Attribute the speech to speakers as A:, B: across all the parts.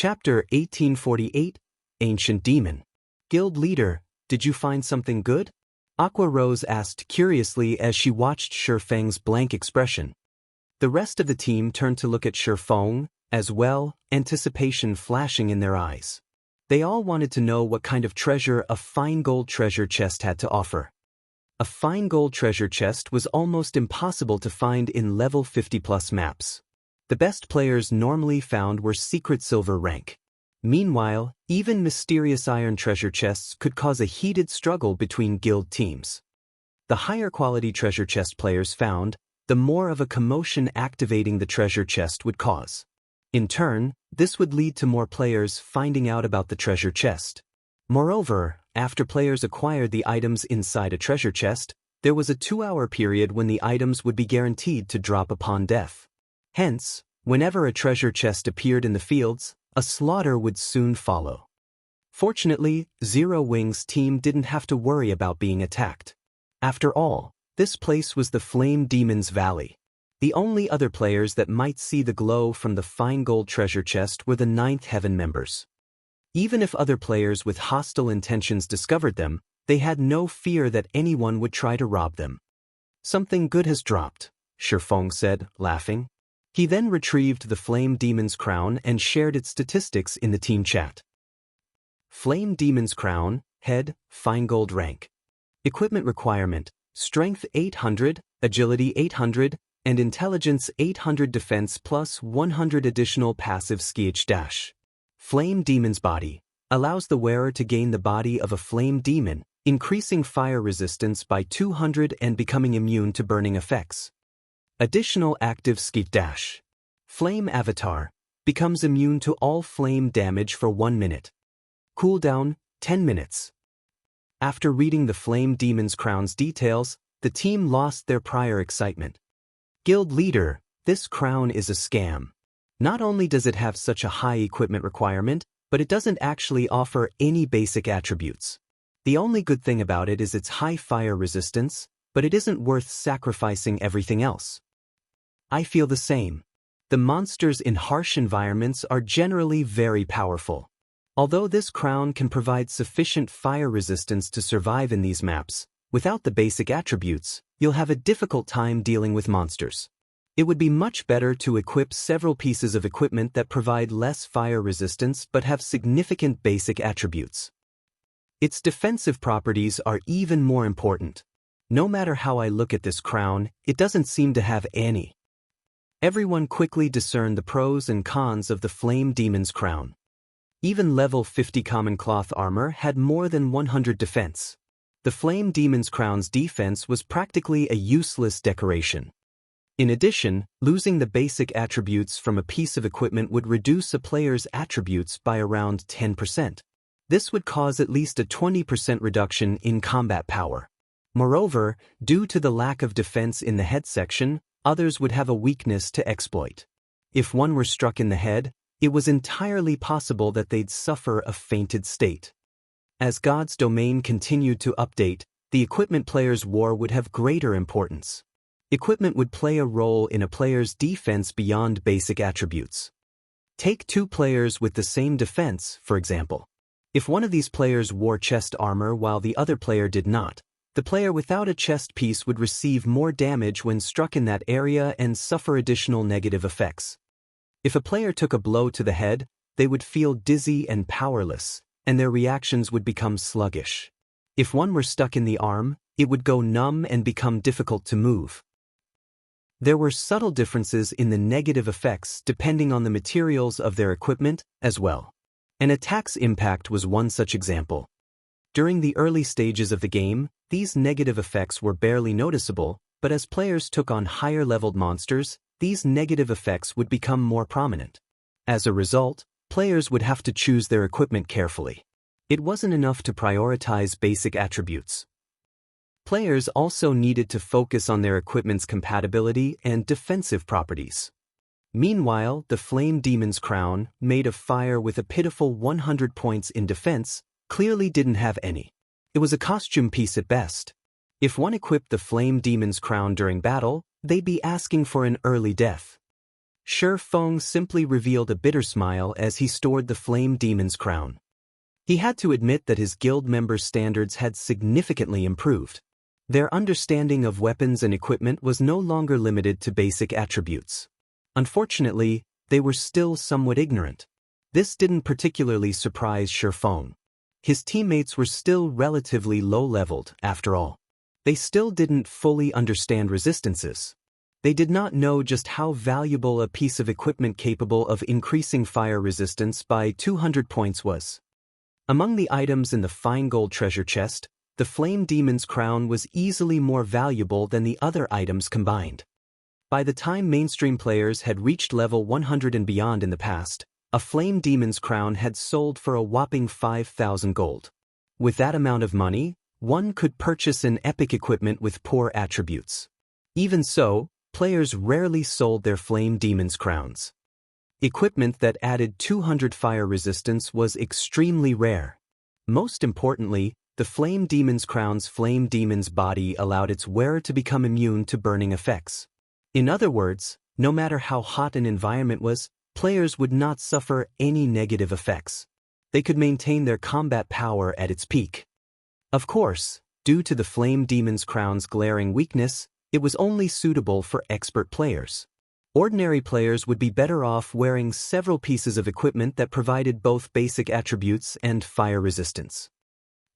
A: Chapter 1848, Ancient Demon. Guild Leader, did you find something good? Aqua Rose asked curiously as she watched Shifeng's blank expression. The rest of the team turned to look at Shifeng, as well, anticipation flashing in their eyes. They all wanted to know what kind of treasure a fine gold treasure chest had to offer. A fine gold treasure chest was almost impossible to find in level 50+ maps. The best players normally found were secret silver rank. Meanwhile, even mysterious iron treasure chests could cause a heated struggle between guild teams. The higher quality treasure chest players found, the more of a commotion activating the treasure chest would cause. In turn, this would lead to more players finding out about the treasure chest. Moreover, after players acquired the items inside a treasure chest, there was a 2-hour period when the items would be guaranteed to drop upon death. Hence, whenever a treasure chest appeared in the fields, a slaughter would soon follow. Fortunately, Zero Wing's team didn't have to worry about being attacked. After all, this place was the Flame Demon's Valley. The only other players that might see the glow from the fine gold treasure chest were the 9th Heaven members. Even if other players with hostile intentions discovered them, they had no fear that anyone would try to rob them. Something good has dropped, Shifeng said, laughing. He then retrieved the Flame Demon's crown and shared its statistics in the team chat. Flame Demon's crown, head, fine gold rank. Equipment requirement, strength 800, agility 800, and intelligence 800 defense plus 100 additional passive skh dash. Flame Demon's body, allows the wearer to gain the body of a flame demon, increasing fire resistance by 200 and becoming immune to burning effects. Additional active skit dash. Flame Avatar, becomes immune to all flame damage for 1 minute. Cooldown, 10 minutes. After reading the Flame Demon's crown's details, the team lost their prior excitement. Guild Leader, this crown is a scam. Not only does it have such a high equipment requirement, but it doesn't actually offer any basic attributes. The only good thing about it is its high fire resistance, but it isn't worth sacrificing everything else. I feel the same. The monsters in harsh environments are generally very powerful. Although this crown can provide sufficient fire resistance to survive in these maps, without the basic attributes, you'll have a difficult time dealing with monsters. It would be much better to equip several pieces of equipment that provide less fire resistance but have significant basic attributes. Its defensive properties are even more important. No matter how I look at this crown, it doesn't seem to have any. Everyone quickly discerned the pros and cons of the Flame Demon's crown. Even level 50 common cloth armor had more than 100 defense. The Flame Demon's crown's defense was practically a useless decoration. In addition, losing the basic attributes from a piece of equipment would reduce a player's attributes by around 10%. This would cause at least a 20% reduction in combat power. Moreover, due to the lack of defense in the head section, others would have a weakness to exploit. If one were struck in the head, it was entirely possible that they'd suffer a fainted state. As God's domain continued to update, the equipment player's war would have greater importance. Equipment would play a role in a player's defense beyond basic attributes. Take 2 players with the same defense, for example. If one of these players wore chest armor while the other player did not, the player without a chest piece would receive more damage when struck in that area and suffer additional negative effects. If a player took a blow to the head, they would feel dizzy and powerless, and their reactions would become sluggish. If one were stuck in the arm, it would go numb and become difficult to move. There were subtle differences in the negative effects depending on the materials of their equipment as well. An attack's impact was one such example. During the early stages of the game, these negative effects were barely noticeable, but as players took on higher-leveled monsters, these negative effects would become more prominent. As a result, players would have to choose their equipment carefully. It wasn't enough to prioritize basic attributes. Players also needed to focus on their equipment's compatibility and defensive properties. Meanwhile, the Flame Demon's crown, made of fire with a pitiful 100 points in defense, clearly didn't have any. It was a costume piece at best. If one equipped the Flame Demon's crown during battle, they'd be asking for an early death. Shi Feng simply revealed a bitter smile as he stored the Flame Demon's crown. He had to admit that his guild members' standards had significantly improved. Their understanding of weapons and equipment was no longer limited to basic attributes. Unfortunately, they were still somewhat ignorant. This didn't particularly surprise Shi Feng. His teammates were still relatively low-leveled, after all. They still didn't fully understand resistances. They did not know just how valuable a piece of equipment capable of increasing fire resistance by 200 points was. Among the items in the fine gold treasure chest, the Flame Demon's crown was easily more valuable than the other items combined. By the time mainstream players had reached level 100 and beyond in the past, a Flame Demon's crown had sold for a whopping 5,000 gold. With that amount of money, one could purchase an epic equipment with poor attributes. Even so, players rarely sold their Flame Demon's crowns. Equipment that added 200 fire resistance was extremely rare. Most importantly, the Flame Demon's crown's Flame Demon's body allowed its wearer to become immune to burning effects. In other words, no matter how hot an environment was, players would not suffer any negative effects. They could maintain their combat power at its peak. Of course, due to the Flame Demon's crown's glaring weakness, it was only suitable for expert players. Ordinary players would be better off wearing several pieces of equipment that provided both basic attributes and fire resistance.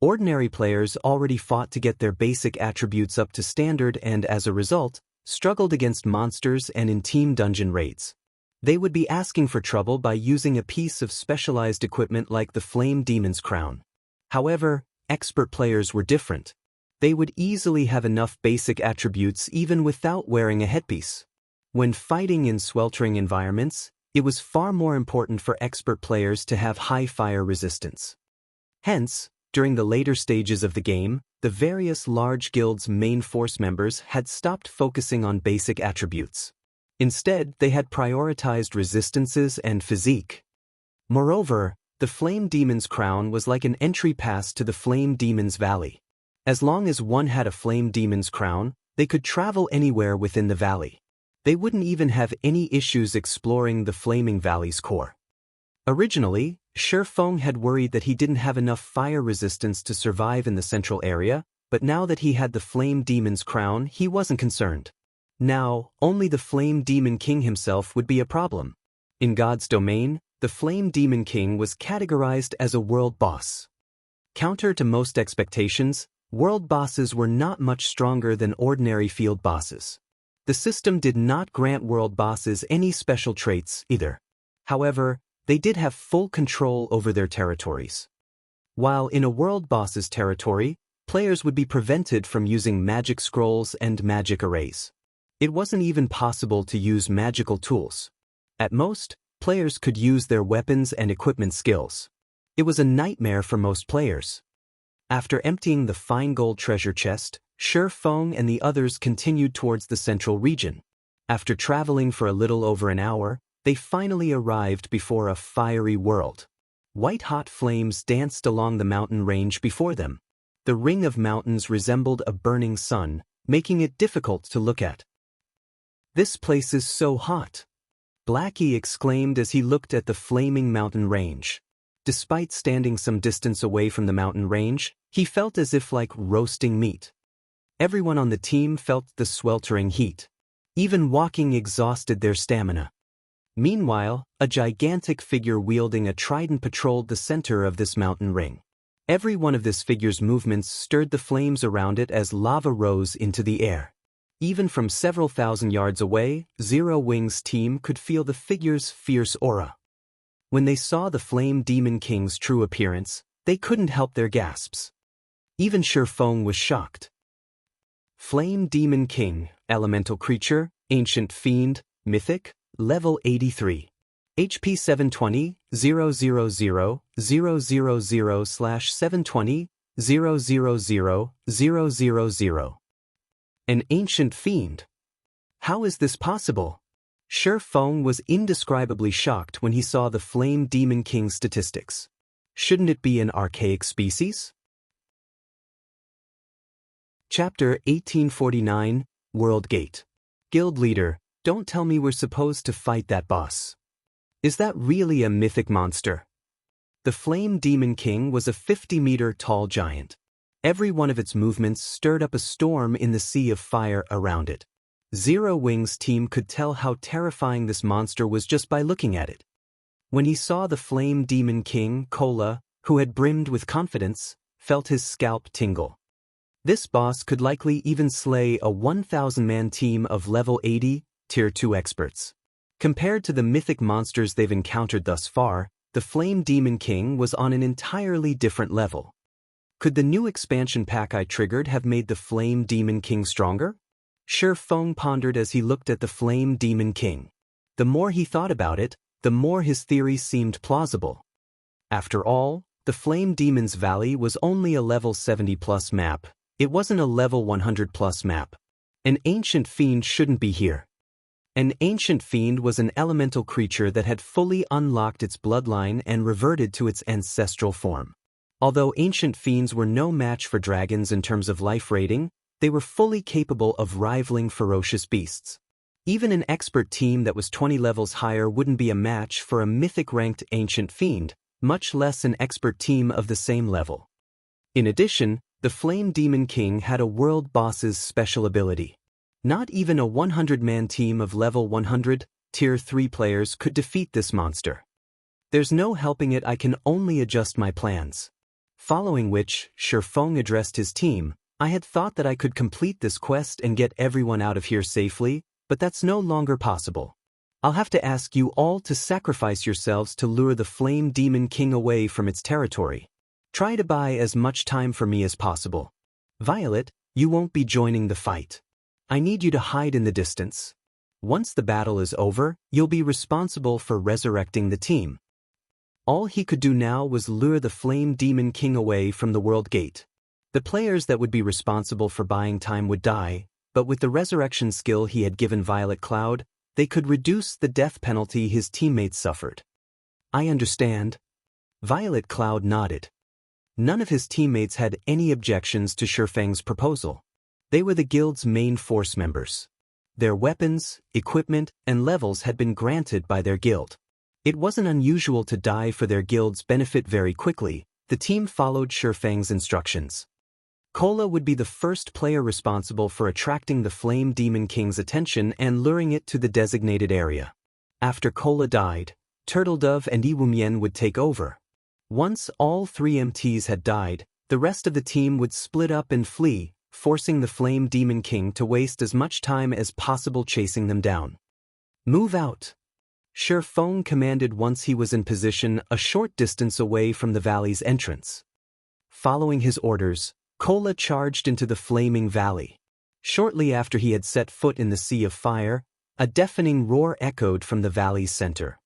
A: Ordinary players already fought to get their basic attributes up to standard and, as a result, struggled against monsters and in team dungeon raids. They would be asking for trouble by using a piece of specialized equipment like the Flame Demon's crown. However, expert players were different. They would easily have enough basic attributes even without wearing a headpiece. When fighting in sweltering environments, it was far more important for expert players to have high fire resistance. Hence, during the later stages of the game, the various large guilds' main force members had stopped focusing on basic attributes. Instead, they had prioritized resistances and physique. Moreover, the Flame Demon's crown was like an entry pass to the Flame Demon's Valley. As long as one had a Flame Demon's crown, they could travel anywhere within the valley. They wouldn't even have any issues exploring the Flaming Valley's core. Originally, Shi Feng had worried that he didn't have enough fire resistance to survive in the central area, but now that he had the Flame Demon's crown, he wasn't concerned. Now, only the Flame Demon King himself would be a problem. In God's domain, the Flame Demon King was categorized as a world boss. Counter to most expectations, world bosses were not much stronger than ordinary field bosses. The system did not grant world bosses any special traits either. However, they did have full control over their territories. While in a world boss's territory, players would be prevented from using magic scrolls and magic arrays. It wasn't even possible to use magical tools. At most, players could use their weapons and equipment skills. It was a nightmare for most players. After emptying the fine gold treasure chest, Shi Feng and the others continued towards the central region. After traveling for a little over an hour, they finally arrived before a fiery world. White-hot flames danced along the mountain range before them. The ring of mountains resembled a burning sun, making it difficult to look at. "This place is so hot," Blackie exclaimed as he looked at the flaming mountain range. Despite standing some distance away from the mountain range, he felt as if like roasting meat. Everyone on the team felt the sweltering heat. Even walking exhausted their stamina. Meanwhile, a gigantic figure wielding a trident patrolled the center of this mountain ring. Every one of this figure's movements stirred the flames around it as lava rose into the air. Even from several thousand yards away, Zero Wing's team could feel the figure's fierce aura. When they saw the Flame Demon King's true appearance, they couldn't help their gasps. Even Shi Feng was shocked. Flame Demon King, elemental creature, ancient fiend, mythic, level 83. HP 720, 000/720, 000/000. An ancient fiend. How is this possible? Shi Feng was indescribably shocked when he saw the Flame Demon King's statistics. Shouldn't it be an archaic species? Chapter 1849, World Gate. Guild Leader, Don't tell me we're supposed to fight that boss. Is that really a mythic monster? The Flame Demon King was a 50-meter-tall giant. Every one of its movements stirred up a storm in the sea of fire around it. Zero Wing's team could tell how terrifying this monster was just by looking at it. When he saw the Flame Demon King, Cola, who had brimmed with confidence, felt his scalp tingle. This boss could likely even slay a 1,000-man team of level 80, Tier 2 experts. Compared to the mythic monsters they've encountered thus far, the Flame Demon King was on an entirely different level. Could the new expansion pack I triggered have made the Flame Demon King stronger? Xianxia pondered as he looked at the Flame Demon King. The more he thought about it, the more his theory seemed plausible. After all, the Flame Demon's Valley was only a level 70+ map. It wasn't a level 100+ map. An ancient fiend shouldn't be here. An ancient fiend was an elemental creature that had fully unlocked its bloodline and reverted to its ancestral form. Although ancient fiends were no match for dragons in terms of life rating, they were fully capable of rivaling ferocious beasts. Even an expert team that was 20 levels higher wouldn't be a match for a mythic-ranked ancient fiend, much less an expert team of the same level. In addition, the Flame Demon King had a world boss's special ability. Not even a 100-man team of level 100, Tier 3 players could defeat this monster. There's no helping it, I can only adjust my plans. Following which, Xianxia addressed his team. I had thought that I could complete this quest and get everyone out of here safely, but that's no longer possible. I'll have to ask you all to sacrifice yourselves to lure the Flame Demon King away from its territory. Try to buy as much time for me as possible. Violet, you won't be joining the fight. I need you to hide in the distance. Once the battle is over, you'll be responsible for resurrecting the team. All he could do now was lure the Flame Demon King away from the World Gate. The players that would be responsible for buying time would die, but with the resurrection skill he had given Violet Cloud, they could reduce the death penalty his teammates suffered. I understand. Violet Cloud nodded. None of his teammates had any objections to Xianxia's proposal. They were the guild's main force members. Their weapons, equipment, and levels had been granted by their guild. It wasn't unusual to die for their guild's benefit very quickly. The team followed Xianxia's instructions. Cola would be the first player responsible for attracting the Flame Demon King's attention and luring it to the designated area. After Cola died, Turtledove and Iwumien would take over. Once all 3 MTs had died, the rest of the team would split up and flee, forcing the Flame Demon King to waste as much time as possible chasing them down. Move out! Xianxia commanded once he was in position a short distance away from the valley's entrance. Following his orders, Cola charged into the flaming valley. Shortly after he had set foot in the sea of fire, a deafening roar echoed from the valley's center.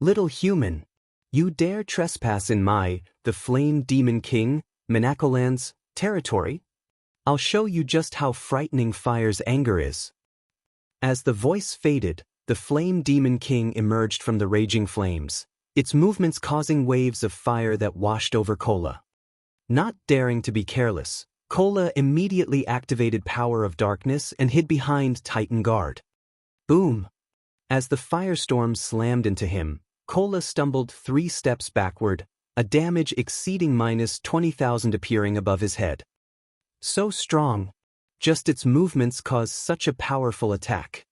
A: Little human, you dare trespass in the Flame Demon King, Monacoland's, territory? I'll show you just how frightening fire's anger is. As the voice faded, the Flame Demon King emerged from the raging flames, its movements causing waves of fire that washed over Cola. Not daring to be careless, Cola immediately activated Power of Darkness and hid behind Titan Guard. Boom! As the firestorm slammed into him, Cola stumbled 3 steps backward, a damage exceeding -20,000 appearing above his head. So strong. Just its movements caused such a powerful attack.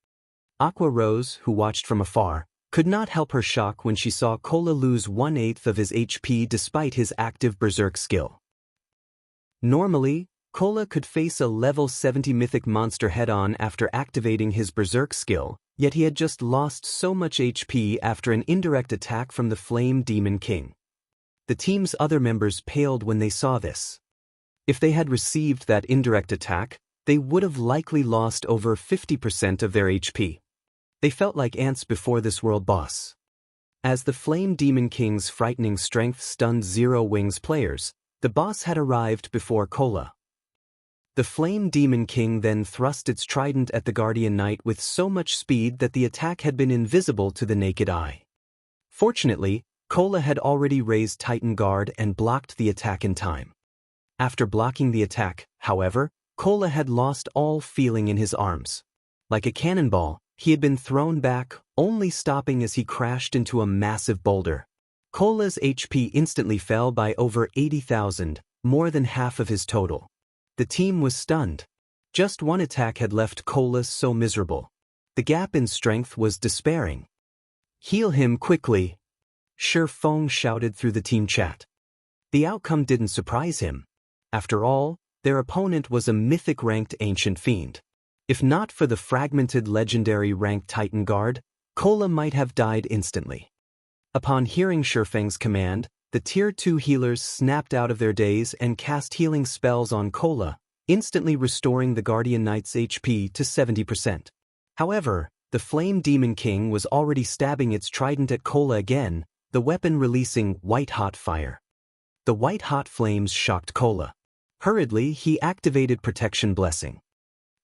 A: Aqua Rose, who watched from afar, could not help her shock when she saw Cola lose 1/8 of his HP despite his active berserk skill. Normally, Cola could face a level 70 mythic monster head-on after activating his berserk skill, yet he had just lost so much HP after an indirect attack from the Flame Demon King. The team's other members paled when they saw this. If they had received that indirect attack, they would have likely lost over 50% of their HP. They felt like ants before this world boss. As the Flame Demon King's frightening strength stunned Zero Wing's players, the boss had arrived before Cola. The Flame Demon King then thrust its trident at the Guardian Knight with so much speed that the attack had been invisible to the naked eye. Fortunately, Cola had already raised Titan Guard and blocked the attack in time. After blocking the attack, however, Cola had lost all feeling in his arms. Like a cannonball, he had been thrown back, only stopping as he crashed into a massive boulder. Kola's HP instantly fell by over 80,000, more than half of his total. The team was stunned. Just one attack had left Kola so miserable. The gap in strength was despairing. "Heal him quickly," Feng shouted through the team chat. The outcome didn't surprise him. After all, their opponent was a mythic-ranked ancient fiend. If not for the fragmented legendary rank Titan Guard, Kola might have died instantly. Upon hearing Feng's command, the Tier 2 healers snapped out of their daze and cast healing spells on Kola, instantly restoring the Guardian Knight's HP to 70%. However, the Flame Demon King was already stabbing its trident at Kola again, the weapon releasing white-hot fire. The white-hot flames shocked Kola. Hurriedly, he activated Protection Blessing.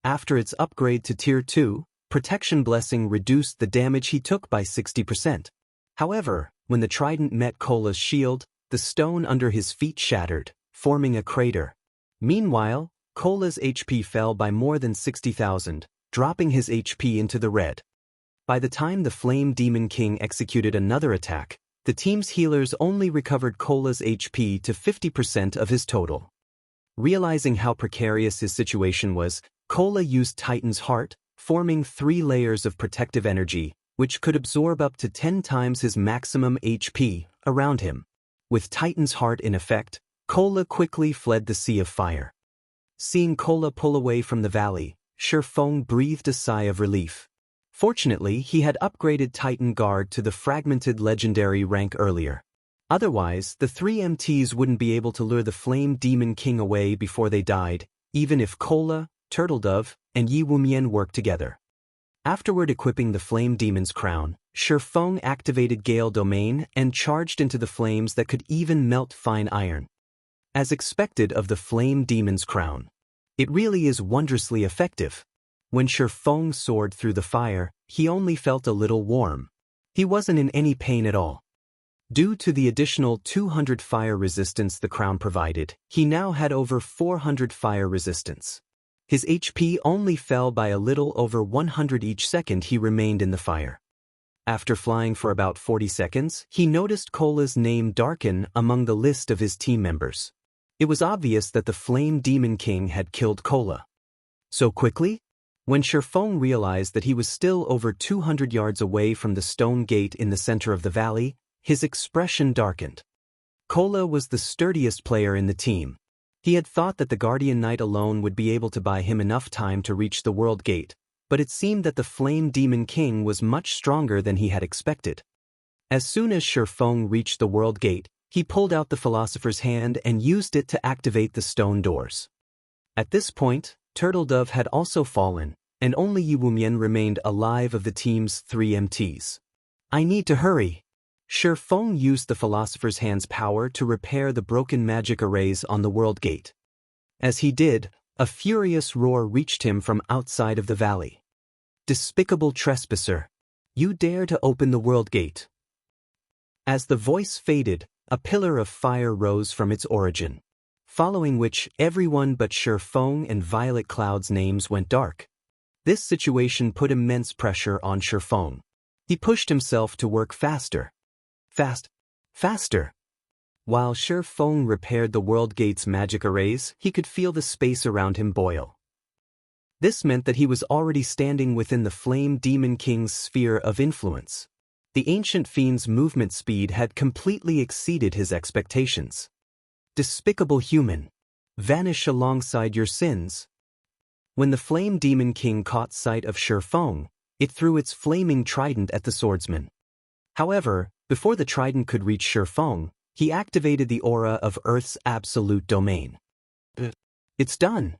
A: After its upgrade to Tier 2, Protection Blessing reduced the damage he took by 60%. However, when the trident met Kola's shield, the stone under his feet shattered, forming a crater. Meanwhile, Kola's HP fell by more than 60,000, dropping his HP into the red. By the time the Flame Demon King executed another attack, the team's healers only recovered Kola's HP to 50% of his total. Realizing how precarious his situation was, Kola used Titan's Heart, forming 3 layers of protective energy, which could absorb up to 10 times his maximum HP around him. With Titan's Heart in effect, Kola quickly fled the Sea of Fire. Seeing Kola pull away from the valley, Feng breathed a sigh of relief. Fortunately, he had upgraded Titan Guard to the fragmented legendary rank earlier. Otherwise, the 3 MTs wouldn't be able to lure the Flame Demon King away before they died, even if Kola, Turtledove, and Yi Wumian worked together. Afterward equipping the Flame Demon's crown, Feng activated Gale Domain and charged into the flames that could even melt fine iron. As expected of the Flame Demon's crown, it really is wondrously effective. When Feng soared through the fire, he only felt a little warm. He wasn't in any pain at all. Due to the additional 200 fire resistance the crown provided, he now had over 400 fire resistance. His HP only fell by a little over 100 each second he remained in the fire. After flying for about 40 seconds, he noticed Kola's name darken among the list of his team members. It was obvious that the Flame Demon King had killed Kola. So quickly? When Feng realized that he was still over 200 yards away from the stone gate in the center of the valley, his expression darkened. Kola was the sturdiest player in the team. He had thought that the Guardian Knight alone would be able to buy him enough time to reach the World Gate, but it seemed that the Flame Demon King was much stronger than he had expected. As soon as Feng reached the World Gate, he pulled out the Philosopher's Hand and used it to activate the stone doors. At this point, Turtledove had also fallen, and only Yi Wumian remained alive of the team's 3 MTs. "I need to hurry." Feng used the Philosopher's Hand's power to repair the broken magic arrays on the World Gate. As he did, a furious roar reached him from outside of the valley. "Despicable trespasser! You dare to open the World Gate!" As the voice faded, a pillar of fire rose from its origin, following which everyone but Feng and Violet Cloud's names went dark. This situation put immense pressure on Feng. He pushed himself to work faster. Faster! While Feng repaired the World Gate's magic arrays, he could feel the space around him boil. This meant that he was already standing within the Flame Demon King's sphere of influence. The ancient fiend's movement speed had completely exceeded his expectations. Despicable human! Vanish alongside your sins! When the Flame Demon King caught sight of Feng, it threw its flaming trident at the swordsman. However, before the trident could reach Feng, he activated the aura of Earth's absolute domain. It's done!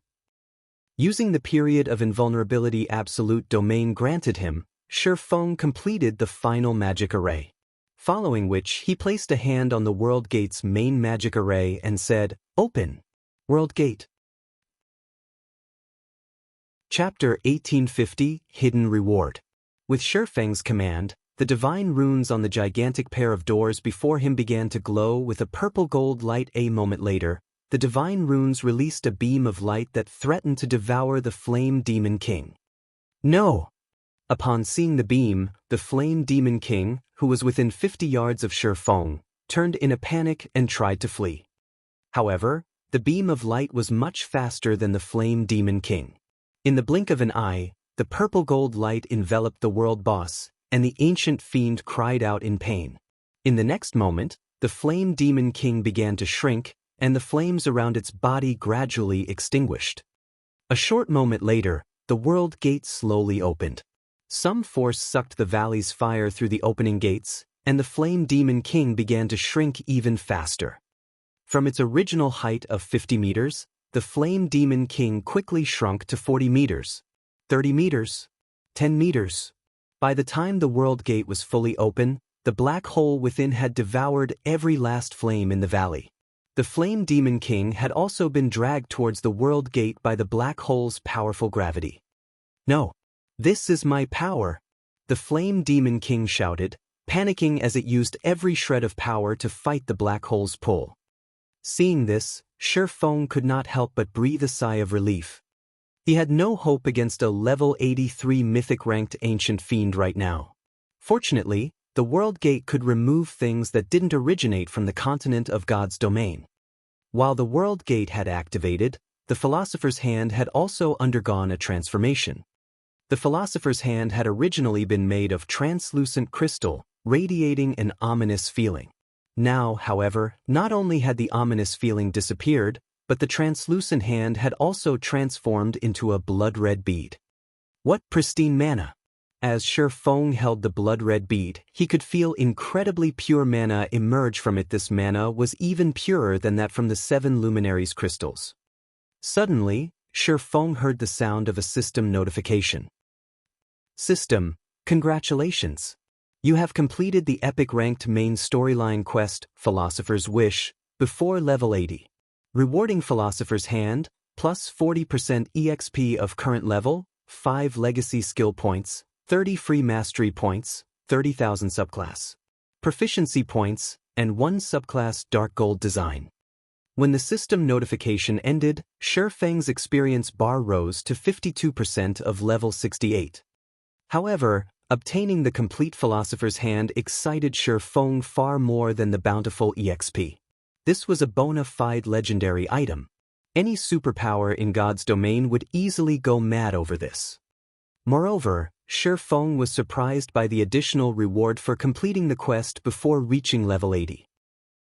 A: Using the period of invulnerability absolute domain granted him, Feng completed the final magic array. Following which, he placed a hand on the World Gate's main magic array and said, "Open, World Gate." Chapter 1850, Hidden Reward. With Feng's command, the divine runes on the gigantic pair of doors before him began to glow with a purple-gold light. A moment later, the divine runes released a beam of light that threatened to devour the Flame Demon King. "No!" Upon seeing the beam, the Flame Demon King, who was within 50 yards of Shi Feng, turned in a panic and tried to flee. However, the beam of light was much faster than the Flame Demon King. In the blink of an eye, the purple gold light enveloped the world boss, and the ancient fiend cried out in pain. In the next moment, the Flame Demon King began to shrink, and the flames around its body gradually extinguished. A short moment later, the world gate slowly opened. Some force sucked the valley's fire through the opening gates, and the Flame Demon King began to shrink even faster. From its original height of 50 meters, the Flame Demon King quickly shrunk to 40 meters, 30 meters, 10 meters. By the time the world gate was fully open, the black hole within had devoured every last flame in the valley. The Flame Demon King had also been dragged towards the world gate by the black hole's powerful gravity. "No! This is my power!" the Flame Demon King shouted, panicking as it used every shred of power to fight the black hole's pull. Seeing this, Shi Feng could not help but breathe a sigh of relief. He had no hope against a level 83 mythic-ranked ancient fiend right now. Fortunately, the world gate could remove things that didn't originate from the continent of God's domain. While the world gate had activated, the Philosopher's Hand had also undergone a transformation. The Philosopher's Hand had originally been made of translucent crystal, radiating an ominous feeling. Now, however, not only had the ominous feeling disappeared, but the translucent hand had also transformed into a blood-red bead. What pristine mana! As Shi Feng held the blood-red bead, he could feel incredibly pure mana emerge from it. This mana was even purer than that from the 7 luminaries crystals. Suddenly, Shi Feng heard the sound of a system notification. "System, congratulations! You have completed the epic-ranked main storyline quest, Philosopher's Wish, before level 80. Rewarding Philosopher's Hand, plus 40% EXP of current level, 5 legacy skill points, 30 free mastery points, 30,000 subclass proficiency points, and 1 subclass dark gold design." When the system notification ended, Shi Feng's experience bar rose to 52% of level 68. However, obtaining the complete Philosopher's Hand excited Shi Feng far more than the bountiful EXP. This was a bona fide legendary item. Any superpower in God's domain would easily go mad over this. Moreover, Shi Feng was surprised by the additional reward for completing the quest before reaching level 80.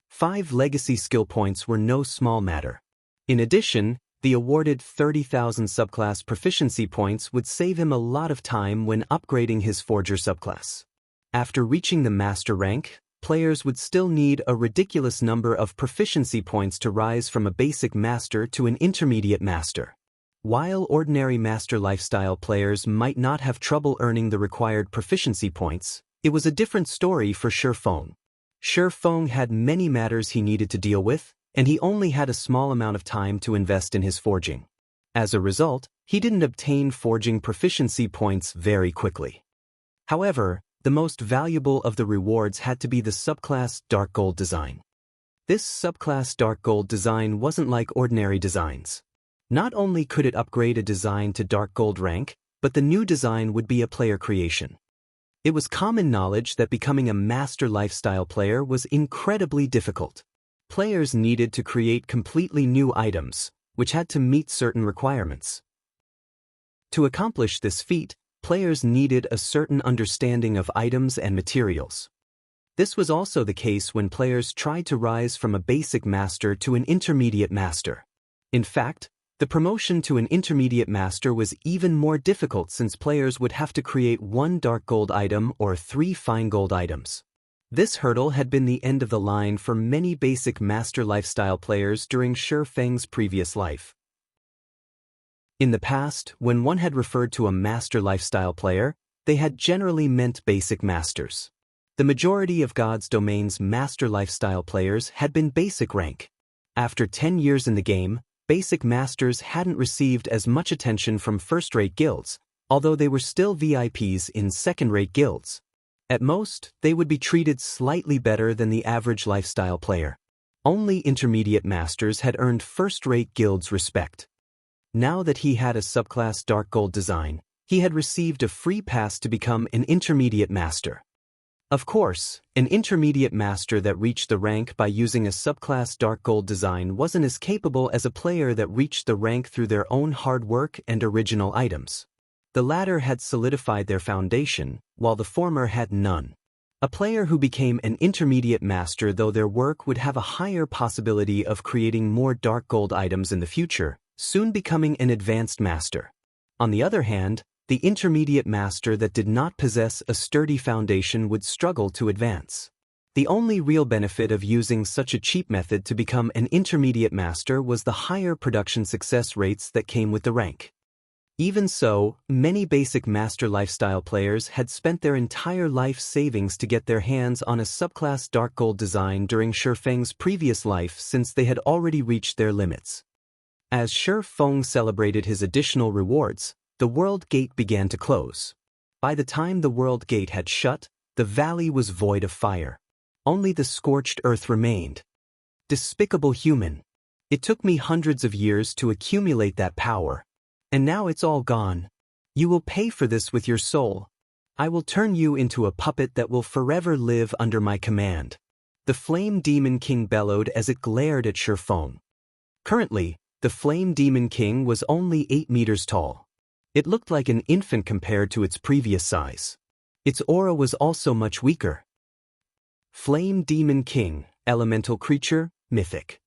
A: 5 legacy skill points were no small matter. In addition, the awarded 30,000 subclass proficiency points would save him a lot of time when upgrading his Forger subclass. After reaching the master rank, players would still need a ridiculous number of proficiency points to rise from a basic master to an intermediate master. While ordinary master lifestyle players might not have trouble earning the required proficiency points, it was a different story for Shi Feng. Shi Feng had many matters he needed to deal with, and he only had a small amount of time to invest in his forging. As a result, he didn't obtain forging proficiency points very quickly. However, the most valuable of the rewards had to be the subclass Dark Gold design. This subclass Dark Gold design wasn't like ordinary designs. Not only could it upgrade a design to Dark Gold rank, but the new design would be a player creation. It was common knowledge that becoming a master lifestyle player was incredibly difficult. Players needed to create completely new items, which had to meet certain requirements. To accomplish this feat, players needed a certain understanding of items and materials. This was also the case when players tried to rise from a basic master to an intermediate master. In fact, the promotion to an intermediate master was even more difficult since players would have to create 1 dark gold item or 3 fine gold items. This hurdle had been the end of the line for many basic master lifestyle players during Shi Feng's previous life. In the past, when one had referred to a master lifestyle player, they had generally meant basic masters. The majority of God's domain's master lifestyle players had been basic rank. After 10 years in the game, basic masters hadn't received as much attention from first-rate guilds, although they were still VIPs in second-rate guilds. At most, they would be treated slightly better than the average lifestyle player. Only intermediate masters had earned first-rate guilds' respect. Now that he had a subclass Dark Gold design, He had received a free pass to become an intermediate master. Of course, an intermediate master that reached the rank by using a subclass dark gold design wasn't as capable as a player that reached the rank through their own hard work and original items. The latter had solidified their foundation, while the former had none. A player who became an intermediate master, though their work would have a higher possibility of creating more dark gold items in the future, soon becoming an advanced master. On the other hand, the intermediate master that did not possess a sturdy foundation would struggle to advance. The only real benefit of using such a cheap method to become an intermediate master was the higher production success rates that came with the rank. Even so, many basic master lifestyle players had spent their entire life savings to get their hands on a subclass dark gold design during Shi Feng's previous life, since they had already reached their limits. As Shi Feng celebrated his additional rewards, the world gate began to close. By the time the world gate had shut, the valley was void of fire. Only the scorched earth remained. Despicable human. It took me hundreds of years to accumulate that power. And now it's all gone. You will pay for this with your soul. I will turn you into a puppet that will forever live under my command. The Flame Demon King bellowed as it glared at Shi Feng. Currently, the Flame Demon King was only 8 meters tall. It looked like an infant compared to its previous size. Its aura was also much weaker. Flame Demon King, elemental creature, mythic.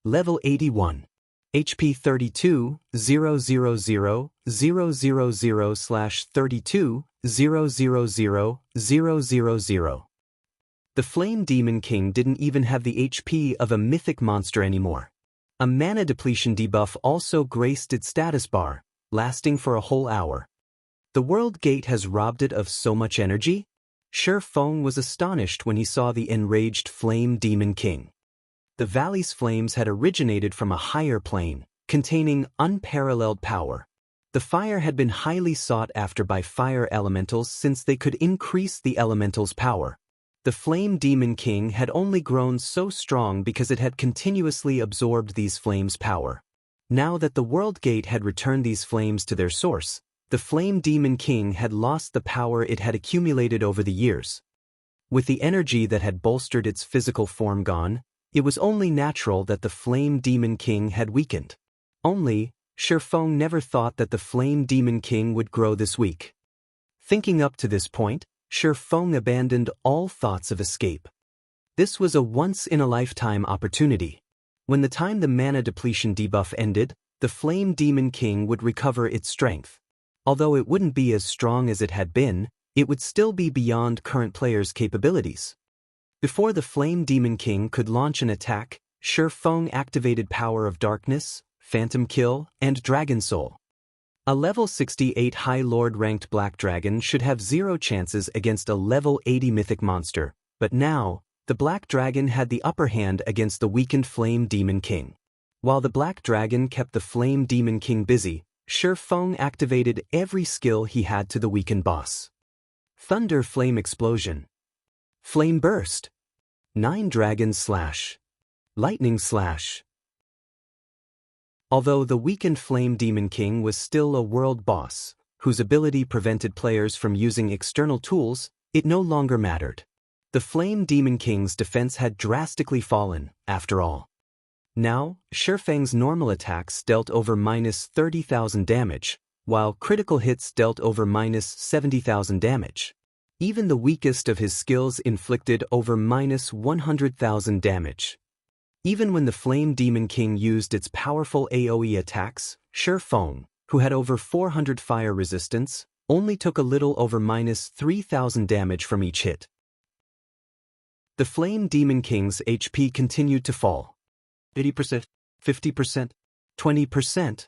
A: Level 81. HP 32, 000/32,000,000. The Flame Demon King didn't even have the HP of a mythic monster anymore. A mana depletion debuff also graced its status bar, lasting for a whole hour. The world gate has robbed it of so much energy? Shi Feng was astonished when he saw the enraged Flame Demon King. The valley's flames had originated from a higher plane, containing unparalleled power. The fire had been highly sought after by fire elementals since they could increase the elemental's power. The Flame Demon King had only grown so strong because it had continuously absorbed these flames' power. Now that the world gate had returned these flames to their source, the Flame Demon King had lost the power it had accumulated over the years. With the energy that had bolstered its physical form gone, it was only natural that the Flame Demon King had weakened. Only, Shi Feng never thought that the Flame Demon King would grow this weak. Thinking up to this point, Shi Feng abandoned all thoughts of escape. This was a once-in-a-lifetime opportunity. When the time the mana depletion debuff ended, the Flame Demon King would recover its strength. Although it wouldn't be as strong as it had been, it would still be beyond current players' capabilities. Before the Flame Demon King could launch an attack, Shi Feng activated Power of Darkness, Phantom Kill, and Dragon Soul. A level 68 High Lord ranked Black Dragon should have 0 chances against a level 80 mythic monster, but now, the Black Dragon had the upper hand against the weakened Flame Demon King. While the Black Dragon kept the Flame Demon King busy, Shi Feng activated every skill he had to the weakened boss. Thunder Flame Explosion. Flame Burst. 9 Dragon Slash. Lightning Slash. Although the weakened Flame Demon King was still a world boss, whose ability prevented players from using external tools, it no longer mattered. The Flame Demon King's defense had drastically fallen, after all. Now, Shi Feng's normal attacks dealt over -30,000 damage, while critical hits dealt over -70,000 damage. Even the weakest of his skills inflicted over -100,000 damage. Even when the Flame Demon King used its powerful AoE attacks, Shi Feng, who had over 400 fire resistance, only took a little over -3,000 damage from each hit. The Flame Demon King's HP continued to fall. 80%, 50%, 20%.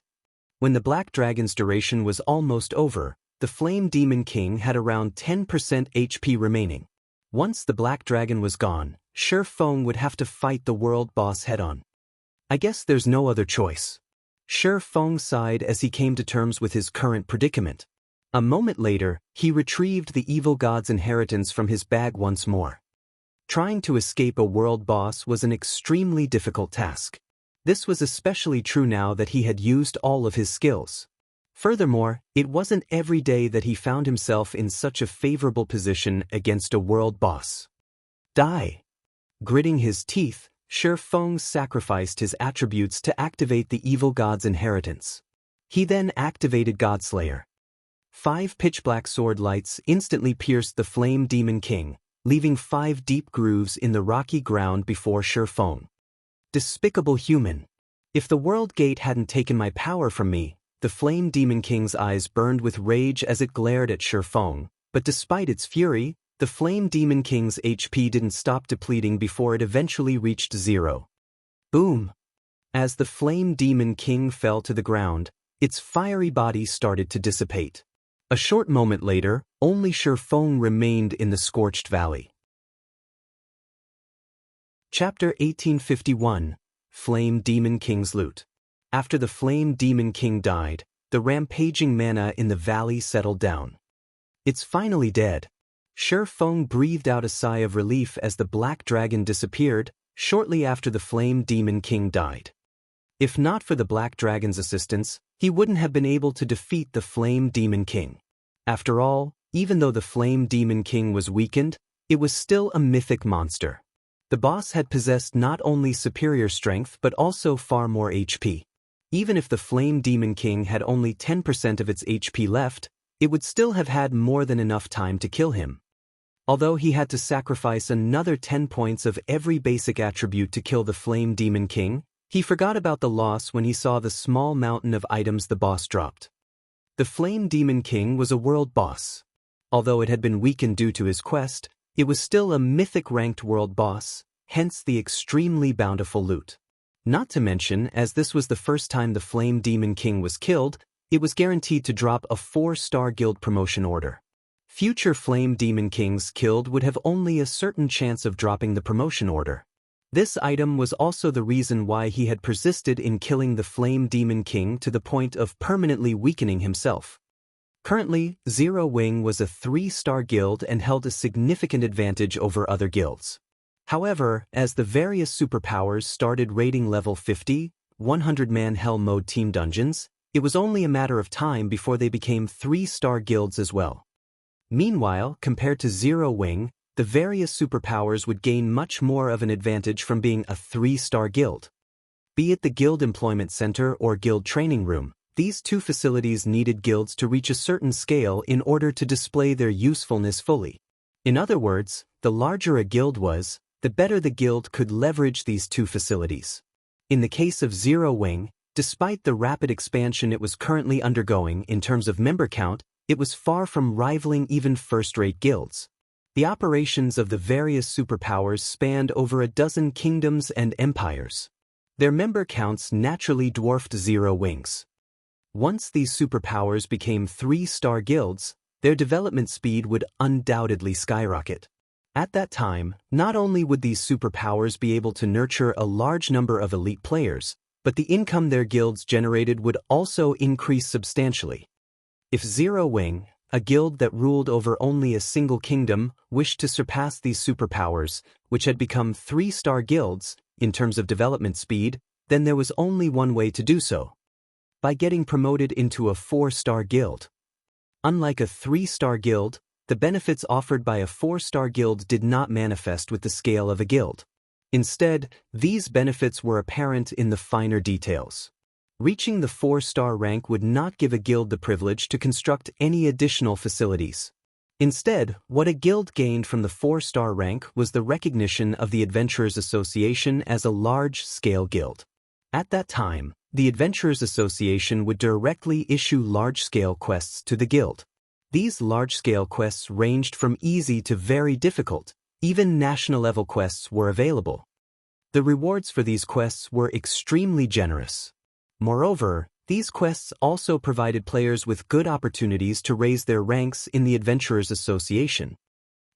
A: When the Black Dragon's duration was almost over, the Flame Demon King had around 10% HP remaining. Once the Black Dragon was gone, Shi Feng would have to fight the world boss head-on. I guess there's no other choice. Shi Feng sighed as he came to terms with his current predicament. A moment later, he retrieved the evil god's inheritance from his bag once more. Trying to escape a world boss was an extremely difficult task. This was especially true now that he had used all of his skills. Furthermore, it wasn't every day that he found himself in such a favorable position against a world boss. Die. Gritting his teeth, Shi Feng sacrificed his attributes to activate the evil god's inheritance. He then activated Godslayer. 5 pitch-black sword lights instantly pierced the Flame Demon King, leaving 5 deep grooves in the rocky ground before Shi Feng. Despicable human. If the World Gate hadn't taken my power from me, the Flame Demon King's eyes burned with rage as it glared at Shi Feng, but despite its fury, the Flame Demon King's HP didn't stop depleting before it eventually reached 0. Boom! As the Flame Demon King fell to the ground, its fiery body started to dissipate. A short moment later, only Shi Feng remained in the scorched valley. Chapter 1851 Flame Demon King's Loot. After the Flame Demon King died, the rampaging mana in the valley settled down. It's finally dead. Shi Feng breathed out a sigh of relief as the Black Dragon disappeared, shortly after the Flame Demon King died. If not for the Black Dragon's assistance, he wouldn't have been able to defeat the Flame Demon King. After all, even though the Flame Demon King was weakened, it was still a mythic monster. The boss had possessed not only superior strength but also far more HP. Even if the Flame Demon King had only 10% of its HP left, it would still have had more than enough time to kill him. Although he had to sacrifice another 10 points of every basic attribute to kill the Flame Demon King, he forgot about the loss when he saw the small mountain of items the boss dropped. The Flame Demon King was a world boss. Although it had been weakened due to his quest, it was still a mythic-ranked world boss, hence the extremely bountiful loot. Not to mention, as this was the first time the Flame Demon King was killed, it was guaranteed to drop a 4-star guild promotion order. Future Flame Demon Kings killed would have only a certain chance of dropping the promotion order. This item was also the reason why he had persisted in killing the Flame Demon King to the point of permanently weakening himself. Currently, Zero Wing was a 3-star guild and held a significant advantage over other guilds. However, as the various superpowers started raiding level 50, 100-man Hell Mode team dungeons, it was only a matter of time before they became 3-star guilds as well. Meanwhile, compared to Zero Wing, the various superpowers would gain much more of an advantage from being a 3-star guild. Be it the Guild Employment Center or Guild Training Room, these two facilities needed guilds to reach a certain scale in order to display their usefulness fully. In other words, the larger a guild was, the better the guild could leverage these two facilities. In the case of Zero Wing, despite the rapid expansion it was currently undergoing in terms of member count, it was far from rivaling even first-rate guilds. The operations of the various superpowers spanned over a dozen kingdoms and empires. Their member counts naturally dwarfed Zero Wing's. Once these superpowers became 3-star guilds, their development speed would undoubtedly skyrocket. At that time, not only would these superpowers be able to nurture a large number of elite players, but the income their guilds generated would also increase substantially. If Zero Wing, a guild that ruled over only a single kingdom, wished to surpass these superpowers, which had become 3-star guilds, in terms of development speed, then there was only one way to do so: by getting promoted into a 4-star guild. Unlike a 3-star guild, the benefits offered by a 4-star guild did not manifest with the scale of a guild. Instead, these benefits were apparent in the finer details. Reaching the 4-star rank would not give a guild the privilege to construct any additional facilities. Instead, what a guild gained from the 4-star rank was the recognition of the Adventurers Association as a large-scale guild. At that time, the Adventurers Association would directly issue large-scale quests to the guild. These large-scale quests ranged from easy to very difficult. Even national-level quests were available. The rewards for these quests were extremely generous. Moreover, these quests also provided players with good opportunities to raise their ranks in the Adventurers Association.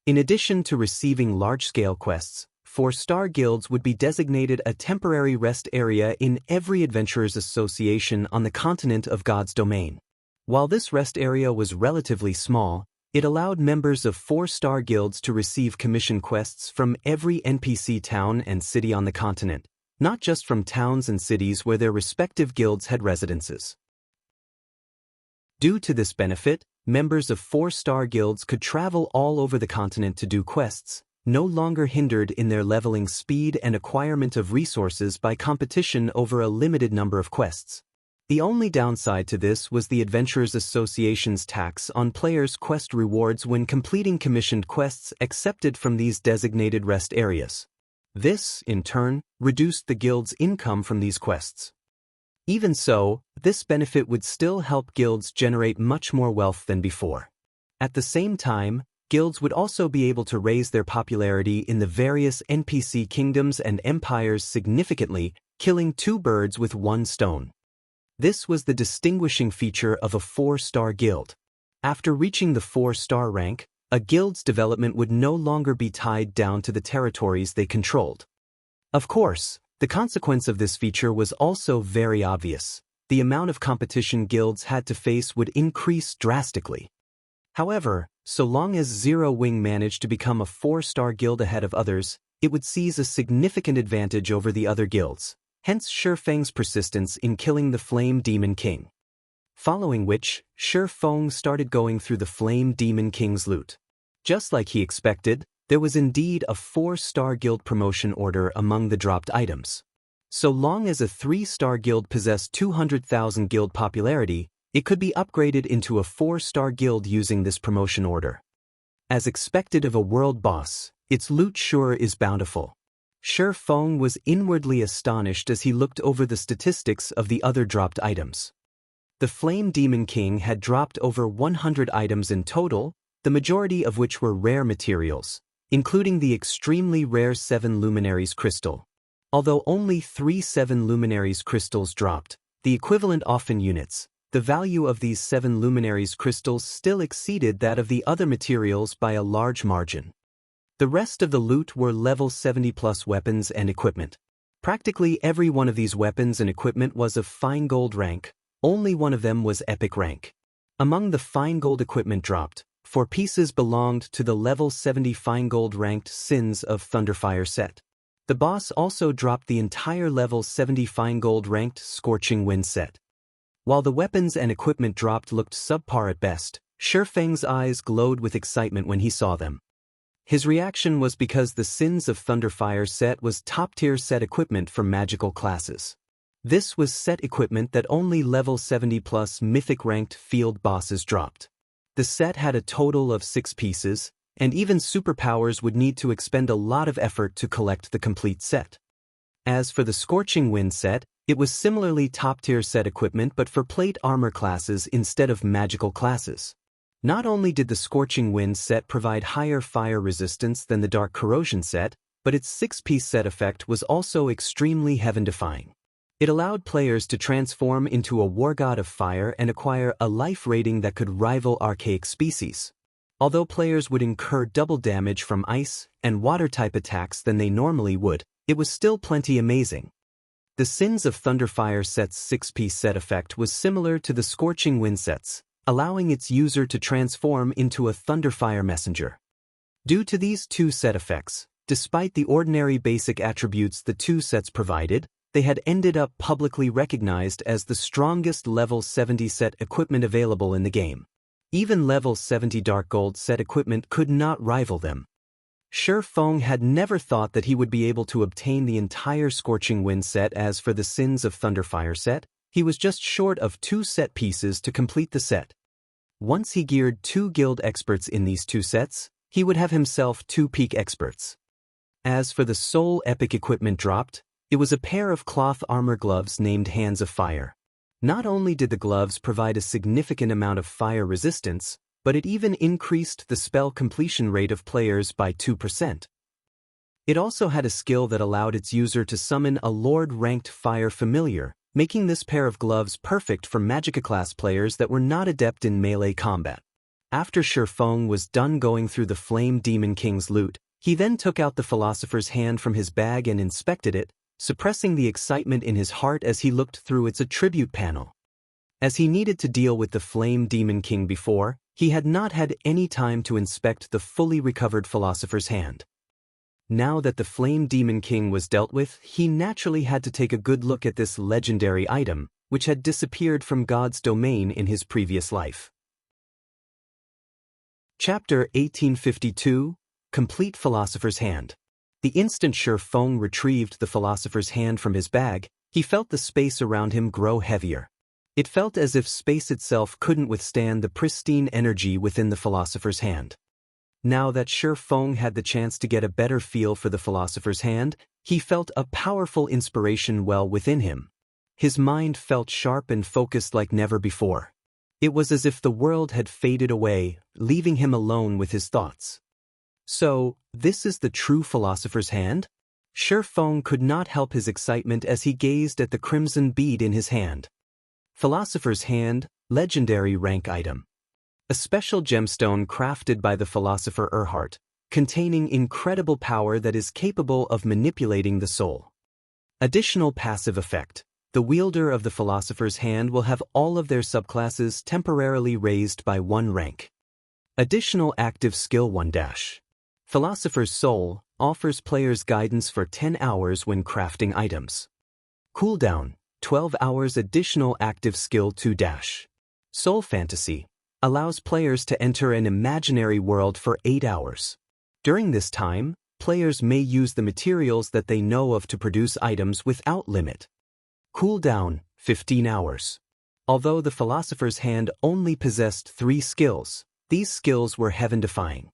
A: In addition to receiving large-scale quests, 4-star guilds would be designated a temporary rest area in every Adventurers Association on the continent of God's domain. While this rest area was relatively small, it allowed members of 4-star guilds to receive commission quests from every NPC town and city on the continent, not just from towns and cities where their respective guilds had residences. Due to this benefit, members of 4-star guilds could travel all over the continent to do quests, no longer hindered in their leveling speed and acquirement of resources by competition over a limited number of quests. The only downside to this was the Adventurers Association's tax on players' quest rewards when completing commissioned quests accepted from these designated rest areas. This, in turn, reduced the guild's income from these quests. Even so, this benefit would still help guilds generate much more wealth than before. At the same time, guilds would also be able to raise their popularity in the various NPC kingdoms and empires significantly, killing 2 birds with 1 stone. This was the distinguishing feature of a 4-star guild. After reaching the 4-star rank, a guild's development would no longer be tied down to the territories they controlled. Of course, the consequence of this feature was also very obvious. The amount of competition guilds had to face would increase drastically. However, so long as Zero Wing managed to become a 4-star guild ahead of others, it would seize a significant advantage over the other guilds, hence Shi Feng's persistence in killing the Flame Demon King. Following which, Shi Feng started going through the Flame Demon King's loot. Just like he expected, there was indeed a 4-star guild promotion order among the dropped items. So long as a 3-star guild possessed 200,000 guild popularity, it could be upgraded into a 4-star guild using this promotion order. As expected of a world boss, its loot sure is bountiful. Shi Feng was inwardly astonished as he looked over the statistics of the other dropped items. The Flame Demon King had dropped over 100 items in total, the majority of which were rare materials, including the extremely rare 7 Luminaries crystal. Although only 3 7 Luminaries crystals dropped, the equivalent often units, the value of these 7 Luminaries crystals still exceeded that of the other materials by a large margin. The rest of the loot were level 70+ weapons and equipment. Practically every one of these weapons and equipment was of fine gold rank, only one of them was epic rank. Among the fine gold equipment dropped, 4 pieces belonged to the level 70 fine gold ranked Sins of Thunderfire set. The boss also dropped the entire level 70 fine gold ranked Scorching Wind set. While the weapons and equipment dropped looked subpar at best, Shi Feng's eyes glowed with excitement when he saw them. His reaction was because the Sins of Thunderfire set was top-tier set equipment for magical classes. This was set equipment that only level 70+ mythic ranked field bosses dropped. The set had a total of 6 pieces, and even superpowers would need to expend a lot of effort to collect the complete set. As for the Scorching Wind set, it was similarly top-tier set equipment but for plate armor classes instead of magical classes. Not only did the Scorching Wind set provide higher fire resistance than the Dark Corrosion set, but its 6-piece set effect was also extremely heaven-defying. It allowed players to transform into a war god of fire and acquire a life rating that could rival archaic species. Although players would incur double damage from ice and water-type attacks than they normally would, it was still plenty amazing. The Sins of Thunderfire set's 6-piece set effect was similar to the Scorching Wind set's, allowing its user to transform into a Thunderfire messenger. Due to these 2 set effects, despite the ordinary basic attributes the 2 sets provided, they had ended up publicly recognized as the strongest level 70 set equipment available in the game. Even level 70 Dark Gold set equipment could not rival them. Shi Feng had never thought that he would be able to obtain the entire Scorching Wind set. As for the Sins of Thunderfire set, he was just short of 2 set pieces to complete the set. Once he geared 2 guild experts in these 2 sets, he would have himself 2 peak experts. As for the sole epic equipment dropped, it was a pair of cloth armor gloves named Hands of Fire. Not only did the gloves provide a significant amount of fire resistance, but it even increased the spell completion rate of players by 2%. It also had a skill that allowed its user to summon a Lord-ranked fire familiar, making this pair of gloves perfect for Magicka-class players that were not adept in melee combat. After Shi Feng was done going through the Flame Demon King's loot, he then took out the Philosopher's Hand from his bag and inspected it, suppressing the excitement in his heart as he looked through its attribute panel. As he needed to deal with the Flame Demon King before, he had not had any time to inspect the fully recovered Philosopher's Hand. Now that the Flame Demon King was dealt with, he naturally had to take a good look at this legendary item, which had disappeared from God's domain in his previous life. Chapter 1852, Complete Philosopher's Hand. The instant Shi Feng retrieved the Philosopher's Hand from his bag, he felt the space around him grow heavier. It felt as if space itself couldn't withstand the pristine energy within the Philosopher's Hand. Now that Shi Feng had the chance to get a better feel for the Philosopher's Hand, he felt a powerful inspiration well within him. His mind felt sharp and focused like never before. It was as if the world had faded away, leaving him alone with his thoughts. So, this is the true Philosopher's Hand? Shi Feng could not help his excitement as he gazed at the crimson bead in his hand. Philosopher's Hand, legendary rank item. A special gemstone crafted by the philosopher Erhard, containing incredible power that is capable of manipulating the soul. Additional passive effect. The wielder of the Philosopher's Hand will have all of their subclasses temporarily raised by 1 rank. Additional active skill 1-. Philosopher's Soul offers players guidance for 10 hours when crafting items. Cooldown, 12 hours. Additional active skill 2-. Soul Fantasy allows players to enter an imaginary world for 8 hours. During this time, players may use the materials that they know of to produce items without limit. Cooldown, 15 hours. Although the Philosopher's Hand only possessed 3 skills, these skills were heaven-defying.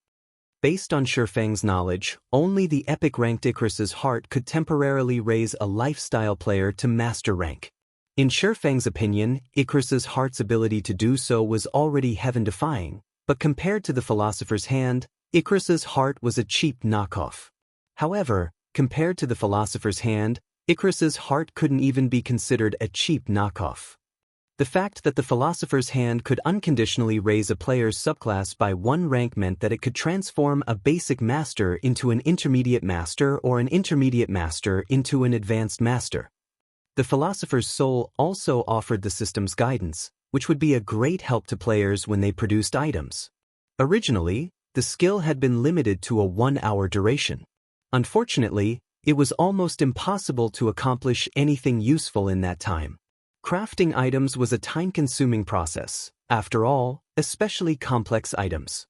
A: Based on Shi Feng's knowledge, only the epic-ranked Icarus's Heart could temporarily raise a lifestyle player to master rank. In Shi Feng's opinion, Icarus's Heart's ability to do so was already heaven-defying, but compared to the Philosopher's Hand, Icarus's Heart was a cheap knockoff. However, compared to the Philosopher's Hand, Icarus's Heart couldn't even be considered a cheap knockoff. The fact that the Philosopher's Hand could unconditionally raise a player's subclass by 1 rank meant that it could transform a basic master into an intermediate master or an intermediate master into an advanced master. The Philosopher's Soul also offered the system's guidance, which would be a great help to players when they produced items. Originally, the skill had been limited to a 1-hour duration. Unfortunately, it was almost impossible to accomplish anything useful in that time. Crafting items was a time-consuming process, after all, especially complex items.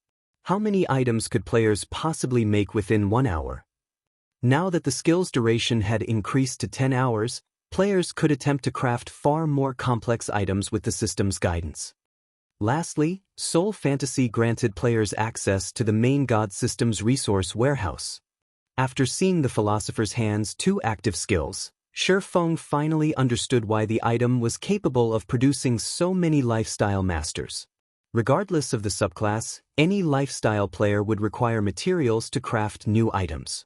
A: How many items could players possibly make within 1 hour? Now that the skill's duration had increased to 10 hours, players could attempt to craft far more complex items with the system's guidance. Lastly, Soul Fantasy granted players access to the main god system's resource warehouse. After seeing the Philosopher's Hand's 2 active skills, Shi Feng finally understood why the item was capable of producing so many lifestyle masters. Regardless of the subclass, any lifestyle player would require materials to craft new items.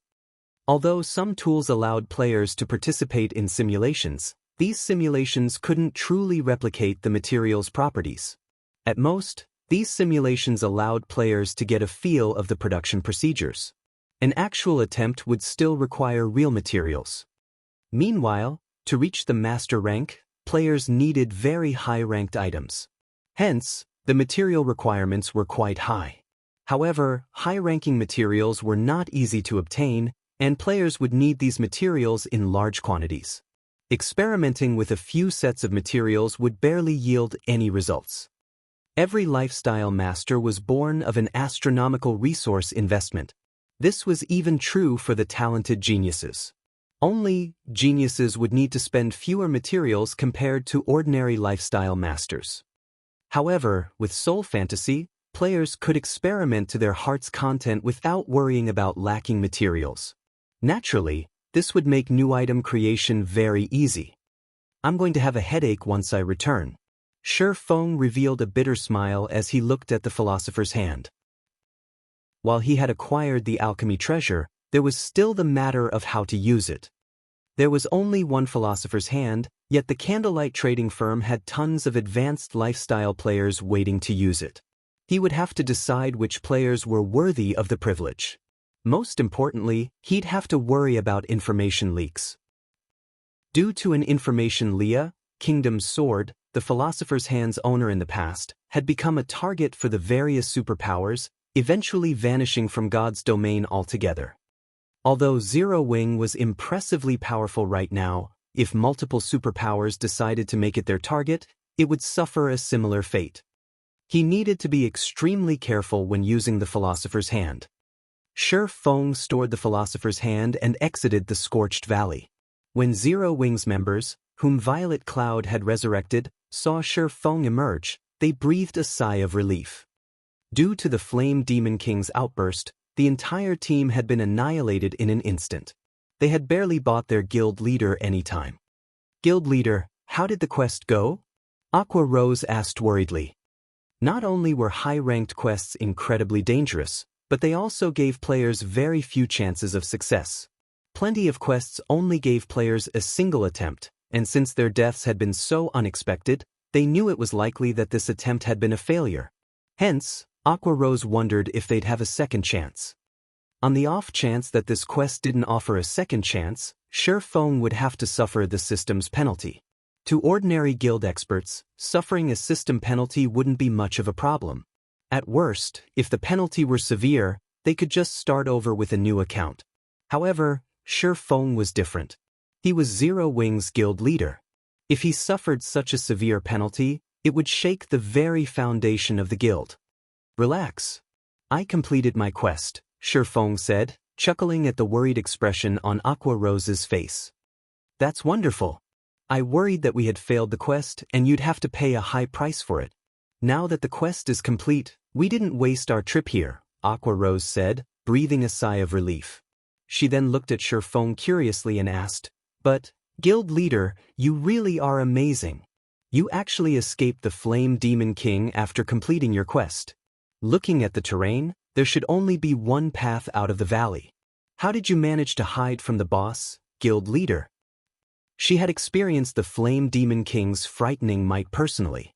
A: Although some tools allowed players to participate in simulations, these simulations couldn't truly replicate the material's properties. At most, these simulations allowed players to get a feel of the production procedures. An actual attempt would still require real materials. Meanwhile, to reach the master rank, players needed very high-ranked items. Hence, the material requirements were quite high. However, high-ranking materials were not easy to obtain, and players would need these materials in large quantities. Experimenting with a few sets of materials would barely yield any results. Every lifestyle master was born of an astronomical resource investment. This was even true for the talented geniuses. Only, geniuses would need to spend fewer materials compared to ordinary lifestyle masters. However, with Soul Fantasy, players could experiment to their heart's content without worrying about lacking materials. Naturally, this would make new item creation very easy. I'm going to have a headache once I return. Shi Feng revealed a bitter smile as he looked at the Philosopher's Hand. While he had acquired the alchemy treasure, there was still the matter of how to use it. There was only one Philosopher's Hand, yet the candlelight trading firm had tons of advanced lifestyle players waiting to use it. He would have to decide which players were worthy of the privilege. Most importantly, he'd have to worry about information leaks. Due to an information leak, Kingdom's Sword, the Philosopher's Hand's owner in the past, had become a target for the various superpowers, eventually vanishing from God's domain altogether. Although Zero Wing was impressively powerful right now, If multiple superpowers decided to make it their target, it would suffer a similar fate. He needed to be extremely careful when using the Philosopher's Hand. Shi Feng stored the Philosopher's Hand and exited the Scorched Valley. When Zero Wings members, whom Violet Cloud had resurrected, saw Shi Feng emerge, they breathed a sigh of relief. Due to the Flame Demon King's outburst, the entire team had been annihilated in an instant. They had barely bought their guild leader any time. "Guild leader, how did the quest go?" Aqua Rose asked worriedly. Not only were high-ranked quests incredibly dangerous, but they also gave players very few chances of success. Plenty of quests only gave players a single attempt, and since their deaths had been so unexpected, they knew it was likely that this attempt had been a failure. Hence, Aqua Rose wondered if they'd have a second chance. On the off chance that this quest didn't offer a second chance, Shi Feng would have to suffer the system's penalty. To ordinary guild experts, suffering a system penalty wouldn't be much of a problem. At worst, if the penalty were severe, they could just start over with a new account. However, Shi Feng was different. He was Zero Wings guild leader. If he suffered such a severe penalty, it would shake the very foundation of the guild. "Relax. I completed my quest," Shi Feng said, chuckling at the worried expression on Aqua Rose's face. "That's wonderful. I worried that we had failed the quest and you'd have to pay a high price for it. Now that the quest is complete, we didn't waste our trip here," Aqua Rose said, breathing a sigh of relief. She then looked at Shi Feng curiously and asked, "But, guild leader, you really are amazing. You actually escaped the Flame Demon King after completing your quest. Looking at the terrain, there should only be one path out of the valley. How did you manage to hide from the boss, guild leader?" She had experienced the Flame Demon King's frightening might personally.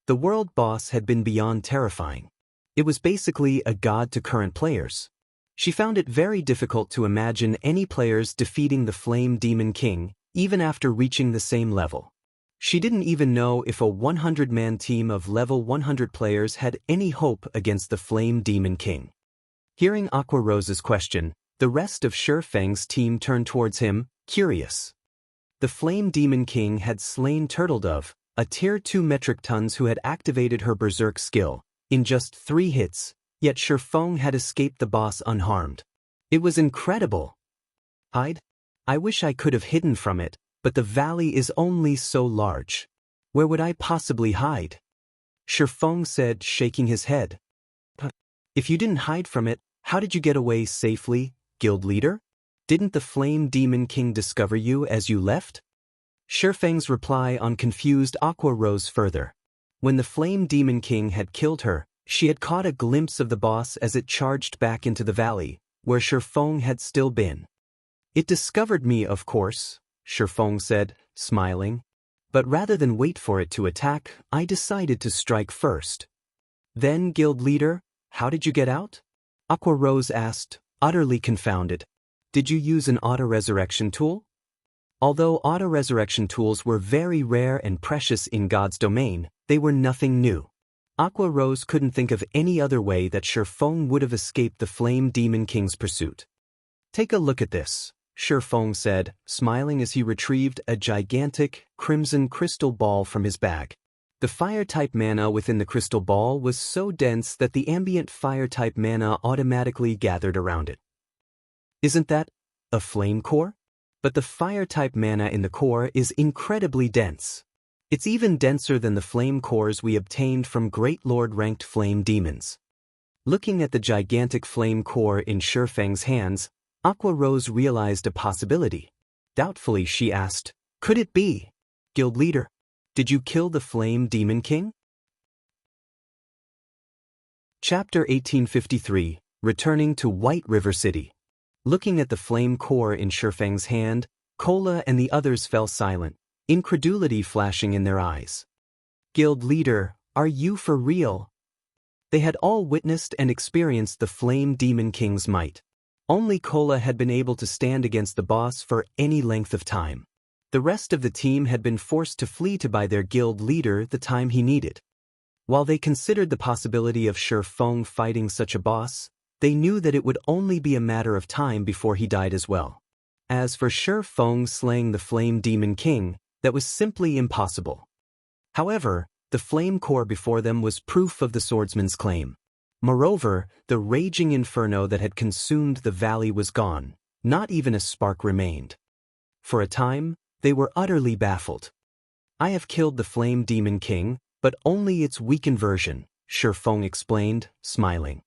A: The world boss had been beyond terrifying. It was basically a god to current players. She found it very difficult to imagine any players defeating the Flame Demon King, even after reaching the same level. She didn't even know if a 100-man team of level 100 players had any hope against the Flame Demon King. Hearing Aqua Rose's question, the rest of Shi Feng's team turned towards him, curious. The Flame Demon King had slain Turtledove, a tier 2 metric tons who had activated her berserk skill, in just 3 hits, yet Shi Feng had escaped the boss unharmed. It was incredible. "Hide? I wish I could have hidden from it, but the valley is only so large. Where would I possibly hide?" Shi Feng said, shaking his head. "But if you didn't hide from it, how did you get away safely, guild leader? Didn't the Flame Demon King discover you as you left?" Shi Feng's reply on confused Aqua Rose further. When the Flame Demon King had killed her, she had caught a glimpse of the boss as it charged back into the valley, where Shi Feng had still been. "It discovered me, of course," Shi Feng said, smiling. "But rather than wait for it to attack, I decided to strike first." "Then, guild leader, how did you get out?" Aqua Rose asked, utterly confounded. "Did you use an auto-resurrection tool?" Although auto-resurrection tools were very rare and precious in God's domain, they were nothing new. Aqua Rose couldn't think of any other way that Shi Feng would have escaped the Flame Demon King's pursuit. "Take a look at this," Shi Feng said, smiling as he retrieved a gigantic, crimson crystal ball from his bag. The fire-type mana within the crystal ball was so dense that the ambient fire-type mana automatically gathered around it. "Isn't that a flame core? But the fire-type mana in the core is incredibly dense. It's even denser than the flame cores we obtained from Great Lord-ranked flame demons." Looking at the gigantic flame core in Shi Feng's hands, Aqua Rose realized a possibility. Doubtfully she asked, "Could it be, guild leader? Did you kill the Flame Demon King?" Chapter 1853, Returning to White River City. Looking at the flame core in Shi Feng's hand, Cola and the others fell silent, incredulity flashing in their eyes. "Guild leader, are you for real?" They had all witnessed and experienced the Flame Demon King's might. Only Cola had been able to stand against the boss for any length of time. The rest of the team had been forced to flee to buy their guild leader the time he needed. While they considered the possibility of Shi Feng fighting such a boss, they knew that it would only be a matter of time before he died as well. As for Shi Feng slaying the Flame Demon King, that was simply impossible. However, the flame core before them was proof of the swordsman's claim. Moreover, the raging inferno that had consumed the valley was gone, not even a spark remained. For a time, they were utterly baffled. I have killed the Flame Demon King, but only its weakened version, Shi Feng explained, smiling.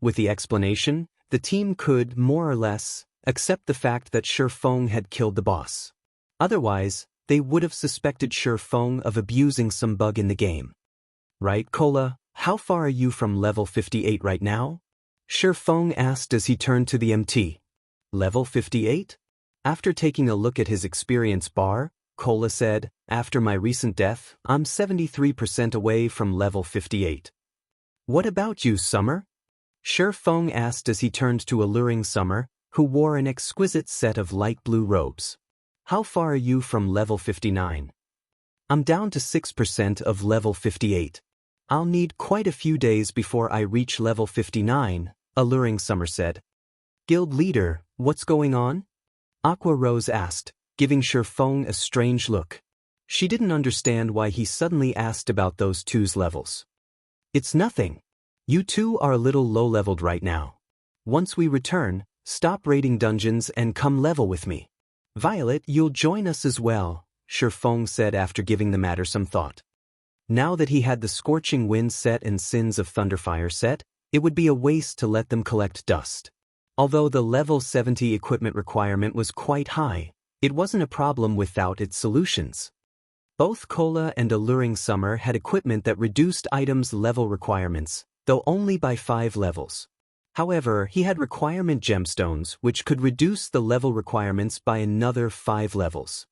A: With the explanation, the team could, more or less, accept the fact that Shi Feng had killed the boss. Otherwise, they would have suspected Shi Feng of abusing some bug in the game. Right, Cola? How far are you from level 58 right now? Shi Feng asked as he turned to the MT. Level 58? After taking a look at his experience bar, Cola said, after my recent death, I'm 73% away from level 58. What about you, Summer? Shi Feng asked as he turned to alluring Summer, who wore an exquisite set of light blue robes. How far are you from level 59? I'm down to 6% of level 58. I'll need quite a few days before I reach level 59, alluring Summer said. Guild leader, what's going on? Aqua Rose asked, giving Shi Feng a strange look. She didn't understand why he suddenly asked about those two's levels. It's nothing. You two are a little low-leveled right now. Once we return, stop raiding dungeons and come level with me. Violet, you'll join us as well, Shi Feng said after giving the matter some thought. Now that he had the Scorching Wind set and Sins of Thunderfire set, it would be a waste to let them collect dust. Although the level 70 equipment requirement was quite high, it wasn't a problem without its solutions. Both Cola and Alluring Summer had equipment that reduced items' level requirements, though only by 5 levels. However, he had requirement gemstones which could reduce the level requirements by another 5 levels.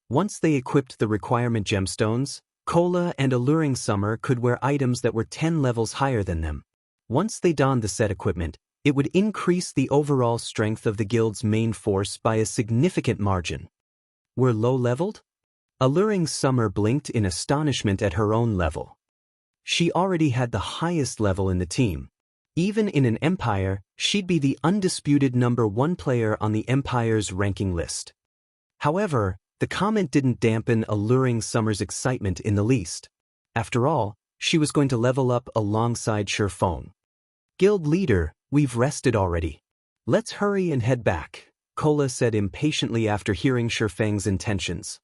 A: Once they equipped the requirement gemstones, Cola and Alluring Summer could wear items that were 10 levels higher than them. Once they donned the set equipment, it would increase the overall strength of the guild's main force by a significant margin. We're low-leveled? Alluring Summer blinked in astonishment at her own level. She already had the highest level in the team. Even in an empire, she'd be the undisputed #1 player on the empire's ranking list. However, the comment didn't dampen Alluring Summer's excitement in the least. After all, she was going to level up alongside Shi Feng. Guild leader, we've rested already. Let's hurry and head back, Cola said impatiently after hearing Shi Feng's intentions.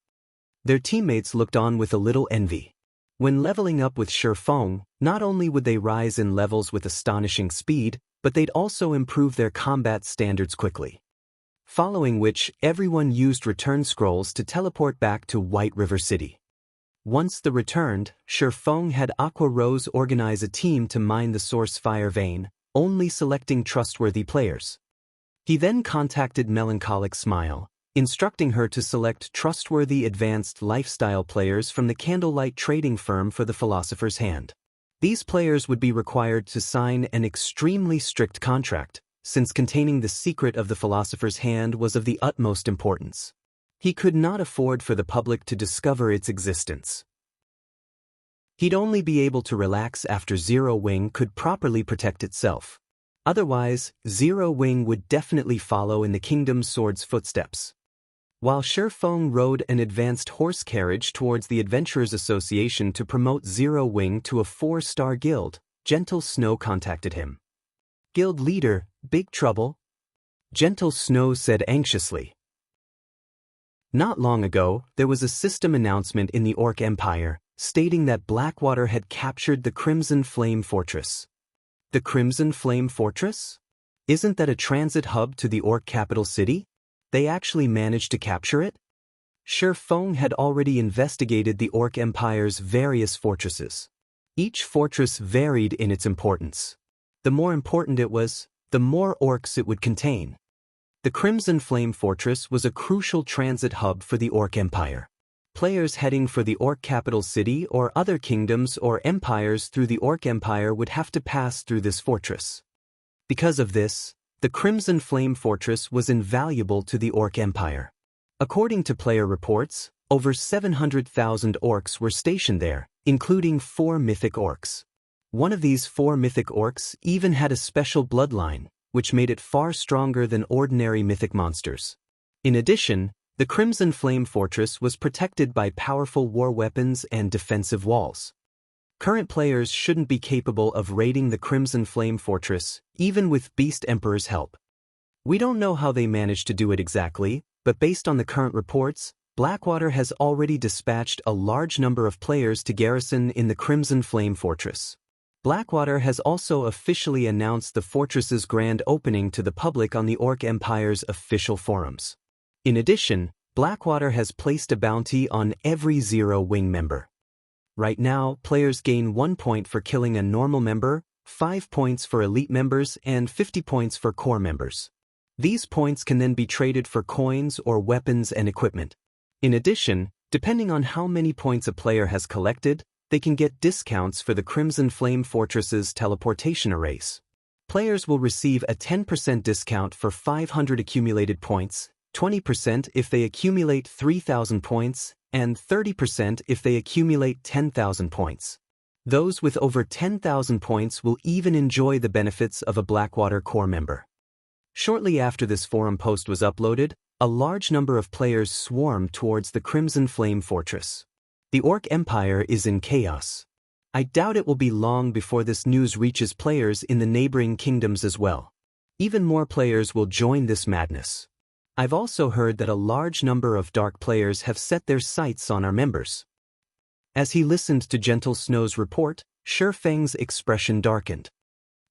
A: Their teammates looked on with a little envy. When leveling up with Shi Feng, not only would they rise in levels with astonishing speed, but they'd also improve their combat standards quickly. Following which, everyone used return scrolls to teleport back to White River City. Once they returned, Shi Feng had Aqua Rose organize a team to mine the Source Fire Vein, only selecting trustworthy players. He then contacted Melancholic Smile, instructing her to select trustworthy advanced lifestyle players from the Candlelight trading firm for the Philosopher's Hand. These players would be required to sign an extremely strict contract, since containing the secret of the Philosopher's Hand was of the utmost importance. He could not afford for the public to discover its existence. He'd only be able to relax after Zero Wing could properly protect itself. Otherwise, Zero Wing would definitely follow in the Kingdom Sword's footsteps. While Shi Feng rode an advanced horse carriage towards the Adventurers Association to promote Zero Wing to a 4-star guild, Gentle Snow contacted him. Guild leader, big trouble? Gentle Snow said anxiously. Not long ago, there was a system announcement in the Orc Empire, stating that Blackwater had captured the Crimson Flame Fortress. The Crimson Flame Fortress? Isn't that a transit hub to the Orc capital city? They actually managed to capture it? Shi Feng had already investigated the Orc Empire's various fortresses. Each fortress varied in its importance. The more important it was, the more orcs it would contain. The Crimson Flame Fortress was a crucial transit hub for the Orc Empire. Players heading for the Orc capital city or other kingdoms or empires through the Orc Empire would have to pass through this fortress. Because of this, the Crimson Flame Fortress was invaluable to the Orc Empire. According to player reports, over 700,000 orcs were stationed there, including 4 mythic orcs. One of these 4 mythic orcs even had a special bloodline, which made it far stronger than ordinary mythic monsters. In addition, the Crimson Flame Fortress was protected by powerful war weapons and defensive walls. Current players shouldn't be capable of raiding the Crimson Flame Fortress, even with Beast Emperor's help. We don't know how they managed to do it exactly, but based on the current reports, Blackwater has already dispatched a large number of players to garrison in the Crimson Flame Fortress. Blackwater has also officially announced the fortress's grand opening to the public on the Orc Empire's official forums. In addition, Blackwater has placed a bounty on every Zero Wing member. Right now, players gain 1 point for killing a normal member, 5 points for elite members, and 50 points for core members. These points can then be traded for coins or weapons and equipment. In addition, depending on how many points a player has collected, they can get discounts for the Crimson Flame Fortress's teleportation arrays. Players will receive a 10% discount for 500 accumulated points, 20% if they accumulate 3,000 points, and 30% if they accumulate 10,000 points. Those with over 10,000 points will even enjoy the benefits of a Blackwater core member. Shortly after this forum post was uploaded, a large number of players swarmed towards the Crimson Flame Fortress. The Orc Empire is in chaos. I doubt it will be long before this news reaches players in the neighboring kingdoms as well. Even more players will join this madness. I've also heard that a large number of dark players have set their sights on our members. As he listened to Gentle Snow's report, Shifeng's expression darkened.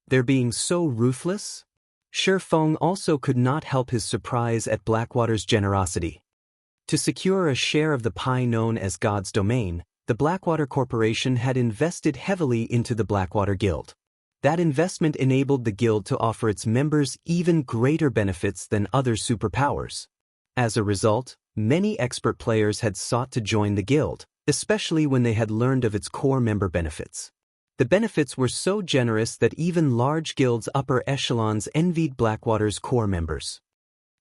A: They're being so ruthless? Shifeng also could not help his surprise at Blackwater's generosity. To secure a share of the pie known as God's Domain, the Blackwater Corporation had invested heavily into the Blackwater Guild. That investment enabled the guild to offer its members even greater benefits than other superpowers. As a result, many expert players had sought to join the guild, especially when they had learned of its core member benefits. The benefits were so generous that even large guilds' upper echelons envied Blackwater's core members.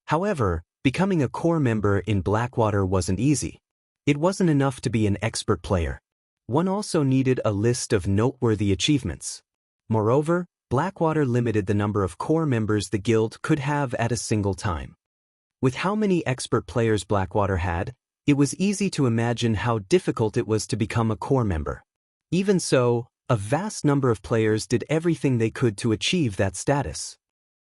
A: However, becoming a core member in Blackwater wasn't easy. It wasn't enough to be an expert player. One also needed a list of noteworthy achievements. Moreover, Blackwater limited the number of core members the guild could have at a single time. With how many expert players Blackwater had, it was easy to imagine how difficult it was to become a core member. Even so, a vast number of players did everything they could to achieve that status.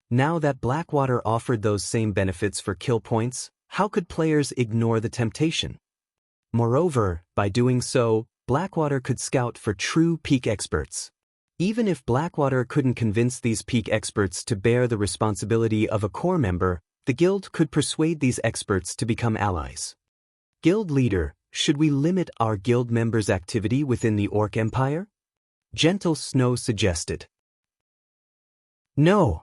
A: Now that Blackwater offered those same benefits for kill points, how could players ignore the temptation? Moreover, by doing so, Blackwater could scout for true peak experts. Even if Blackwater couldn't convince these peak experts to bear the responsibility of a core member, the guild could persuade these experts to become allies. Guild leader, should we limit our guild members' activity within the Orc Empire? Gentle Snow suggested. No.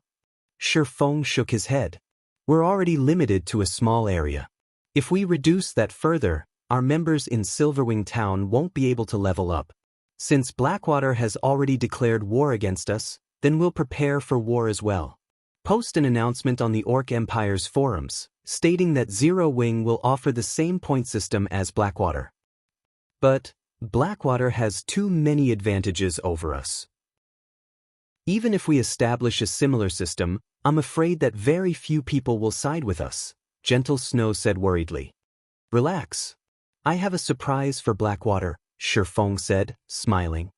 A: Shifeng shook his head. We're already limited to a small area. If we reduce that further, our members in Silverwing Town won't be able to level up. Since Blackwater has already declared war against us, then we'll prepare for war as well. Post an announcement on the Orc Empire's forums, stating that Zero Wing will offer the same point system as Blackwater. But Blackwater has too many advantages over us. Even if we establish a similar system, I'm afraid that very few people will side with us, Gentle Snow said worriedly. Relax. I have a surprise for Blackwater, Shifeng said, smiling.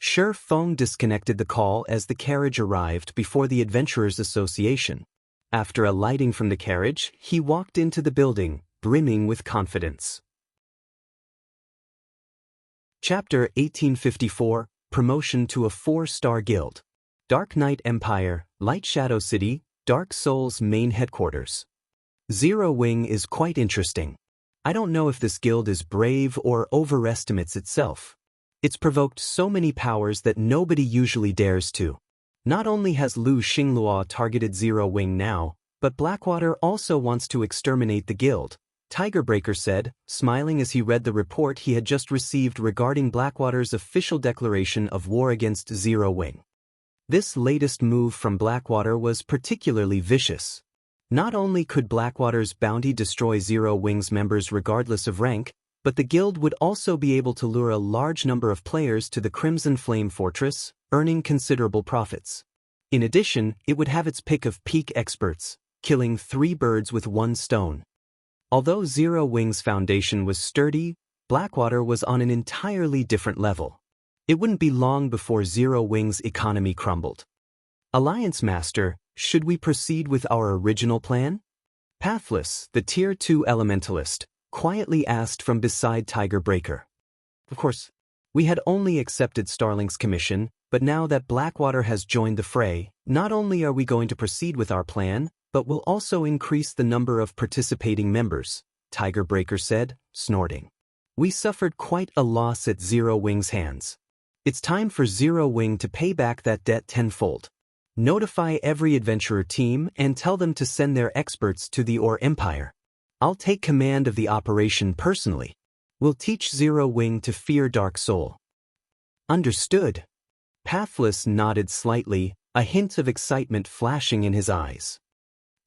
A: Shifeng disconnected the call as the carriage arrived before the Adventurers Association. After alighting from the carriage, he walked into the building, brimming with confidence. Chapter 1854, Promotion to a 4-star Guild. Dark Knight Empire, Light Shadow City, Dark Souls main headquarters. Zero Wing is quite interesting. I don't know if this guild is brave or overestimates itself. It's provoked so many powers that nobody usually dares to. Not only has Lu Xingluo targeted Zero Wing now, but Blackwater also wants to exterminate the guild, Tigerbreaker said, smiling as he read the report he had just received regarding Blackwater's official declaration of war against Zero Wing. This latest move from Blackwater was particularly vicious. Not only could Blackwater's bounty destroy Zero Wing's members regardless of rank, but the guild would also be able to lure a large number of players to the Crimson Flame Fortress, earning considerable profits. In addition, it would have its pick of peak experts, killing 3 birds with 1 stone. Although Zero Wing's foundation was sturdy, Blackwater was on an entirely different level. It wouldn't be long before Zero Wing's economy crumbled. Alliance Master, should we proceed with our original plan? Pathless, the Tier 2 elementalist, quietly asked from beside Tiger Breaker. Of course, we had only accepted Starlink's commission, but now that Blackwater has joined the fray, not only are we going to proceed with our plan, but we'll also increase the number of participating members, Tiger Breaker said, snorting. We suffered quite a loss at Zero Wing's hands. It's time for Zero Wing to pay back that debt tenfold. Notify every adventurer team and tell them to send their experts to the Ore Empire. I'll take command of the operation personally. We'll teach Zero Wing to fear Dark Soul. Understood. Pathless nodded slightly, a hint of excitement flashing in his eyes.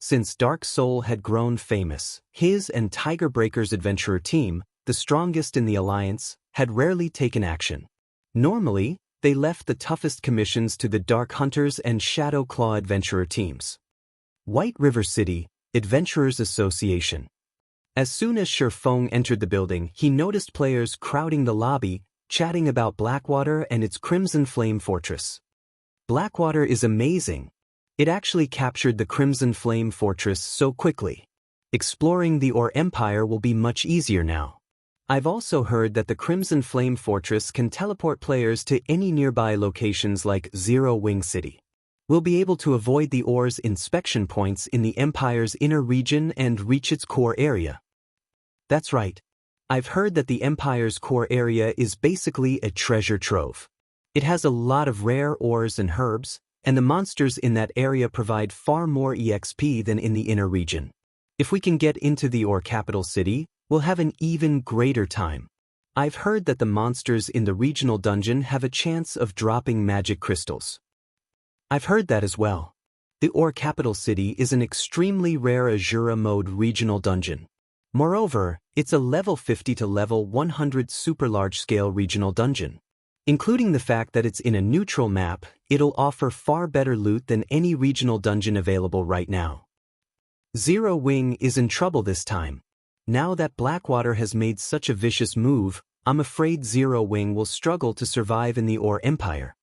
A: Since Dark Soul had grown famous, his and Tiger Breaker's adventurer team, the strongest in the Alliance, had rarely taken action. Normally, they left the toughest commissions to the Dark Hunters and Shadow Claw adventurer teams. White River City, Adventurers Association. As soon as Shifeng entered the building, he noticed players crowding the lobby, chatting about Blackwater and its Crimson Flame Fortress. Blackwater is amazing. It actually captured the Crimson Flame Fortress so quickly. Exploring the Ore Empire will be much easier now. I've also heard that the Crimson Flame Fortress can teleport players to any nearby locations like Zero Wing City. We'll be able to avoid the Ore's inspection points in the Empire's inner region and reach its core area. That's right. I've heard that the Empire's core area is basically a treasure trove. It has a lot of rare ores and herbs, and the monsters in that area provide far more EXP than in the inner region. If we can get into the Ore capital city, we'll have an even greater time. I've heard that the monsters in the regional dungeon have a chance of dropping magic crystals. I've heard that as well. The Ore capital city is an extremely rare Azura mode regional dungeon. Moreover, it's a level 50 to level 100 super large-scale regional dungeon. Including the fact that it's in a neutral map, it'll offer far better loot than any regional dungeon available right now. Zero Wing is in trouble this time. Now that Blackwater has made such a vicious move, I'm afraid Zero Wing will struggle to survive in the Ore Empire.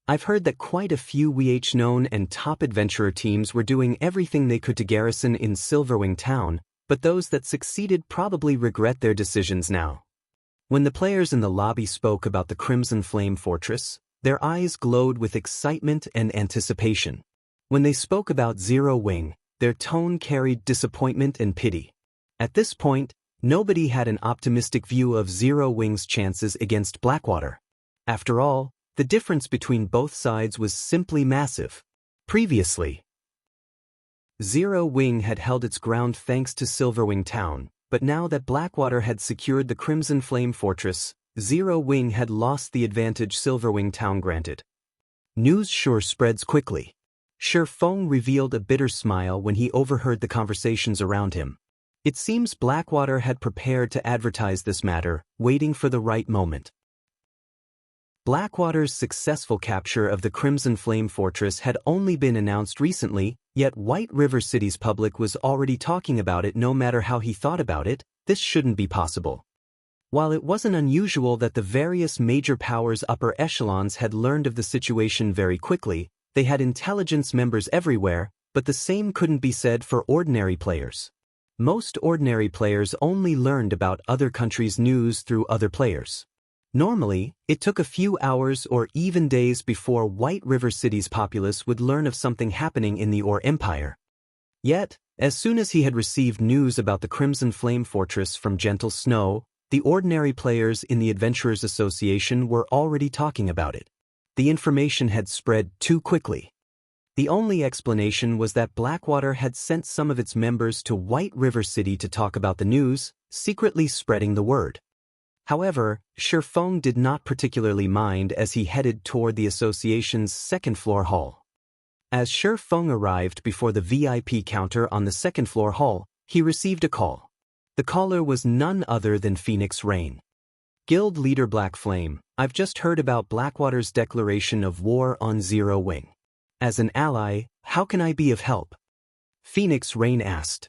A: I've heard that quite a few known and top adventurer teams were doing everything they could to garrison in Silverwing Town, but those that succeeded probably regret their decisions now. When the players in the lobby spoke about the Crimson Flame Fortress, their eyes glowed with excitement and anticipation. When they spoke about Zero Wing, their tone carried disappointment and pity. At this point, nobody had an optimistic view of Zero Wing's chances against Blackwater. After all, the difference between both sides was simply massive. Previously, Zero Wing had held its ground thanks to Silverwing Town, but now that Blackwater had secured the Crimson Flame Fortress, Zero Wing had lost the advantage Silverwing Town granted. News sure spreads quickly. Shifeng revealed a bitter smile when he overheard the conversations around him. It seems Blackwater had prepared to advertise this matter, waiting for the right moment. Blackwater's successful capture of the Crimson Flame Fortress had only been announced recently, yet White River City's public was already talking about it. No matter how he thought about it, this shouldn't be possible. While it wasn't unusual that the various major powers' upper echelons had learned of the situation very quickly, they had intelligence members everywhere, but the same couldn't be said for ordinary players. Most ordinary players only learned about other countries' news through other players. Normally, it took a few hours or even days before White River City's populace would learn of something happening in the Ore Empire. Yet, as soon as he had received news about the Crimson Flame Fortress from Gentle Snow, the ordinary players in the Adventurers Association were already talking about it. The information had spread too quickly. The only explanation was that Blackwater had sent some of its members to White River City to talk about the news, secretly spreading the word. However, Shifeng did not particularly mind as he headed toward the association's second-floor hall. As Shifeng arrived before the VIP counter on the second-floor hall, he received a call. The caller was none other than Phoenix Rain. Guild Leader Black Flame, I've just heard about Blackwater's declaration of war on Zero Wing. As an ally, how can I be of help? Phoenix Rain asked.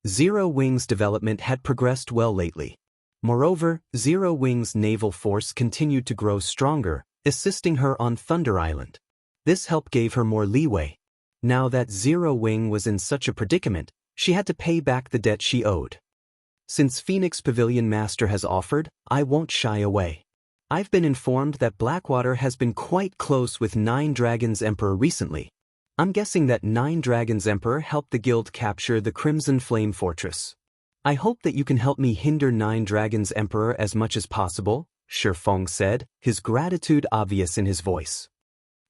A: Zero Wing's development had progressed well lately. Moreover, Zero Wing's naval force continued to grow stronger, assisting her on Thunder Island. This help gave her more leeway. Now that Zero Wing was in such a predicament, she had to pay back the debt she owed. Since Phoenix Pavilion Master has offered, I won't shy away. I've been informed that Blackwater has been quite close with Nine Dragons Emperor recently. I'm guessing that Nine Dragons Emperor helped the guild capture the Crimson Flame Fortress. I hope that you can help me hinder Nine Dragons Emperor as much as possible, Shifeng said, his gratitude obvious in his voice.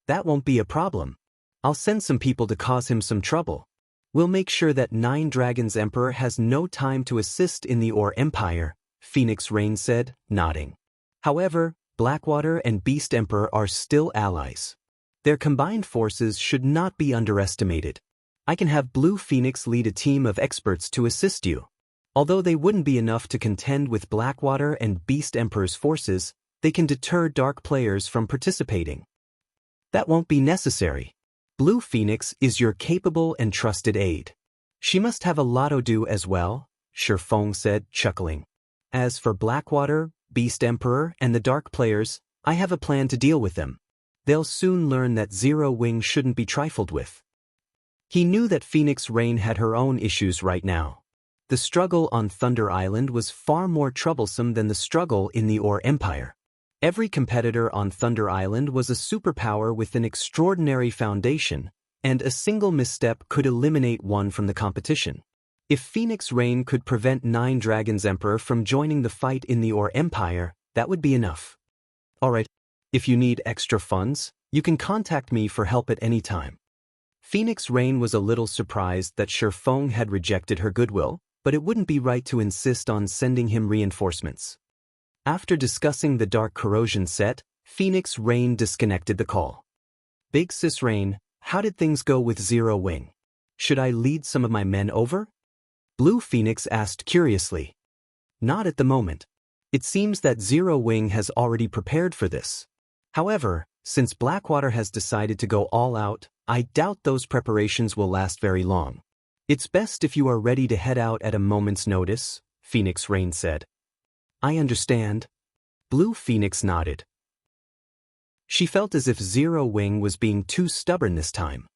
A: That won't be a problem. I'll send some people to cause him some trouble. We'll make sure that Nine Dragons Emperor has no time to assist in the Ore Empire, Phoenix Rain said, nodding. However, Blackwater and Beast Emperor are still allies. Their combined forces should not be underestimated. I can have Blue Phoenix lead a team of experts to assist you. Although they wouldn't be enough to contend with Blackwater and Beast Emperor's forces, they can deter dark players from participating. That won't be necessary. Blue Phoenix is your capable and trusted aide. She must have a lot to do as well, Shifeng said, chuckling. As for Blackwater, Beast Emperor, and the dark players, I have a plan to deal with them. They'll soon learn that Zero Wing shouldn't be trifled with. He knew that Phoenix Rain had her own issues right now. The struggle on Thunder Island was far more troublesome than the struggle in the Ore Empire. Every competitor on Thunder Island was a superpower with an extraordinary foundation, and a single misstep could eliminate one from the competition. If Phoenix Rain could prevent Nine Dragons Emperor from joining the fight in the Ore Empire, that would be enough. Alright, if you need extra funds, you can contact me for help at any time. Phoenix Rain was a little surprised that Shifeng had rejected her goodwill, but it wouldn't be right to insist on sending him reinforcements. After discussing the Dark Corrosion set, Phoenix Rain disconnected the call. Big Sis Rain, how did things go with Zero Wing? Should I lead some of my men over? Blue Phoenix asked curiously. Not at the moment. It seems that Zero Wing has already prepared for this. However, since Blackwater has decided to go all out, I doubt those preparations will last very long. It's best if you are ready to head out at a moment's notice, Phoenix Rain said. I understand. Blue Phoenix nodded. She felt as if Zero Wing was being too stubborn this time.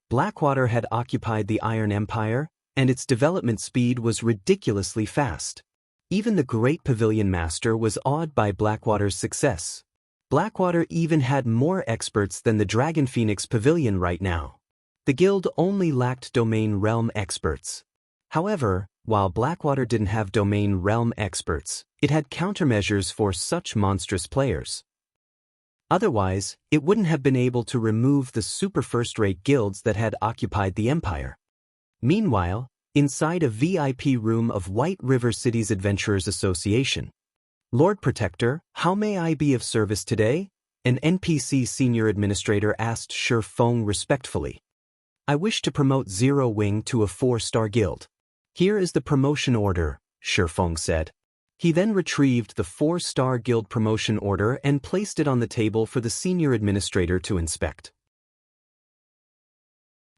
A: Blackwater had occupied the Iron Empire, and its development speed was ridiculously fast. Even the Great Pavilion Master was awed by Blackwater's success. Blackwater even had more experts than the Dragon Phoenix Pavilion right now. The guild only lacked Domain Realm experts. However, while Blackwater didn't have Domain Realm experts, it had countermeasures for such monstrous players. Otherwise, it wouldn't have been able to remove the super first-rate guilds that had occupied the empire. Meanwhile, inside a VIP room of White River City's Adventurers Association. Lord Protector, how may I be of service today? An NPC senior administrator asked Shifeng respectfully. I wish to promote Zero Wing to a 4-star guild. Here is the promotion order, Shifeng said. He then retrieved the 4-star guild promotion order and placed it on the table for the senior administrator to inspect.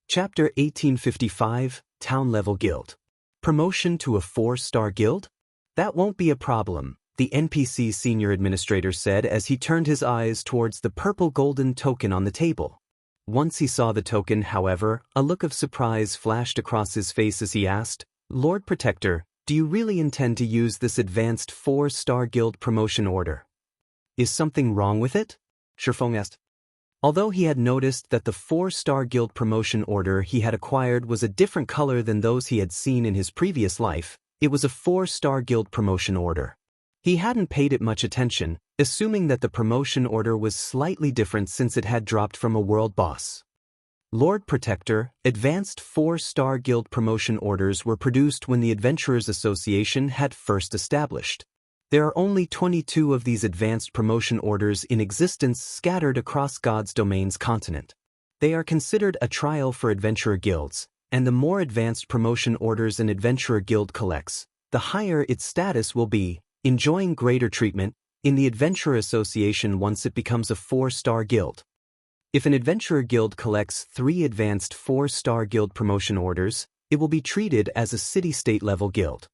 A: Chapter 1855, Town Level Guild. Promotion to a 4-star guild? That won't be a problem, the NPC senior administrator said as he turned his eyes towards the purple golden token on the table. Once he saw the token, however, a look of surprise flashed across his face as he asked, Lord Protector, do you really intend to use this advanced 4-star guild promotion order? Is something wrong with it? Shifeng asked. Although he had noticed that the 4-star guild promotion order he had acquired was a different color than those he had seen in his previous life, it was a 4-star guild promotion order. He hadn't paid it much attention, assuming that the promotion order was slightly different since it had dropped from a world boss. Lord Protector, advanced 4-star guild promotion orders were produced when the Adventurers Association had first established. There are only 22 of these advanced promotion orders in existence scattered across God's Domain's continent. They are considered a trial for adventurer guilds, and the more advanced promotion orders an adventurer guild collects, the higher its status will be, enjoying greater treatment in the Adventurer Association once it becomes a 4-star guild. If an adventurer guild collects 3 advanced 4-star guild promotion orders, it will be treated as a city-state level guild.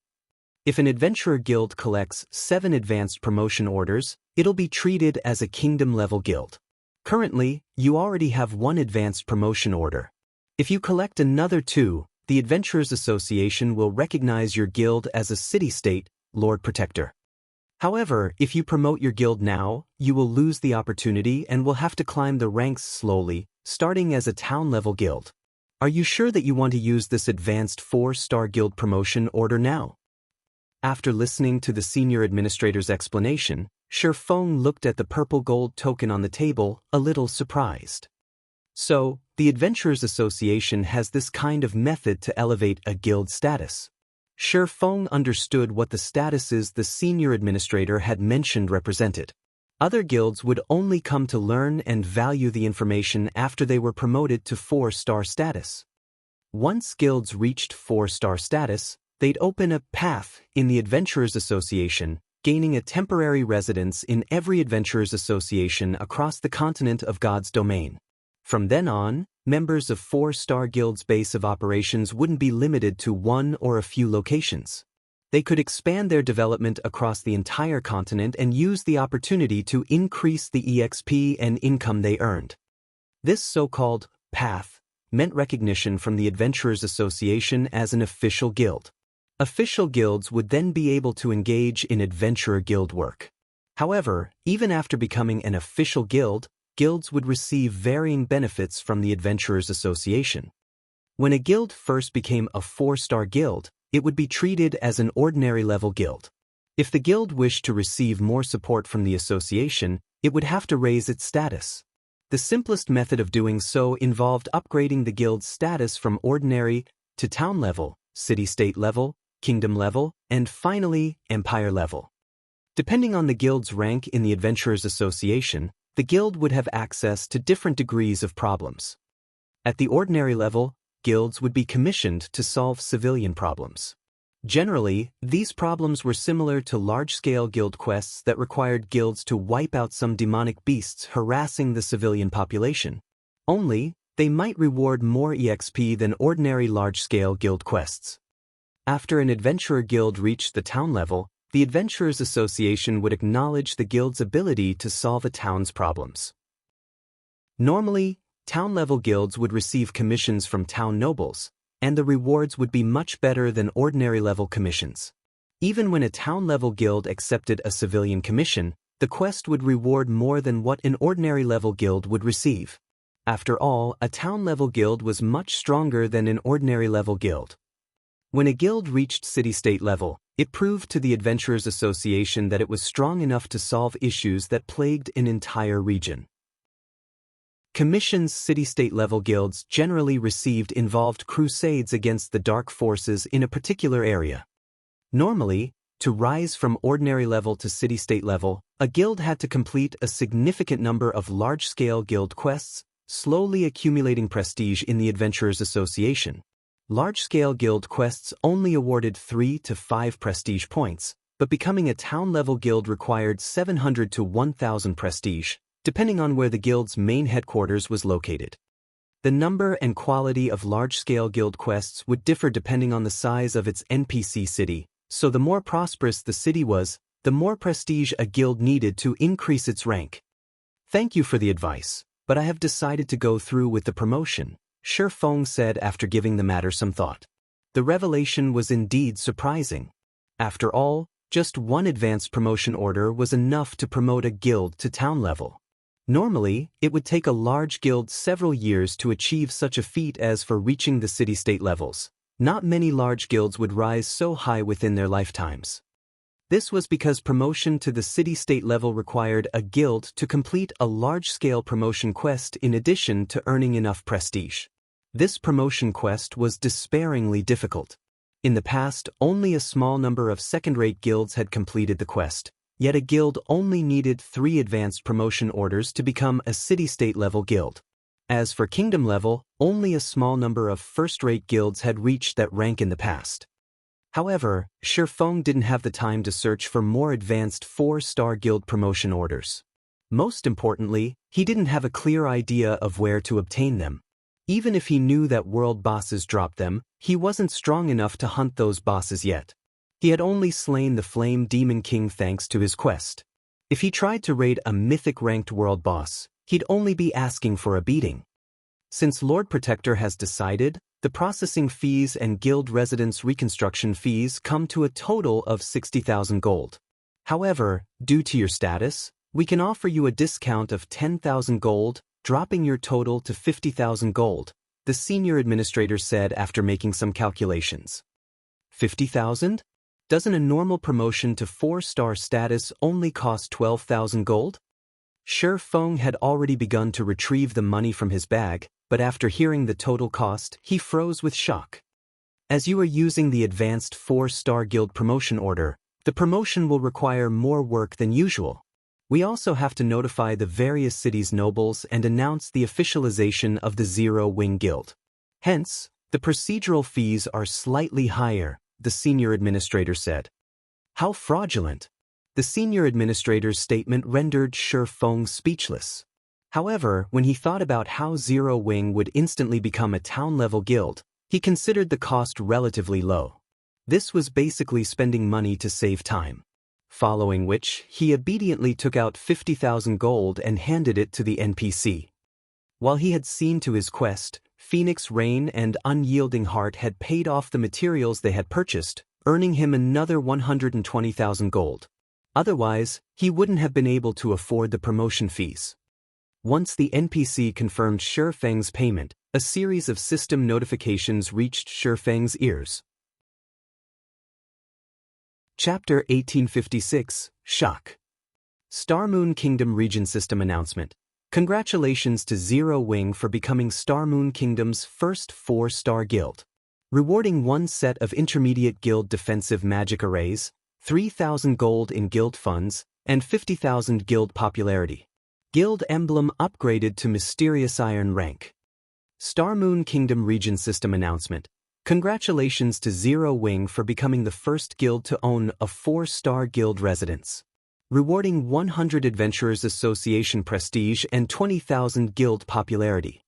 A: If an adventurer guild collects 7 advanced promotion orders, it'll be treated as a kingdom-level guild. Currently, you already have 1 advanced promotion order. If you collect another 2, the Adventurers Association will recognize your guild as a city-state Lord Protector. However, if you promote your guild now, you will lose the opportunity and will have to climb the ranks slowly, starting as a town-level guild. Are you sure that you want to use this advanced 4-star guild promotion order now? After listening to the senior administrator's explanation, Shifeng looked at the purple gold token on the table, a little surprised. So, the Adventurers Association has this kind of method to elevate a guild status. Shifeng understood what the statuses the senior administrator had mentioned represented. Other guilds would only come to learn and value the information after they were promoted to 4-star status. Once guilds reached 4-star status, they'd open a path in the Adventurers Association, gaining a temporary residence in every Adventurers Association across the continent of God's domain. From then on, members of 4-star guilds' base of operations wouldn't be limited to 1 or a few locations. They could expand their development across the entire continent and use the opportunity to increase the EXP and income they earned. This so-called path meant recognition from the Adventurers Association as an official guild. Official guilds would then be able to engage in adventurer guild work. However, even after becoming an official guild, guilds would receive varying benefits from the Adventurers Association. When a guild first became a 4-star guild, it would be treated as an ordinary level guild. If the guild wished to receive more support from the association, it would have to raise its status. The simplest method of doing so involved upgrading the guild's status from ordinary to town level, city-state level, kingdom level, and finally, empire level. Depending on the guild's rank in the Adventurers Association, the guild would have access to different degrees of problems. At the ordinary level, guilds would be commissioned to solve civilian problems. Generally, these problems were similar to large-scale guild quests that required guilds to wipe out some demonic beasts harassing the civilian population. Only, they might reward more EXP than ordinary large-scale guild quests. After an adventurer guild reached the town level, the Adventurers Association would acknowledge the guild's ability to solve a town's problems. Normally, town-level guilds would receive commissions from town nobles, and the rewards would be much better than ordinary-level commissions. Even when a town-level guild accepted a civilian commission, the quest would reward more than what an ordinary-level guild would receive. After all, a town-level guild was much stronger than an ordinary-level guild. When a guild reached city-state level, it proved to the Adventurers Association that it was strong enough to solve issues that plagued an entire region. Commissions city-state level guilds generally received involved crusades against the dark forces in a particular area. Normally, to rise from ordinary level to city-state level, a guild had to complete a significant number of large-scale guild quests, slowly accumulating prestige in the Adventurers Association. Large-scale guild quests only awarded 3 to 5 prestige points, but becoming a town-level guild required 700 to 1,000 prestige, depending on where the guild's main headquarters was located. The number and quality of large-scale guild quests would differ depending on the size of its NPC city, so the more prosperous the city was, the more prestige a guild needed to increase its rank. Thank you for the advice, but I have decided to go through with the promotion, Shifeng said after giving the matter some thought. The revelation was indeed surprising. After all, just one advanced promotion order was enough to promote a guild to town level. Normally, it would take a large guild several years to achieve such a feat as for reaching the city-state levels. Not many large guilds would rise so high within their lifetimes. This was because promotion to the city-state level required a guild to complete a large-scale promotion quest in addition to earning enough prestige. This promotion quest was despairingly difficult. In the past, only a small number of second-rate guilds had completed the quest, yet a guild only needed 3 advanced promotion orders to become a city-state level guild. As for kingdom level, only a small number of first-rate guilds had reached that rank in the past. However, Shifeng didn't have the time to search for more advanced 4-star guild promotion orders. Most importantly, he didn't have a clear idea of where to obtain them. Even if he knew that world bosses dropped them, he wasn't strong enough to hunt those bosses yet. He had only slain the Flame Demon King thanks to his quest. If he tried to raid a mythic-ranked world boss, he'd only be asking for a beating. Since Lord Protector has decided, the processing fees and guild residence reconstruction fees come to a total of 60,000 gold. However, due to your status, we can offer you a discount of 10,000 gold, dropping your total to 50,000 gold, the senior administrator said after making some calculations. 50,000? Doesn't a normal promotion to 4-star status only cost 12,000 gold? Shi Feng had already begun to retrieve the money from his bag, but after hearing the total cost, he froze with shock. As you are using the advanced 4-star guild promotion order, the promotion will require more work than usual. We also have to notify the various cities' nobles and announce the officialization of the Zero Wing Guild. Hence, the procedural fees are slightly higher, the senior administrator said. How fraudulent! The senior administrator's statement rendered Shi Feng speechless. However, when he thought about how Zero Wing would instantly become a town-level guild, he considered the cost relatively low. This was basically spending money to save time. Following which, he obediently took out 50,000 gold and handed it to the NPC. While he had seen to his quest, Phoenix Rain and Unyielding Heart had paid off the materials they had purchased, earning him another 120,000 gold. Otherwise, he wouldn't have been able to afford the promotion fees. Once the NPC confirmed Shi Feng's payment, a series of system notifications reached Shi Feng's ears. Chapter 1856, Shock. Star Moon Kingdom Region System Announcement. Congratulations to Zero Wing for becoming Star Moon Kingdom's first 4-star guild. Rewarding 1 set of intermediate guild defensive magic arrays, 3,000 gold in guild funds, and 50,000 guild popularity. Guild emblem upgraded to Mysterious Iron rank. Star Moon Kingdom Region System Announcement. Congratulations to Zero Wing for becoming the first guild to own a 4-star guild residence. Rewarding 100 Adventurers Association prestige and 20,000 guild popularity.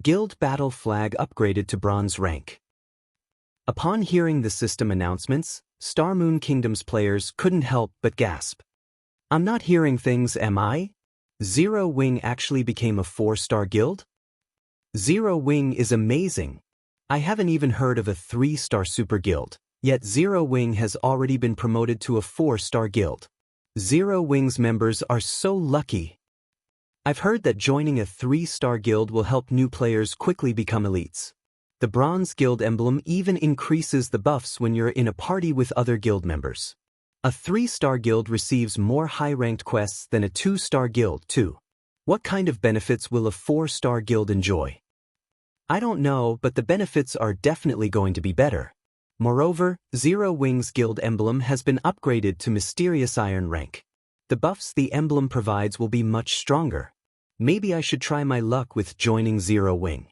A: Guild battle flag upgraded to bronze rank. Upon hearing the system announcements, Star Moon Kingdom's players couldn't help but gasp. I'm not hearing things, am I? Zero Wing actually became a 4-star guild? Zero Wing is amazing. I haven't even heard of a 3-star super guild, yet Zero Wing has already been promoted to a 4-star guild. Zero Wing's members are so lucky. I've heard that joining a 3-star guild will help new players quickly become elites. The Bronze Guild emblem even increases the buffs when you're in a party with other guild members. A 3-star guild receives more high-ranked quests than a 2-star guild, too. What kind of benefits will a 4-star guild enjoy? I don't know, but the benefits are definitely going to be better. Moreover, Zero Wing's guild emblem has been upgraded to Mysterious Iron rank. The buffs the emblem provides will be much stronger. Maybe I should try my luck with joining Zero Wing.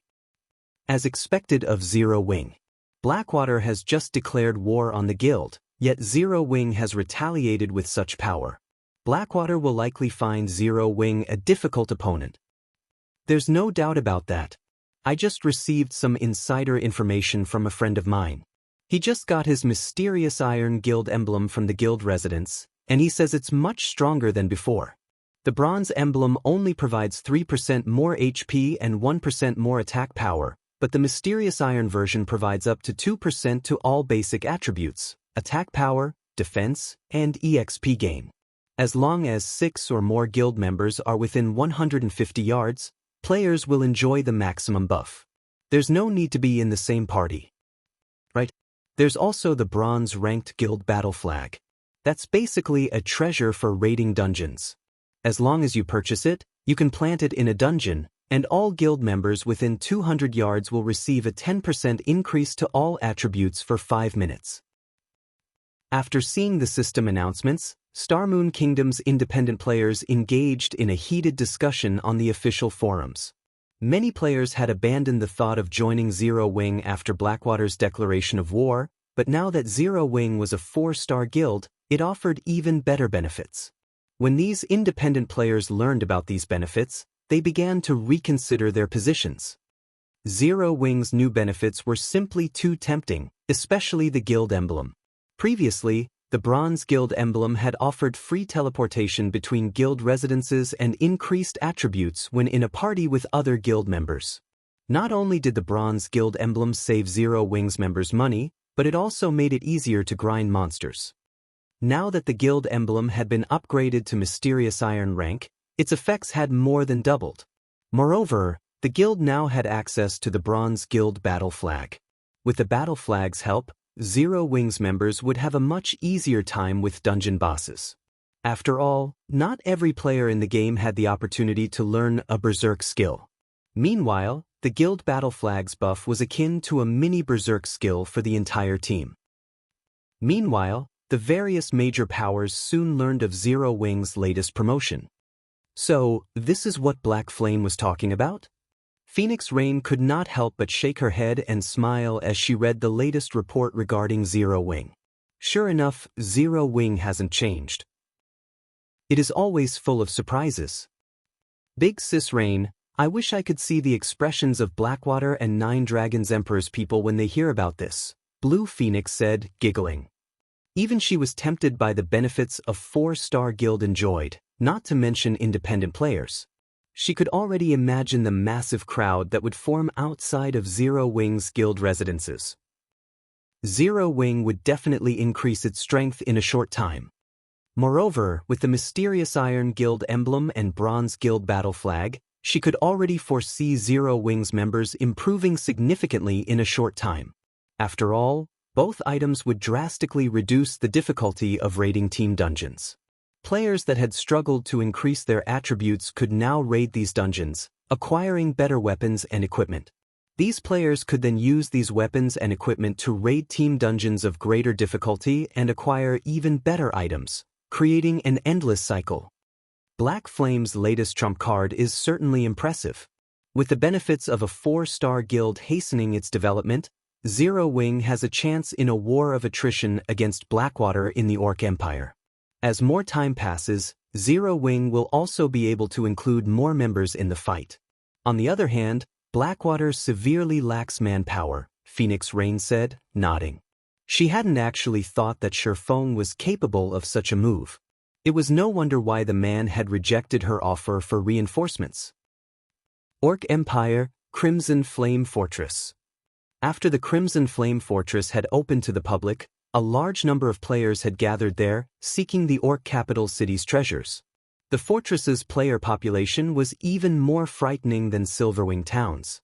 A: As expected of Zero Wing, Blackwater has just declared war on the guild, yet Zero Wing has retaliated with such power. Blackwater will likely find Zero Wing a difficult opponent. There's no doubt about that. I just received some insider information from a friend of mine. He just got his Mysterious Iron guild emblem from the guild residence, and he says it's much stronger than before. The bronze emblem only provides 3% more HP and 1% more attack power, but the Mysterious Iron version provides up to 2% to all basic attributes, attack power, defense, and EXP gain. As long as 6 or more guild members are within 150 yards, players will enjoy the maximum buff. There's no need to be in the same party. Right? There's also the bronze-ranked guild battle flag. That's basically a treasure for raiding dungeons. As long as you purchase it, you can plant it in a dungeon, and all guild members within 200 yards will receive a 10% increase to all attributes for 5 minutes. After seeing the system announcements, Star Moon Kingdom's independent players engaged in a heated discussion on the official forums. Many players had abandoned the thought of joining Zero Wing after Blackwater's declaration of war, but now that Zero Wing was a 4-star guild, it offered even better benefits. When these independent players learned about these benefits, they began to reconsider their positions. Zero Wing's new benefits were simply too tempting, especially the guild emblem. Previously, the Bronze Guild emblem had offered free teleportation between guild residences and increased attributes when in a party with other guild members. Not only did the Bronze Guild emblem save Zero Wing's members money, but it also made it easier to grind monsters. Now that the guild emblem had been upgraded to Mysterious Iron rank, its effects had more than doubled. Moreover, the guild now had access to the Bronze Guild battle flag. With the battle flag's help, Zero Wing's members would have a much easier time with dungeon bosses. After all, not every player in the game had the opportunity to learn a berserk skill. Meanwhile, the guild battle flag's buff was akin to a mini berserk skill for the entire team. Meanwhile, the various major powers soon learned of Zero Wing's latest promotion. So, this is what Black Flame was talking about? Phoenix Rain could not help but shake her head and smile as she read the latest report regarding Zero Wing. Sure enough, Zero Wing hasn't changed. It is always full of surprises. Big Sis Rain, I wish I could see the expressions of Blackwater and Nine Dragons Emperor's people when they hear about this, Blue Phoenix said, giggling. Even she was tempted by the benefits a 4-star guild enjoyed, not to mention independent players. She could already imagine the massive crowd that would form outside of Zero Wing's guild residences. Zero Wing would definitely increase its strength in a short time. Moreover, with the Mysterious Iron Guild emblem and Bronze Guild battle flag, she could already foresee Zero Wing's members improving significantly in a short time. After all, both items would drastically reduce the difficulty of raiding team dungeons. Players that had struggled to increase their attributes could now raid these dungeons, acquiring better weapons and equipment. These players could then use these weapons and equipment to raid team dungeons of greater difficulty and acquire even better items, creating an endless cycle. Black Flame's latest trump card is certainly impressive. With the benefits of a 4-star guild hastening its development, Zero Wing has a chance in a war of attrition against Blackwater in the Orc Empire. As more time passes, Zero Wing will also be able to include more members in the fight. On the other hand, Blackwater severely lacks manpower, Phoenix Rain said, nodding. She hadn't actually thought that Shifeng was capable of such a move. It was no wonder why the man had rejected her offer for reinforcements. Orc Empire, Crimson Flame Fortress. After the Crimson Flame Fortress had opened to the public, a large number of players had gathered there, seeking the Orc capital city's treasures. The fortress's player population was even more frightening than Silverwing Town's.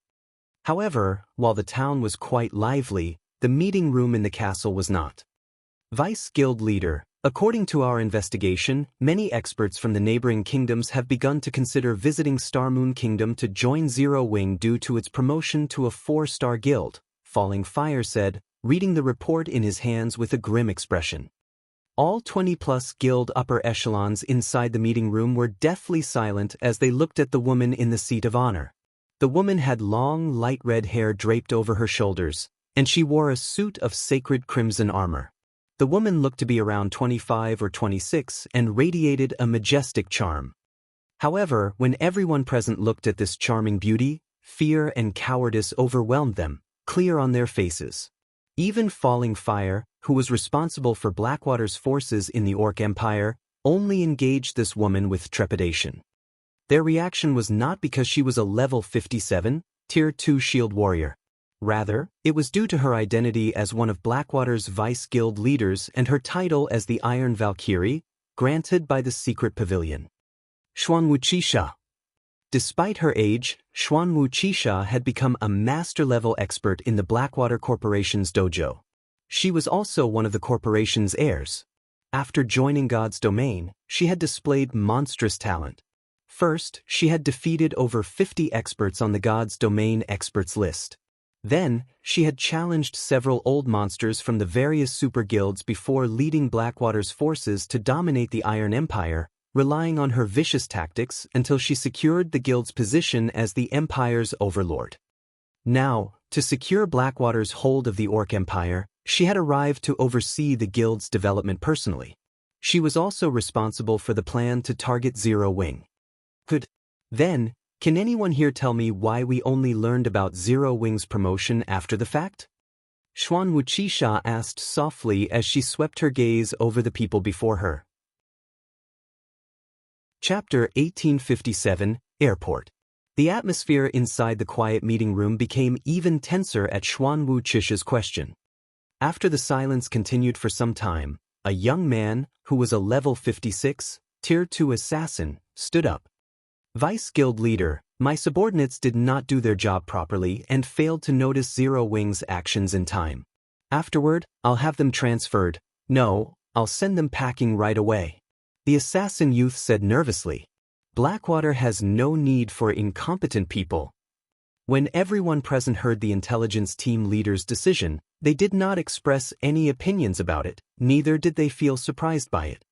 A: However, while the town was quite lively, the meeting room in the castle was not. Vice Guild Leader, according to our investigation, many experts from the neighboring kingdoms have begun to consider visiting Starmoon Kingdom to join Zero Wing due to its promotion to a 4-star guild, Falling Fire said, reading the report in his hands with a grim expression. All 20-plus guild upper echelons inside the meeting room were deathly silent as they looked at the woman in the seat of honor. The woman had long, light red hair draped over her shoulders, and she wore a suit of sacred crimson armor. The woman looked to be around 25 or 26 and radiated a majestic charm. However, when everyone present looked at this charming beauty, fear and cowardice overwhelmed them, clear on their faces. Even Falling Fire, who was responsible for Blackwater's forces in the Orc Empire, only engaged this woman with trepidation. Their reaction was not because she was a level 57, Tier 2 shield warrior. Rather, it was due to her identity as one of Blackwater's Vice Guild leaders and her title as the Iron Valkyrie, granted by the Secret Pavilion. Wuxia. Despite her age, Wuxia had become a master-level expert in the Blackwater Corporation's dojo. She was also one of the corporation's heirs. After joining God's domain, she had displayed monstrous talent. First, she had defeated over 50 experts on the God's domain experts list. Then, she had challenged several old monsters from the various super guilds before leading Blackwater's forces to dominate the Iron Empire, relying on her vicious tactics until she secured the guild's position as the Empire's overlord. Now, to secure Blackwater's hold of the Orc Empire, she had arrived to oversee the guild's development personally. She was also responsible for the plan to target Zero Wing. Then, Can anyone here tell me why we only learned about Zero Wing's promotion after the fact? Xuan Wuxia asked softly as she swept her gaze over the people before her. Chapter 1857, Airport. The atmosphere inside the quiet meeting room became even tenser at Xuan Wuxia's question. After the silence continued for some time, a young man, who was a level 56, Tier 2 assassin, stood up. Vice Guild Leader, my subordinates did not do their job properly and failed to notice Zero Wing's actions in time. Afterward, I'll have them transferred. No, I'll send them packing right away. The assassin youth said nervously. Blackwater has no need for incompetent people. When everyone present heard the intelligence team leader's decision, they did not express any opinions about it, neither did they feel surprised by it.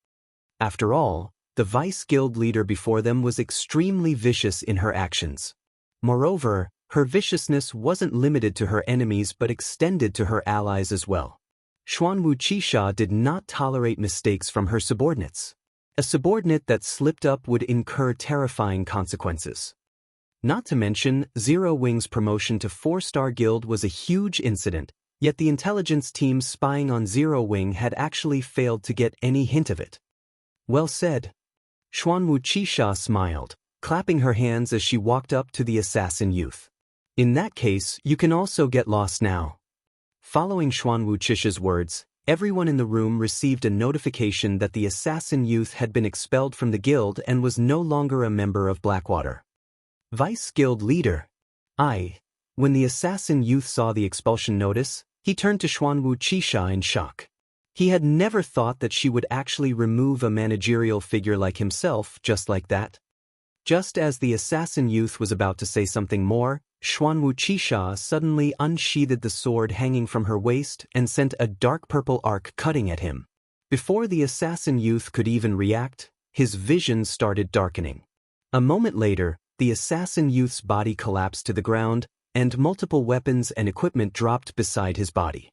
A: After all, the vice guild leader before them was extremely vicious in her actions. Moreover, her viciousness wasn't limited to her enemies but extended to her allies as well. Xuan Wuxia did not tolerate mistakes from her subordinates. A subordinate that slipped up would incur terrifying consequences. Not to mention, Zero Wing's promotion to 4-star guild was a huge incident, yet the intelligence team spying on Zero Wing had actually failed to get any hint of it. Well said. Xuan Wuxia smiled, clapping her hands as she walked up to the assassin youth. In that case, you can also get lost now. Following Xuan Wuxia's words, everyone in the room received a notification that the assassin youth had been expelled from the guild and was no longer a member of Blackwater. Vice Guild Leader. When the assassin youth saw the expulsion notice, he turned to Xuan Wuxia in shock. He had never thought that she would actually remove a managerial figure like himself just like that. Just as the assassin youth was about to say something more, Xuan Wuxia suddenly unsheathed the sword hanging from her waist and sent a dark purple arc cutting at him. Before the assassin youth could even react, his vision started darkening. A moment later, the assassin youth's body collapsed to the ground, and multiple weapons and equipment dropped beside his body.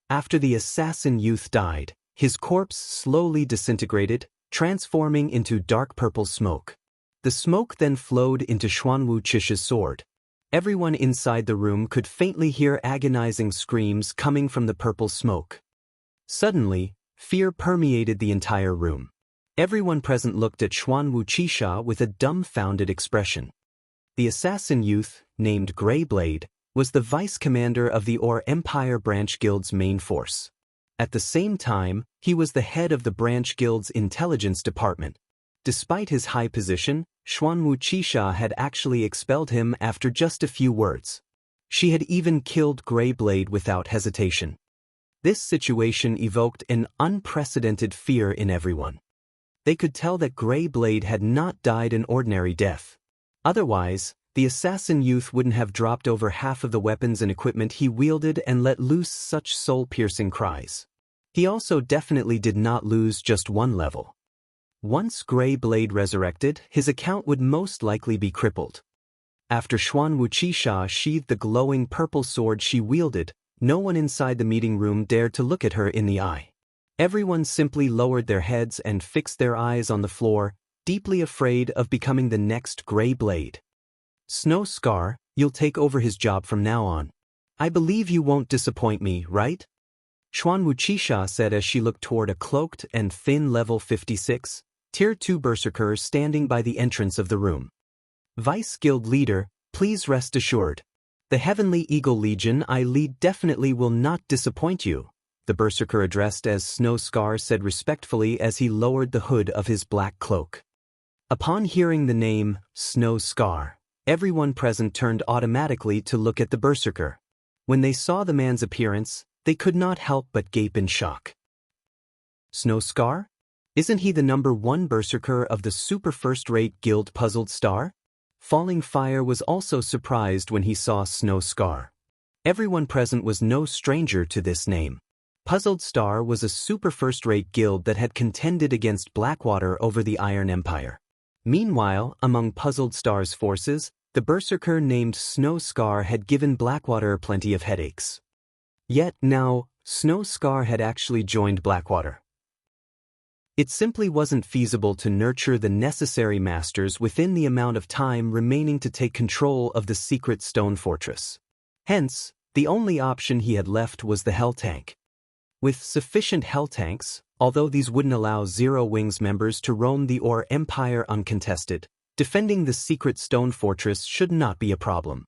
A: After the assassin youth died, his corpse slowly disintegrated, transforming into dark purple smoke. The smoke then flowed into Xuan Wuxia's sword. Everyone inside the room could faintly hear agonizing screams coming from the purple smoke. Suddenly, fear permeated the entire room. Everyone present looked at Xuan Wuxia with a dumbfounded expression. The assassin youth, named Greyblade, was the vice commander of the Empire Branch Guild's main force. At the same time, he was the head of the Branch Guild's intelligence department. Despite his high position, Xuan Wuxia had actually expelled him after just a few words. She had even killed Greyblade without hesitation. This situation evoked an unprecedented fear in everyone. They could tell that Greyblade had not died an ordinary death. Otherwise, the assassin youth wouldn't have dropped over half of the weapons and equipment he wielded and let loose such soul-piercing cries. He also definitely did not lose just one level. Once Greyblade resurrected, his account would most likely be crippled. After Xuan Wuxia sheathed the glowing purple sword she wielded, no one inside the meeting room dared to look at her in the eye. Everyone simply lowered their heads and fixed their eyes on the floor, deeply afraid of becoming the next Greyblade. Snow Scar, you'll take over his job from now on. I believe you won't disappoint me, right? Xuan Wuxia said as she looked toward a cloaked and thin level 56, Tier 2 berserker standing by the entrance of the room. Vice Guild Leader, please rest assured. The Heavenly Eagle Legion I lead definitely will not disappoint you, the berserker addressed as Snow Scar said respectfully as he lowered the hood of his black cloak. Upon hearing the name, Snow Scar, everyone present turned automatically to look at the berserker. When they saw the man's appearance, they could not help but gape in shock. Snow Scar? Isn't he the #1 berserker of the super first-rate guild Puzzled Star? Falling Fire was also surprised when he saw Snow Scar. Everyone present was no stranger to this name. Puzzled Star was a super first-rate guild that had contended against Blackwater over the Iron Empire. Meanwhile, among Puzzled Star's forces, the berserker named Snow Scar had given Blackwater plenty of headaches. Yet now, Snow Scar had actually joined Blackwater. It simply wasn't feasible to nurture the necessary masters within the amount of time remaining to take control of the secret stone fortress. Hence, the only option he had left was the Hell Tank. With sufficient Hell Tanks, although these wouldn't allow Zero Wings members to roam the Ore Empire uncontested, defending the secret stone fortress should not be a problem.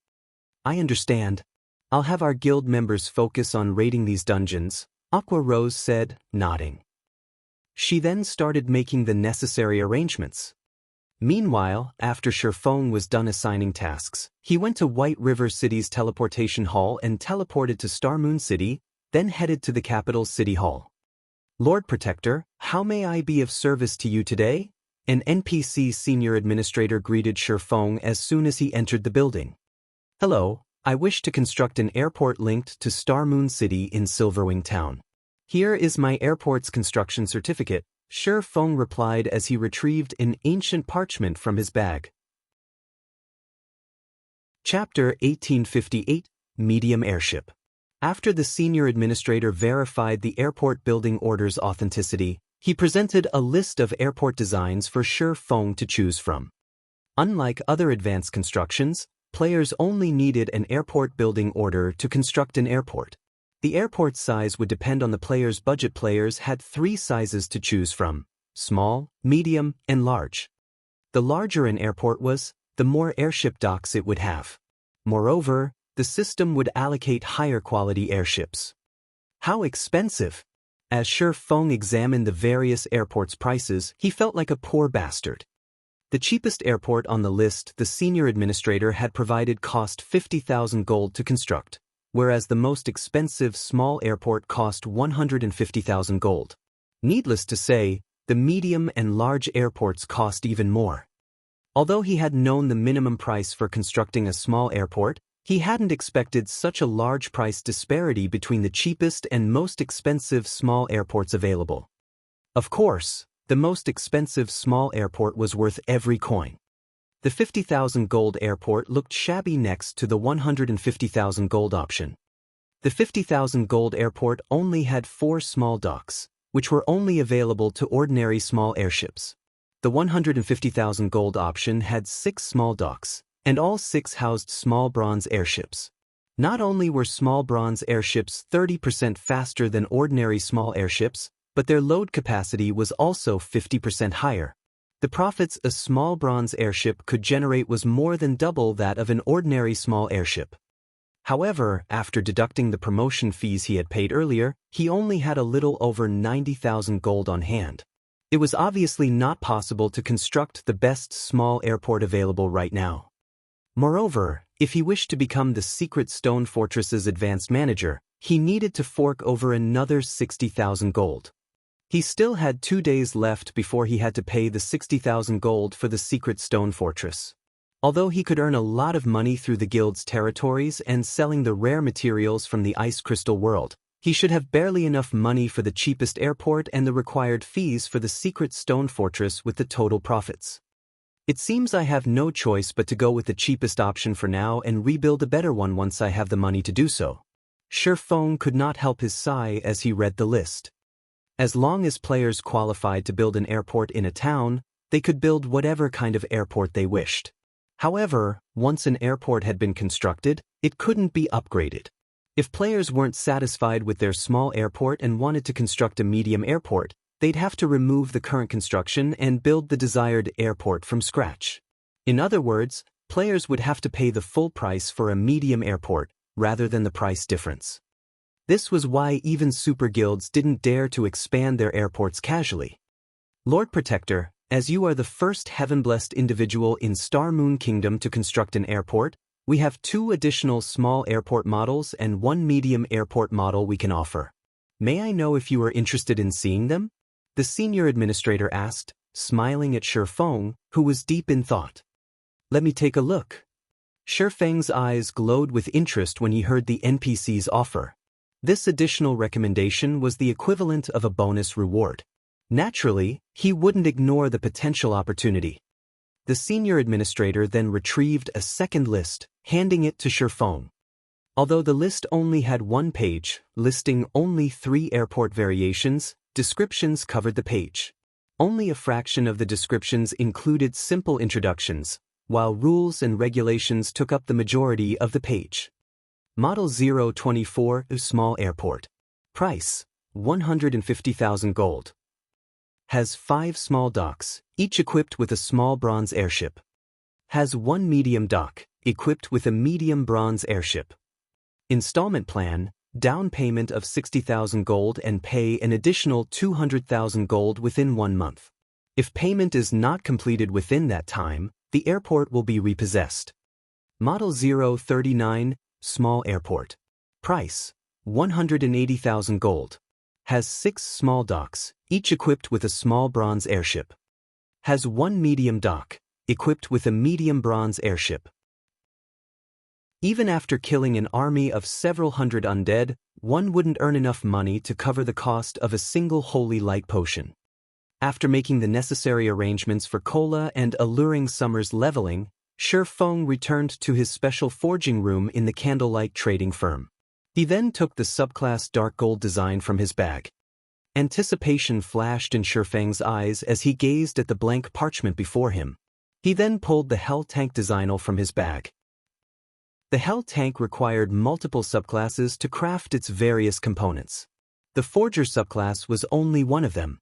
A: I understand. I'll have our guild members focus on raiding these dungeons, Aqua Rose said, nodding. She then started making the necessary arrangements. Meanwhile, after Shifeng was done assigning tasks, he went to White River City's teleportation hall and teleported to Star Moon City, then headed to the capital's City Hall. Lord Protector, how may I be of service to you today? An NPC senior administrator greeted Shifeng as soon as he entered the building. Hello, I wish to construct an airport linked to Star Moon City in Silverwing Town. Here is my airport's construction certificate, Shifeng replied as he retrieved an ancient parchment from his bag. Chapter 1858, Medium Airship. After the senior administrator verified the airport building order's authenticity, he presented a list of airport designs for Shifeng to choose from. Unlike other advanced constructions, players only needed an airport building order to construct an airport. The airport size would depend on the player's budget. Players had 3 sizes to choose from: small, medium, and large. The larger an airport was, the more airship docks it would have. Moreover, the system would allocate higher quality airships. How expensive! As Shifeng examined the various airports' prices, he felt like a poor bastard. The cheapest airport on the list the senior administrator had provided cost 50,000 gold to construct, whereas the most expensive small airport cost 150,000 gold. Needless to say, the medium and large airports cost even more. Although he had known the minimum price for constructing a small airport, he hadn't expected such a large price disparity between the cheapest and most expensive small airports available. Of course, the most expensive small airport was worth every coin. The 50,000 gold airport looked shabby next to the 150,000 gold option. The 50,000 gold airport only had 4 small docks, which were only available to ordinary small airships. The 150,000 gold option had 6 small docks, and all 6 housed small bronze airships. Not only were small bronze airships 30% faster than ordinary small airships, but their load capacity was also 50% higher. The profits a small bronze airship could generate was more than double that of an ordinary small airship. However, after deducting the promotion fees he had paid earlier, he only had a little over 90,000 gold on hand. It was obviously not possible to construct the best small airport available right now. Moreover, if he wished to become the Secret Stone Fortress's advanced manager, he needed to fork over another 60,000 gold. He still had 2 days left before he had to pay the 60,000 gold for the Secret Stone Fortress. Although he could earn a lot of money through the guild's territories and selling the rare materials from the Ice Crystal world, he should have barely enough money for the cheapest airport and the required fees for the Secret Stone Fortress with the total profits. It seems I have no choice but to go with the cheapest option for now and rebuild a better one once I have the money to do so. Shifeng could not help his sigh as he read the list. As long as players qualified to build an airport in a town, they could build whatever kind of airport they wished. However, once an airport had been constructed, it couldn't be upgraded. If players weren't satisfied with their small airport and wanted to construct a medium airport, they'd have to remove the current construction and build the desired airport from scratch. In other words, players would have to pay the full price for a medium airport, rather than the price difference. This was why even super guilds didn't dare to expand their airports casually. Lord Protector, as you are the first heaven-blessed individual in Star Moon Kingdom to construct an airport, we have 2 additional small airport models and 1 medium airport model we can offer. May I know if you are interested in seeing them? The senior administrator asked, smiling at Shifeng, who was deep in thought. Let me take a look. Shifeng's eyes glowed with interest when he heard the NPC's offer. This additional recommendation was the equivalent of a bonus reward. Naturally, he wouldn't ignore the potential opportunity. The senior administrator then retrieved a second list, handing it to Shifeng. Although the list only had 1 page, listing only 3 airport variations, descriptions covered the page. Only a fraction of the descriptions included simple introductions, while rules and regulations took up the majority of the page. Model 024, small airport. Price, 150,000 gold. Has 5 small docks, each equipped with a small bronze airship. Has 1 medium dock, equipped with a medium bronze airship. Installment plan, down payment of 60,000 gold and pay an additional 200,000 gold within 1 month. If payment is not completed within that time, the airport will be repossessed. Model 039, small airport. Price, 180,000 gold. Has 6 small docks, each equipped with a small bronze airship. Has 1 medium dock, equipped with a medium bronze airship. Even after killing an army of several hundred undead, one wouldn't earn enough money to cover the cost of a single holy light potion. After making the necessary arrangements for Cola and alluring Summer's leveling, Shi Feng returned to his special forging room in the candlelight trading firm. He then took the subclass dark gold design from his bag. Anticipation flashed in Shi Feng's eyes as he gazed at the blank parchment before him. He then pulled the Hell Tank design from his bag. The Hell Tank required multiple subclasses to craft its various components. The Forger subclass was only one of them.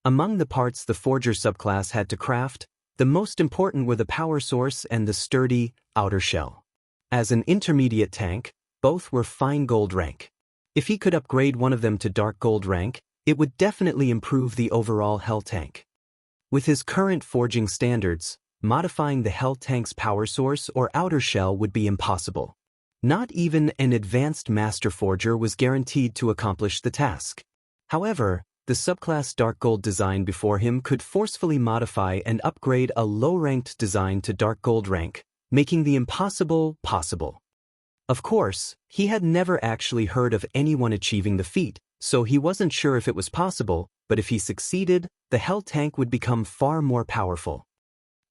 A: Among the parts the Forger subclass had to craft, the most important were the power source and the sturdy, outer shell. As an intermediate tank, both were fine gold rank. If he could upgrade one of them to dark gold rank, it would definitely improve the overall Hell Tank. With his current forging standards, modifying the Hell Tank's power source or outer shell would be impossible. Not even an advanced master forger was guaranteed to accomplish the task. However, the subclass dark gold design before him could forcefully modify and upgrade a low-ranked design to dark gold rank, making the impossible possible. Of course, he had never actually heard of anyone achieving the feat, so he wasn't sure if it was possible, but if he succeeded, the Hell Tank would become far more powerful.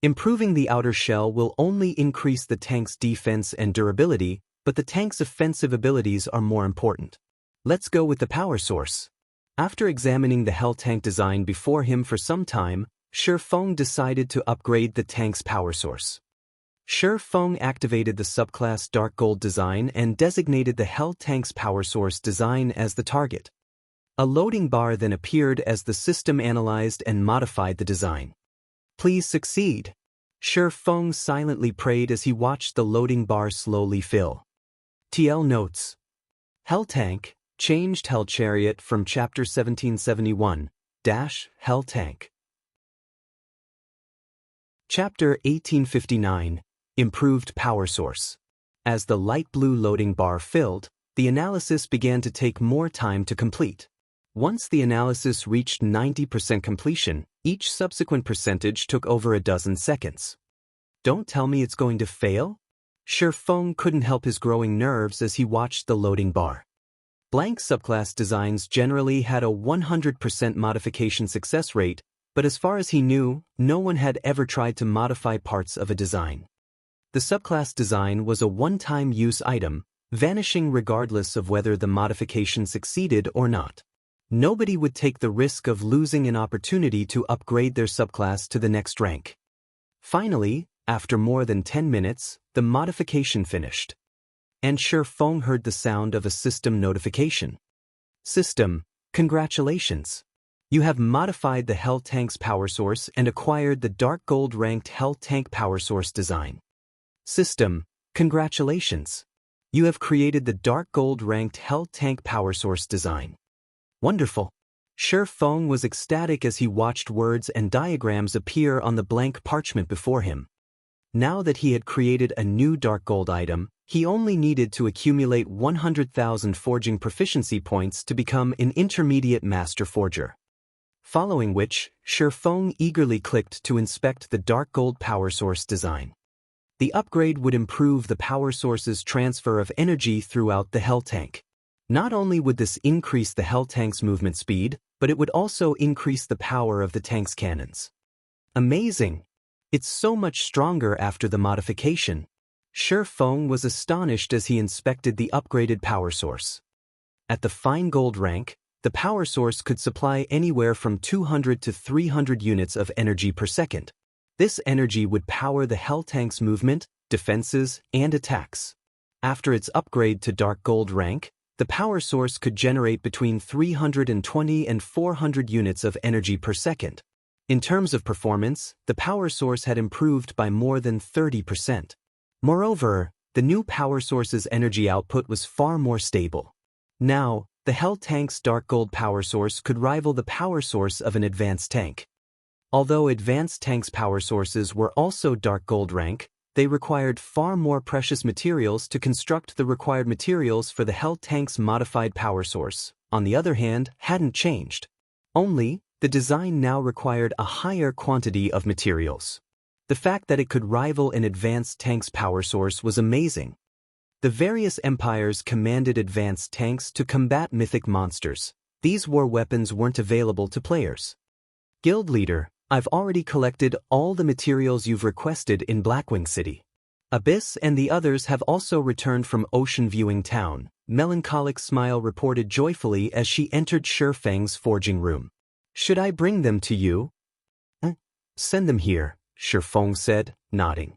A: Improving the outer shell will only increase the tank's defense and durability, but the tank's offensive abilities are more important. Let's go with the power source. After examining the Hell Tank design before him for some time, Shi Feng decided to upgrade the tank's power source. Shi Feng activated the subclass dark gold design and designated the Hell Tank's power source design as the target. A loading bar then appeared as the system analyzed and modified the design. Please succeed. Shi Feng silently prayed as he watched the loading bar slowly fill. TL notes. Hell Tank, changed Hell Chariot from Chapter 1771, Hell Tank. Chapter 1859, Improved Power Source. As the light blue loading bar filled, the analysis began to take more time to complete. Once the analysis reached 90% completion, each subsequent percentage took over a dozen seconds. Don't tell me it's going to fail? Shi Feng couldn't help his growing nerves as he watched the loading bar. Blank subclass designs generally had a 100% modification success rate, but as far as he knew, no one had ever tried to modify parts of a design. The subclass design was a one-time use item, vanishing regardless of whether the modification succeeded or not. Nobody would take the risk of losing an opportunity to upgrade their subclass to the next rank. Finally, after more than 10 minutes, the modification finished. And Shi Feng heard the sound of a system notification. System, congratulations. You have modified the Hell Tank's power source and acquired the dark gold ranked Hell Tank power source design. System, congratulations. You have created the dark gold ranked Hell Tank power source design. Wonderful. Shi Feng was ecstatic as he watched words and diagrams appear on the blank parchment before him. Now that he had created a new dark gold item, he only needed to accumulate 100,000 forging proficiency points to become an intermediate master forger. Following which, Shi Feng eagerly clicked to inspect the dark gold power source design. The upgrade would improve the power source's transfer of energy throughout the Hell Tank. Not only would this increase the Hell Tank's movement speed, but it would also increase the power of the tank's cannons. Amazing! It's so much stronger after the modification. Shi Feng was astonished as he inspected the upgraded power source. At the fine gold rank, the power source could supply anywhere from 200 to 300 units of energy per second. This energy would power the Hell Tank's movement, defenses, and attacks. After its upgrade to Dark Gold rank, the power source could generate between 320 and 400 units of energy per second. In terms of performance, the power source had improved by more than 30%. Moreover, the new power source's energy output was far more stable. Now, the Hell Tank's Dark Gold power source could rival the power source of an advanced tank. Although advanced tanks' power sources were also Dark Gold rank, they required far more precious materials to construct. The required materials for the Hell Tank's modified power source, on the other hand, hadn't changed. Only, the design now required a higher quantity of materials. The fact that it could rival an advanced tank's power source was amazing. The various empires commanded advanced tanks to combat mythic monsters. These war weapons weren't available to players. Guild leader, I've already collected all the materials you've requested in Blackwing City. Abyss and the others have also returned from Ocean Viewing Town, Melancholic Smile reported joyfully as she entered Shifeng's forging room. Should I bring them to you? Send them here, Shifeng said, nodding.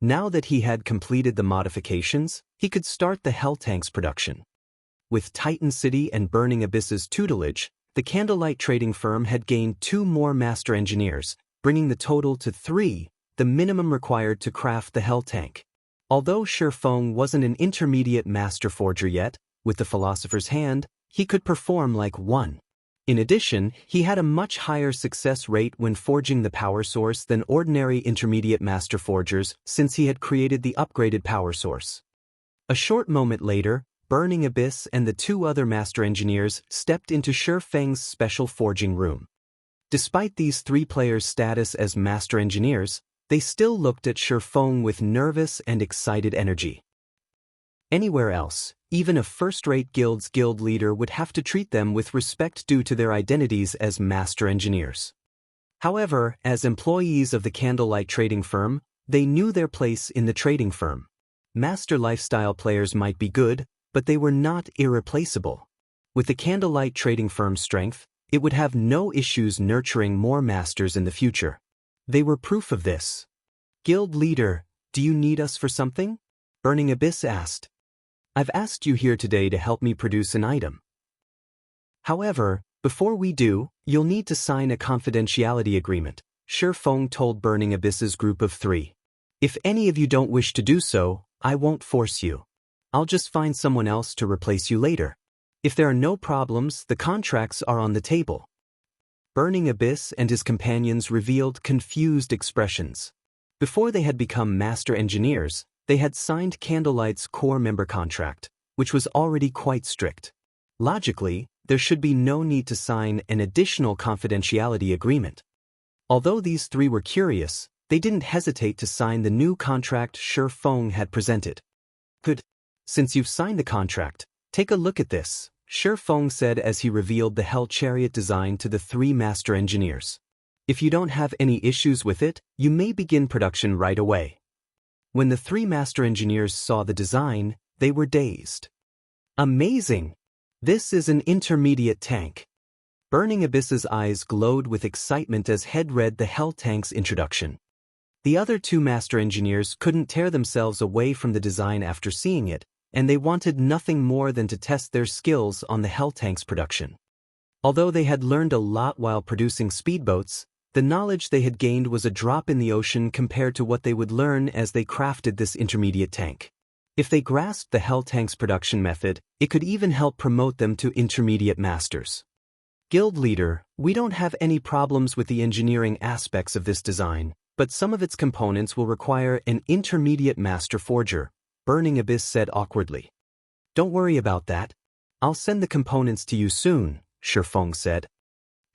A: Now that he had completed the modifications, he could start the Hell Tank's production. With Titan City and Burning Abyss's tutelage, the Candlelight trading firm had gained 2 more master engineers, bringing the total to 3, the minimum required to craft the Hell Tank. Although Shifeng wasn't an intermediate master forger yet, with the Philosopher's Hand, he could perform like one. In addition, he had a much higher success rate when forging the power source than ordinary intermediate master forgers since he had created the upgraded power source. A short moment later, Burning Abyss and the 2 other master engineers stepped into Shifeng's special forging room. Despite these 3 players' status as master engineers, they still looked at Shifeng with nervous and excited energy. Anywhere else, even a first-rate guild's guild leader would have to treat them with respect due to their identities as master engineers. However, as employees of the Candlelight trading firm, they knew their place in the trading firm. Master lifestyle players might be good, but they were not irreplaceable. With the Candlelight trading firm's strength, it would have no issues nurturing more masters in the future. They were proof of this. Guild leader, do you need us for something? Burning Abyss asked. I've asked you here today to help me produce an item. However, before we do, you'll need to sign a confidentiality agreement, Shifeng told Burning Abyss's group of 3. If any of you don't wish to do so, I won't force you. I'll just find someone else to replace you later. If there are no problems, the contracts are on the table. Burning Abyss and his companions revealed confused expressions. Before they had become master engineers, they had signed Candlelight's core member contract, which was already quite strict. Logically, there should be no need to sign an additional confidentiality agreement. Although these 3 were curious, they didn't hesitate to sign the new contract Shifeng had presented. Good. Since you've signed the contract, take a look at this, Shifeng said as he revealed the Hell Chariot design to the 3 master engineers. If you don't have any issues with it, you may begin production right away. When the 3 master engineers saw the design, they were dazed. Amazing! This is an intermediate tank. Burning Abyss's eyes glowed with excitement as Head read the Hell Tank's introduction. The other 2 master engineers couldn't tear themselves away from the design after seeing it, and they wanted nothing more than to test their skills on the Hell Tank's production. Although they had learned a lot while producing speedboats, the knowledge they had gained was a drop in the ocean compared to what they would learn as they crafted this intermediate tank. If they grasped the Hell Tank's production method, it could even help promote them to intermediate masters. Guild leader, we don't have any problems with the engineering aspects of this design, but some of its components will require an intermediate master forger, Burning Abyss said awkwardly. Don't worry about that. I'll send the components to you soon, Shifeng said.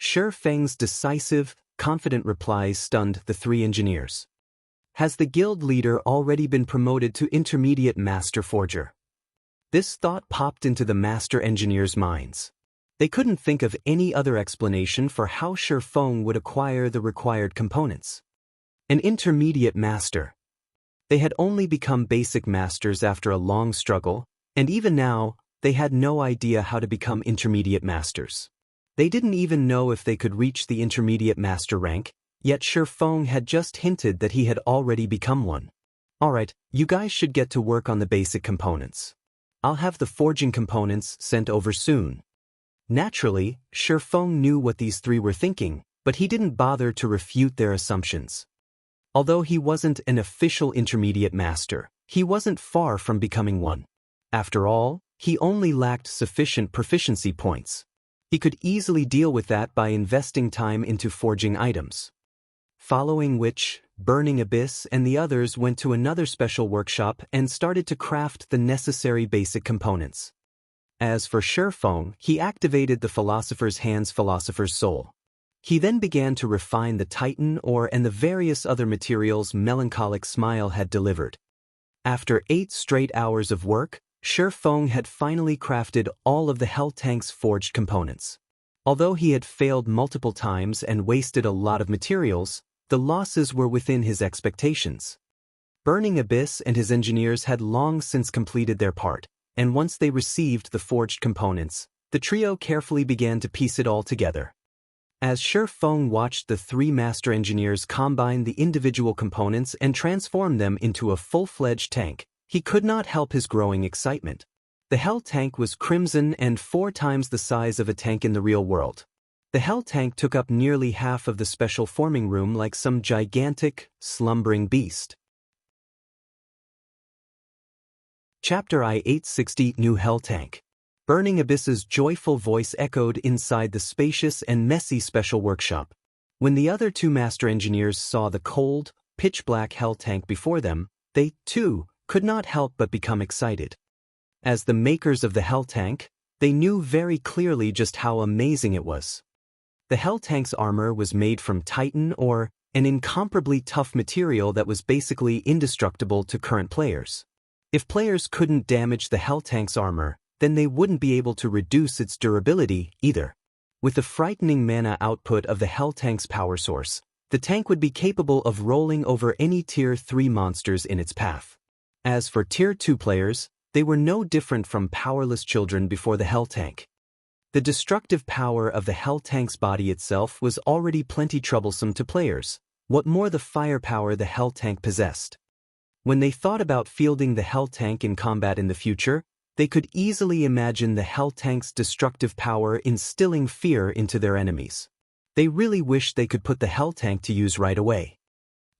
A: Shifeng's decisive, confident replies stunned the 3 engineers. Has the guild leader already been promoted to intermediate master forger? This thought popped into the master engineers' minds. They couldn't think of any other explanation for how Shifeng would acquire the required components. An intermediate master. They had only become basic masters after a long struggle, and even now, they had no idea how to become intermediate masters. They didn't even know if they could reach the intermediate master rank, yet Shifeng had just hinted that he had already become one. Alright, you guys should get to work on the basic components. I'll have the forging components sent over soon. Naturally, Shifeng knew what these three were thinking, but he didn't bother to refute their assumptions. Although he wasn't an official intermediate master, he wasn't far from becoming one. After all, he only lacked sufficient proficiency points. He could easily deal with that by investing time into forging items. Following which, Burning Abyss and the others went to another special workshop and started to craft the necessary basic components. As for Shifeng, he activated the Philosopher's Hand's Philosopher's Soul. He then began to refine the Titan ore and the various other materials Melancholic Smile had delivered. After 8 straight hours of work, Shifeng had finally crafted all of the Hell Tank's forged components. Although he had failed multiple times and wasted a lot of materials, the losses were within his expectations. Burning Abyss and his engineers had long since completed their part, and once they received the forged components, the trio carefully began to piece it all together. As Shifeng watched the 3 master engineers combine the individual components and transform them into a full-fledged tank, he could not help his growing excitement. The Hell Tank was crimson and 4 times the size of a tank in the real world. The Hell Tank took up nearly half of the special forming room like some gigantic, slumbering beast. Chapter I-860 New Hell Tank. Burning Abyss's joyful voice echoed inside the spacious and messy special workshop. When the other 2 master engineers saw the cold, pitch-black Hell Tank before them, they, too, could not help but become excited. As the makers of the Hell Tank, they knew very clearly just how amazing it was. The Hell Tank's armor was made from Titan ore, an incomparably tough material that was basically indestructible to current players. If players couldn't damage the Hell Tank's armor, then they wouldn't be able to reduce its durability either. With the frightening mana output of the Hell Tank's power source, the tank would be capable of rolling over any Tier 3 monsters in its path. As for Tier 2 players, they were no different from powerless children before the Hell Tank. The destructive power of the Hell Tank's body itself was already plenty troublesome to players. What more the firepower the Hell Tank possessed. When they thought about fielding the Hell Tank in combat in the future, they could easily imagine the Hell Tank's destructive power instilling fear into their enemies. They really wished they could put the Hell Tank to use right away.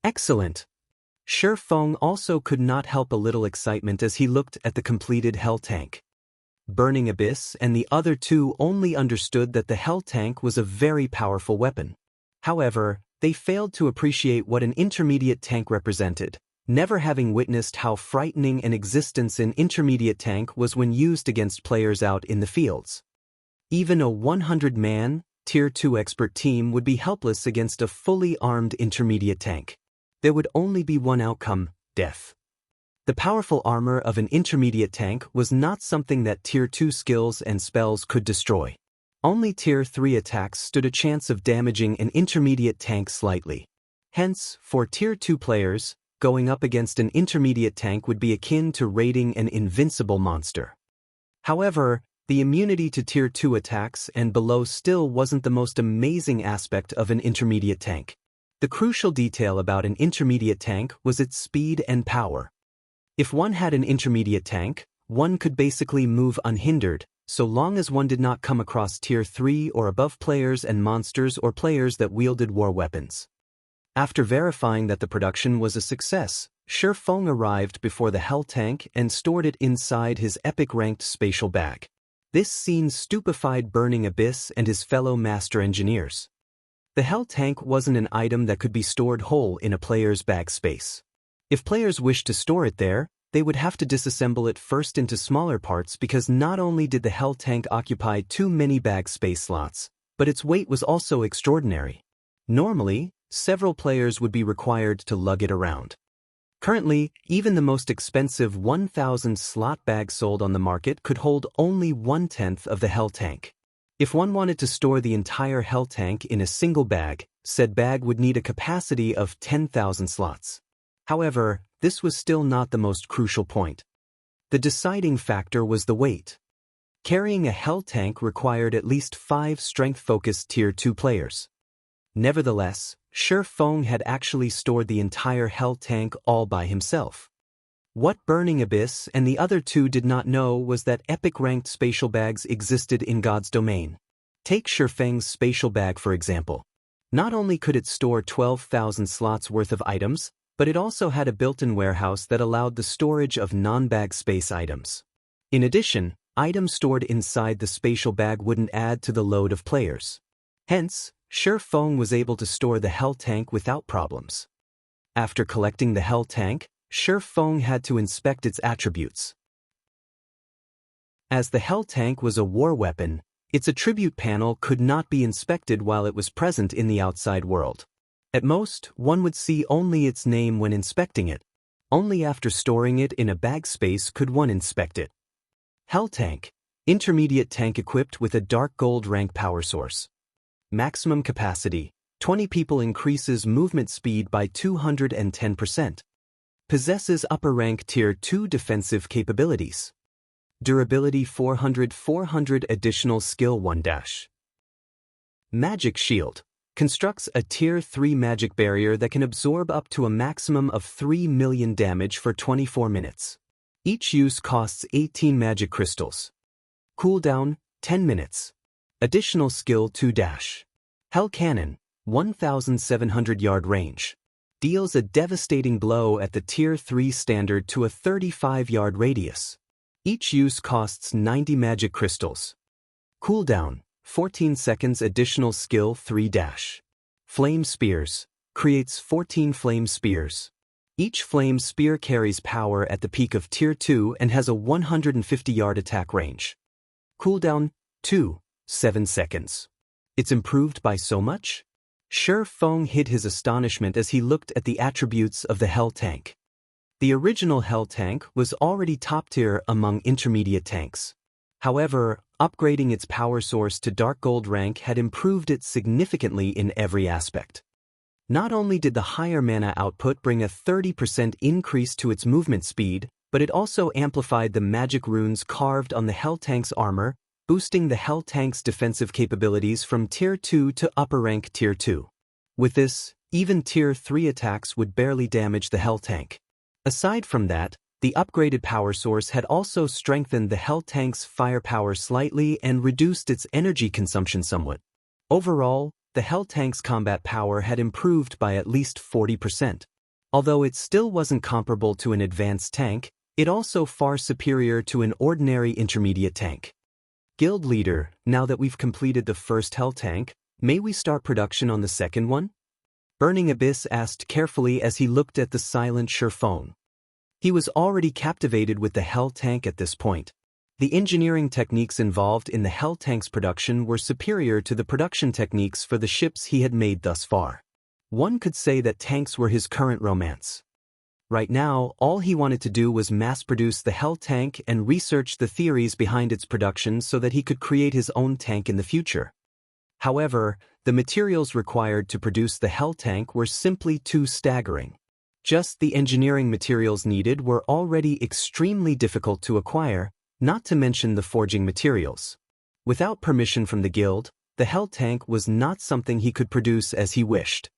A: Excellent! Shifeng also could not help a little excitement as he looked at the completed Hell Tank. Burning Abyss and the other 2 only understood that the Hell Tank was a very powerful weapon. However, they failed to appreciate what an intermediate tank represented, never having witnessed how frightening an existence an intermediate tank was when used against players out in the fields. Even a 100-man, Tier 2 expert team would be helpless against a fully armed intermediate tank. There would only be one outcome: death. The powerful armor of an intermediate tank was not something that Tier 2 skills and spells could destroy. Only Tier 3 attacks stood a chance of damaging an intermediate tank slightly. Hence, for Tier 2 players, going up against an intermediate tank would be akin to raiding an invincible monster. However, the immunity to Tier 2 attacks and below still wasn't the most amazing aspect of an intermediate tank. The crucial detail about an intermediate tank was its speed and power. If one had an intermediate tank, one could basically move unhindered, so long as one did not come across Tier 3 or above players and monsters or players that wielded war weapons. After verifying that the production was a success, Shifeng arrived before the Hell Tank and stored it inside his epic-ranked spatial bag. This scene stupefied Burning Abyss and his fellow master engineers. The Hell Tank wasn't an item that could be stored whole in a player's bag space. If players wished to store it there, they would have to disassemble it first into smaller parts because not only did the Hell Tank occupy too many bag space slots, but its weight was also extraordinary. Normally, several players would be required to lug it around. Currently, even the most expensive 1,000 slot bag sold on the market could hold only 1/10 of the Hell Tank. If one wanted to store the entire Hell Tank in a single bag, said bag would need a capacity of 10,000 slots. However, this was still not the most crucial point. The deciding factor was the weight. Carrying a Hell tank required at least 5 strength-focused Tier 2 players. Nevertheless, Shi Feng had actually stored the entire Hell tank all by himself. What Burning Abyss and the other two did not know was that epic-ranked spatial bags existed in God's domain. Take Shi Feng's spatial bag for example. Not only could it store 12,000 slots worth of items, but it also had a built-in warehouse that allowed the storage of non-bag space items. In addition, items stored inside the spatial bag wouldn't add to the load of players. Hence, Shi Feng was able to store the Hell tank without problems. After collecting the Hell tank, Shi Feng had to inspect its attributes. As the Hell tank was a war weapon, its attribute panel could not be inspected while it was present in the outside world. At most, one would see only its name when inspecting it. Only after storing it in a bag space could one inspect it. Hell tank, intermediate tank equipped with a dark gold rank power source. Maximum capacity, 20 people increases movement speed by 210%. Possesses upper rank Tier 2 defensive capabilities. Durability 400 additional skill 1 dash. Magic shield. Constructs a Tier 3 magic barrier that can absorb up to a maximum of 3 million damage for 24 minutes. Each use costs 18 magic crystals. Cooldown, 10 minutes. Additional skill 2 dash. Hell cannon, 1,700 yard range. Deals a devastating blow at the Tier 3 standard to a 35-yard radius. Each use costs 90 magic crystals. Cooldown, 14 seconds additional skill 3 dash. Flame spears, creates 14 flame spears. Each flame spear carries power at the peak of Tier 2 and has a 150-yard attack range. Cooldown, 7 seconds. It's improved by so much? Shi Feng hid his astonishment as he looked at the attributes of the Hell tank. The original Hell tank was already top tier among intermediate tanks. However, upgrading its power source to dark gold rank had improved it significantly in every aspect. Not only did the higher mana output bring a 30% increase to its movement speed, but it also amplified the magic runes carved on the Hell tank's armor, boosting the Hell tank's defensive capabilities from Tier 2 to upper rank Tier 2. With this, even Tier 3 attacks would barely damage the Hell tank. Aside from that, the upgraded power source had also strengthened the Hell tank's firepower slightly and reduced its energy consumption somewhat. Overall, the Hell tank's combat power had improved by at least 40%. Although it still wasn't comparable to an advanced tank, it also far superior to an ordinary intermediate tank. Guild leader, now that we've completed the first Hell tank, may we start production on the second one? Burning Abyss asked carefully as he looked at the silent Shi Feng. He was already captivated with the Hell tank at this point. The engineering techniques involved in the Hell tank's production were superior to the production techniques for the ships he had made thus far. One could say that tanks were his current romance. Right now, all he wanted to do was mass-produce the Hell tank and research the theories behind its production so that he could create his own tank in the future. However, the materials required to produce the Hell tank were simply too staggering. Just the engineering materials needed were already extremely difficult to acquire, not to mention the forging materials. Without permission from the guild, the Hell tank was not something he could produce as he wished.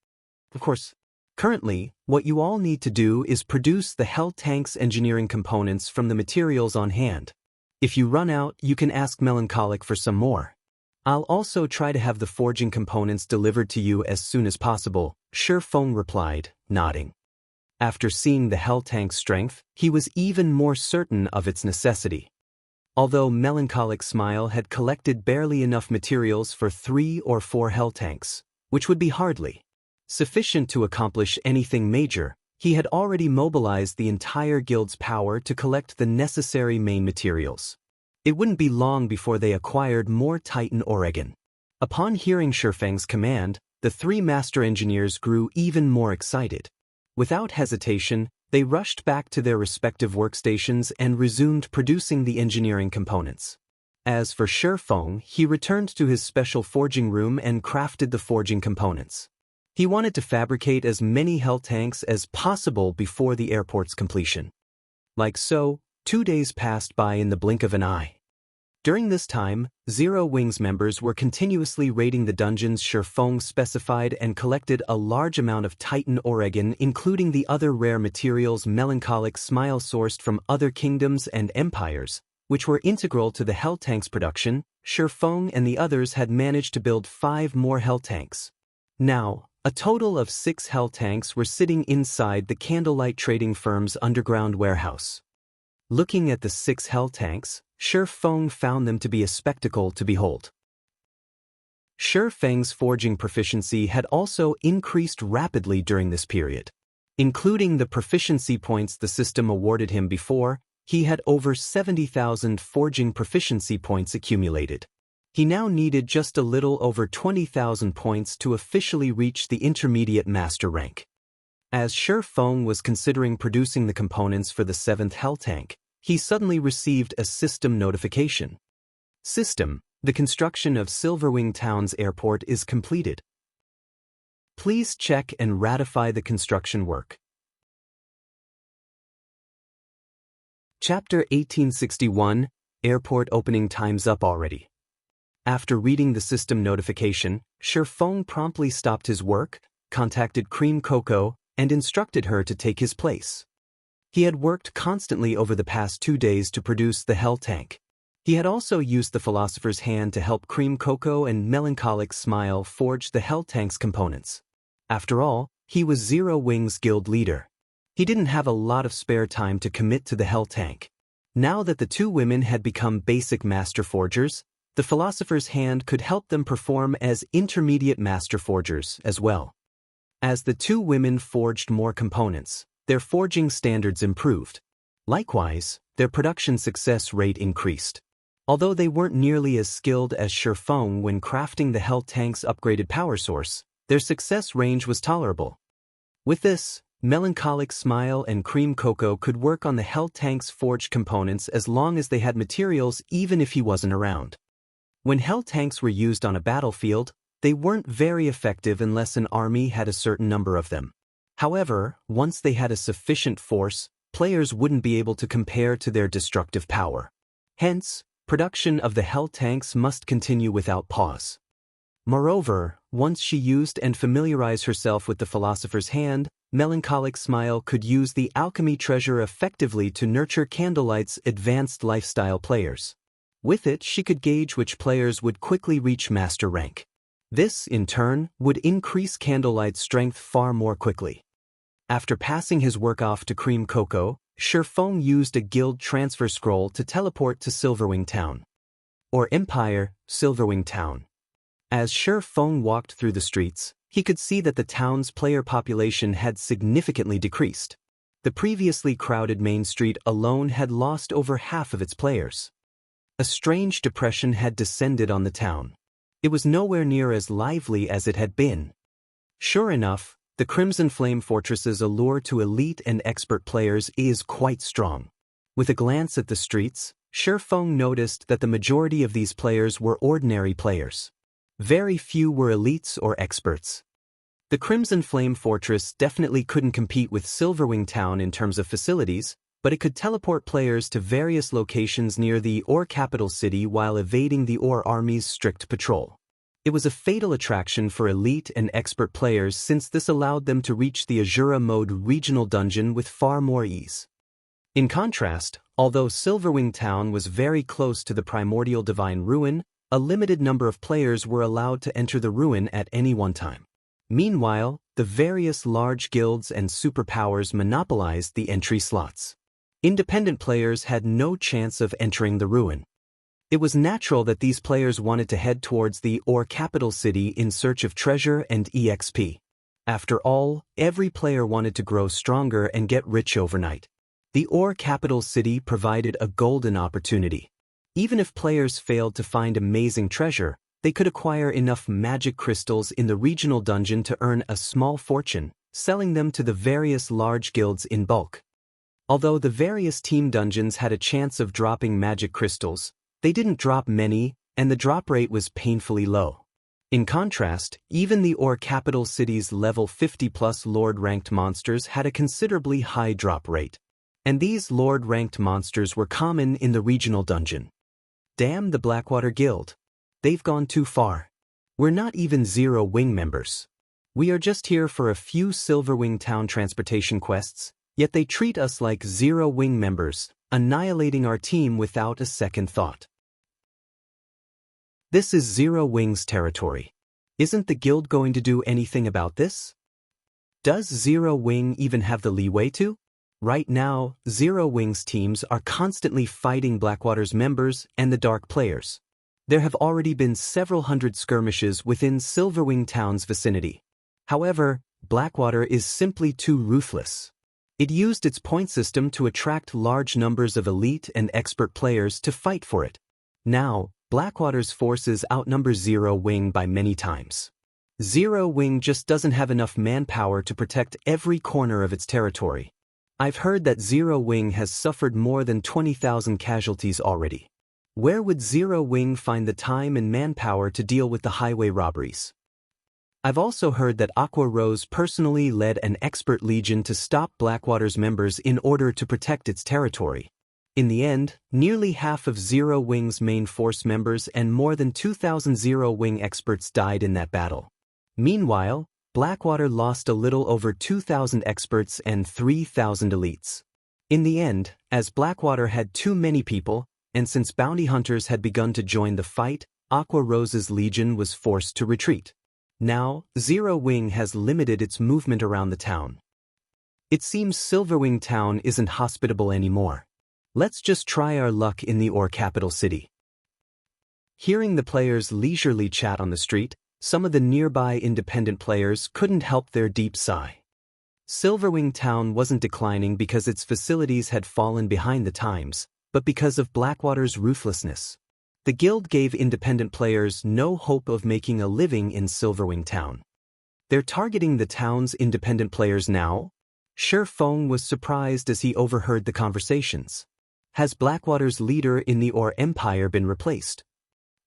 A: Of course, currently, what you all need to do is produce the Hell tank's engineering components from the materials on hand. If you run out, you can ask Melancholic for some more. I'll also try to have the forging components delivered to you as soon as possible, Shi Feng replied, nodding. After seeing the Hell tank's strength, he was even more certain of its necessity. Although Melancholic's smile had collected barely enough materials for 3 or 4 Hell tanks, which would be hardly sufficient to accomplish anything major, he had already mobilized the entire guild's power to collect the necessary main materials. It wouldn't be long before they acquired more Titan Oregon. Upon hearing Shi Feng's command, the 3 master engineers grew even more excited. Without hesitation, they rushed back to their respective workstations and resumed producing the engineering components. As for Shi Feng, he returned to his special forging room and crafted the forging components. He wanted to fabricate as many Hell tanks as possible before the airport's completion. Like so, 2 days passed by in the blink of an eye. During this time, Zero Wings members were continuously raiding the dungeons Shi Feng specified and collected a large amount of Titan Oregon, including the other rare materials Melancholic Smile sourced from other kingdoms and empires, which were integral to the Hell Tanks production. Shi Feng and the others had managed to build 5 more Hell Tanks. Now, a total of 6 Hell Tanks were sitting inside the Candlelight Trading Firm's underground warehouse. Looking at the 6 Hell Tanks, Shi Feng found them to be a spectacle to behold. Shi Feng's forging proficiency had also increased rapidly during this period. Including the proficiency points the system awarded him before, he had over 70,000 forging proficiency points accumulated. He now needed just a little over 20,000 points to officially reach the intermediate master rank. As Shi Feng was considering producing the components for the 7th Hell Tank, he suddenly received a system notification. System: the construction of Silverwing Town's airport is completed. Please check and ratify the construction work. Chapter 1861, Airport Opening Time's Up Already. After reading the system notification, Shi Feng promptly stopped his work, contacted Cream Cocoa, and instructed her to take his place. He had worked constantly over the past 2 days to produce the Hell Tank. He had also used the Philosopher's Hand to help Cream Cocoa and Melancholic Smile forge the Hell Tank's components. After all, he was Zero Wings guild leader. He didn't have a lot of spare time to commit to the Hell Tank. Now that the 2 women had become basic master forgers, the Philosopher's Hand could help them perform as intermediate master forgers as well. As the 2 women forged more components, their forging standards improved. Likewise, their production success rate increased. Although they weren't nearly as skilled as Shi Feng when crafting the Hell Tank's upgraded power source, their success range was tolerable. With this, Melancholic Smile and Cream Cocoa could work on the Hell Tank's forged components as long as they had materials, even if he wasn't around. When Hell Tanks were used on a battlefield, they weren't very effective unless an army had a certain number of them. However, once they had a sufficient force, players wouldn't be able to compare to their destructive power. Hence, production of the Hell Tanks must continue without pause. Moreover, once she used and familiarized herself with the Philosopher's Hand, Melancholic Smile could use the alchemy treasure effectively to nurture Candlelight's advanced lifestyle players. With it, she could gauge which players would quickly reach master rank. This, in turn, would increase Candlelight's strength far more quickly. After passing his work off to Cream Cocoa, Shi Feng used a guild transfer scroll to teleport to Silverwing Town. Or Empire, Silverwing Town. As Shi Feng walked through the streets, he could see that the town's player population had significantly decreased. The previously crowded main street alone had lost over half of its players. A strange depression had descended on the town. It was nowhere near as lively as it had been. Sure enough, the Crimson Flame Fortress's allure to elite and expert players is quite strong. With a glance at the streets, Shi Feng noticed that the majority of these players were ordinary players. Very few were elites or experts. The Crimson Flame Fortress definitely couldn't compete with Silverwing Town in terms of facilities, but it could teleport players to various locations near the Ore capital city while evading the Ore army's strict patrol. It was a fatal attraction for elite and expert players since this allowed them to reach the Azura mode regional dungeon with far more ease. In contrast, although Silverwing Town was very close to the primordial divine ruin, a limited number of players were allowed to enter the ruin at any one time. Meanwhile, the various large guilds and superpowers monopolized the entry slots. Independent players had no chance of entering the ruin. It was natural that these players wanted to head towards the Ore capital city in search of treasure and EXP. After all, every player wanted to grow stronger and get rich overnight. The Ore capital city provided a golden opportunity. Even if players failed to find amazing treasure, they could acquire enough magic crystals in the regional dungeon to earn a small fortune, selling them to the various large guilds in bulk. Although the various team dungeons had a chance of dropping magic crystals, they didn't drop many, and the drop rate was painfully low. In contrast, even the Ore capital city's level 50+ Lord-ranked monsters had a considerably high drop rate. And these Lord-ranked monsters were common in the regional dungeon. Damn the Blackwater Guild. They've gone too far. We're not even Zero Wing members. We are just here for a few Silverwing Town transportation quests, yet they treat us like Zero Wing members, annihilating our team without a second thought. This is Zero Wing's territory. Isn't the guild going to do anything about this? Does Zero Wing even have the leeway to? Right now, Zero Wing's teams are constantly fighting Blackwater's members and the Dark players. There have already been several hundred skirmishes within Silverwing Town's vicinity. However, Blackwater is simply too ruthless. It used its point system to attract large numbers of elite and expert players to fight for it. Now, Blackwater's forces outnumber Zero Wing by many times. Zero Wing just doesn't have enough manpower to protect every corner of its territory. I've heard that Zero Wing has suffered more than 20,000 casualties already. Where would Zero Wing find the time and manpower to deal with the highway robberies? I've also heard that Aqua Rose personally led an expert legion to stop Blackwater's members in order to protect its territory. In the end, nearly half of Zero Wing's main force members and more than 2,000 Zero Wing experts died in that battle. Meanwhile, Blackwater lost a little over 2,000 experts and 3,000 elites. In the end, as Blackwater had too many people, and since bounty hunters had begun to join the fight, Aqua Rose's legion was forced to retreat. Now, Zero Wing has limited its movement around the town. It seems Silverwing Town isn't hospitable anymore. Let's just try our luck in the ore capital city. Hearing the players leisurely chat on the street, some of the nearby independent players couldn't help their deep sigh. Silverwing Town wasn't declining because its facilities had fallen behind the times, but because of Blackwater's ruthlessness. The guild gave independent players no hope of making a living in Silverwing Town. They're targeting the town's independent players now? Feng was surprised as he overheard the conversations. Has Blackwater's leader in the Ore Empire been replaced?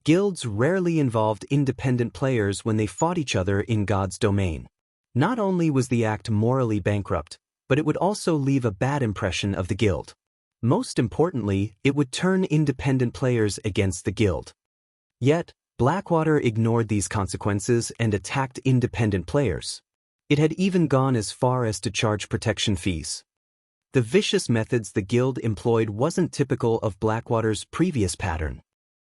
A: Guilds rarely involved independent players when they fought each other in God's domain. Not only was the act morally bankrupt, but it would also leave a bad impression of the guild. Most importantly, it would turn independent players against the guild. Yet, Blackwater ignored these consequences and attacked independent players. It had even gone as far as to charge protection fees. The vicious methods the guild employed wasn't typical of Blackwater's previous pattern.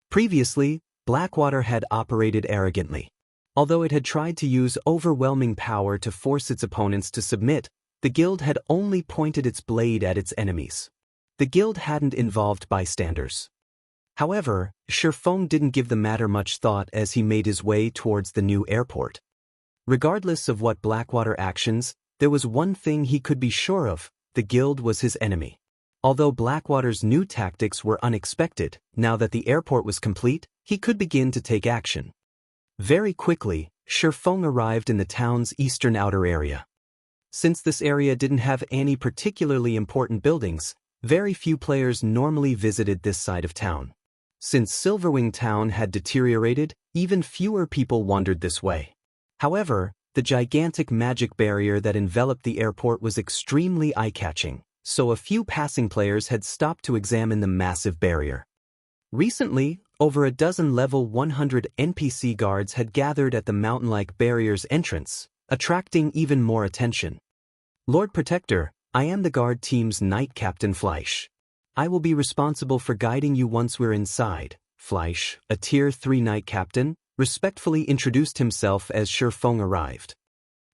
A: Previously, Blackwater had operated arrogantly. Although it had tried to use overwhelming power to force its opponents to submit, the guild had only pointed its blade at its enemies. The guild hadn't involved bystanders. However, Feng didn't give the matter much thought as he made his way towards the new airport. Regardless of what Blackwater actions, there was one thing he could be sure of: the guild was his enemy. Although Blackwater's new tactics were unexpected, now that the airport was complete, he could begin to take action. Very quickly, Feng arrived in the town's eastern outer area. Since this area didn't have any particularly important buildings, very few players normally visited this side of town. Since Silverwing Town had deteriorated, even fewer people wandered this way. However, the gigantic magic barrier that enveloped the airport was extremely eye-catching, so a few passing players had stopped to examine the massive barrier. Recently, over a dozen level 100 NPC guards had gathered at the mountain-like barrier's entrance, attracting even more attention. Lord Protector, I am the guard team's Knight Captain Fleisch. I will be responsible for guiding you once we're inside. Fleisch, a Tier 3 Knight Captain, respectfully introduced himself as Feng arrived.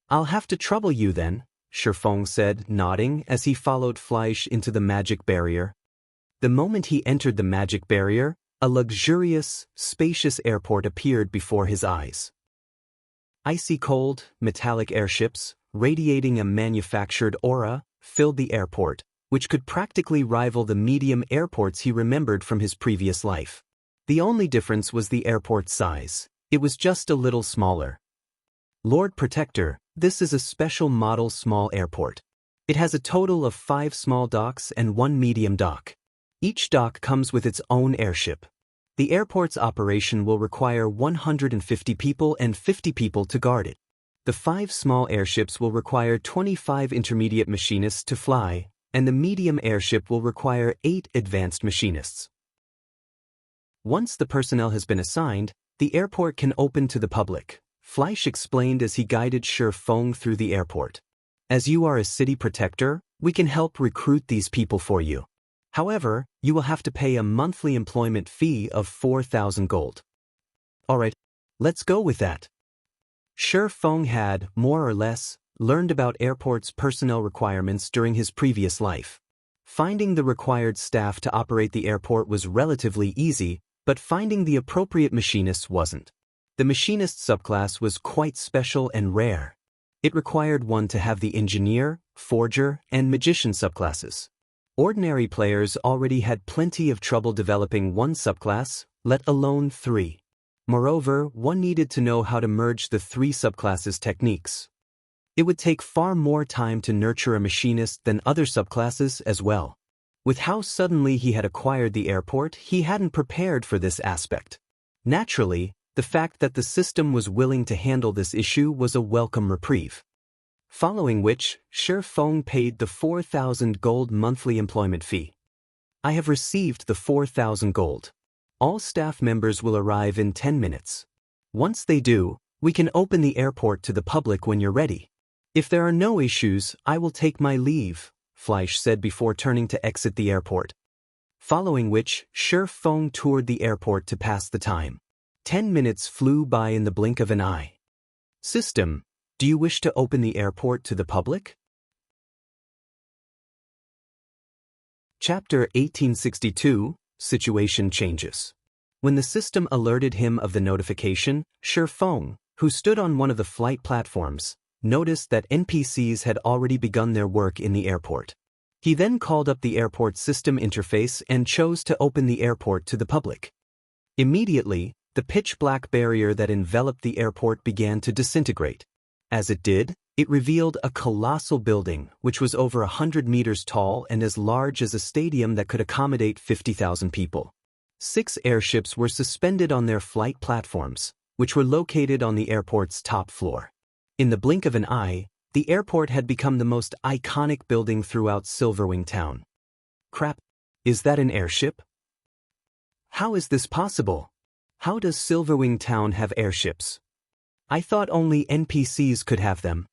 A: I'll have to trouble you then, Feng said, nodding as he followed Fleisch into the magic barrier. The moment he entered the magic barrier, a luxurious, spacious airport appeared before his eyes. Icy cold, metallic airships, radiating a manufactured aura, filled the airport, which could practically rival the medium airports he remembered from his previous life. The only difference was the airport's size. It was just a little smaller. Lord Protector, this is a special model small airport. It has a total of 5 small docks and 1 medium dock. Each dock comes with its own airship. The airport's operation will require 150 people and 50 people to guard it. The 5 small airships will require 25 intermediate machinists to fly, and the medium airship will require 8 advanced machinists. Once the personnel has been assigned, the airport can open to the public, Fleisch explained as he guided Shi Feng through the airport. As you are a city protector, we can help recruit these people for you. However, you will have to pay a monthly employment fee of 4,000 gold. Alright, let's go with that. Shi Feng had, more or less, learned about airport's personnel requirements during his previous life. Finding the required staff to operate the airport was relatively easy, but finding the appropriate machinists wasn't. The machinist subclass was quite special and rare. It required one to have the engineer, forger, and magician subclasses. Ordinary players already had plenty of trouble developing one subclass, let alone 3. Moreover, one needed to know how to merge the 3 subclasses' techniques. It would take far more time to nurture a machinist than other subclasses as well. With how suddenly he had acquired the airport, he hadn't prepared for this aspect. Naturally, the fact that the system was willing to handle this issue was a welcome reprieve. Following which, Shi Feng paid the 4,000 gold monthly employment fee. I have received the 4,000 gold. All staff members will arrive in 10 minutes. Once they do, we can open the airport to the public when you're ready. If there are no issues, I will take my leave, Fleisch said before turning to exit the airport. Following which, Shi Feng toured the airport to pass the time. 10 minutes flew by in the blink of an eye. System, do you wish to open the airport to the public? Chapter 1862, Situation Changes. When the system alerted him of the notification, Shi Feng, who stood on one of the flight platforms, noticed that NPCs had already begun their work in the airport. He then called up the airport system interface and chose to open the airport to the public. Immediately, the pitch-black barrier that enveloped the airport began to disintegrate. As it did, it revealed a colossal building which was over 100 meters tall and as large as a stadium that could accommodate 50,000 people. 6 airships were suspended on their flight platforms, which were located on the airport's top floor. In the blink of an eye, the airport had become the most iconic building throughout Silverwing Town. Crap, is that an airship? How is this possible? How does Silverwing Town have airships? I thought only NPCs could have them.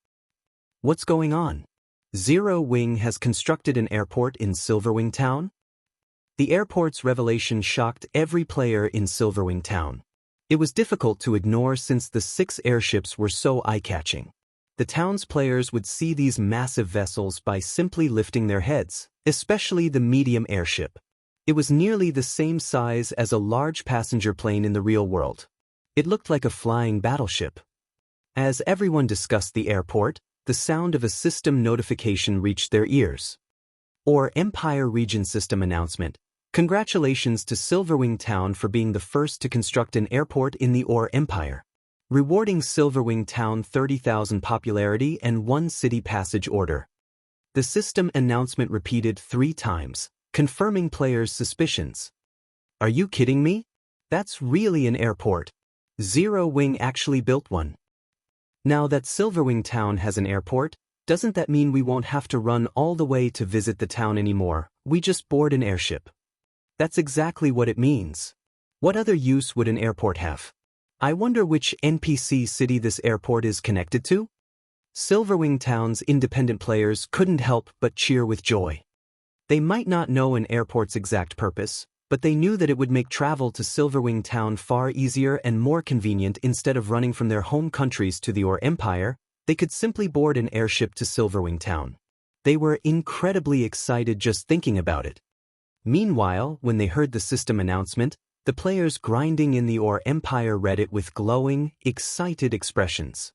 A: What's going on? Zero Wing has constructed an airport in Silverwing Town? The airport's revelation shocked every player in Silverwing Town. It was difficult to ignore since the 6 airships were so eye-catching. The town's players would see these massive vessels by simply lifting their heads, especially the medium airship. It was nearly the same size as a large passenger plane in the real world. It looked like a flying battleship. As everyone discussed the airport, the sound of a system notification reached their ears. Or Empire Region System announcement. Congratulations to Silverwing Town for being the first to construct an airport in the Or Empire. Rewarding Silverwing Town 30,000 popularity and 1 city passage order. The system announcement repeated 3 times, confirming players' suspicions. Are you kidding me? That's really an airport. Zero Wing actually built one. Now that Silverwing Town has an airport, doesn't that mean we won't have to run all the way to visit the town anymore? We just board an airship. That's exactly what it means. What other use would an airport have? I wonder which NPC city this airport is connected to? Silverwing Town's independent players couldn't help but cheer with joy. They might not know an airport's exact purpose, but they knew that it would make travel to Silverwing Town far easier and more convenient. Instead of running from their home countries to the Or Empire, they could simply board an airship to Silverwing Town. They were incredibly excited just thinking about it. Meanwhile, when they heard the system announcement, the players grinding in the Or Empire read it with glowing, excited expressions.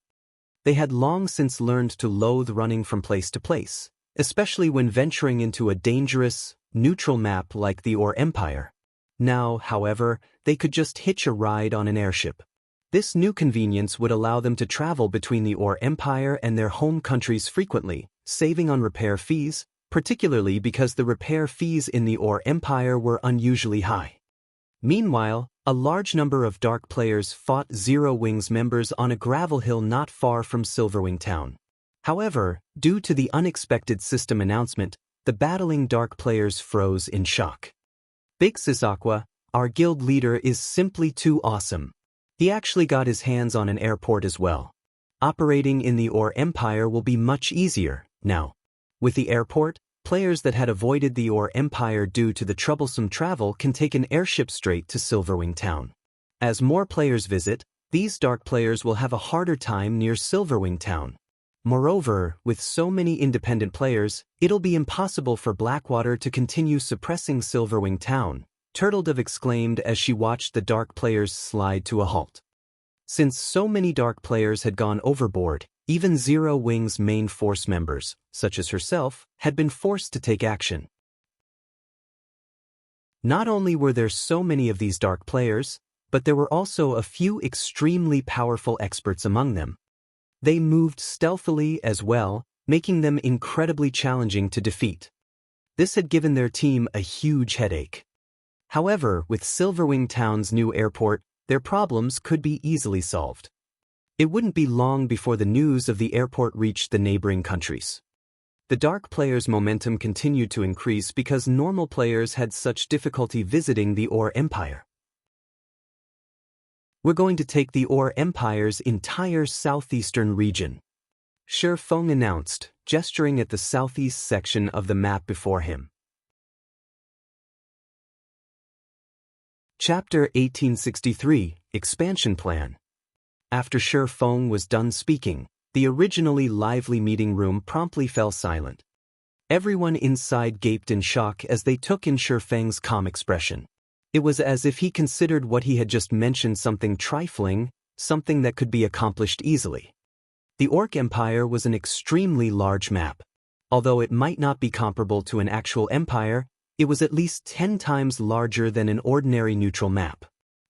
A: They had long since learned to loathe running from place to place, especially when venturing into a dangerous, neutral map like the Or Empire. Now, however, they could just hitch a ride on an airship. This new convenience would allow them to travel between the Or Empire and their home countries frequently, saving on repair fees, particularly because the repair fees in the Or Empire were unusually high. Meanwhile, a large number of Dark players fought Zero Wing's members on a gravel hill not far from Silverwing Town. However, due to the unexpected system announcement, the battling Dark players froze in shock. Big Sis Aqua, Our guild leader is simply too awesome. He actually got his hands on an airport as well. Operating in the Ore Empire will be much easier now. With the airport, players that had avoided the Ore Empire due to the troublesome travel can take an airship straight to Silverwing Town. As more players visit, these dark players will have a harder time near Silverwing Town. Moreover, with so many independent players, it'll be impossible for Blackwater to continue suppressing Silverwing Town, Turtledove exclaimed as she watched the dark players slide to a halt. Since so many dark players had gone overboard, even Zero Wing's main force members, such as herself, had been forced to take action. Not only were there so many of these dark players, but there were also a few extremely powerful experts among them. They moved stealthily as well, making them incredibly challenging to defeat. This had given their team a huge headache. However, with Silverwing Town's new airport, their problems could be easily solved. It wouldn't be long before the news of the airport reached the neighboring countries. The dark players' momentum continued to increase because normal players had such difficulty visiting the Ore Empire. We're going to take the Ore Empire's entire southeastern region, Shi Feng announced, gesturing at the southeast section of the map before him. Chapter 1863, Expansion Plan. After Shi Feng was done speaking, the originally lively meeting room promptly fell silent. Everyone inside gaped in shock as they took in Shi Feng's calm expression. It was as if he considered what he had just mentioned something trifling, something that could be accomplished easily. The Orc Empire was an extremely large map. Although it might not be comparable to an actual empire, it was at least 10 times larger than an ordinary neutral map.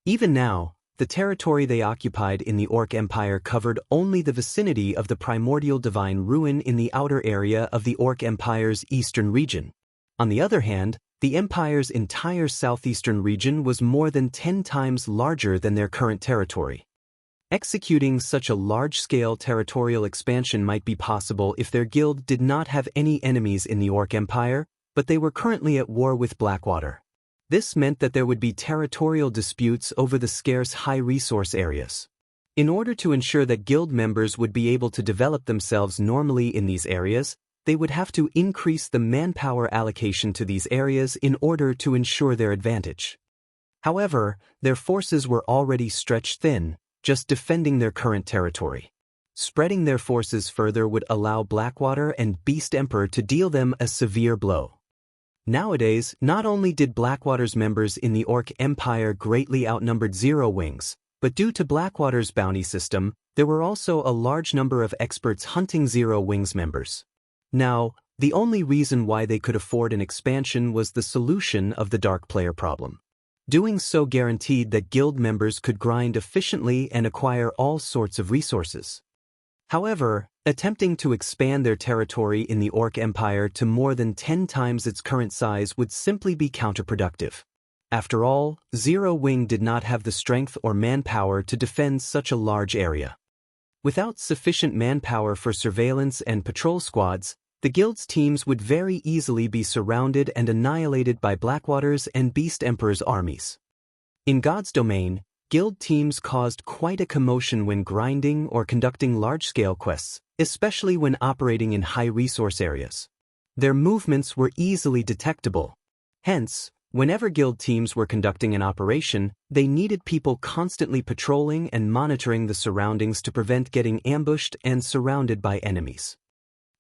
A: Even now, the territory they occupied in the Orc Empire covered only the vicinity of the primordial divine ruin in the outer area of the Orc Empire's eastern region. On the other hand, the Empire's entire southeastern region was more than 10 times larger than their current territory. Executing such a large-scale territorial expansion might be possible if their guild did not have any enemies in the Orc Empire, but they were currently at war with Blackwater. This meant that there would be territorial disputes over the scarce high-resource areas. In order to ensure that guild members would be able to develop themselves normally in these areas, they would have to increase the manpower allocation to these areas in order to ensure their advantage. However, their forces were already stretched thin, just defending their current territory. Spreading their forces further would allow Blackwater and Beast Emperor to deal them a severe blow. Nowadays, not only did Blackwater's members in the Orc Empire greatly outnumbered Zero Wings, but due to Blackwater's bounty system, there were also a large number of experts hunting Zero Wings members. Now, the only reason why they could afford an expansion was the solution of the dark player problem. Doing so guaranteed that guild members could grind efficiently and acquire all sorts of resources. However, attempting to expand their territory in the Orc Empire to more than 10 times its current size would simply be counterproductive. After all, Zero Wing did not have the strength or manpower to defend such a large area. Without sufficient manpower for surveillance and patrol squads, the guild's teams would very easily be surrounded and annihilated by Blackwater's and Beast Emperor's armies. In God's domain, guild teams caused quite a commotion when grinding or conducting large-scale quests, especially when operating in high-resource areas. Their movements were easily detectable. Hence, whenever guild teams were conducting an operation, they needed people constantly patrolling and monitoring the surroundings to prevent getting ambushed and surrounded by enemies.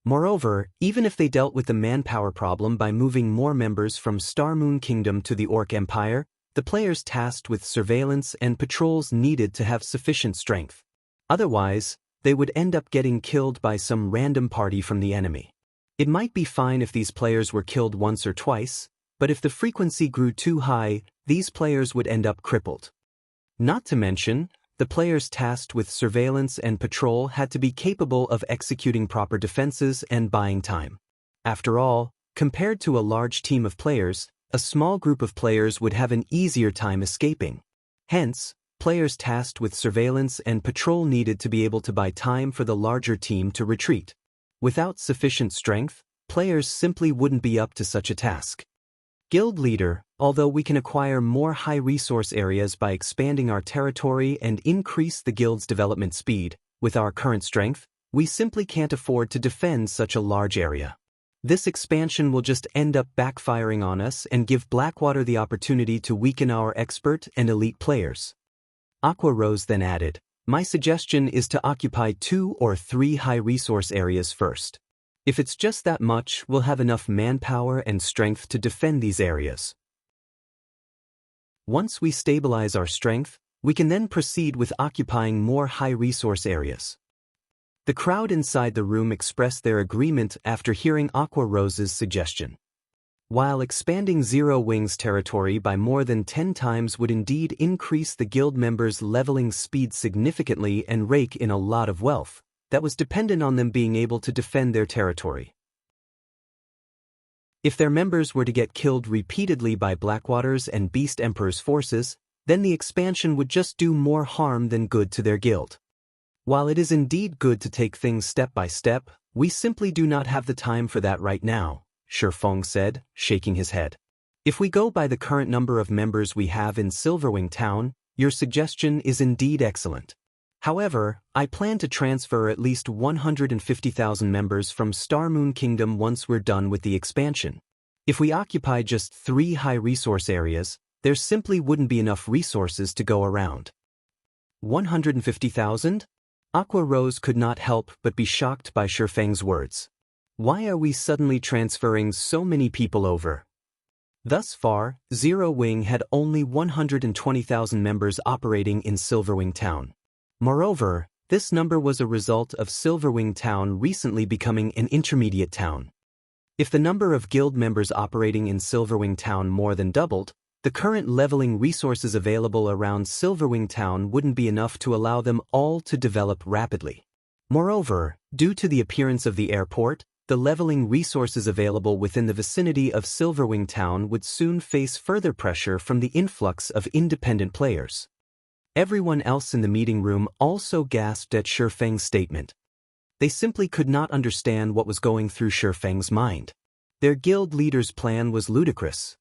A: Moreover, even if they dealt with the manpower problem by moving more members from Starmoon Kingdom to the Orc Empire, the players tasked with surveillance and patrols needed to have sufficient strength. Otherwise, they would end up getting killed by some random party from the enemy. It might be fine if these players were killed once or twice, but if the frequency grew too high, these players would end up crippled. Not to mention, the players tasked with surveillance and patrol had to be capable of executing proper defenses and buying time. After all, compared to a large team of players, a small group of players would have an easier time escaping. Hence, players tasked with surveillance and patrol needed to be able to buy time for the larger team to retreat. Without sufficient strength, players simply wouldn't be up to such a task. Guild leader, although we can acquire more high-resource areas by expanding our territory and increase the guild's development speed, with our current strength, we simply can't afford to defend such a large area. This expansion will just end up backfiring on us and give Blackwater the opportunity to weaken our expert and elite players. Aqua Rose then added, my suggestion is to occupy 2 or 3 high-resource areas first. If it's just that much, we'll have enough manpower and strength to defend these areas. Once we stabilize our strength, we can then proceed with occupying more high-resource areas. The crowd inside the room expressed their agreement after hearing Aqua Rose's suggestion. While expanding Zero Wings territory by more than 10 times would indeed increase the guild members' leveling speed significantly and rake in a lot of wealth, that was dependent on them being able to defend their territory. If their members were to get killed repeatedly by Blackwater's and Beast Emperor's forces, then the expansion would just do more harm than good to their guild. While it is indeed good to take things step by step, we simply do not have the time for that right now, Shifeng said, shaking his head. If we go by the current number of members we have in Silverwing Town, your suggestion is indeed excellent. However, I plan to transfer at least 150,000 members from Star Moon Kingdom once we're done with the expansion. If we occupy just 3 high-resource areas, there simply wouldn't be enough resources to go around. 150,000? Aqua Rose could not help but be shocked by Shifeng's words. Why are we suddenly transferring so many people over? Thus far, Zero Wing had only 120,000 members operating in Silverwing Town. Moreover, this number was a result of Silverwing Town recently becoming an intermediate town. If the number of guild members operating in Silverwing Town more than doubled, the current leveling resources available around Silverwing Town wouldn't be enough to allow them all to develop rapidly. Moreover, due to the appearance of the airport, the leveling resources available within the vicinity of Silverwing Town would soon face further pressure from the influx of independent players. Everyone else in the meeting room also gasped at Shifeng's statement. They simply could not understand what was going through Shifeng's mind. Their guild leader's plan was ludicrous.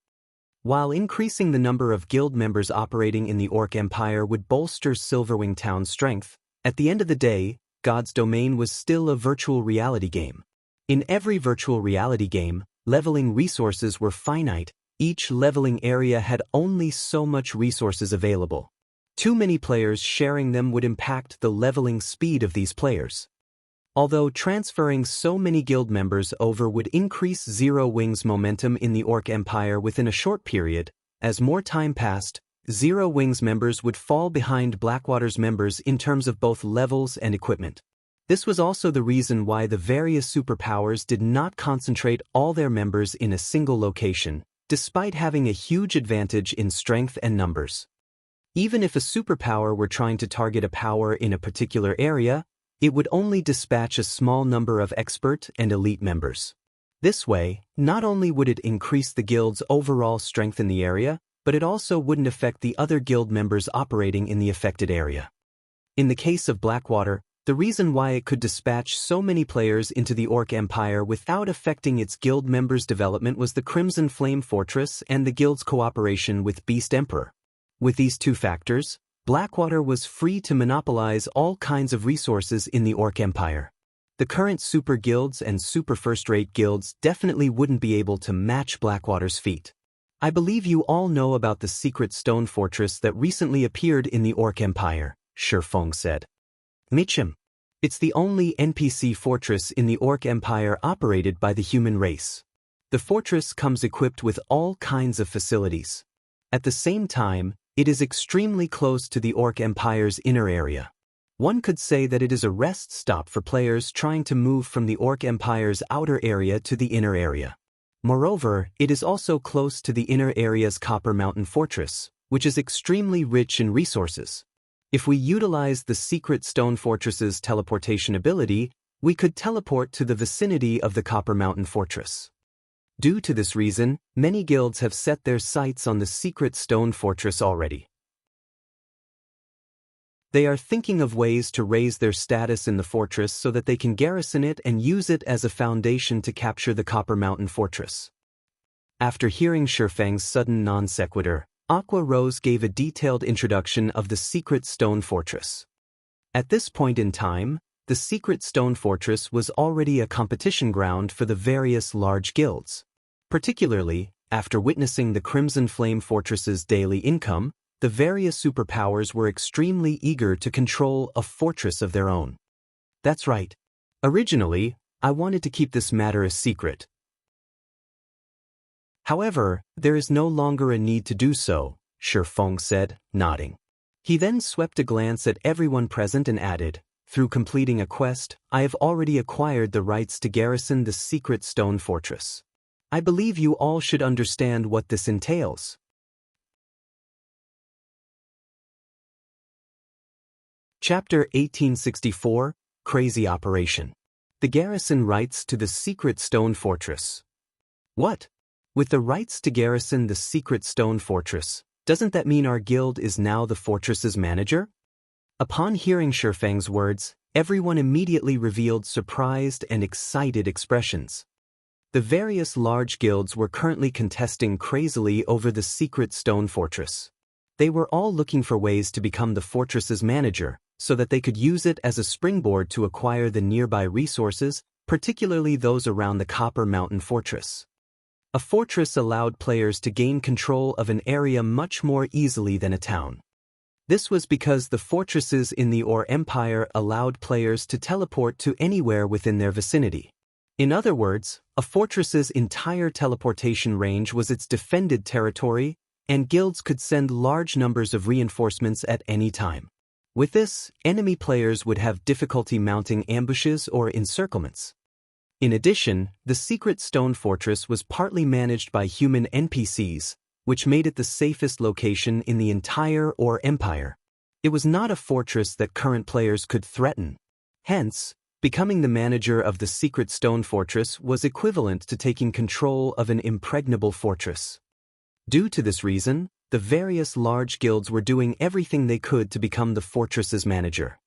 A: While increasing the number of guild members operating in the Orc Empire would bolster Silverwing Town's strength, at the end of the day, God's Domain was still a virtual reality game. In every virtual reality game, leveling resources were finite. Each leveling area had only so much resources available. Too many players sharing them would impact the leveling speed of these players. Although transferring so many guild members over would increase Zero Wing's momentum in the Orc Empire within a short period, as more time passed, Zero Wing's members would fall behind Blackwater's members in terms of both levels and equipment. This was also the reason why the various superpowers did not concentrate all their members in a single location, despite having a huge advantage in strength and numbers. Even if a superpower were trying to target a power in a particular area, it would only dispatch a small number of expert and elite members. This way, not only would it increase the guild's overall strength in the area, but it also wouldn't affect the other guild members operating in the affected area. In the case of Blackwater, the reason why it could dispatch so many players into the Orc Empire without affecting its guild members' development was the Crimson Flame Fortress and the guild's cooperation with Beast Emperor. With these two factors, Blackwater was free to monopolize all kinds of resources in the Orc Empire. The current super guilds and super first-rate guilds definitely wouldn't be able to match Blackwater's feat. I believe you all know about the secret stone fortress that recently appeared in the Orc Empire, Shifeng said. Mitchum. It's the only NPC fortress in the Orc Empire operated by the human race. The fortress comes equipped with all kinds of facilities. At the same time, it is extremely close to the Orc Empire's inner area. One could say that it is a rest stop for players trying to move from the Orc Empire's outer area to the inner area. Moreover, it is also close to the inner area's Copper Mountain Fortress, which is extremely rich in resources. If we utilize the secret stone fortress's teleportation ability, we could teleport to the vicinity of the Copper Mountain Fortress. Due to this reason, many guilds have set their sights on the secret stone fortress already. They are thinking of ways to raise their status in the fortress so that they can garrison it and use it as a foundation to capture the Copper Mountain Fortress. After hearing Shifeng's sudden non sequitur, Aqua Rose gave a detailed introduction of the secret stone fortress. At this point in time, the secret stone fortress was already a competition ground for the various large guilds. Particularly, after witnessing the Crimson Flame Fortress's daily income, the various superpowers were extremely eager to control a fortress of their own. That's right. Originally, I wanted to keep this matter a secret. However, there is no longer a need to do so, Shifeng said, nodding. He then swept a glance at everyone present and added, through completing a quest, I have already acquired the rights to garrison the secret stone fortress. I believe you all should understand what this entails. Chapter 1864, Crazy Operation. The garrison rights to the secret stone fortress. What? With the rights to garrison the secret stone fortress, doesn't that mean our guild is now the fortress's manager? Upon hearing Shifeng's words, everyone immediately revealed surprised and excited expressions. The various large guilds were currently contesting crazily over the secret stone fortress. They were all looking for ways to become the fortress's manager, so that they could use it as a springboard to acquire the nearby resources, particularly those around the Copper Mountain Fortress. A fortress allowed players to gain control of an area much more easily than a town. This was because the fortresses in the Ore Empire allowed players to teleport to anywhere within their vicinity. In other words, a fortress's entire teleportation range was its defended territory, and guilds could send large numbers of reinforcements at any time. With this, enemy players would have difficulty mounting ambushes or encirclements. In addition, the secret stone fortress was partly managed by human NPCs, which made it the safest location in the entire Ore Empire. It was not a fortress that current players could threaten. Hence, becoming the manager of the secret stone fortress was equivalent to taking control of an impregnable fortress. Due to this reason, the various large guilds were doing everything they could to become the fortress's manager.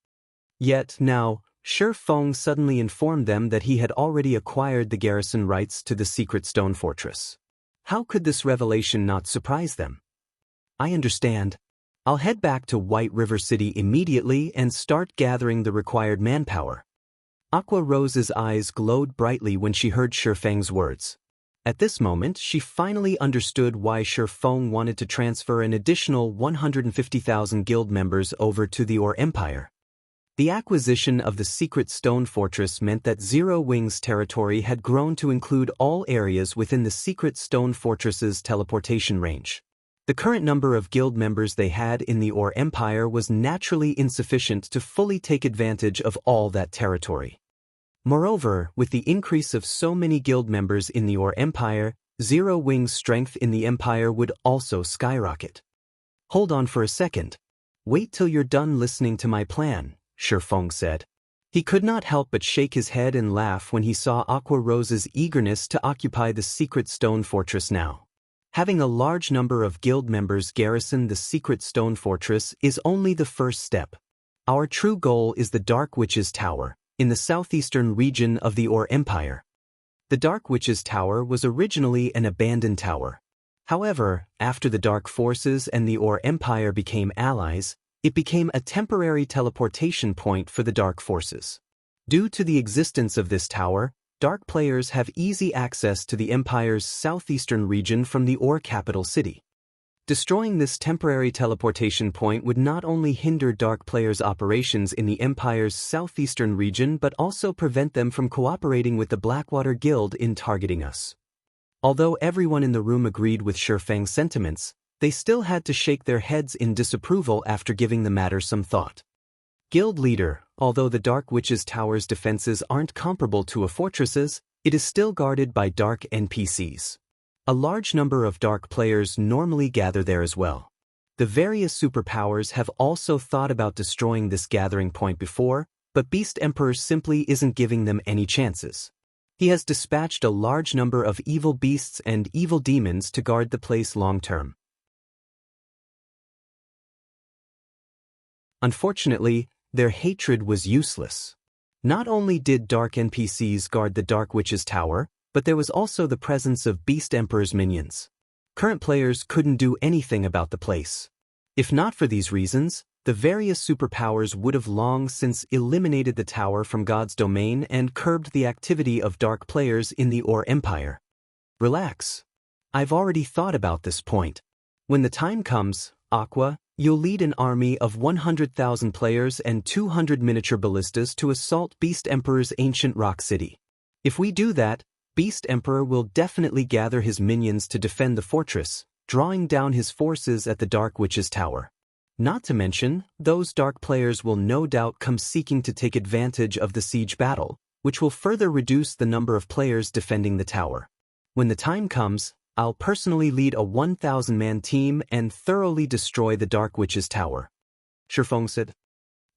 A: Yet now, Shifeng suddenly informed them that he had already acquired the garrison rights to the secret stone fortress. How could this revelation not surprise them? I understand. I'll head back to White River City immediately and start gathering the required manpower. Aqua Rose's eyes glowed brightly when she heard Shifeng's words. At this moment, she finally understood why Shifeng wanted to transfer an additional 150,000 guild members over to the Ore Empire. The acquisition of the secret stone fortress meant that Zero Wing's territory had grown to include all areas within the secret stone fortress's teleportation range. The current number of guild members they had in the Ore Empire was naturally insufficient to fully take advantage of all that territory. Moreover, with the increase of so many guild members in the Ore Empire, Zero Wing's strength in the Empire would also skyrocket. Hold on for a second. Wait till you're done listening to my plan, Shifeng said. He could not help but shake his head and laugh when he saw Aqua Rose's eagerness to occupy the secret stone fortress now. Having a large number of guild members garrison the secret stone fortress is only the first step. Our true goal is the Dark Witch's Tower, in the southeastern region of the Ore Empire. The Dark Witch's Tower was originally an abandoned tower. However, after the Dark Forces and the Ore Empire became allies, it became a temporary teleportation point for the Dark Forces. Due to the existence of this tower, Dark players have easy access to the Empire's southeastern region from the Ore capital city. Destroying this temporary teleportation point would not only hinder Dark players' operations in the Empire's southeastern region but also prevent them from cooperating with the Blackwater Guild in targeting us. Although everyone in the room agreed with Shifeng's sentiments, they still had to shake their heads in disapproval after giving the matter some thought. Guild leader, although the Dark Witch's Tower's defenses aren't comparable to a fortress's, it is still guarded by Dark NPCs. A large number of Dark players normally gather there as well. The various superpowers have also thought about destroying this gathering point before, but Beast Emperor simply isn't giving them any chances. He has dispatched a large number of evil beasts and evil demons to guard the place long-term. Unfortunately, their hatred was useless. Not only did Dark NPCs guard the Dark Witch's Tower, But there was also the presence of Beast Emperor's minions. Current players couldn't do anything about the place. If not for these reasons, the various superpowers would have long since eliminated the tower from God's domain and curbed the activity of dark players in the Or Empire. Relax. I've already thought about this point. When the time comes, Aqua, you'll lead an army of 100,000 players and 200 miniature ballistas to assault Beast Emperor's ancient rock city. If we do that, Beast Emperor will definitely gather his minions to defend the fortress, drawing down his forces at the Dark Witch's Tower. Not to mention, those dark players will no doubt come seeking to take advantage of the siege battle, which will further reduce the number of players defending the tower. When the time comes, I'll personally lead a 1,000-man team and thoroughly destroy the Dark Witch's Tower. Shifeng said.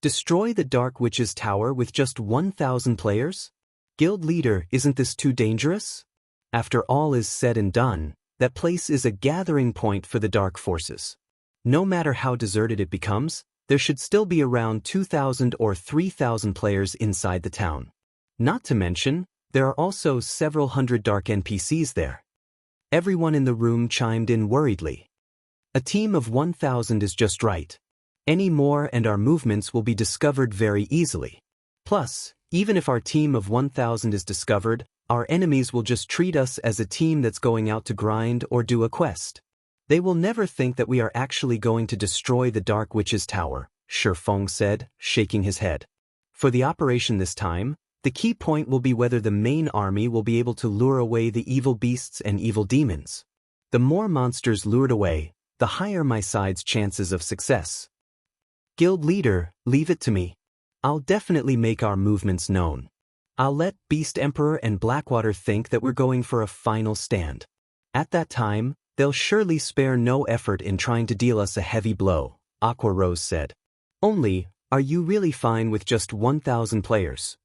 A: Destroy the Dark Witch's Tower with just 1,000 players? Guild leader, isn't this too dangerous? After all is said and done, that place is a gathering point for the dark forces. No matter how deserted it becomes, there should still be around 2,000 or 3,000 players inside the town. Not to mention, there are also several hundred dark NPCs there. Everyone in the room chimed in worriedly. A team of 1,000 is just right. Any more and our movements will be discovered very easily. Plus, even if our team of 1,000 is discovered, our enemies will just treat us as a team that's going out to grind or do a quest. They will never think that we are actually going to destroy the Dark Witch's Tower, Shifeng said, shaking his head. For the operation this time, the key point will be whether the main army will be able to lure away the evil beasts and evil demons. The more monsters lured away, the higher my side's chances of success. Guild leader, leave it to me. I'll definitely make our movements known. I'll let Beast Emperor and Blackwater think that we're going for a final stand. At that time, they'll surely spare no effort in trying to deal us a heavy blow, Aqua Rose said. Only, are you really fine with just 1,000 players?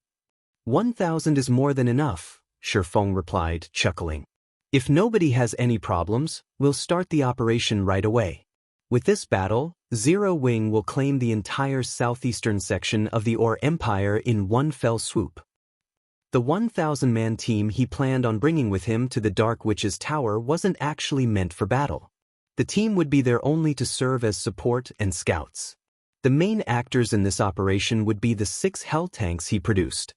A: 1,000 is more than enough, Shifeng replied, chuckling. If nobody has any problems, we'll start the operation right away. With this battle, Zero Wing will claim the entire southeastern section of the Or Empire in one fell swoop. The 1,000-man team he planned on bringing with him to the Dark Witch's Tower wasn't actually meant for battle. The team would be there only to serve as support and scouts. The main actors in this operation would be the 6 hell tanks he produced.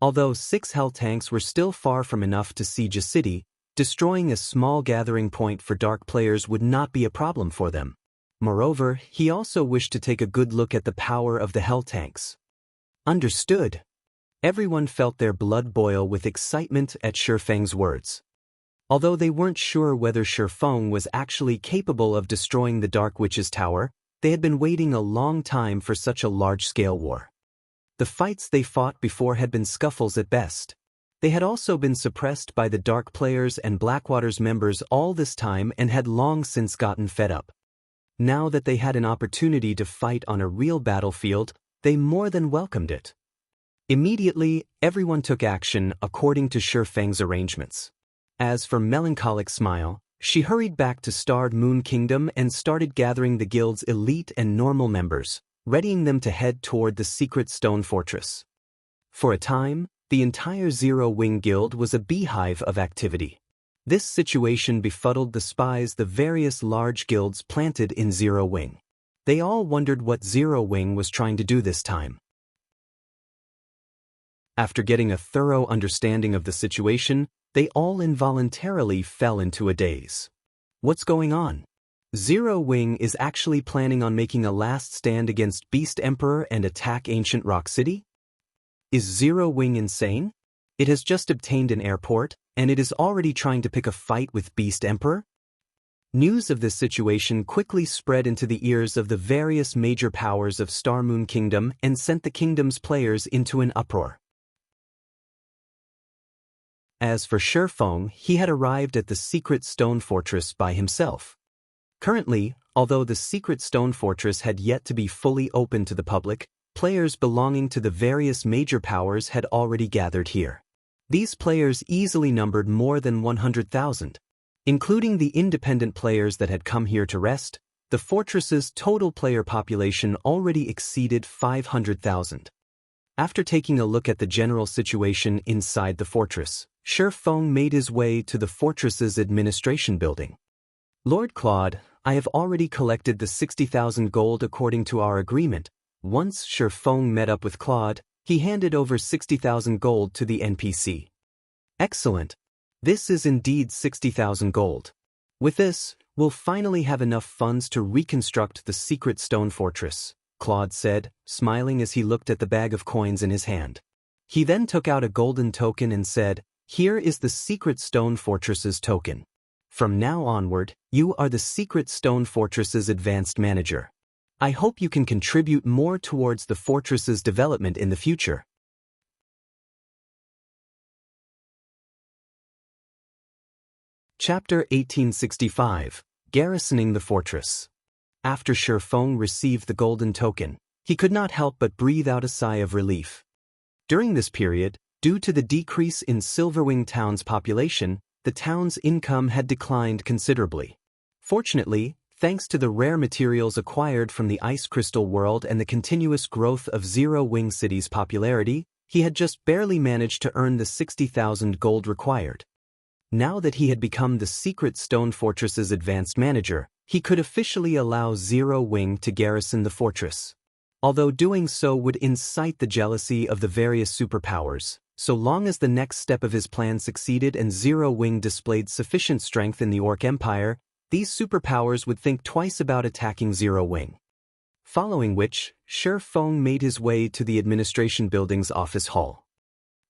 A: Although 6 hell tanks were still far from enough to siege a city, destroying a small gathering point for dark players would not be a problem for them. Moreover, he also wished to take a good look at the power of the hell tanks. Understood. Everyone felt their blood boil with excitement at Shifeng's words. Although they weren't sure whether Shifeng was actually capable of destroying the Dark Witch's Tower, they had been waiting a long time for such a large-scale war. The fights they fought before had been scuffles at best. They had also been suppressed by the dark players and Blackwater's members all this time and had long since gotten fed up. Now that they had an opportunity to fight on a real battlefield, they more than welcomed it. Immediately, everyone took action according to Shifeng's arrangements. As for Melancholic Smile, she hurried back to Starred Moon Kingdom and started gathering the guild's elite and normal members, readying them to head toward the secret stone fortress. For a time, the entire Zero Wing Guild was a beehive of activity. This situation befuddled the spies the various large guilds planted in Zero Wing. They all wondered what Zero Wing was trying to do this time. After getting a thorough understanding of the situation, they all involuntarily fell into a daze. What's going on? Zero Wing is actually planning on making a last stand against Beast Emperor and attack Ancient Rock City? Is Zero Wing insane? It has just obtained an airport, and it is already trying to pick a fight with Beast Emperor? News of this situation quickly spread into the ears of the various major powers of Star Moon Kingdom and sent the kingdom's players into an uproar. As for Shifeng, he had arrived at the secret stone fortress by himself. Currently, although the secret stone fortress had yet to be fully open to the public, players belonging to the various major powers had already gathered here. These players easily numbered more than 100,000. Including the independent players that had come here to rest, the fortress's total player population already exceeded 500,000. After taking a look at the general situation inside the fortress, Feng made his way to the fortress's administration building. Lord Claude, I have already collected the 60,000 gold according to our agreement. Once Feng met up with Claude, he handed over 60,000 gold to the NPC. Excellent. This is indeed 60,000 gold. With this, we'll finally have enough funds to reconstruct the secret stone fortress, Claude said, smiling as he looked at the bag of coins in his hand. He then took out a golden token and said, "Here is the secret stone fortress's token. From now onward, you are the secret stone fortress's advanced manager. I hope you can contribute more towards the fortress's development in the future." Chapter 1865, Garrisoning the Fortress. After Feng received the golden token, he could not help but breathe out a sigh of relief. During this period, due to the decrease in Silverwing Town's population, the town's income had declined considerably. Fortunately, thanks to the rare materials acquired from the Ice Crystal world and the continuous growth of Zero Wing City's popularity, he had just barely managed to earn the 60,000 gold required. Now that he had become the secret stone fortress's advanced manager, he could officially allow Zero Wing to garrison the fortress. Although doing so would incite the jealousy of the various superpowers, so long as the next step of his plan succeeded and Zero Wing displayed sufficient strength in the Orc Empire, these superpowers would think twice about attacking Zero Wing. Following which, Feng made his way to the administration building's office hall.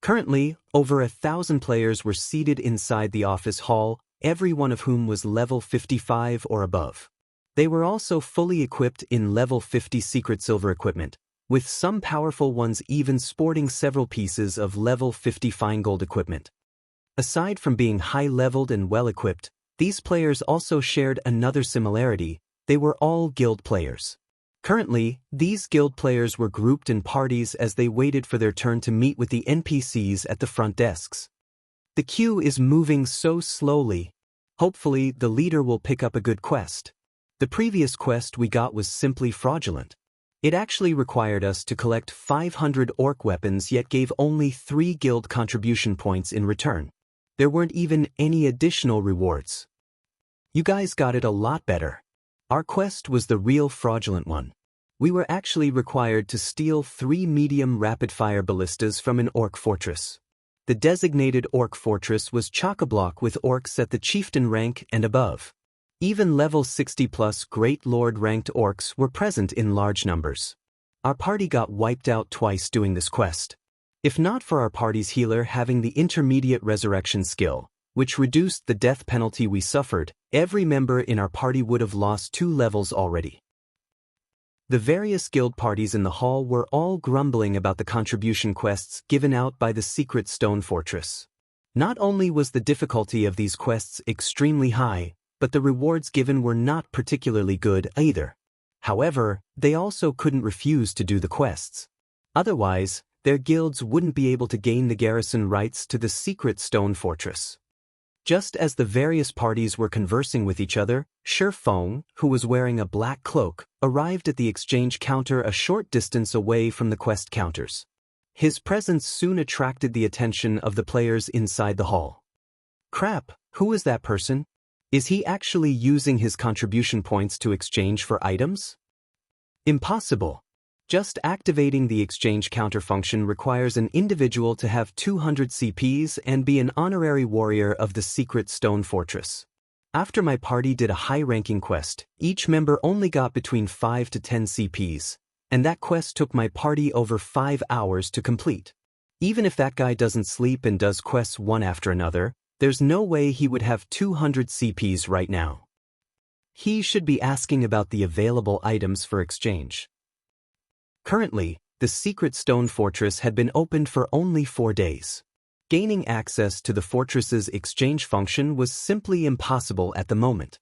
A: Currently, over 1,000 players were seated inside the office hall, every one of whom was level 55 or above. They were also fully equipped in level 50 secret silver equipment, with some powerful ones even sporting several pieces of level 50 fine gold equipment. Aside from being high-leveled and well-equipped, these players also shared another similarity: they were all guild players. Currently, these guild players were grouped in parties as they waited for their turn to meet with the NPCs at the front desks. The queue is moving so slowly. Hopefully, the leader will pick up a good quest. The previous quest we got was simply fraudulent. It actually required us to collect 500 orc weapons yet gave only 3 guild contribution points in return. There weren't even any additional rewards. You guys got it a lot better. Our quest was the real fraudulent one. We were actually required to steal 3 medium rapid-fire ballistas from an orc fortress. The designated orc fortress was chock-a-block with orcs at the chieftain rank and above. Even level 60+ Great Lord ranked orcs were present in large numbers. Our party got wiped out twice doing this quest. If not for our party's healer having the intermediate resurrection skill, which reduced the death penalty we suffered, every member in our party would have lost 2 levels already. The various guild parties in the hall were all grumbling about the contribution quests given out by the secret stone fortress. Not only was the difficulty of these quests extremely high, but the rewards given were not particularly good either. However, they also couldn't refuse to do the quests. Otherwise, their guilds wouldn't be able to gain the garrison rights to the secret stone fortress. Just as the various parties were conversing with each other, Feng, who was wearing a black cloak, arrived at the exchange counter a short distance away from the quest counters. His presence soon attracted the attention of the players inside the hall. Crap, who is that person? Is he actually using his contribution points to exchange for items? Impossible. Just activating the exchange counter function requires an individual to have 200 CPs and be an honorary warrior of the secret stone fortress. After my party did a high-ranking quest, each member only got between 5 to 10 CPs, and that quest took my party over 5 hours to complete. Even if that guy doesn't sleep and does quests one after another, there's no way he would have 200 CPs right now. He should be asking about the available items for exchange. Currently, the secret stone fortress had been opened for only 4 days. Gaining access to the fortress's exchange function was simply impossible at the moment.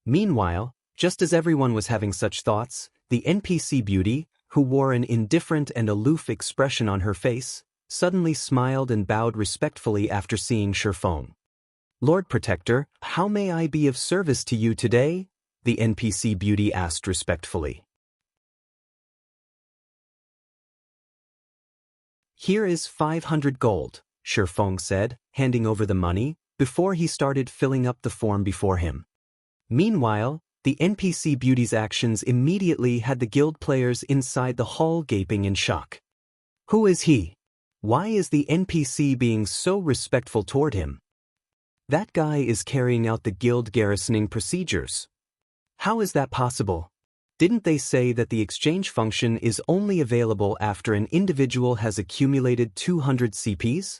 A: Meanwhile, just as everyone was having such thoughts, the NPC beauty, who wore an indifferent and aloof expression on her face, suddenly smiled and bowed respectfully after seeing Feng. "Lord Protector, how may I be of service to you today?" the NPC beauty asked respectfully. "Here is 500 gold. Feng said, handing over the money, before he started filling up the form before him. Meanwhile, the NPC beauty's actions immediately had the guild players inside the hall gaping in shock. Who is he? Why is the NPC being so respectful toward him? That guy is carrying out the guild garrisoning procedures. How is that possible? Didn't they say that the exchange function is only available after an individual has accumulated 200 CPs?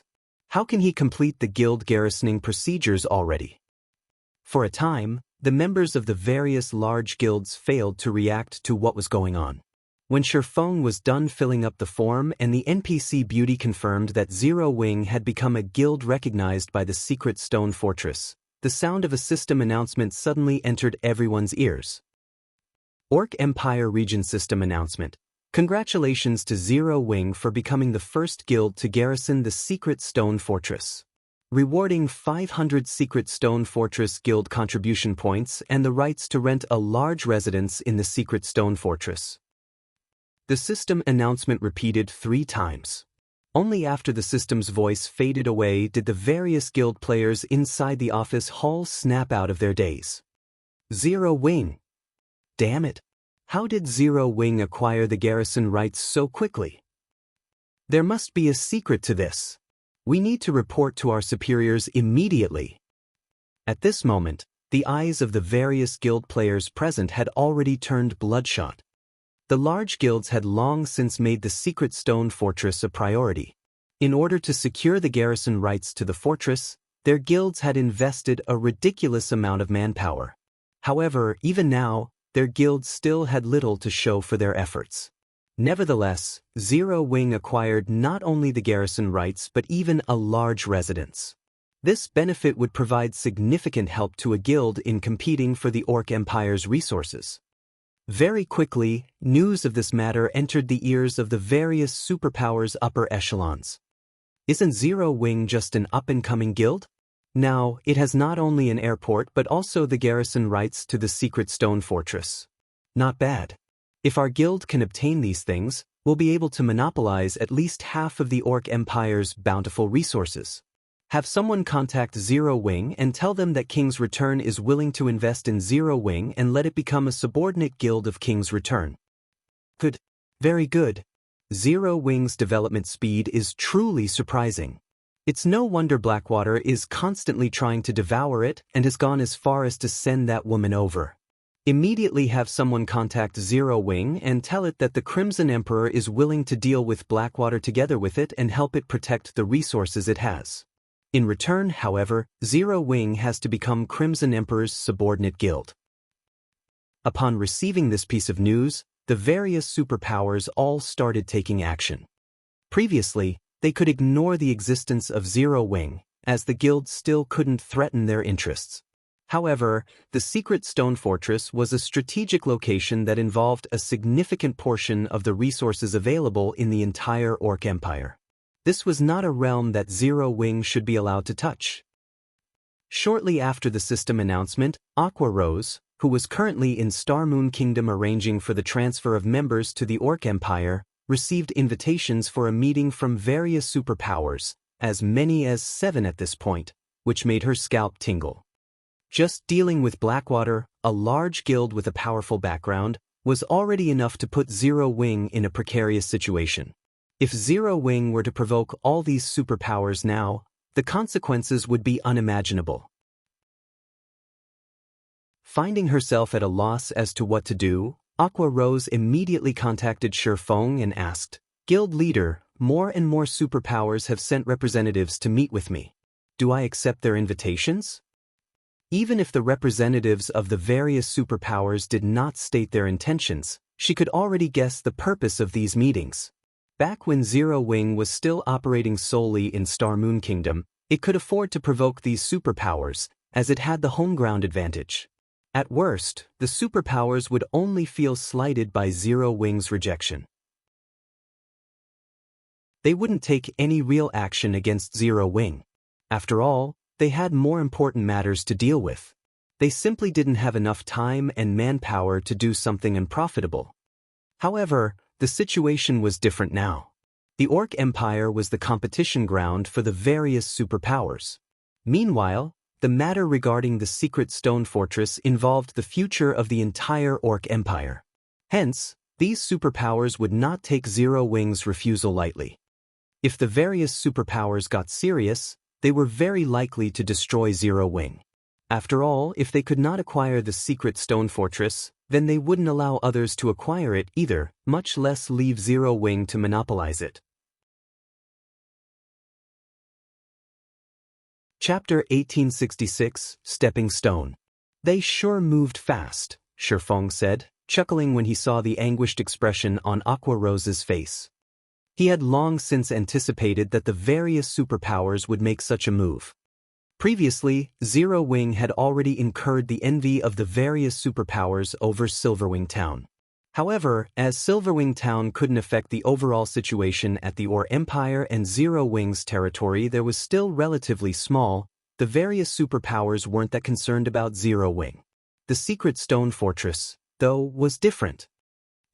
A: How can he complete the guild garrisoning procedures already? For a time, the members of the various large guilds failed to react to what was going on. When Feng was done filling up the form and the NPC beauty confirmed that Zero Wing had become a guild recognized by the secret stone fortress, the sound of a system announcement suddenly entered everyone's ears. Orc Empire Region System Announcement. Congratulations to Zero Wing for becoming the first guild to garrison the Secret Stone Fortress. Rewarding 500 Secret Stone Fortress Guild contribution points and the rights to rent a large residence in the Secret Stone Fortress. The system announcement repeated 3 times. Only after the system's voice faded away did the various guild players inside the office hall snap out of their daze. Zero Wing. Damn it. How did Zero Wing acquire the garrison rights so quickly? There must be a secret to this. We need to report to our superiors immediately. At this moment, the eyes of the various guild players present had already turned bloodshot. The large guilds had long since made the Secret Stone Fortress a priority. In order to secure the garrison rights to the fortress, their guilds had invested a ridiculous amount of manpower. However, even now, their guilds still had little to show for their efforts. Nevertheless, Zero Wing acquired not only the garrison rights but even a large residence. This benefit would provide significant help to a guild in competing for the Orc Empire's resources. Very quickly, news of this matter entered the ears of the various superpowers' upper echelons. Isn't Zero Wing just an up-and-coming guild? Now, it has not only an airport but also the garrison rights to the Secret Stone Fortress. Not bad. If our guild can obtain these things, we'll be able to monopolize at least half of the Orc Empire's bountiful resources. Have someone contact Zero Wing and tell them that King's Return is willing to invest in Zero Wing and let it become a subordinate guild of King's Return. Good. Very good. Zero Wing's development speed is truly surprising. It's no wonder Blackwater is constantly trying to devour it and has gone as far as to send that woman over. Immediately have someone contact Zero Wing and tell it that the Crimson Emperor is willing to deal with Blackwater together with it and help it protect the resources it has. In return, however, Zero Wing has to become Crimson Emperor's subordinate guild. Upon receiving this piece of news, the various superpowers all started taking action. Previously, they could ignore the existence of Zero Wing, as the guild still couldn't threaten their interests. However, the Secret Stone Fortress was a strategic location that involved a significant portion of the resources available in the entire Orc Empire. This was not a realm that Zero Wing should be allowed to touch. Shortly after the system announcement, Aqua Rose, who was currently in Star Moon Kingdom arranging for the transfer of members to the Orc Empire, received invitations for a meeting from various superpowers, as many as 7 at this point, which made her scalp tingle. Just dealing with Blackwater, a large guild with a powerful background, was already enough to put Zero Wing in a precarious situation. If Zero Wing were to provoke all these superpowers now, the consequences would be unimaginable. Finding herself at a loss as to what to do, Aqua Rose immediately contacted Feng and asked, "Guild leader, more and more superpowers have sent representatives to meet with me. Do I accept their invitations?" Even if the representatives of the various superpowers did not state their intentions, she could already guess the purpose of these meetings. Back when Zero Wing was still operating solely in Star Moon Kingdom, it could afford to provoke these superpowers, as it had the home ground advantage. At worst, the superpowers would only feel slighted by Zero Wing's rejection. They wouldn't take any real action against Zero Wing. After all, they had more important matters to deal with. They simply didn't have enough time and manpower to do something unprofitable. However, the situation was different now. The Orc Empire was the competition ground for the various superpowers. Meanwhile, the matter regarding the secret stone fortress involved the future of the entire Orc Empire. Hence, these superpowers would not take Zero Wing's refusal lightly. If the various superpowers got serious, they were very likely to destroy Zero Wing. After all, if they could not acquire the secret stone fortress, then they wouldn't allow others to acquire it either, much less leave Zero Wing to monopolize it. Chapter 1866, Stepping Stone. They sure moved fast, Shifeng said, chuckling when he saw the anguished expression on Aqua Rose's face. He had long since anticipated that the various superpowers would make such a move. Previously, Zero Wing had already incurred the envy of the various superpowers over Silverwing Town. However, as Silverwing Town couldn't affect the overall situation at the Orc Empire and Zero Wing's territory there was still relatively small, the various superpowers weren't that concerned about Zero Wing. The secret stone fortress, though, was different.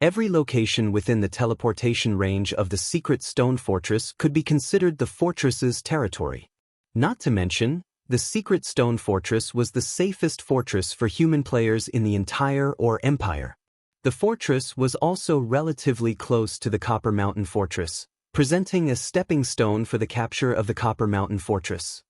A: Every location within the teleportation range of the secret stone fortress could be considered the fortress's territory. Not to mention, the secret stone fortress was the safest fortress for human players in the entire Orc Empire. The fortress was also relatively close to the Copper Mountain Fortress, presenting a stepping stone for the capture of the Copper Mountain Fortress.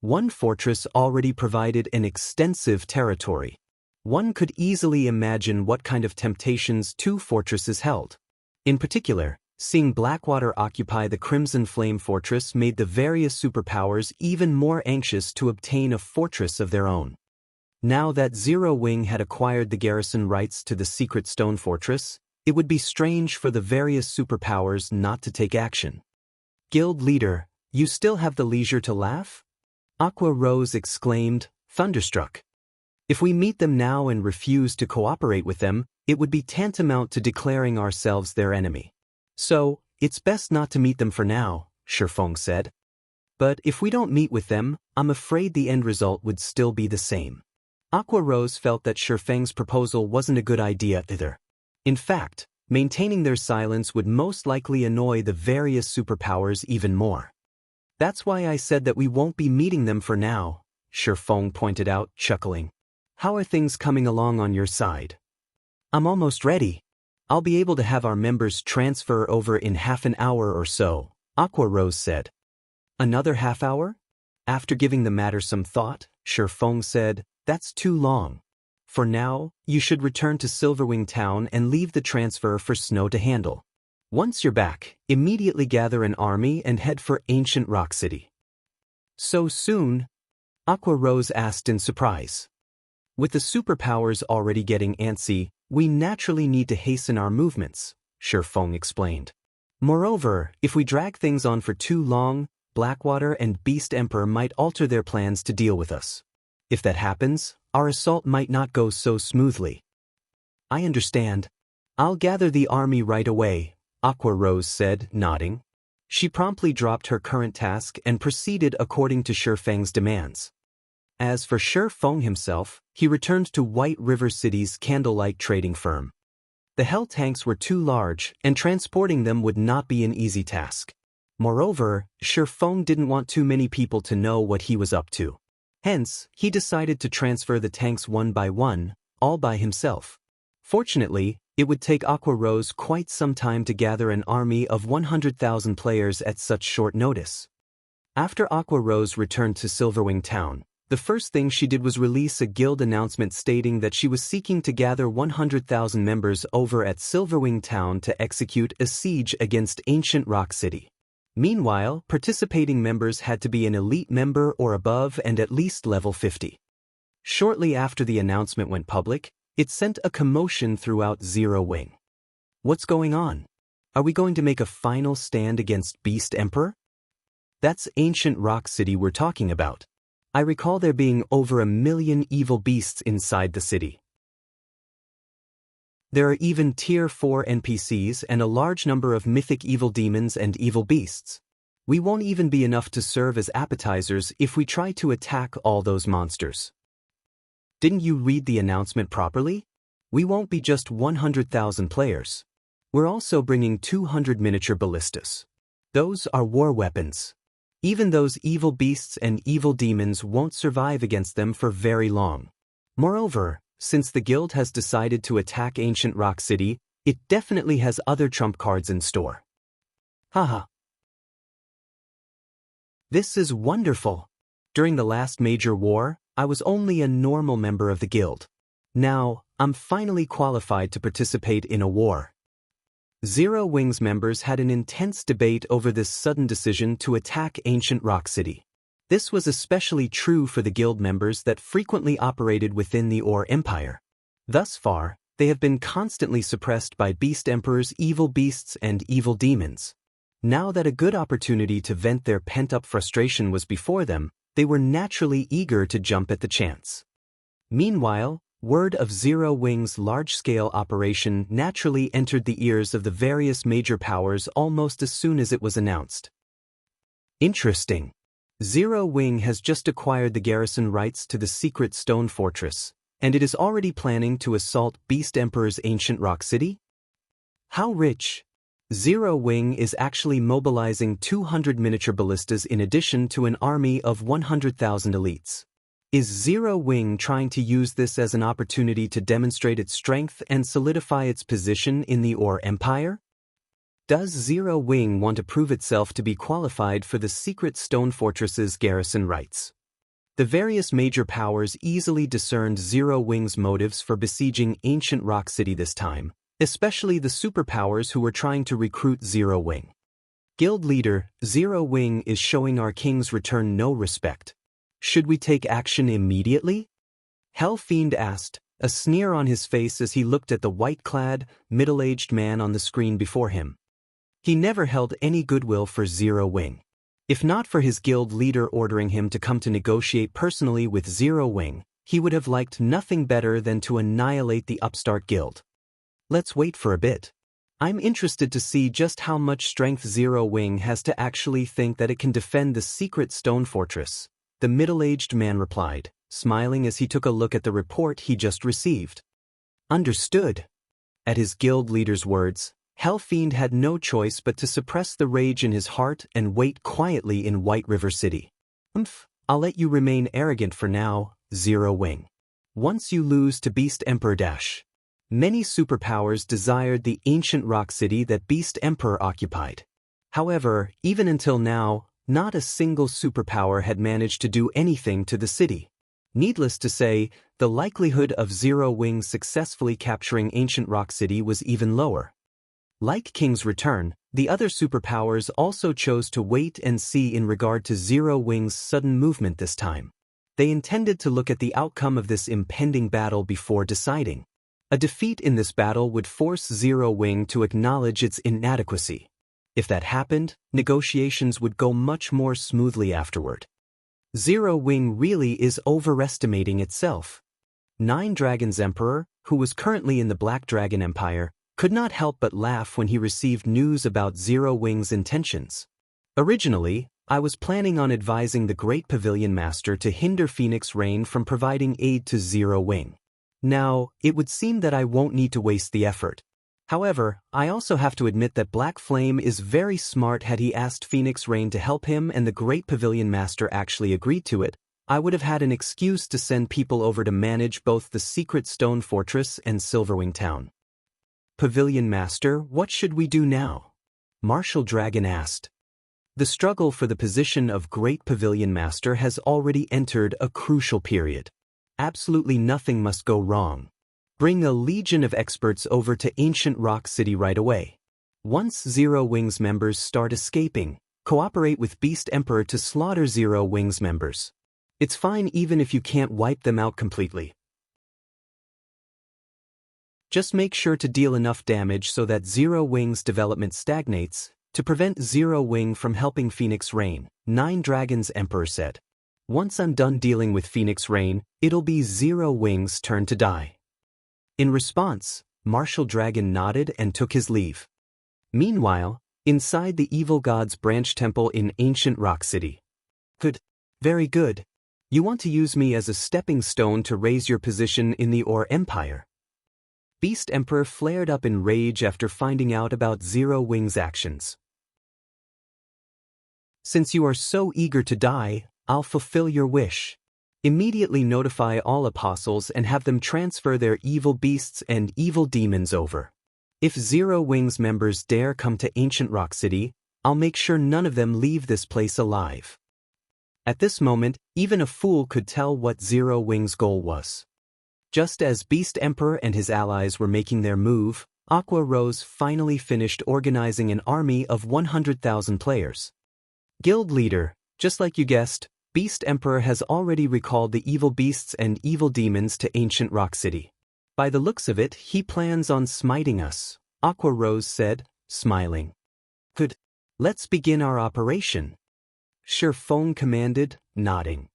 A: One fortress already provided an extensive territory. One could easily imagine what kind of temptations two fortresses held. In particular, seeing Blackwater occupy the Crimson Flame Fortress made the various superpowers even more anxious to obtain a fortress of their own. Now that Zero Wing had acquired the garrison rights to the secret stone fortress, it would be strange for the various superpowers not to take action. Guild leader, you still have the leisure to laugh? Aqua Rose exclaimed, thunderstruck. If we meet them now and refuse to cooperate with them, it would be tantamount to declaring ourselves their enemy. So, it's best not to meet them for now, Shifeng said. But if we don't meet with them, I'm afraid the end result would still be the same. Aqua Rose felt that Shifeng's proposal wasn't a good idea either. In fact, maintaining their silence would most likely annoy the various superpowers even more. That's why I said that we won't be meeting them for now, Shifeng pointed out, chuckling. How are things coming along on your side? I'm almost ready. I'll be able to have our members transfer over in half an hour or so, Aqua Rose said. Another half hour? After giving the matter some thought, Shifeng said, that's too long. For now, you should return to Silverwing Town and leave the transfer for Snow to handle. Once you're back, immediately gather an army and head for Ancient Rock City. So soon? Aqua Rose asked in surprise. With the superpowers already getting antsy, we naturally need to hasten our movements, Shifeng explained. Moreover, if we drag things on for too long, Blackwater and Beast Emperor might alter their plans to deal with us. If that happens, our assault might not go so smoothly. I understand. I'll gather the army right away, Aqua Rose said, nodding. She promptly dropped her current task and proceeded according to Shifeng's demands. As for Shifeng himself, he returned to White River City's candlelight trading firm. The Hell tanks were too large, and transporting them would not be an easy task. Moreover, Shifeng didn't want too many people to know what he was up to. Hence, he decided to transfer the tanks one by one, all by himself. Fortunately, it would take Aqua Rose quite some time to gather an army of 100,000 players at such short notice. After Aqua Rose returned to Silverwing Town, the first thing she did was release a guild announcement stating that she was seeking to gather 100,000 members over at Silverwing Town to execute a siege against Ancient Rock City. Meanwhile, participating members had to be an elite member or above and at least level 50. Shortly after the announcement went public, it sent a commotion throughout Zero Wing. What's going on? Are we going to make a final stand against Beast Emperor? That's Ancient Rock City we're talking about. I recall there being over 1 million evil beasts inside the city. There are even Tier 4 NPCs and a large number of mythic evil demons and evil beasts. We won't even be enough to serve as appetizers if we try to attack all those monsters. Didn't you read the announcement properly? We won't be just 100,000 players. We're also bringing 200 miniature ballistas. Those are war weapons. Even those evil beasts and evil demons won't survive against them for very long. Moreover, since the guild has decided to attack Ancient Rock City, it definitely has other trump cards in store. Haha. This is wonderful. During the last major war, I was only a normal member of the guild. Now, I'm finally qualified to participate in a war. Zero Wings members had an intense debate over this sudden decision to attack Ancient Rock City. This was especially true for the guild members that frequently operated within the Or Empire. Thus far, they have been constantly suppressed by Beast Emperor's evil beasts and evil demons. Now that a good opportunity to vent their pent-up frustration was before them, they were naturally eager to jump at the chance. Meanwhile, word of Zero Wings' large-scale operation naturally entered the ears of the various major powers almost as soon as it was announced. Interesting. Zero Wing has just acquired the garrison rights to the secret stone fortress, and it is already planning to assault Beast Emperor's Ancient Rock City? How rich! Zero Wing is actually mobilizing 200 miniature ballistas in addition to an army of 100,000 elites. Is Zero Wing trying to use this as an opportunity to demonstrate its strength and solidify its position in the Or Empire? Does Zero Wing want to prove itself to be qualified for the secret stone fortress's garrison rights? The various major powers easily discerned Zero Wing's motives for besieging Ancient Rock City this time, especially the superpowers who were trying to recruit Zero Wing. Guild leader, Zero Wing is showing our king's return no respect. Should we take action immediately? Hell Fiend asked, a sneer on his face as he looked at the white-clad, middle-aged man on the screen before him. He never held any goodwill for Zero Wing. If not for his guild leader ordering him to come to negotiate personally with Zero Wing, he would have liked nothing better than to annihilate the upstart guild. Let's wait for a bit. I'm interested to see just how much strength Zero Wing has to actually think that it can defend the secret stone fortress. The middle-aged man replied, smiling as he took a look at the report he just received. Understood. At his guild leader's words, Hell Fiend had no choice but to suppress the rage in his heart and wait quietly in White River City. I'll let you remain arrogant for now, Zero Wing. Once you lose to Beast Emperor Dash. Many superpowers desired the ancient rock city that Beast Emperor occupied. However, even until now, not a single superpower had managed to do anything to the city. Needless to say, the likelihood of Zero Wing successfully capturing Ancient Rock City was even lower. Like King's return, the other superpowers also chose to wait and see in regard to Zero Wing's sudden movement this time. They intended to look at the outcome of this impending battle before deciding. A defeat in this battle would force Zero Wing to acknowledge its inadequacy. If that happened, negotiations would go much more smoothly afterward. Zero Wing really is overestimating itself. Nine Dragons Emperor, who was currently in the Black Dragon Empire, could not help but laugh when he received news about Zero Wing's intentions. Originally, I was planning on advising the Great Pavilion Master to hinder Phoenix Rain from providing aid to Zero Wing. Now, it would seem that I won't need to waste the effort. However, I also have to admit that Black Flame is very smart. Had he asked Phoenix Rain to help him and the Great Pavilion Master actually agreed to it, I would have had an excuse to send people over to manage both the Secret Stone Fortress and Silverwing Town. Pavilion Master, what should we do now? Martial Dragon asked. The struggle for the position of Great Pavilion Master has already entered a crucial period. Absolutely nothing must go wrong. Bring a legion of experts over to Ancient Rock City right away. Once Zero Wing's members start escaping, cooperate with Beast Emperor to slaughter Zero Wing's members. It's fine even if you can't wipe them out completely. Just make sure to deal enough damage so that Zero Wing's development stagnates, to prevent Zero Wing from helping Phoenix Rain, Nine Dragons Emperor said. Once I'm done dealing with Phoenix Rain, it'll be Zero Wing's turn to die. In response, Martial Dragon nodded and took his leave. Meanwhile, inside the Evil God's branch temple in Ancient Rock City. Good. Very good. You want to use me as a stepping stone to raise your position in the Or Empire. Beast Emperor flared up in rage after finding out about Zero Wing's actions. Since you are so eager to die, I'll fulfill your wish. Immediately notify all apostles and have them transfer their evil beasts and evil demons over. If Zero Wings members dare come to Ancient Rock City, I'll make sure none of them leave this place alive. At this moment, even a fool could tell what Zero Wings' goal was. Just as Beast Emperor and his allies were making their move, Aqua Rose finally finished organizing an army of 100,000 players. Guild leader, just like you guessed, Beast Emperor has already recalled the evil beasts and evil demons to Ancient Rock City. By the looks of it, he plans on smiting us, Aqua Rose said, smiling. Good. Let's begin our operation. Xianxia commanded, nodding.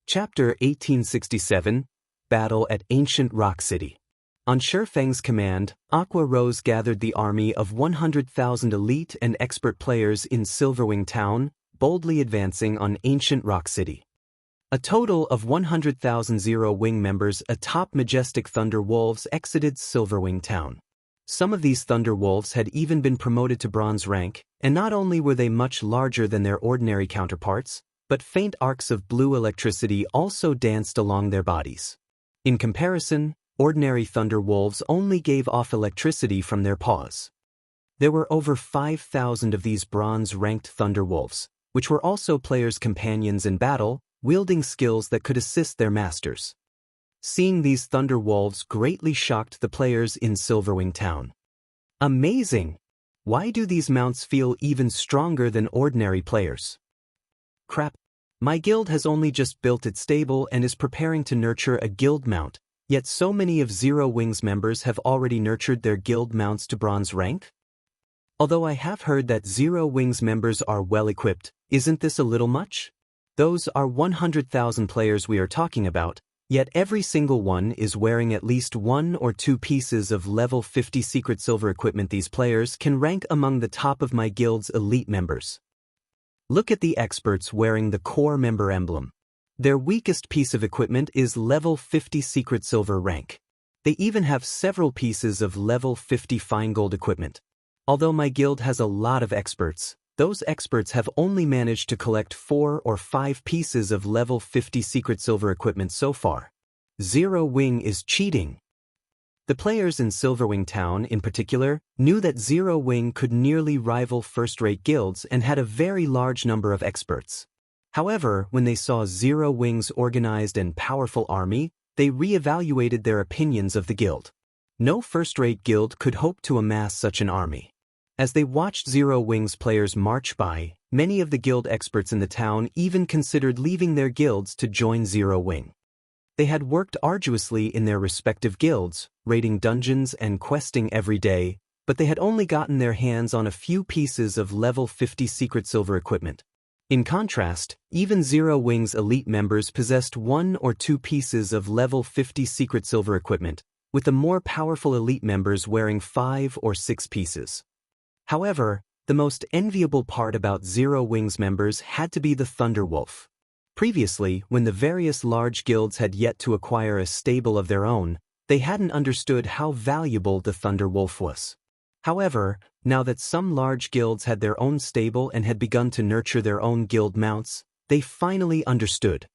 A: Chapter 1867, Battle at Ancient Rock City. On Xianxia's command, Aqua Rose gathered the army of 100,000 elite and expert players in Silverwing Town, boldly advancing on Ancient Rock City. A total of 100,000 Zero Wing members atop majestic Thunder Wolves exited Silverwing Town. Some of these Thunder Wolves had even been promoted to bronze rank, and not only were they much larger than their ordinary counterparts, but faint arcs of blue electricity also danced along their bodies. In comparison, ordinary Thunder Wolves only gave off electricity from their paws. There were over 5,000 of these bronze-ranked Thunder Wolves, which were also players' companions in battle, wielding skills that could assist their masters. Seeing these Thunder Wolves greatly shocked the players in Silverwing Town. Amazing! Why do these mounts feel even stronger than ordinary players? Crap. My guild has only just built its stable and is preparing to nurture a guild mount, yet so many of Zero Wings members have already nurtured their guild mounts to bronze rank? Although I have heard that Zero Wings members are well equipped, isn't this a little much? Those are 100,000 players we are talking about, yet every single one is wearing at least 1 or 2 pieces of level 50 secret silver equipment. These players can rank among the top of my guild's elite members. Look at the experts wearing the core member emblem. Their weakest piece of equipment is level 50 secret silver rank. They even have several pieces of level 50 fine gold equipment. Although my guild has a lot of experts, those experts have only managed to collect 4 or 5 pieces of level 50 secret silver equipment so far. Zero Wing is cheating. The players in Silverwing Town, in particular, knew that Zero Wing could nearly rival first-rate guilds and had a very large number of experts. However, when they saw Zero Wing's organized and powerful army, they re-evaluated their opinions of the guild. No first-rate guild could hope to amass such an army. As they watched Zero Wing's players march by, many of the guild experts in the town even considered leaving their guilds to join Zero Wing. They had worked arduously in their respective guilds, raiding dungeons and questing every day, but they had only gotten their hands on a few pieces of level 50 secret silver equipment. In contrast, even Zero Wing's elite members possessed 1 or 2 pieces of level 50 secret silver equipment, with the more powerful elite members wearing 5 or 6 pieces. However, the most enviable part about Zero Wing's members had to be the Thunder Wolf. Previously, when the various large guilds had yet to acquire a stable of their own, they hadn't understood how valuable the Thunder Wolf was. However, now that some large guilds had their own stable and had begun to nurture their own guild mounts, they finally understood.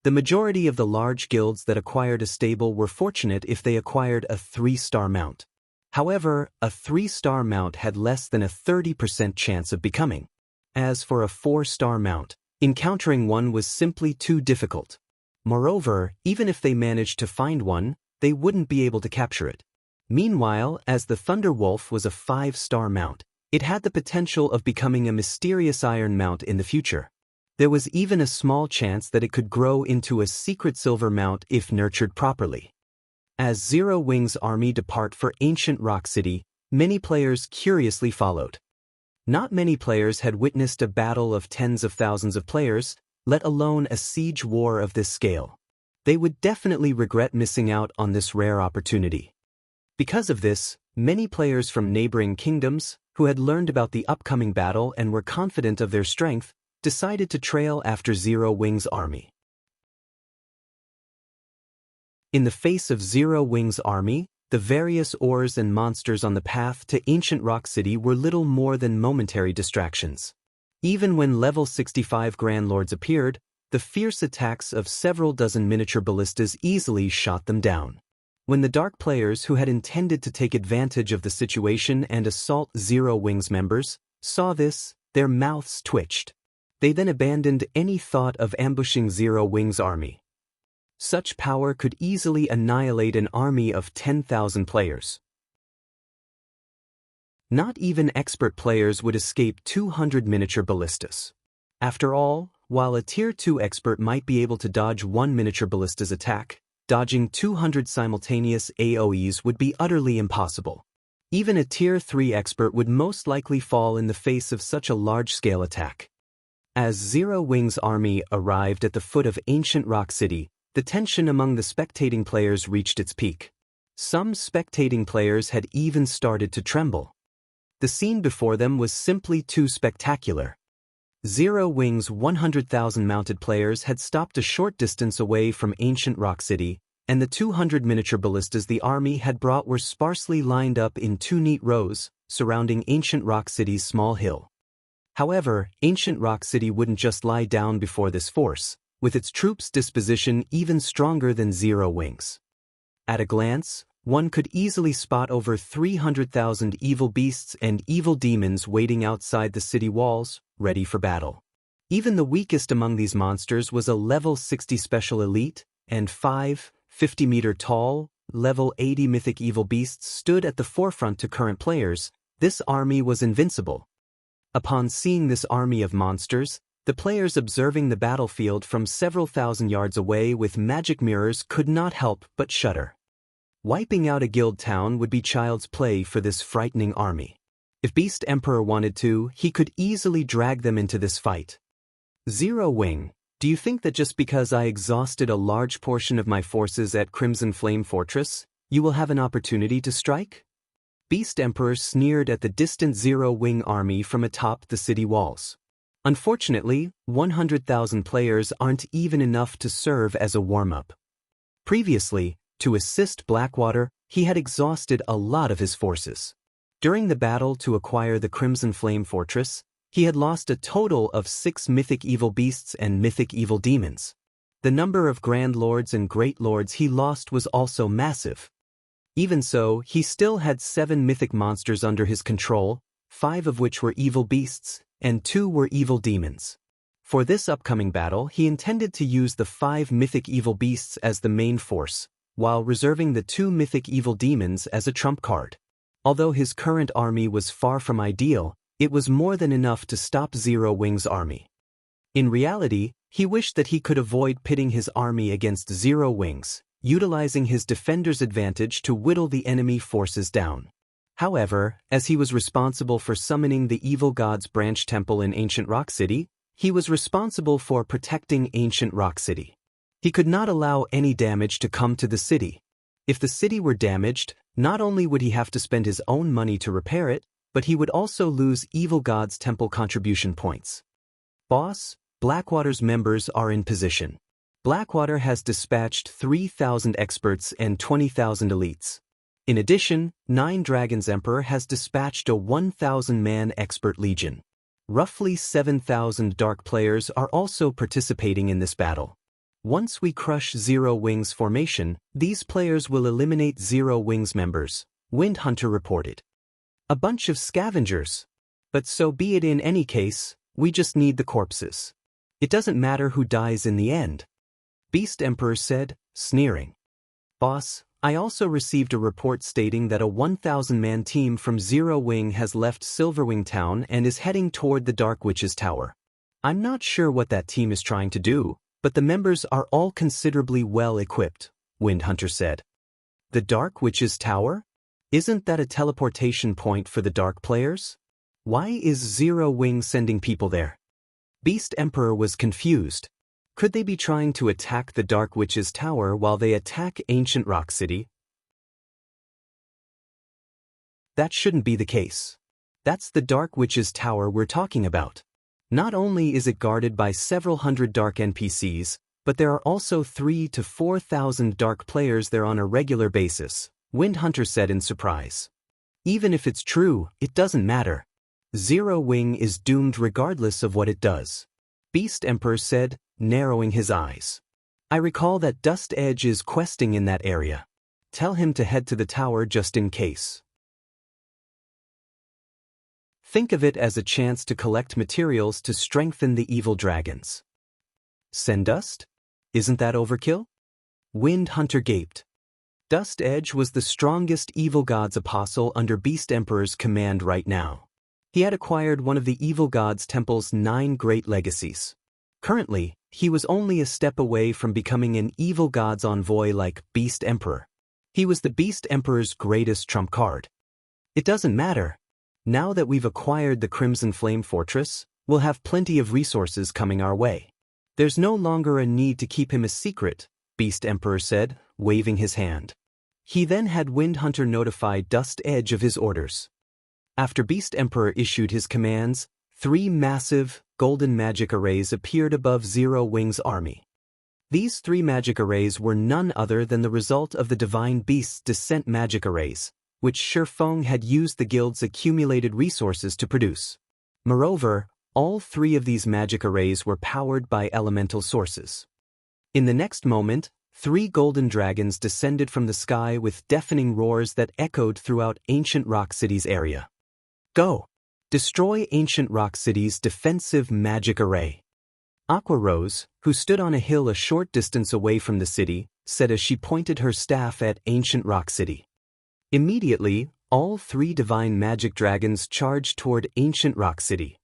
A: The majority of the large guilds that acquired a stable were fortunate if they acquired a 3-star mount. However, a 3-star mount had less than a 30% chance of becoming. As for a 4-star mount, encountering one was simply too difficult. Moreover, even if they managed to find one, they wouldn't be able to capture it. Meanwhile, as the Thunder Wolf was a 5-star mount, it had the potential of becoming a mysterious iron mount in the future. There was even a small chance that it could grow into a secret silver mount if nurtured properly. As Zero Wing's army depart for Ancient Rock City, many players curiously followed. Not many players had witnessed a battle of tens of thousands of players, let alone a siege war of this scale. They would definitely regret missing out on this rare opportunity. Because of this, many players from neighboring kingdoms, who had learned about the upcoming battle and were confident of their strength, decided to trail after Zero Wing's army. In the face of Zero Wing's army, the various ores and monsters on the path to Ancient Rock City were little more than momentary distractions. Even when level 65 Grand Lords appeared, the fierce attacks of several dozen miniature ballistas easily shot them down. When the Dark players who had intended to take advantage of the situation and assault Zero Wings members saw this, their mouths twitched. They then abandoned any thought of ambushing Zero Wings' army. Such power could easily annihilate an army of 10,000 players. Not even expert players would escape 200 miniature ballistas. After all, while a Tier 2 expert might be able to dodge one miniature ballista's attack, dodging 200 simultaneous AoEs would be utterly impossible. Even a Tier 3 expert would most likely fall in the face of such a large-scale attack. As Zero Wings' army arrived at the foot of Ancient Rock City, the tension among the spectating players reached its peak. Some spectating players had even started to tremble. The scene before them was simply too spectacular. Zero Wings' 100,000 mounted players had stopped a short distance away from Ancient Rock City, and the 200 miniature ballistas the army had brought were sparsely lined up in two neat rows, surrounding Ancient Rock City's small hill. However, Ancient Rock City wouldn't just lie down before this force, with its troops' disposition even stronger than Zero Wings. At a glance, one could easily spot over 300,000 evil beasts and evil demons waiting outside the city walls, ready for battle. Even the weakest among these monsters was a level 60 special elite, and 5, 50-meter-tall, level 80 mythic evil beasts stood at the forefront to current players. This army was invincible. Upon seeing this army of monsters, the players observing the battlefield from several thousand yards away with magic mirrors could not help but shudder. Wiping out a guild town would be child's play for this frightening army. If Beast Emperor wanted to, he could easily drag them into this fight. Zero Wing, do you think that just because I exhausted a large portion of my forces at Crimson Flame Fortress, you will have an opportunity to strike? Beast Emperor sneered at the distant Zero Wing army from atop the city walls. Unfortunately, 100,000 players aren't even enough to serve as a warm-up. Previously, to assist Blackwater, he had exhausted a lot of his forces. During the battle to acquire the Crimson Flame Fortress, he had lost a total of 6 mythic evil beasts and mythic evil demons. The number of Grand Lords and Great Lords he lost was also massive. Even so, he still had 7 mythic monsters under his control, 5 of which were evil beasts, and 2 were evil demons. For this upcoming battle, he intended to use the 5 mythic evil beasts as the main force, while reserving the 2 mythic evil demons as a trump card. Although his current army was far from ideal, it was more than enough to stop Zero Wings' army. In reality, he wished that he could avoid pitting his army against Zero Wings, utilizing his defender's advantage to whittle the enemy forces down. However, as he was responsible for summoning the Evil God's branch temple in Ancient Rock City, he was responsible for protecting Ancient Rock City. He could not allow any damage to come to the city. If the city were damaged, not only would he have to spend his own money to repair it, but he would also lose Evil God's temple contribution points. Boss, Blackwater's members are in position. Blackwater has dispatched 3,000 experts and 20,000 elites. In addition, 9 Dragons Emperor has dispatched a 1,000-man expert legion. Roughly 7,000 Dark players are also participating in this battle. Once we crush Zero Wings formation, these players will eliminate Zero Wings members, Wind Hunter reported. A bunch of scavengers. But so be it in any case, we just need the corpses. It doesn't matter who dies in the end. Beast Emperor said, sneering. Boss, I also received a report stating that a 1,000-man team from Zero Wing has left Silverwing Town and is heading toward the Dark Witch's Tower. I'm not sure what that team is trying to do, but the members are all considerably well equipped, Wind Hunter said. The Dark Witch's Tower? Isn't that a teleportation point for the Dark players? Why is Zero Wing sending people there? Beast Emperor was confused. Could they be trying to attack the Dark Witch's Tower while they attack Ancient Rock City? That shouldn't be the case. That's the Dark Witch's Tower we're talking about. Not only is it guarded by several hundred Dark NPCs, but there are also 3,000 to 4,000 Dark players there on a regular basis, Wind Hunter said in surprise. Even if it's true, it doesn't matter. Zero Wing is doomed regardless of what it does. Beast Emperor said, narrowing his eyes. I recall that Dust Edge is questing in that area. Tell him to head to the tower just in case. Think of it as a chance to collect materials to strengthen the evil dragons. Send Dust? Isn't that overkill? Wind Hunter gaped. Dust Edge was the strongest evil god's apostle under Beast Emperor's command right now. He had acquired one of the evil god's temple's 9 great legacies. Currently, he was only a step away from becoming an evil god's envoy like Beast Emperor. He was the Beast Emperor's greatest trump card. It doesn't matter. Now that we've acquired the Crimson Flame Fortress, we'll have plenty of resources coming our way. There's no longer a need to keep him a secret, Beast Emperor said, waving his hand. He then had Wind Hunter notify Dust Edge of his orders. After Beast Emperor issued his commands, 3 massive, golden magic arrays appeared above Zero Wing's army. These 3 magic arrays were none other than the result of the Divine Beast's Descent magic arrays, which Shifeng had used the guild's accumulated resources to produce. Moreover, all 3 of these magic arrays were powered by elemental sources. In the next moment, 3 golden dragons descended from the sky with deafening roars that echoed throughout Ancient Rock City's area. Go! Destroy Ancient Rock City's defensive magic array. Aqua Rose, who stood on a hill a short distance away from the city, said as she pointed her staff at Ancient Rock City. Immediately, all 3 divine magic dragons charged toward Ancient Rock City.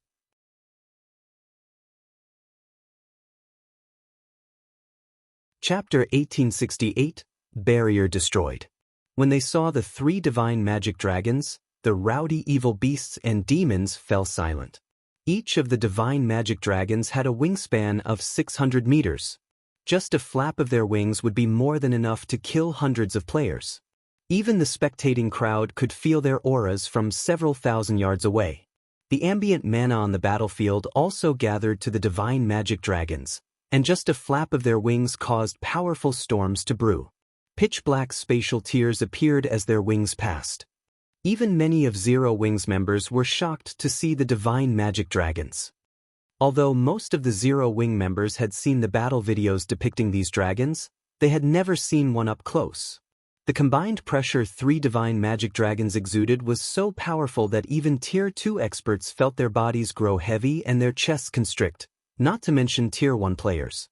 A: Chapter 1868, Barrier Destroyed. When they saw the 3 divine magic dragons, the rowdy evil beasts and demons fell silent. Each of the divine magic dragons had a wingspan of 600 meters. Just a flap of their wings would be more than enough to kill hundreds of players. Even the spectating crowd could feel their auras from several thousand yards away. The ambient mana on the battlefield also gathered to the divine magic dragons, and just a flap of their wings caused powerful storms to brew. Pitch-black spatial tears appeared as their wings passed. Even many of Zero Wing's members were shocked to see the divine magic dragons. Although most of the Zero Wing members had seen the battle videos depicting these dragons, they had never seen one up close. The combined pressure 3 divine magic dragons exuded was so powerful that even Tier 2 experts felt their bodies grow heavy and their chests constrict, not to mention Tier 1 players.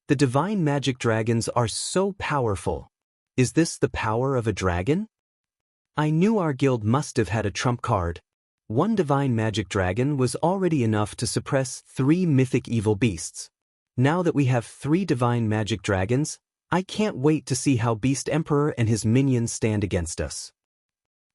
A: The divine magic dragons are so powerful. Is this the power of a dragon? I knew our guild must have had a trump card. 1 divine magic dragon was already enough to suppress 3 mythic evil beasts. Now that we have 3 divine magic dragons, I can't wait to see how Beast Emperor and his minions stand against us.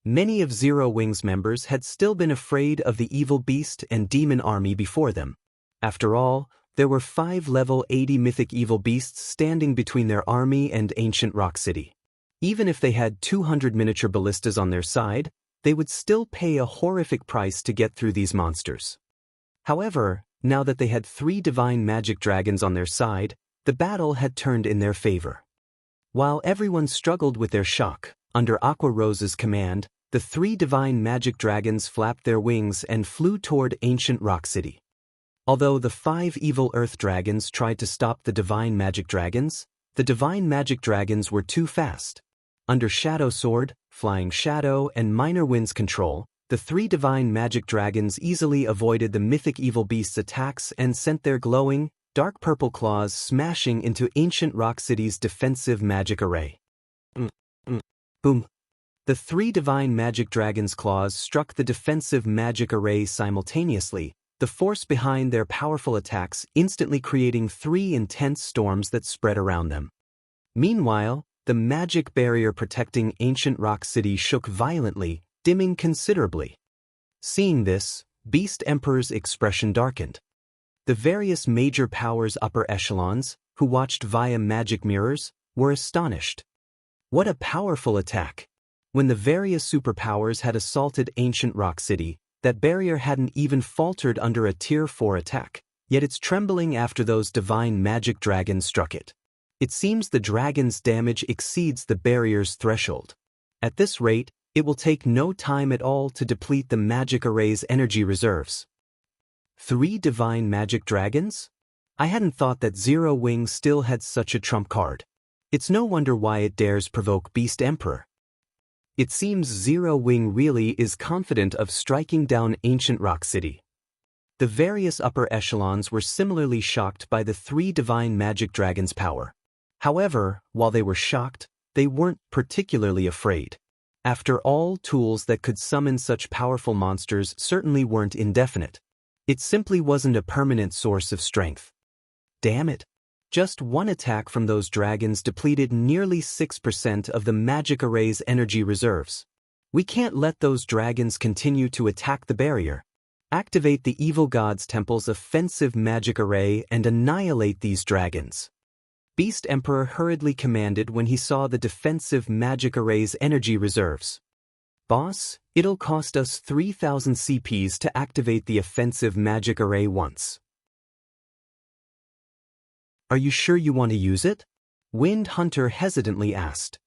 A: Many of Zero Wing's members had still been afraid of the evil beast and demon army before them. After all, there were 5 level 80 mythic evil beasts standing between their army and Ancient Rock City. Even if they had 200 miniature ballistas on their side, they would still pay a horrific price to get through these monsters. However, now that they had 3 divine magic dragons on their side, the battle had turned in their favor. While everyone struggled with their shock, under Aqua Rose's command, the 3 divine magic dragons flapped their wings and flew toward Ancient Rock City. Although the 5 evil earth dragons tried to stop the divine magic dragons, the divine magic dragons were too fast. Under Shadow Sword, Flying Shadow, and Minor Wind's control, the 3 divine magic dragons easily avoided the mythic evil beast's attacks and sent their glowing, dark purple claws smashing into Ancient Rock City's defensive magic array. Boom. The 3 divine magic dragons' claws struck the defensive magic array simultaneously, the force behind their powerful attacks instantly creating 3 intense storms that spread around them. Meanwhile, the magic barrier protecting Ancient Rock City shook violently, dimming considerably. Seeing this, Beast Emperor's expression darkened. The various major powers' upper echelons, who watched via magic mirrors, were astonished. What a powerful attack! When the various superpowers had assaulted Ancient Rock City, that barrier hadn't even faltered under a Tier 4 attack, yet it's trembling after those divine magic dragons struck it. It seems the dragon's damage exceeds the barrier's threshold. At this rate, it will take no time at all to deplete the magic array's energy reserves. 3 divine magic dragons? I hadn't thought that Zero Wing still had such a trump card. It's no wonder why it dares provoke Beast Emperor. It seems Zero Wing really is confident of striking down ancient Rock City. The various upper echelons were similarly shocked by the 3 divine magic dragons' power. However, while they were shocked, they weren't particularly afraid. After all, tools that could summon such powerful monsters certainly weren't indefinite. It simply wasn't a permanent source of strength. Damn it. Just one attack from those dragons depleted nearly 6% of the magic array's energy reserves. We can't let those dragons continue to attack the barrier. Activate the evil god's temple's offensive magic array and annihilate these dragons. Beast Emperor hurriedly commanded when he saw the defensive magic array's energy reserves. Boss, it'll cost us 3,000 CPs to activate the offensive magic array once. Are you sure you want to use it? Wind Hunter hesitantly asked.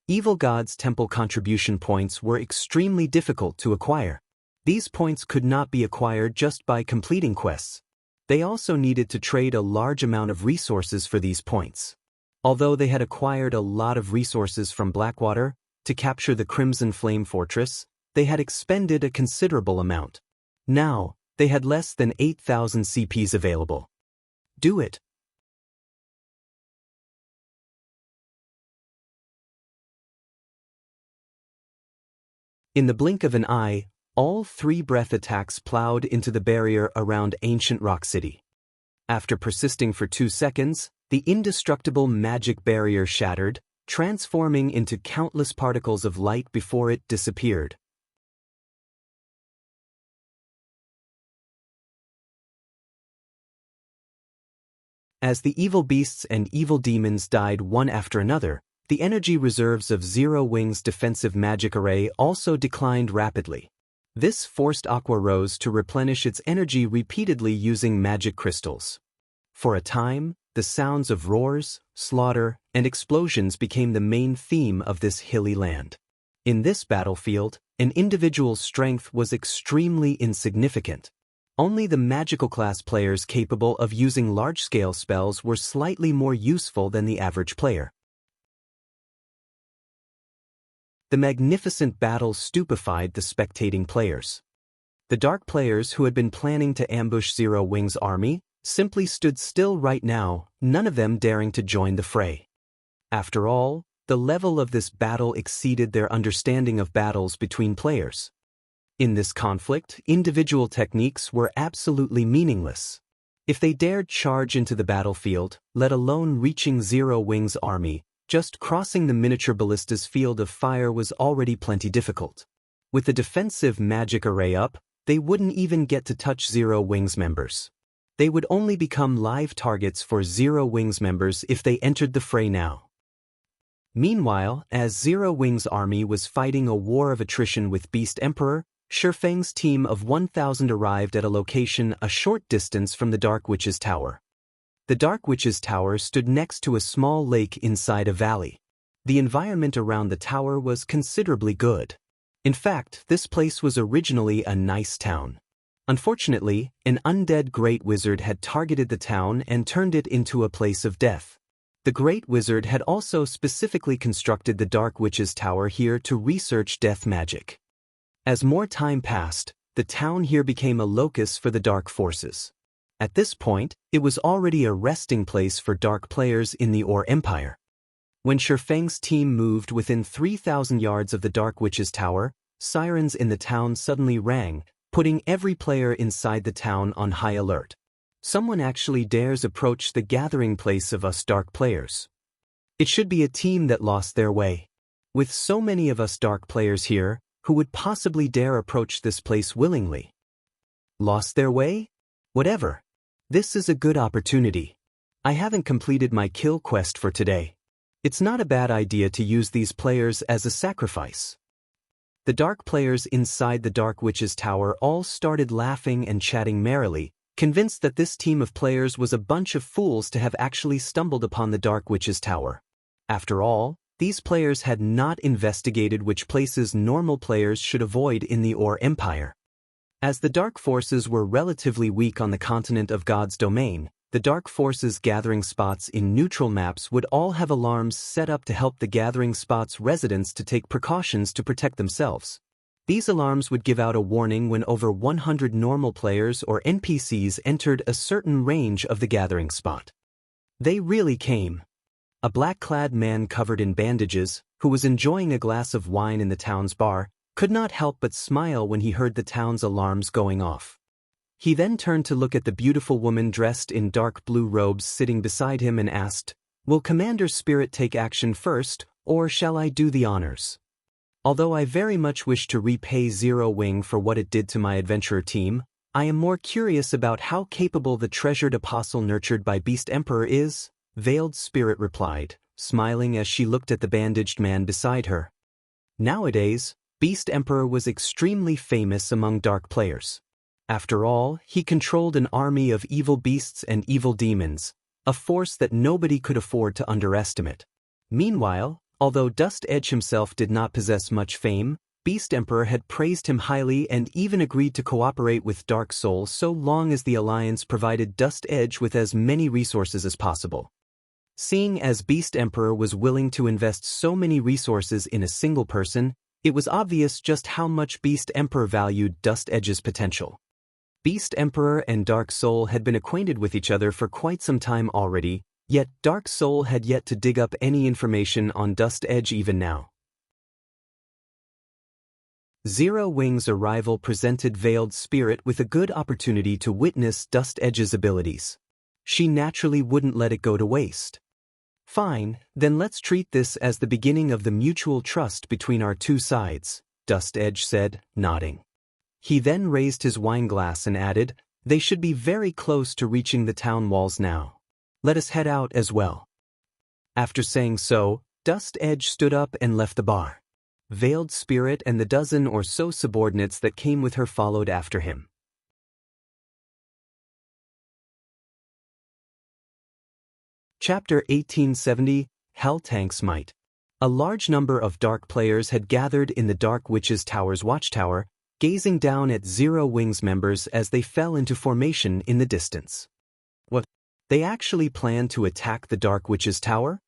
A: Evil God's Temple contribution points were extremely difficult to acquire. These points could not be acquired just by completing quests. They also needed to trade a large amount of resources for these points. Although they had acquired a lot of resources from Blackwater to capture the Crimson Flame Fortress, they had expended a considerable amount. Now, they had less than 8,000 CPs available. Do it. In the blink of an eye, all 3 breath attacks plowed into the barrier around ancient Rock City. After persisting for 2 seconds, the indestructible magic barrier shattered, transforming into countless particles of light before it disappeared. As the evil beasts and evil demons died one after another, the energy reserves of Zero Wing's defensive magic array also declined rapidly. This forced Aqua Rose to replenish its energy repeatedly using magic crystals. For a time, the sounds of roars, slaughter, and explosions became the main theme of this hilly land. In this battlefield, an individual's strength was extremely insignificant. Only the magical class players capable of using large-scale spells were slightly more useful than the average player. The magnificent battle stupefied the spectating players. The dark players who had been planning to ambush Zero Wing's army simply stood still right now, none of them daring to join the fray. After all, the level of this battle exceeded their understanding of battles between players. In this conflict, individual techniques were absolutely meaningless. If they dared charge into the battlefield, let alone reaching Zero Wing's army, just crossing the miniature ballista's field of fire was already plenty difficult. With the defensive magic array up, they wouldn't even get to touch Zero Wing's members. They would only become live targets for Zero Wing's members if they entered the fray now. Meanwhile, as Zero Wing's army was fighting a war of attrition with Beast Emperor, Shifeng's team of 1,000 arrived at a location a short distance from the Dark Witch's Tower. The Dark Witch's Tower stood next to a small lake inside a valley. The environment around the tower was considerably good. In fact, this place was originally a nice town. Unfortunately, an undead Great Wizard had targeted the town and turned it into a place of death. The Great Wizard had also specifically constructed the Dark Witch's Tower here to research death magic. As more time passed, the town here became a locus for the dark forces. At this point, it was already a resting place for dark players in the Ore Empire. When Shifeng's team moved within 3,000 yards of the Dark Witch's Tower, sirens in the town suddenly rang, putting every player inside the town on high alert. Someone actually dares approach the gathering place of us dark players. It should be a team that lost their way. With so many of us dark players here, who would possibly dare approach this place willingly? Lost their way? Whatever. This is a good opportunity. I haven't completed my kill quest for today. It's not a bad idea to use these players as a sacrifice. The dark players inside the Dark Witch's Tower all started laughing and chatting merrily, convinced that this team of players was a bunch of fools to have actually stumbled upon the Dark Witch's Tower. After all, These players had not investigated which places normal players should avoid in the Or Empire. As the Dark Forces were relatively weak on the continent of God's domain, the Dark Forces gathering spots in neutral maps would all have alarms set up to help the gathering spots' residents to take precautions to protect themselves. These alarms would give out a warning when over 100 normal players or NPCs entered a certain range of the gathering spot. They really came. A black-clad man covered in bandages, who was enjoying a glass of wine in the town's bar, could not help but smile when he heard the town's alarms going off. He then turned to look at the beautiful woman dressed in dark blue robes sitting beside him and asked, "Will Commander Spirit take action first, or shall I do the honors? Although I very much wish to repay Zero Wing for what it did to my adventurer team, I am more curious about how capable the treasured apostle nurtured by Beast Emperor is," Veiled Spirit replied, smiling as she looked at the bandaged man beside her. Nowadays, Beast Emperor was extremely famous among dark players. After all, he controlled an army of evil beasts and evil demons, a force that nobody could afford to underestimate. Meanwhile, although Dust Edge himself did not possess much fame, Beast Emperor had praised him highly and even agreed to cooperate with Dark Soul so long as the Alliance provided Dust Edge with as many resources as possible. Seeing as Beast Emperor was willing to invest so many resources in a single person, it was obvious just how much Beast Emperor valued Dust Edge's potential. Beast Emperor and Dark Soul had been acquainted with each other for quite some time already, yet Dark Soul had yet to dig up any information on Dust Edge even now. Zero Wing's arrival presented Veiled Spirit with a good opportunity to witness Dust Edge's abilities. She naturally wouldn't let it go to waste. "Fine, then let's treat this as the beginning of the mutual trust between our two sides," Dust Edge said, nodding. He then raised his wine glass and added, "They should be very close to reaching the town walls now. Let us head out as well." After saying so, Dust Edge stood up and left the bar. Veiled Spirit and the dozen or so subordinates that came with her followed after him. Chapter 1870, Hell Tank's Might. A large number of dark players had gathered in the Dark Witch's Tower's watchtower, gazing down at Zero Wing's members as they fell into formation in the distance. What? They actually planned to attack the Dark Witch's Tower?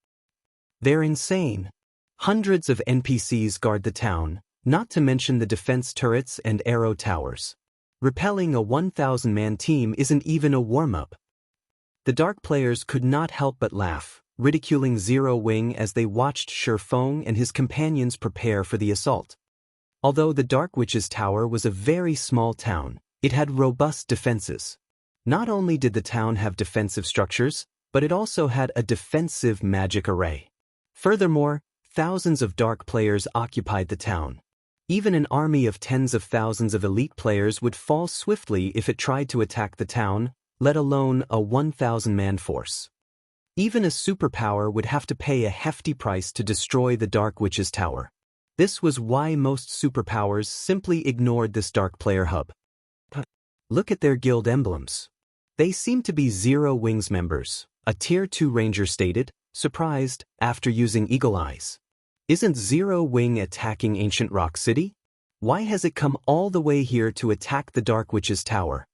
A: They're insane. Hundreds of NPCs guard the town, not to mention the defense turrets and arrow towers. Repelling a 1,000-man team isn't even a warm-up. The dark players could not help but laugh, ridiculing Zero Wing as they watched Shifeng and his companions prepare for the assault. Although the Dark Witch's Tower was a very small town, it had robust defenses. Not only did the town have defensive structures, but it also had a defensive magic array. Furthermore, thousands of dark players occupied the town. Even an army of tens of thousands of elite players would fall swiftly if it tried to attack the town, let alone a 1,000-man force. Even a superpower would have to pay a hefty price to destroy the Dark Witch's Tower. This was why most superpowers simply ignored this dark player hub. But look at their guild emblems. They seem to be Zero Wing's members, a Tier 2 ranger stated, surprised, after using Eagle Eyes. Isn't Zero Wing attacking Ancient Rock City? Why has it come all the way here to attack the Dark Witch's Tower?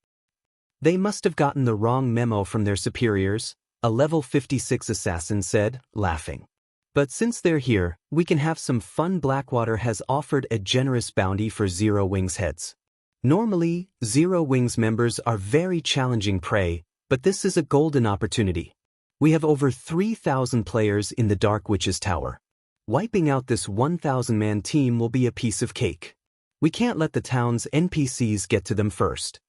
A: They must have gotten the wrong memo from their superiors, a level 56 assassin said, laughing. But since they're here, we can have some fun. Blackwater has offered a generous bounty for Zero Wing's heads. Normally, Zero Wing's members are very challenging prey, but this is a golden opportunity. We have over 3,000 players in the Dark Witch's Tower. Wiping out this 1,000-man team will be a piece of cake. We can't let the town's NPCs get to them first.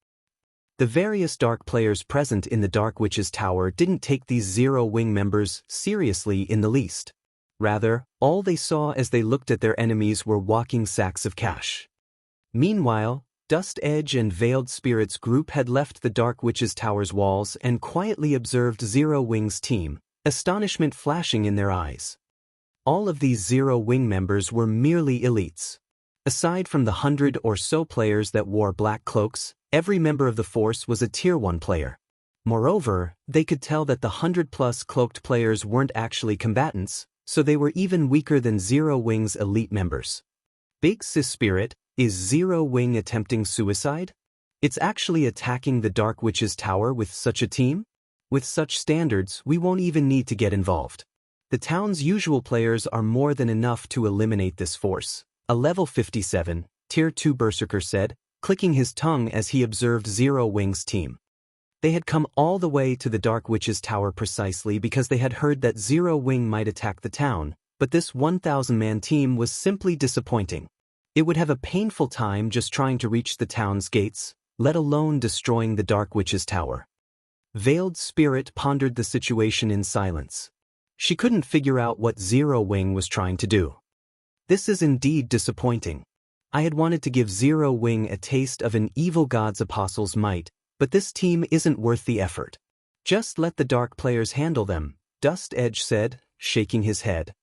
A: The various dark players present in the Dark Witch's Tower didn't take these Zero Wing members seriously in the least. Rather, all they saw as they looked at their enemies were walking sacks of cash. Meanwhile, Dust Edge and Veiled Spirit's group had left the Dark Witch's Tower's walls and quietly observed Zero Wing's team, astonishment flashing in their eyes. All of these Zero Wing members were merely elites. Aside from the 100 or so players that wore black cloaks, every member of the force was a Tier 1 player. Moreover, they could tell that the 100-plus cloaked players weren't actually combatants, so they were even weaker than Zero Wing's elite members. Big Sis Spirit, is Zero Wing attempting suicide? It's actually attacking the Dark Witch's tower with such a team? With such standards, we won't even need to get involved. The town's usual players are more than enough to eliminate this force, a level 57, Tier 2 Berserker said, clicking his tongue as he observed Zero Wing's team. They had come all the way to the Dark Witch's tower precisely because they had heard that Zero Wing might attack the town, but this 1,000-man team was simply disappointing. It would have a painful time just trying to reach the town's gates, let alone destroying the Dark Witch's tower. Veiled Spirit pondered the situation in silence. She couldn't figure out what Zero Wing was trying to do. This is indeed disappointing. I had wanted to give Zero Wing a taste of an evil god's apostle's might, but this team isn't worth the effort. Just let the dark players handle them, Dust Edge said, shaking his head.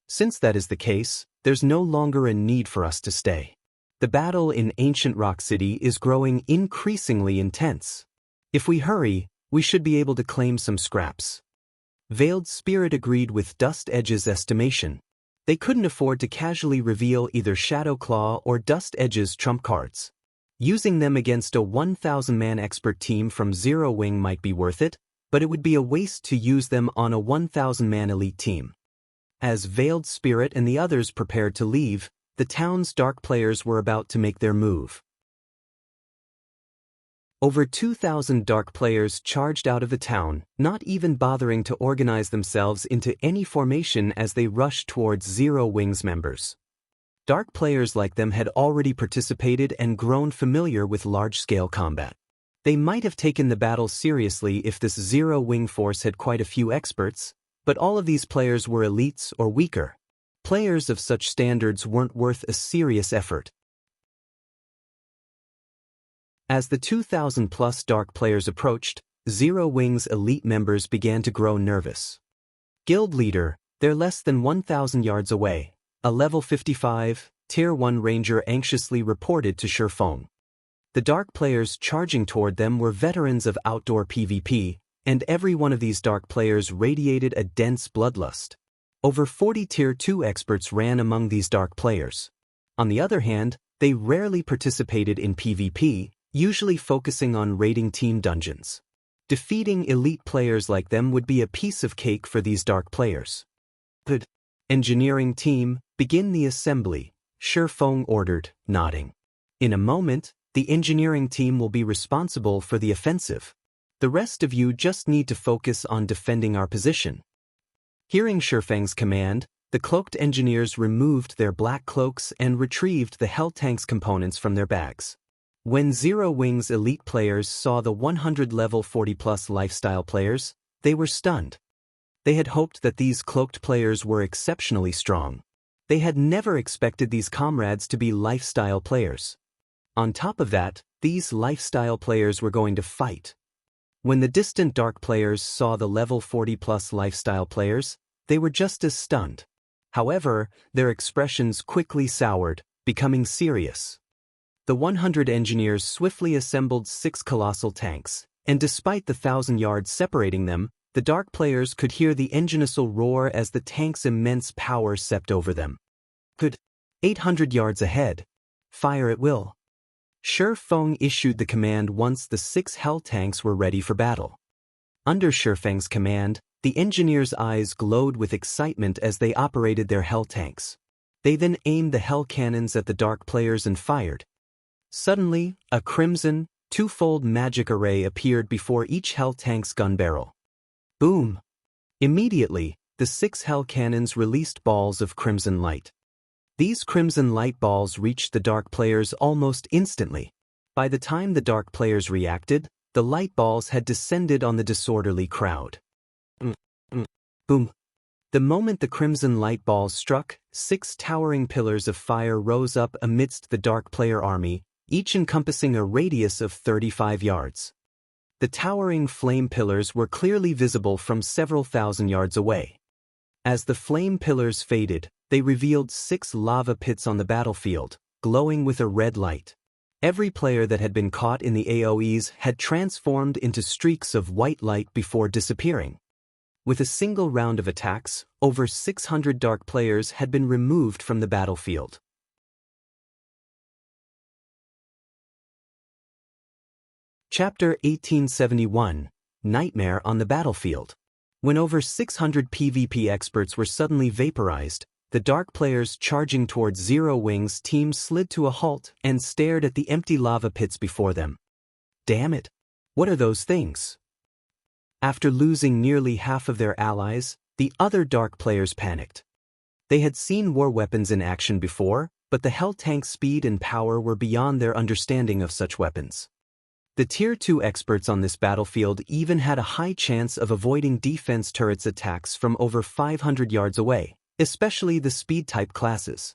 A: Since that is the case, there's no longer a need for us to stay. The battle in Ancient Rock City is growing increasingly intense. If we hurry, we should be able to claim some scraps. Veiled Spirit agreed with Dust Edge's estimation. They couldn't afford to casually reveal either Shadow Claw or Dust Edge's trump cards. Using them against a 1,000-man expert team from Zero Wing might be worth it, but it would be a waste to use them on a 1,000-man elite team. As Veiled Spirit and the others prepared to leave, the town's dark players were about to make their move. Over 2,000 dark players charged out of the town, not even bothering to organize themselves into any formation as they rushed towards Zero Wing's members. Dark players like them had already participated and grown familiar with large-scale combat. They might have taken the battle seriously if this Zero Wing force had quite a few experts, but all of these players were elites or weaker. Players of such standards weren't worth a serious effort. As the 2,000-plus dark players approached, Zero Wing's elite members began to grow nervous. Guild leader, they're less than 1,000 yards away, a level 55, Tier 1 ranger anxiously reported to Shifeng. The dark players charging toward them were veterans of outdoor PvP, and every one of these dark players radiated a dense bloodlust. Over 40 Tier 2 experts ran among these dark players. On the other hand, they rarely participated in PvP, usually focusing on raiding team dungeons. Defeating elite players like them would be a piece of cake for these dark players. Good. Engineering team, begin the assembly, Shifeng ordered, nodding. In a moment, the engineering team will be responsible for the offensive. The rest of you just need to focus on defending our position. Hearing Shifeng's command, the cloaked engineers removed their black cloaks and retrieved the Hell Tank's components from their bags. When Zero Wing's elite players saw the 100-level 40-plus lifestyle players, they were stunned. They had hoped that these cloaked players were exceptionally strong. They had never expected these comrades to be lifestyle players. On top of that, these lifestyle players were going to fight. When the distant dark players saw the level 40-plus lifestyle players, they were just as stunned. However, their expressions quickly soured, becoming serious. The 100 engineers swiftly assembled 6 colossal tanks, and despite the 1,000 yards separating them, the dark players could hear the engine-whistle roar as the tank's immense power swept over them. Good. 800 yards ahead. Fire at will. Shifeng issued the command once the 6 Hell Tanks were ready for battle. Under Shifeng's command, the engineers' eyes glowed with excitement as they operated their Hell Tanks. They then aimed the Hell Cannons at the dark players and fired. Suddenly, a crimson, two-fold magic array appeared before each Hell Tank's gun barrel. Boom! Immediately, the 6 Hell Cannons released balls of crimson light. These crimson light balls reached the dark players almost instantly. By the time the dark players reacted, the light balls had descended on the disorderly crowd. Boom! The moment the crimson light balls struck, 6 towering pillars of fire rose up amidst the dark player army, each encompassing a radius of 35 yards. The towering flame pillars were clearly visible from several thousand yards away. As the flame pillars faded, they revealed 6 lava pits on the battlefield, glowing with a red light. Every player that had been caught in the AoEs had transformed into streaks of white light before disappearing. With a single round of attacks, over 600 dark players had been removed from the battlefield. Chapter 1871, Nightmare on the Battlefield. When over 600 PvP experts were suddenly vaporized, the dark players charging towards Zero Wing's team slid to a halt and stared at the empty lava pits before them. Damn it! What are those things? After losing nearly half of their allies, the other dark players panicked. They had seen war weapons in action before, but the Hell Tank's speed and power were beyond their understanding of such weapons. The Tier 2 experts on this battlefield even had a high chance of avoiding defense turrets' attacks from over 500 yards away, especially the speed-type classes.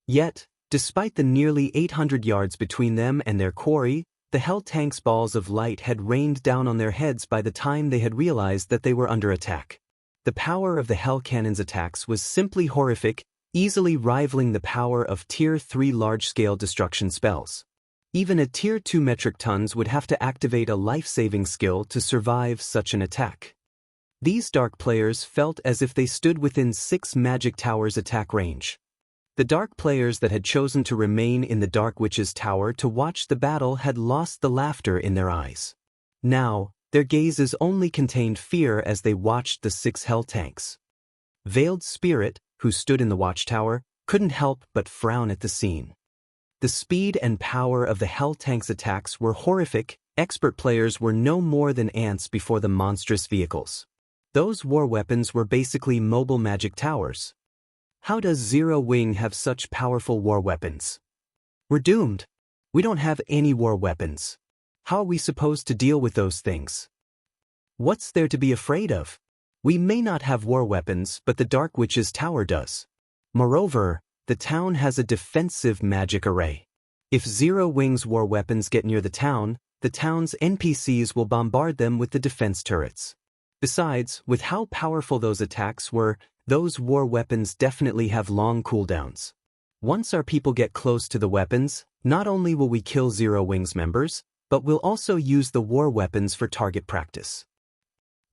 A: Yet, despite the nearly 800 yards between them and their quarry, the Hell Tank's balls of light had rained down on their heads by the time they had realized that they were under attack. The power of the Hell Cannon's attacks was simply horrific, easily rivaling the power of Tier 3 large-scale destruction spells. Even a Tier 2 metric tons would have to activate a life-saving skill to survive such an attack. These dark players felt as if they stood within 6 magic towers' attack range. The dark players that had chosen to remain in the Dark Witch's tower to watch the battle had lost the laughter in their eyes. Now, their gazes only contained fear as they watched the 6 Hell Tanks. Veiled Spirit, who stood in the watchtower, couldn't help but frown at the scene. The speed and power of the Hell Tank's attacks were horrific. Expert players were no more than ants before the monstrous vehicles. Those war weapons were basically mobile magic towers. How does Zero Wing have such powerful war weapons? We're doomed. We don't have any war weapons. How are we supposed to deal with those things? What's there to be afraid of? We may not have war weapons, but the Dark Witch's tower does. Moreover, the town has a defensive magic array. If Zero Wing's war weapons get near the town's NPCs will bombard them with the defense turrets. Besides, with how powerful those attacks were, those war weapons definitely have long cooldowns. Once our people get close to the weapons, not only will we kill Zero Wing's members, but we'll also use the war weapons for target practice.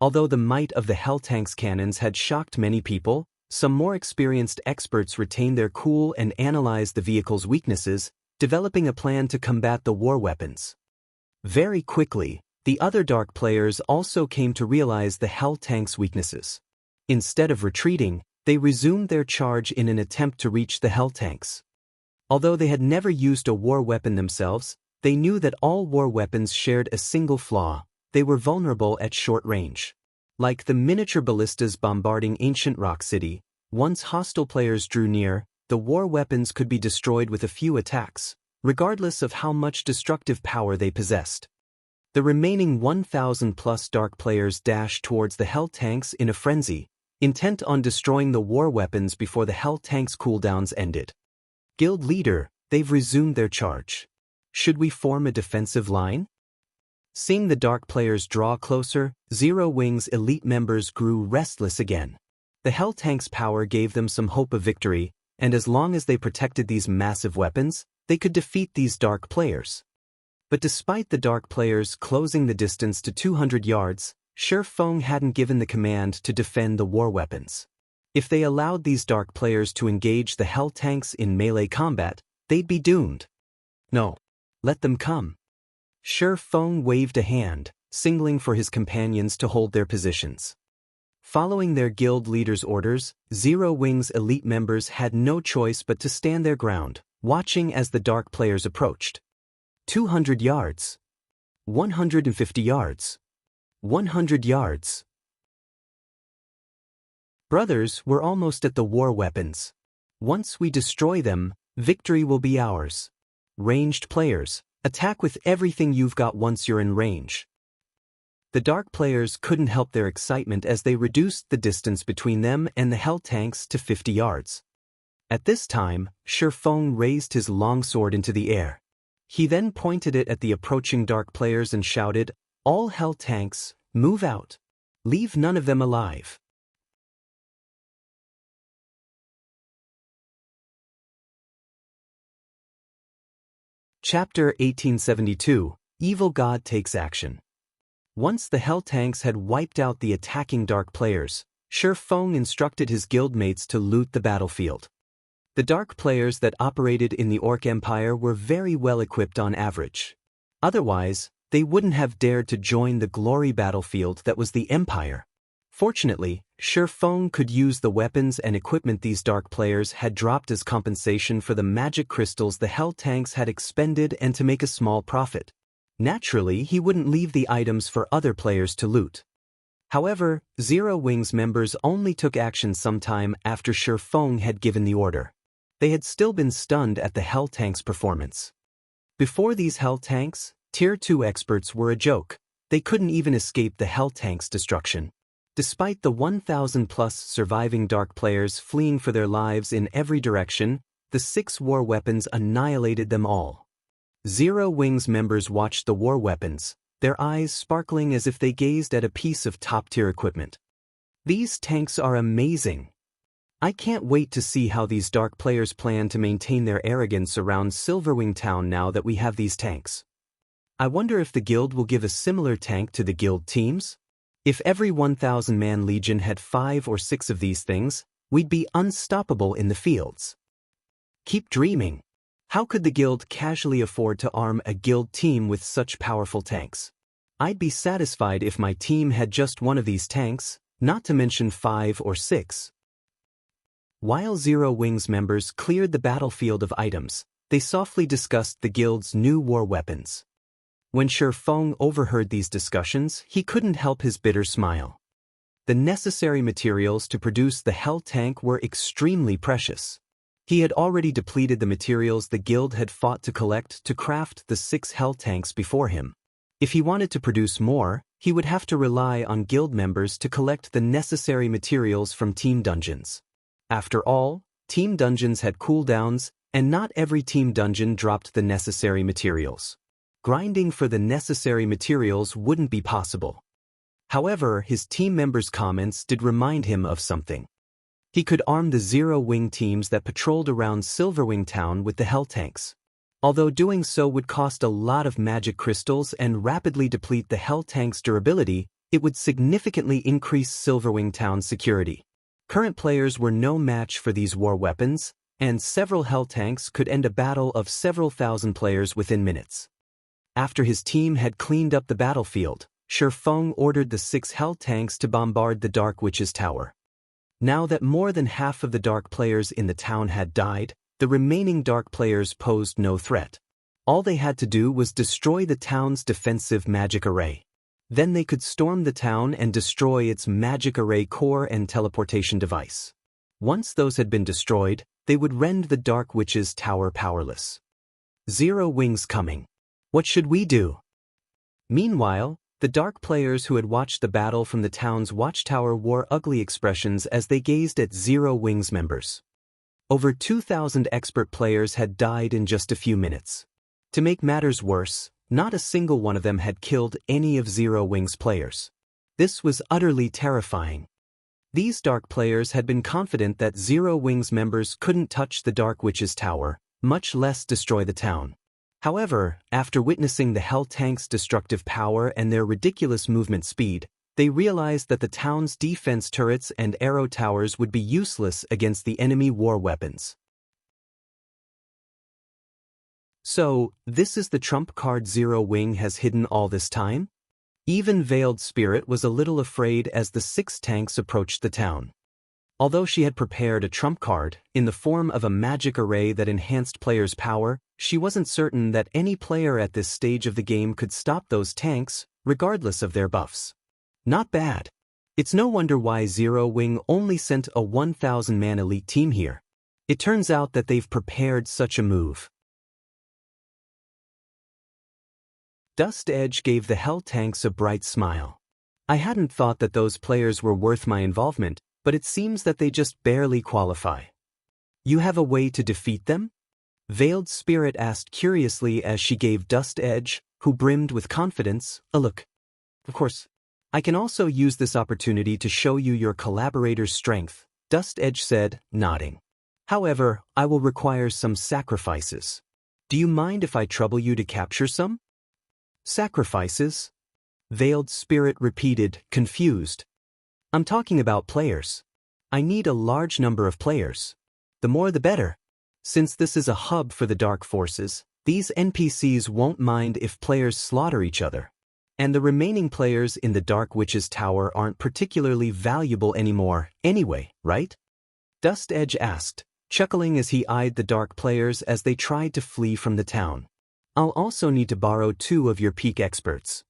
A: Although the might of the Hell Tank's cannons had shocked many people, some more experienced experts retained their cool and analyzed the vehicle's weaknesses, developing a plan to combat the war weapons. Very quickly, the other dark players also came to realize the Hell Tank's weaknesses. Instead of retreating, they resumed their charge in an attempt to reach the Hell Tanks. Although they had never used a war weapon themselves, they knew that all war weapons shared a single flaw: they were vulnerable at short range. Like the miniature ballistas bombarding ancient Rock City, once hostile players drew near, the war weapons could be destroyed with a few attacks, regardless of how much destructive power they possessed. The remaining 1,000+ dark players dashed towards the Hell Tanks in a frenzy, intent on destroying the war weapons before the Hell Tanks' cooldowns ended. Guild leader, they've resumed their charge. Should we form a defensive line? Seeing the dark players draw closer, Zero Wing's elite members grew restless again. The Hell Tank's power gave them some hope of victory, and as long as they protected these massive weapons, they could defeat these dark players. But despite the dark players closing the distance to 200 yards, Shi Feng hadn't given the command to defend the war weapons. If they allowed these dark players to engage the Hell Tanks in melee combat, they'd be doomed. No. Let them come. Shi Feng waved a hand, signaling for his companions to hold their positions. Following their guild leader's orders, Zero Wing's elite members had no choice but to stand their ground, watching as the dark players approached. 200 yards. 150 yards. 100 yards. Brothers, we're almost at the war weapons. Once we destroy them, victory will be ours. Ranged players, attack with everything you've got once you're in range. The dark players couldn't help their excitement as they reduced the distance between them and the Hell Tanks to 50 yards. At this time, Shi Feng raised his longsword into the air. He then pointed it at the approaching dark players and shouted, "All Hell Tanks, move out. Leave none of them alive." Chapter 1872, Evil God Takes Action. Once the Hell Tanks had wiped out the attacking dark players, Shi Feng instructed his guildmates to loot the battlefield. The dark players that operated in the Orc Empire were very well equipped on average. Otherwise, they wouldn't have dared to join the glory battlefield that was the Empire. Fortunately, Shi Feng could use the weapons and equipment these dark players had dropped as compensation for the magic crystals the Hell Tanks had expended and to make a small profit. Naturally, he wouldn't leave the items for other players to loot. However, Zero Wings members only took action sometime after Shi Feng had given the order. They had still been stunned at the Hell Tanks' performance. Before these Hell Tanks, Tier 2 experts were a joke. They couldn't even escape the Hell Tanks' destruction. Despite the 1,000-plus surviving dark players fleeing for their lives in every direction, the 6 war weapons annihilated them all. Zero Wings members watched the war weapons, their eyes sparkling as if they gazed at a piece of top-tier equipment. These tanks are amazing. I can't wait to see how these dark players plan to maintain their arrogance around Silverwing Town now that we have these tanks. I wonder if the guild will give a similar tank to the guild teams? If every 1,000-man legion had 5 or 6 of these things, we'd be unstoppable in the fields. Keep dreaming. How could the guild casually afford to arm a guild team with such powerful tanks? I'd be satisfied if my team had just one of these tanks, not to mention 5 or 6. While Zero Wings members cleared the battlefield of items, they softly discussed the guild's new war weapons. When Shi Feng overheard these discussions, he couldn't help his bitter smile. The necessary materials to produce the Hell Tank were extremely precious. He had already depleted the materials the guild had fought to collect to craft the 6 Hell Tanks before him. If he wanted to produce more, he would have to rely on guild members to collect the necessary materials from team dungeons. After all, team dungeons had cooldowns, and not every team dungeon dropped the necessary materials. Grinding for the necessary materials wouldn't be possible. However, his team members' comments did remind him of something. He could arm the Zero Wing teams that patrolled around Silverwing Town with the Hell Tanks. Although doing so would cost a lot of magic crystals and rapidly deplete the Hell Tank's durability, it would significantly increase Silverwing Town's security. Current players were no match for these war weapons, and several Hell Tanks could end a battle of several thousand players within minutes. After his team had cleaned up the battlefield, Shi Feng ordered the 6 Hell Tanks to bombard the Dark Witch's tower. Now that more than half of the dark players in the town had died, the remaining dark players posed no threat. All they had to do was destroy the town's defensive magic array. Then they could storm the town and destroy its magic array core and teleportation device. Once those had been destroyed, they would rend the Dark Witch's tower powerless. Zero Wings coming. What should we do? Meanwhile, the dark players who had watched the battle from the town's watchtower wore ugly expressions as they gazed at Zero Wings members. Over 2,000 expert players had died in just a few minutes. To make matters worse, not a single one of them had killed any of Zero Wings players. This was utterly terrifying. These dark players had been confident that Zero Wings members couldn't touch the Dark Witch's tower, much less destroy the town. However, after witnessing the Hell Tank's destructive power and their ridiculous movement speed, they realized that the town's defense turrets and arrow towers would be useless against the enemy war weapons. So, this is the trump card Zero Wing has hidden all this time? Even Veiled Spirit was a little afraid as the 6 tanks approached the town. Although she had prepared a trump card, in the form of a magic array that enhanced players' power, she wasn't certain that any player at this stage of the game could stop those tanks, regardless of their buffs. Not bad. It's no wonder why Zero Wing only sent a 1,000-man elite team here. It turns out that they've prepared such a move. Dust Edge gave the Hell Tanks a bright smile. I hadn't thought that those players were worth my involvement, but it seems that they just barely qualify. You have a way to defeat them? Veiled Spirit asked curiously as she gave Dust Edge, who brimmed with confidence, a look. Of course, I can also use this opportunity to show you your collaborator's strength, Dust Edge said, nodding. However, I will require some sacrifices. Do you mind if I trouble you to capture some? Sacrifices? Veiled Spirit repeated, confused. I'm talking about players. I need a large number of players. The more the better. Since this is a hub for the dark forces, these NPCs won't mind if players slaughter each other. And the remaining players in the Dark Witch's Tower aren't particularly valuable anymore, anyway, right? Dust Edge asked, chuckling as he eyed the dark players as they tried to flee from the town. I'll also need to borrow 2 of your peak experts.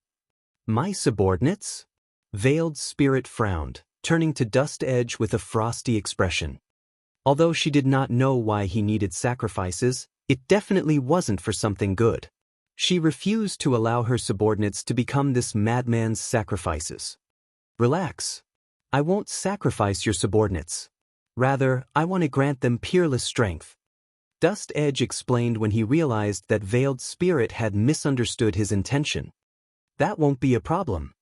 A: My subordinates? Veiled Spirit frowned, turning to Dust Edge with a frosty expression. Although she did not know why he needed sacrifices, it definitely wasn't for something good. She refused to allow her subordinates to become this madman's sacrifices. Relax. I won't sacrifice your subordinates. Rather, I want to grant them peerless strength. Dust Edge explained when he realized that Veiled Spirit had misunderstood his intention. That won't be a problem.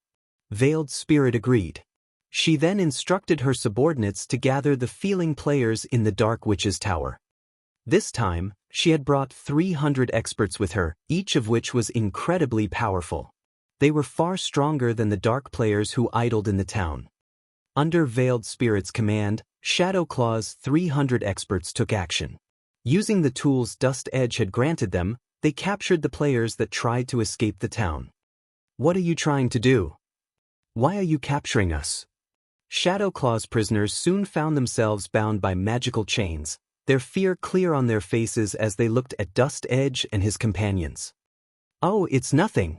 A: Veiled Spirit agreed. She then instructed her subordinates to gather the feeling players in the Dark Witch's Tower. This time, she had brought 300 experts with her, each of which was incredibly powerful. They were far stronger than the dark players who idled in the town. Under Veiled Spirit's command, Shadowclaw's 300 experts took action. Using the tools Dust Edge had granted them, they captured the players that tried to escape the town. What are you trying to do? Why are you capturing us? Shadowclaw's prisoners soon found themselves bound by magical chains, their fear clear on their faces as they looked at Dust Edge and his companions. Oh, it's nothing.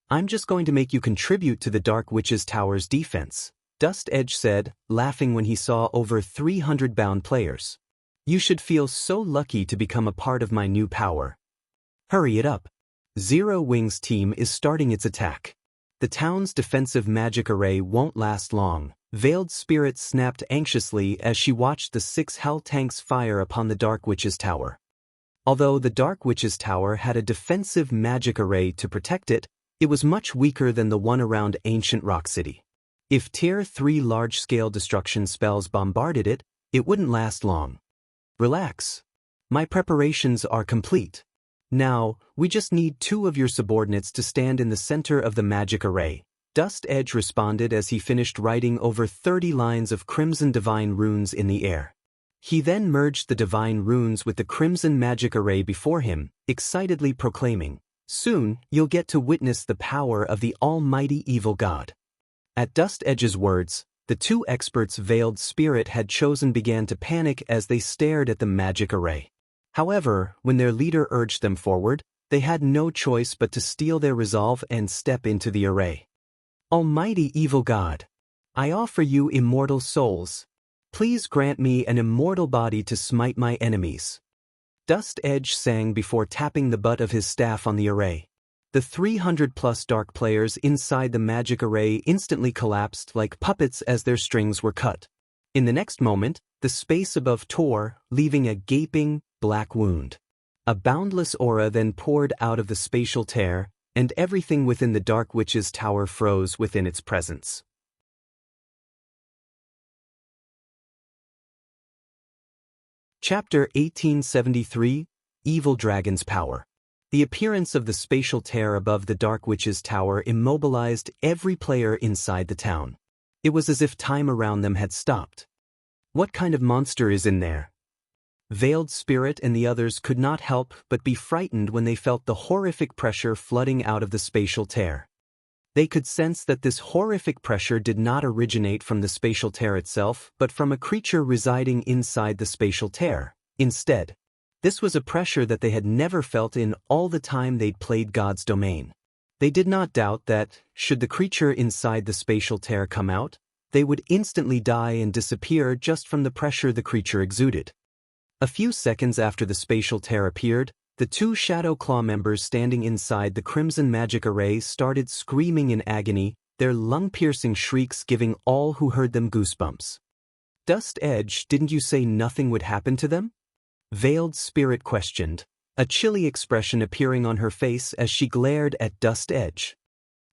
A: I'm just going to make you contribute to the Dark Witch's Tower's defense, Dust Edge said, laughing when he saw over 300 bound players. You should feel so lucky to become a part of my new power. Hurry it up. Zero Wing's team is starting its attack. The town's defensive magic array won't last long. Veiled Spirit snapped anxiously as she watched the 6 hell tanks fire upon the Dark Witch's Tower. Although the Dark Witch's Tower had a defensive magic array to protect it, it was much weaker than the one around Ancient Rock City. If Tier 3 large-scale destruction spells bombarded it, it wouldn't last long. Relax. My preparations are complete. Now, we just need 2 of your subordinates to stand in the center of the magic array. Dust Edge responded as he finished writing over 30 lines of crimson divine runes in the air. He then merged the divine runes with the crimson magic array before him, excitedly proclaiming, "Soon, you'll get to witness the power of the almighty evil god." At Dust Edge's words, the 2 experts Veiled Spirit had chosen began to panic as they stared at the magic array. However, when their leader urged them forward, they had no choice but to steel their resolve and step into the array. Almighty evil God, I offer you immortal souls. Please grant me an immortal body to smite my enemies. Dust Edge sang before tapping the butt of his staff on the array. The 300-plus dark players inside the magic array instantly collapsed like puppets as their strings were cut. In the next moment, the space above tore, leaving a gaping, black wound. A boundless aura then poured out of the spatial tear, and everything within the Dark Witch's Tower froze within its presence. Chapter 1873, Evil Dragon's Power. The appearance of the spatial tear above the Dark Witch's Tower immobilized every player inside the town. It was as if time around them had stopped. What kind of monster is in there? Veiled Spirit and the others could not help but be frightened when they felt the horrific pressure flooding out of the spatial tear. They could sense that this horrific pressure did not originate from the spatial tear itself, but from a creature residing inside the spatial tear. Instead, this was a pressure that they had never felt in all the time they'd played God's domain. They did not doubt that, should the creature inside the spatial tear come out, they would instantly die and disappear just from the pressure the creature exuded. A few seconds after the spatial tear appeared, the 2 Shadowclaw members standing inside the crimson magic array started screaming in agony, their lung-piercing shrieks giving all who heard them goosebumps. Dust Edge, didn't you say nothing would happen to them? Veiled Spirit questioned, a chilly expression appearing on her face as she glared at Dust Edge.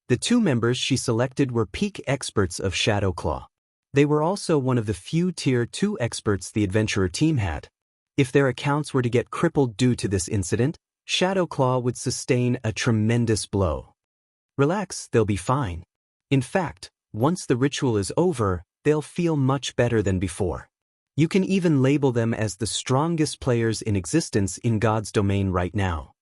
A: The 2 members she selected were peak experts of Shadowclaw. They were also one of the few Tier 2 experts the adventurer team had. If their accounts were to get crippled due to this incident, Shadowclaw would sustain a tremendous blow. Relax, they'll be fine. In fact, once the ritual is over, they'll feel much better than before. You can even label them as the strongest players in existence in God's domain right now.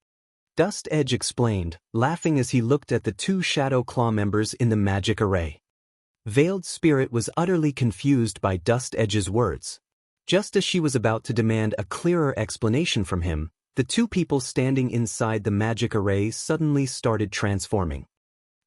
A: Dust Edge explained, laughing as he looked at the two Shadow Claw members in the magic array. Veiled Spirit was utterly confused by Dust Edge's words. Just as she was about to demand a clearer explanation from him, the two people standing inside the magic array suddenly started transforming.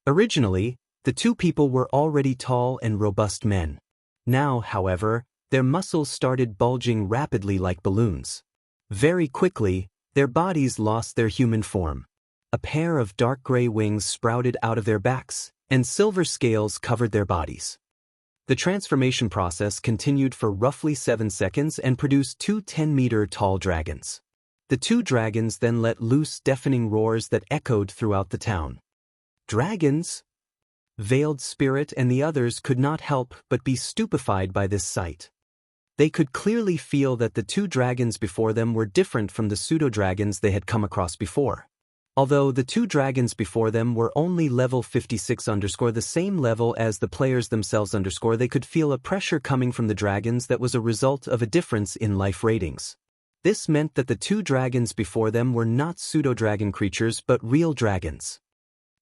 A: Originally, the two people were already tall and robust men. Now, however, their muscles started bulging rapidly like balloons. Very quickly, their bodies lost their human form. A pair of dark gray wings sprouted out of their backs, and silver scales covered their bodies. The transformation process continued for roughly 7 seconds and produced two 10-meter-tall dragons. The two dragons then let loose deafening roars that echoed throughout the town. Dragons? Veiled Spirit and the others could not help but be stupefied by this sight. They could clearly feel that the two dragons before them were different from the pseudo-dragons they had come across before. Although the two dragons before them were only level 56 the same level as the players themselves they could feel a pressure coming from the dragons that was a result of a difference in life ratings. This meant that the two dragons before them were not pseudo-dragon creatures but real dragons.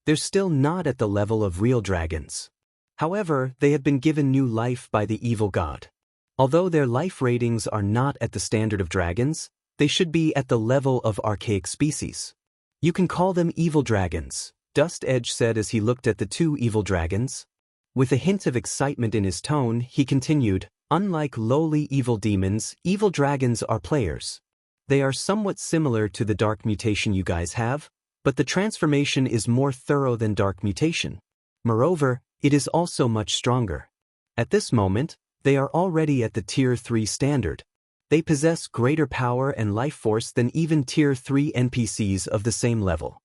A: They're still not at the level of real dragons. However, they have been given new life by the evil god. Although their life ratings are not at the standard of dragons, they should be at the level of archaic species. You can call them evil dragons, Dust Edge said as he looked at the two evil dragons. With a hint of excitement in his tone, he continued, unlike lowly evil demons, evil dragons are players. They are somewhat similar to the dark mutation you guys have, but the transformation is more thorough than dark mutation. Moreover, it is also much stronger. At this moment, they are already at the Tier 3 standard. They possess greater power and life force than even Tier 3 NPCs of the same level.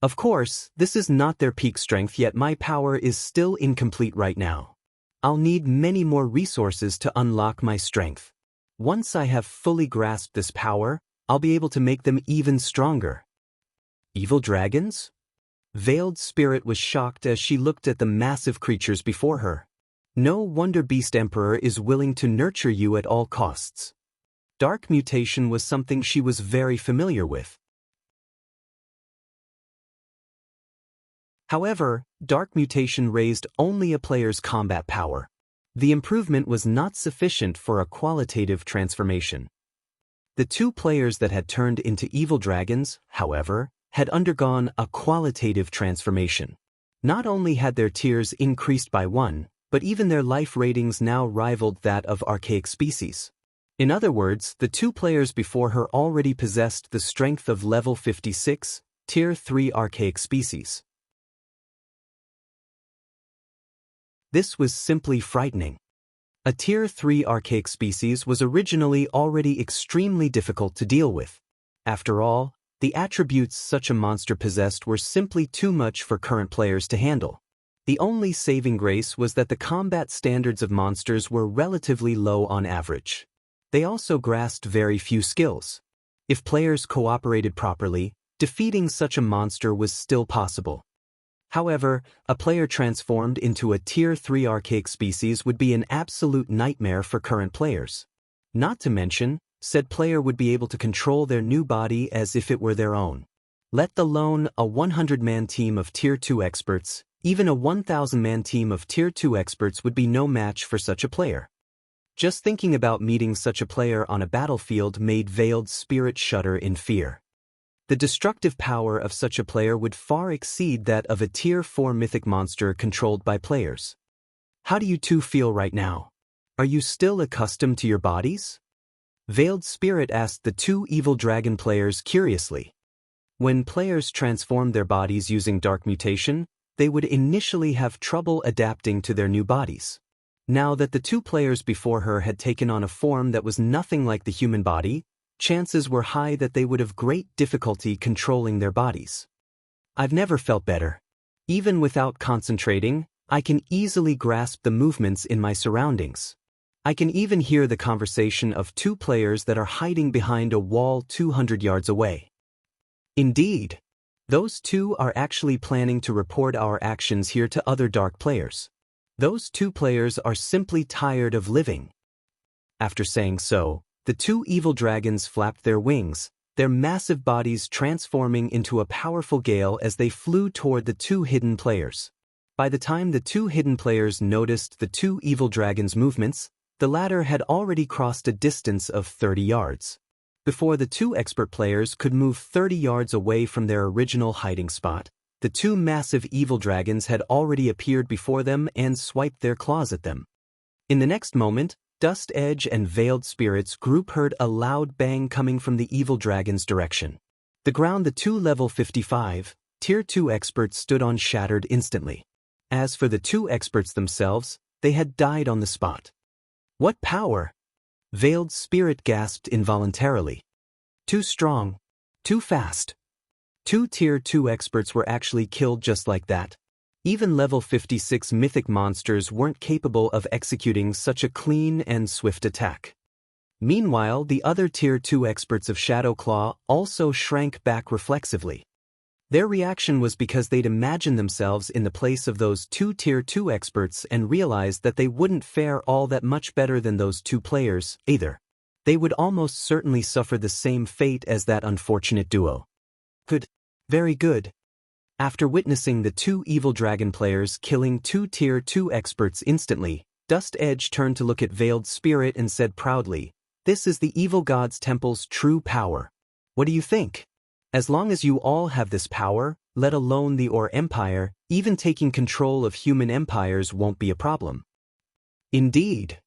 A: Of course, this is not their peak strength, yet my power is still incomplete right now. I'll need many more resources to unlock my strength. Once I have fully grasped this power, I'll be able to make them even stronger. Evil dragons? Veiled Spirit was shocked as she looked at the massive creatures before her. No wonder Beast Emperor is willing to nurture you at all costs. Dark mutation was something she was very familiar with. However, dark mutation raised only a player's combat power. The improvement was not sufficient for a qualitative transformation. The two players that had turned into evil dragons, however, had undergone a qualitative transformation. Not only had their tiers increased by 1, but even their life ratings now rivaled that of archaic species. In other words, the two players before her already possessed the strength of level 56, Tier 3 archaic species. This was simply frightening. A Tier 3 archaic species was originally already extremely difficult to deal with. After all, the attributes such a monster possessed were simply too much for current players to handle. The only saving grace was that the combat standards of monsters were relatively low on average. They also grasped very few skills. If players cooperated properly, defeating such a monster was still possible. However, a player transformed into a Tier 3 archaic species would be an absolute nightmare for current players. Not to mention, said player would be able to control their new body as if it were their own. Let alone a 100-man team of Tier 2 experts, even a 1,000-man team of Tier 2 experts would be no match for such a player. Just thinking about meeting such a player on a battlefield made Veiled Spirit shudder in fear. The destructive power of such a player would far exceed that of a Tier 4 mythic monster controlled by players. How do you two feel right now? Are you still accustomed to your bodies? Veiled Spirit asked the two evil dragon players curiously. When players transformed their bodies using dark mutation, they would initially have trouble adapting to their new bodies. Now that the two players before her had taken on a form that was nothing like the human body, chances were high that they would have great difficulty controlling their bodies. I've never felt better. Even without concentrating, I can easily grasp the movements in my surroundings. I can even hear the conversation of two players that are hiding behind a wall 200 yards away. Indeed. Those two are actually planning to report our actions here to other dark players. Those two players are simply tired of living." After saying so, the two evil dragons flapped their wings, their massive bodies transforming into a powerful gale as they flew toward the two hidden players. By the time the two hidden players noticed the two evil dragons' movements, the latter had already crossed a distance of 30 yards. Before the two expert players could move 30 yards away from their original hiding spot, the two massive evil dragons had already appeared before them and swiped their claws at them. In the next moment, Dust Edge and Veiled Spirit's group heard a loud bang coming from the evil dragon's direction. The ground the two level 55, Tier 2 experts stood on shattered instantly. As for the two experts themselves, they had died on the spot. "What power?" Veiled Spirit gasped involuntarily. "Too strong. Too fast." Two Tier 2 experts were actually killed just like that. Even level 56 mythic monsters weren't capable of executing such a clean and swift attack. Meanwhile, the other Tier 2 experts of Shadow Claw also shrank back reflexively. Their reaction was because they'd imagined themselves in the place of those two Tier 2 experts and realized that they wouldn't fare all that much better than those two players, either. They would almost certainly suffer the same fate as that unfortunate duo. Good. Very good. After witnessing the two evil dragon players killing two Tier 2 experts instantly, Dust Edge turned to look at Veiled Spirit and said proudly, "This is the evil god's temple's true power. What do you think? As long as you all have this power, let alone the Or Empire, even taking control of human empires won't be a problem." Indeed.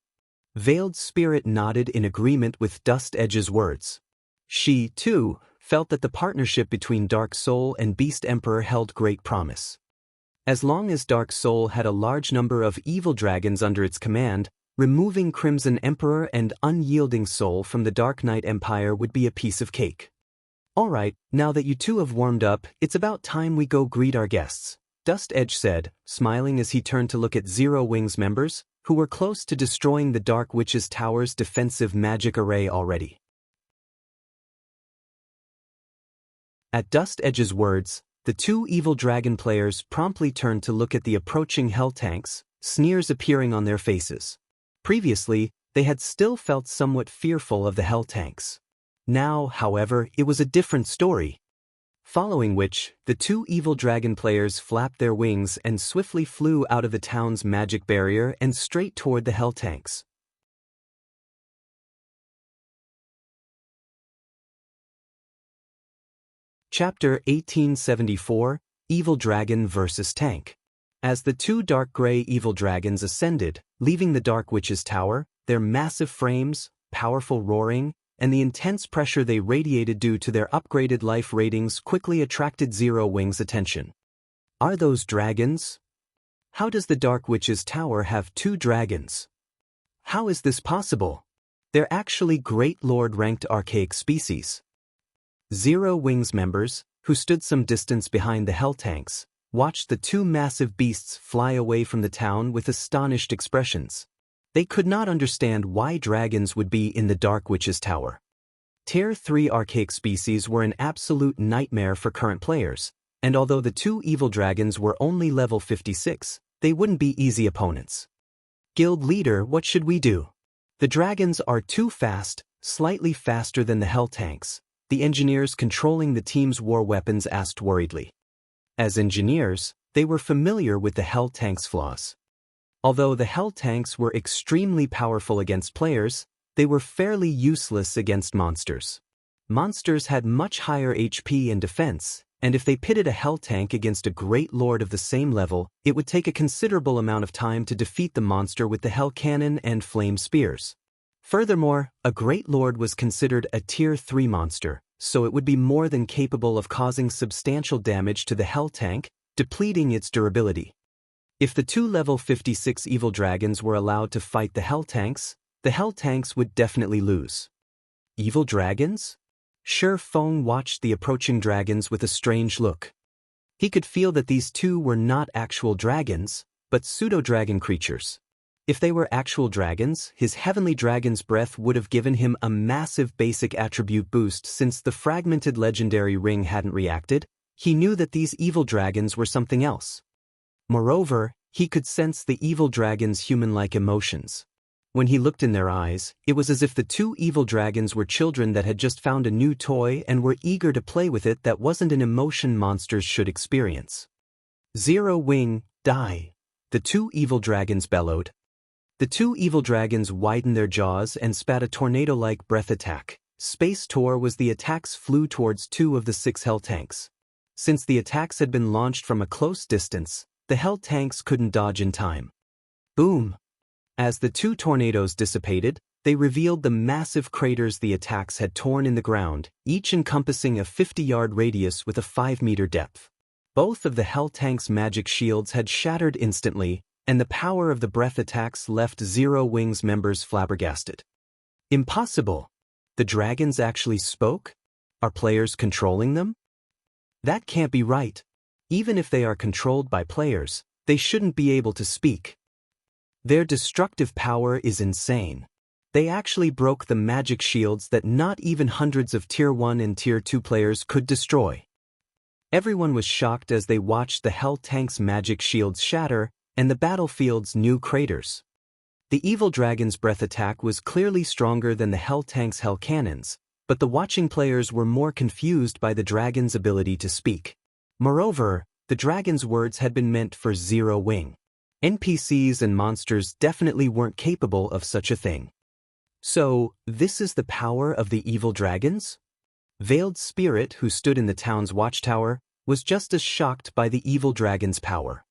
A: Veiled Spirit nodded in agreement with Dust Edge's words. She, too, felt that the partnership between Dark Soul and Beast Emperor held great promise. As long as Dark Soul had a large number of evil dragons under its command, removing Crimson Emperor and Unyielding Soul from the Dark Knight Empire would be a piece of cake. "Alright, now that you two have warmed up, it's about time we go greet our guests," Dust Edge said, smiling as he turned to look at Zero Wings members, who were close to destroying the Dark Witch's Tower's defensive magic array already. At Dust Edge's words, the two evil dragon players promptly turned to look at the approaching hell tanks, sneers appearing on their faces. Previously, they had still felt somewhat fearful of the hell tanks. Now, however, it was a different story. Following which, the two evil dragon players flapped their wings and swiftly flew out of the town's magic barrier and straight toward the hell tanks. Chapter 1874, Evil Dragon vs. Tank. As the two dark gray evil dragons ascended, leaving the Dark Witch's Tower, their massive frames, powerful roaring, and the intense pressure they radiated due to their upgraded life ratings quickly attracted Zero Wings' attention. "Are those dragons? How does the Dark Witch's Tower have two dragons? How is this possible? They're actually Great Lord-ranked archaic species." Zero Wings members, who stood some distance behind the hell tanks, watched the two massive beasts fly away from the town with astonished expressions. They could not understand why dragons would be in the Dark Witch's Tower. Tier 3 archaic species were an absolute nightmare for current players, and although the two evil dragons were only level 56, they wouldn't be easy opponents. "Guild leader, what should we do? The dragons are too fast, slightly faster than the hell tanks," the engineers controlling the team's war weapons asked worriedly. As engineers, they were familiar with the hell tanks' flaws. Although the hell tanks were extremely powerful against players, they were fairly useless against monsters. Monsters had much higher HP and defense, and if they pitted a hell tank against a great lord of the same level, it would take a considerable amount of time to defeat the monster with the hell cannon and flame spears. Furthermore, a great lord was considered a tier 3 monster, so it would be more than capable of causing substantial damage to the hell tank, depleting its durability. If the two level 56 evil dragons were allowed to fight the hell tanks would definitely lose. Evil dragons? Shi Feng watched the approaching dragons with a strange look. He could feel that these two were not actual dragons, but pseudo-dragon creatures. If they were actual dragons, his heavenly dragon's breath would have given him a massive basic attribute boost since the fragmented legendary ring hadn't reacted. he knew that these evil dragons were something else. Moreover, he could sense the evil dragons' human-like emotions. When he looked in their eyes, it was as if the two evil dragons were children that had just found a new toy and were eager to play with it. That wasn't an emotion monsters should experience. Zero Wing, die! The two evil dragons bellowed. The two evil dragons widened their jaws and spat a tornado-like breath attack. Space Tor was the attacks flew towards two of the 6 hell tanks. Since the attacks had been launched from a close distance, the hell tanks couldn't dodge in time. Boom! As the two tornadoes dissipated, they revealed the massive craters the attacks had torn in the ground, each encompassing a 50-yard radius with a 5-meter depth. Both of the hell tanks' magic shields had shattered instantly, and the power of the breath attacks left Zero Wing's members flabbergasted. Impossible! The dragons actually spoke? Are players controlling them? That can't be right. Even if they are controlled by players, they shouldn't be able to speak. Their destructive power is insane. They actually broke the magic shields that not even hundreds of Tier 1 and Tier 2 players could destroy. Everyone was shocked as they watched the hell tanks' magic shields shatter and the battlefield's new craters. The evil dragon's breath attack was clearly stronger than the hell tank's hell cannons, but the watching players were more confused by the dragon's ability to speak. Moreover, the dragon's words had been meant for Zero Wing. NPCs and monsters definitely weren't capable of such a thing. So, this is the power of the evil dragons? Veiled Spirit, who stood in the town's watchtower, was just as shocked by the evil dragon's power.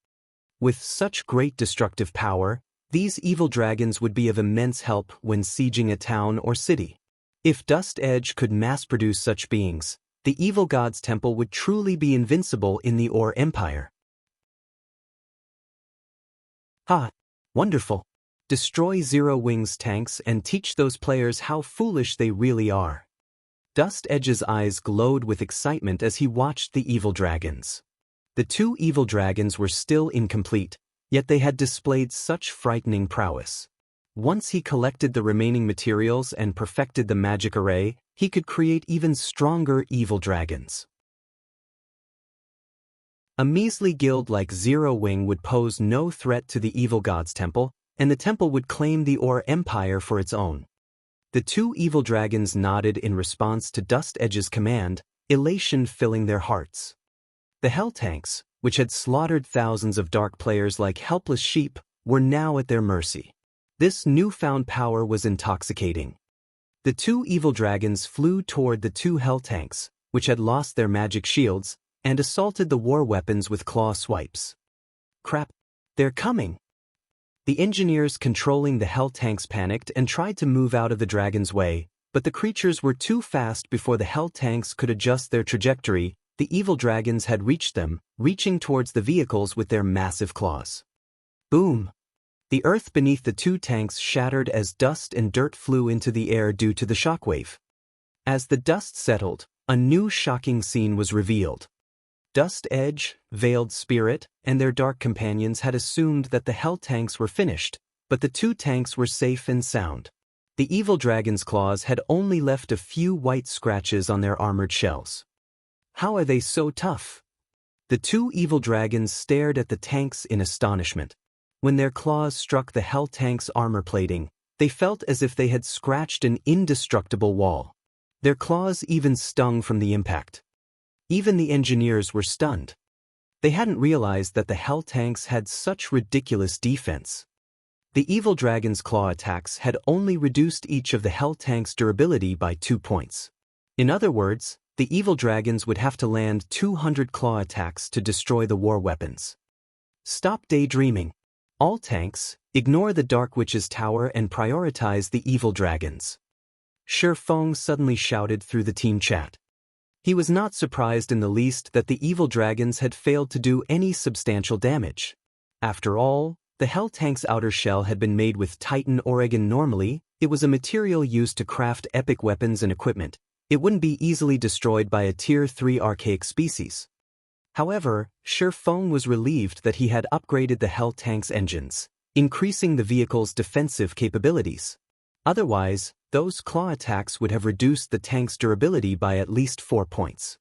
A: With such great destructive power, these evil dragons would be of immense help when sieging a town or city. If Dust Edge could mass-produce such beings, the evil god's temple would truly be invincible in the Ore Empire. Ha! Wonderful! Destroy Zero Wing's tanks and teach those players how foolish they really are. Dust Edge's eyes glowed with excitement as he watched the evil dragons. The two evil dragons were still incomplete, yet they had displayed such frightening prowess. Once he collected the remaining materials and perfected the magic array, he could create even stronger evil dragons. A measly guild like Zero Wing would pose no threat to the evil god's temple, and the temple would claim the Ore Empire for its own. The two evil dragons nodded in response to Dust Edge's command, elation filling their hearts. The hell tanks, which had slaughtered thousands of dark players like helpless sheep, were now at their mercy. This newfound power was intoxicating. The two evil dragons flew toward the two hell tanks, which had lost their magic shields, and assaulted the war weapons with claw swipes. Crap! They're coming! The engineers controlling the hell tanks panicked and tried to move out of the dragon's way, but the creatures were too fast before the hell tanks could adjust their trajectory. The evil dragons had reached them, reaching towards the vehicles with their massive claws. Boom! The earth beneath the two tanks shattered as dust and dirt flew into the air due to the shockwave. As the dust settled, a new shocking scene was revealed. Dust Edge, Veiled Spirit, and their dark companions had assumed that the hell tanks were finished, but the two tanks were safe and sound. The evil dragon's claws had only left a few white scratches on their armored shells. How are they so tough? The two evil dragons stared at the tanks in astonishment. When their claws struck the hell tank's armor plating, they felt as if they had scratched an indestructible wall. Their claws even stung from the impact. Even the engineers were stunned. They hadn't realized that the hell tanks had such ridiculous defense. The evil dragon's claw attacks had only reduced each of the hell tanks' durability by 2 points. In other words, the evil dragons would have to land 200 claw attacks to destroy the war weapons. Stop daydreaming. All tanks, ignore the Dark Witch's tower and prioritize the evil dragons. Shi Feng suddenly shouted through the team chat. He was not surprised in the least that the evil dragons had failed to do any substantial damage. After all, the hell tank's outer shell had been made with Titan Oregon. Normally, it was a material used to craft epic weapons and equipment. It wouldn't be easily destroyed by a Tier 3 archaic species. However, Shi Feng was relieved that he had upgraded the hell tank's engines, increasing the vehicle's defensive capabilities. Otherwise, those claw attacks would have reduced the tank's durability by at least 4 points.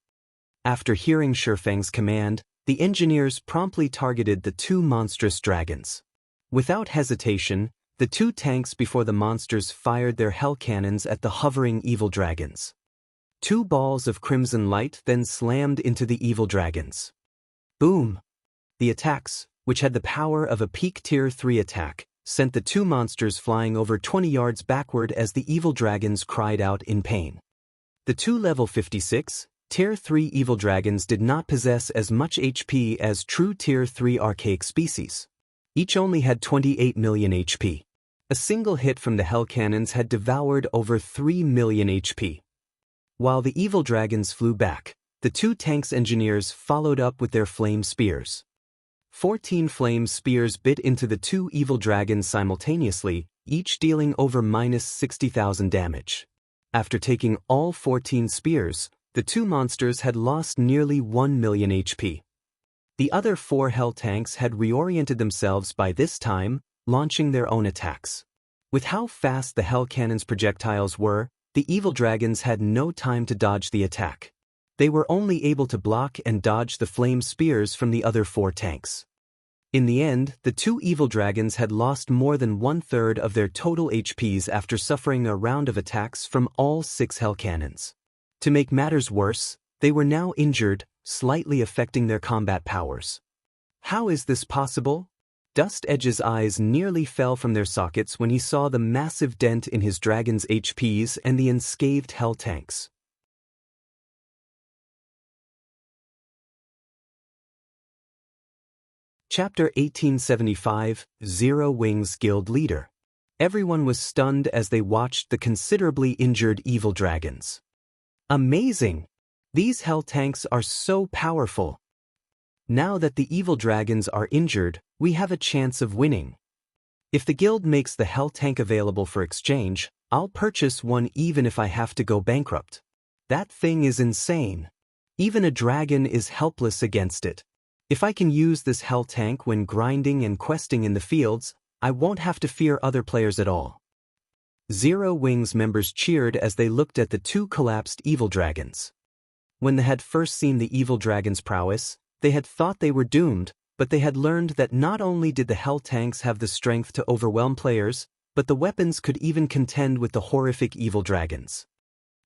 A: After hearing Shifeng's command, the engineers promptly targeted the two monstrous dragons. Without hesitation, the two tanks before the monsters fired their hell cannons at the hovering evil dragons. Two balls of crimson light then slammed into the evil dragons. Boom! The attacks, which had the power of a peak Tier 3 attack, sent the two monsters flying over 20 yards backward as the evil dragons cried out in pain. The two level 56, Tier 3 evil dragons did not possess as much HP as true Tier 3 archaic species. Each only had 28 million HP. A single hit from the hell cannons had devoured over 3 million HP. While the evil dragons flew back, the two tanks' engineers followed up with their flame spears. 14 flame spears bit into the two evil dragons simultaneously, each dealing over -60,000 damage. After taking all 14 spears, the two monsters had lost nearly 1 million HP. The other 4 hell tanks had reoriented themselves by this time, launching their own attacks. With how fast the hell cannons' projectiles were, the evil dragons had no time to dodge the attack. They were only able to block and dodge the flame spears from the other 4 tanks. In the end, the two evil dragons had lost more than 1/3 of their total HPs after suffering a round of attacks from all 6 hell cannons. To make matters worse, they were now injured, slightly affecting their combat powers. How is this possible? Dust Edge's eyes nearly fell from their sockets when he saw the massive dent in his dragon's HPs and the unscathed hell tanks. Chapter 1875, Zero Wings Guild Leader. Everyone was stunned as they watched the considerably injured evil dragons. Amazing! These hell tanks are so powerful. Now that the evil dragons are injured, we have a chance of winning. If the guild makes the hell tank available for exchange, I'll purchase one even if I have to go bankrupt. That thing is insane. Even a dragon is helpless against it. If I can use this hell tank when grinding and questing in the fields, I won't have to fear other players at all. Zero Wings members cheered as they looked at the two collapsed evil dragons. When they had first seen the evil dragon's prowess, they had thought they were doomed, but they had learned that not only did the hell tanks have the strength to overwhelm players, but the weapons could even contend with the horrific evil dragons.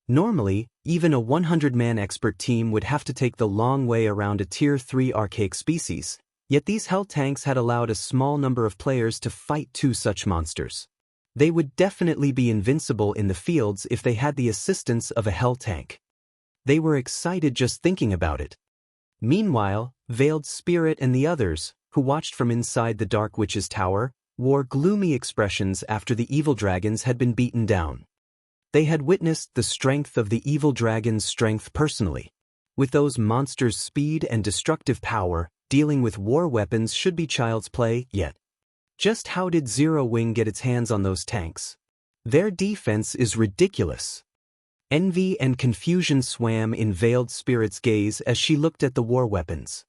A: Normally, even a 100-man expert team would have to take the long way around a Tier 3 archaic species, yet these hell tanks had allowed a small number of players to fight two such monsters. They would definitely be invincible in the fields if they had the assistance of a hell tank. They were excited just thinking about it. Meanwhile, Veiled Spirit and the others, who watched from inside the Dark Witch's tower, wore gloomy expressions after the evil dragons had been beaten down. They had witnessed the strength of the evil dragon's strength personally. With those monsters' speed and destructive power, dealing with war weapons should be child's play, yet. Just how did Zero Wing get its hands on those tanks? Their defense is ridiculous. Envy and confusion swam in Veiled Spirit's gaze as she looked at the war weapons.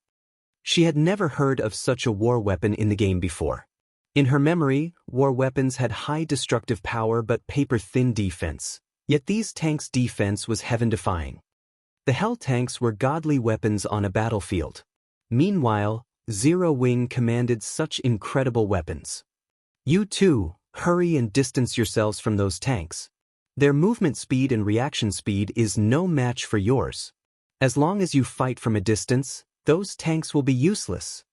A: She had never heard of such a war weapon in the game before. In her memory, war weapons had high destructive power but paper-thin defense, yet these tanks' defense was heaven-defying. The hell tanks were godly weapons on a battlefield. Meanwhile, Zero Wing commanded such incredible weapons. You too, hurry and distance yourselves from those tanks. Their movement speed and reaction speed is no match for yours. As long as you fight from a distance, those tanks will be useless.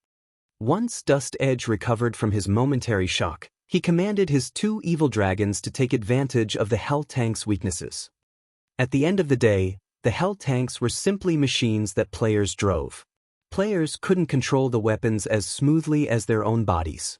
A: Once Dust Edge recovered from his momentary shock, he commanded his two evil dragons to take advantage of the hell tanks' weaknesses. At the end of the day, the hell tanks were simply machines that players drove. Players couldn't control the weapons as smoothly as their own bodies.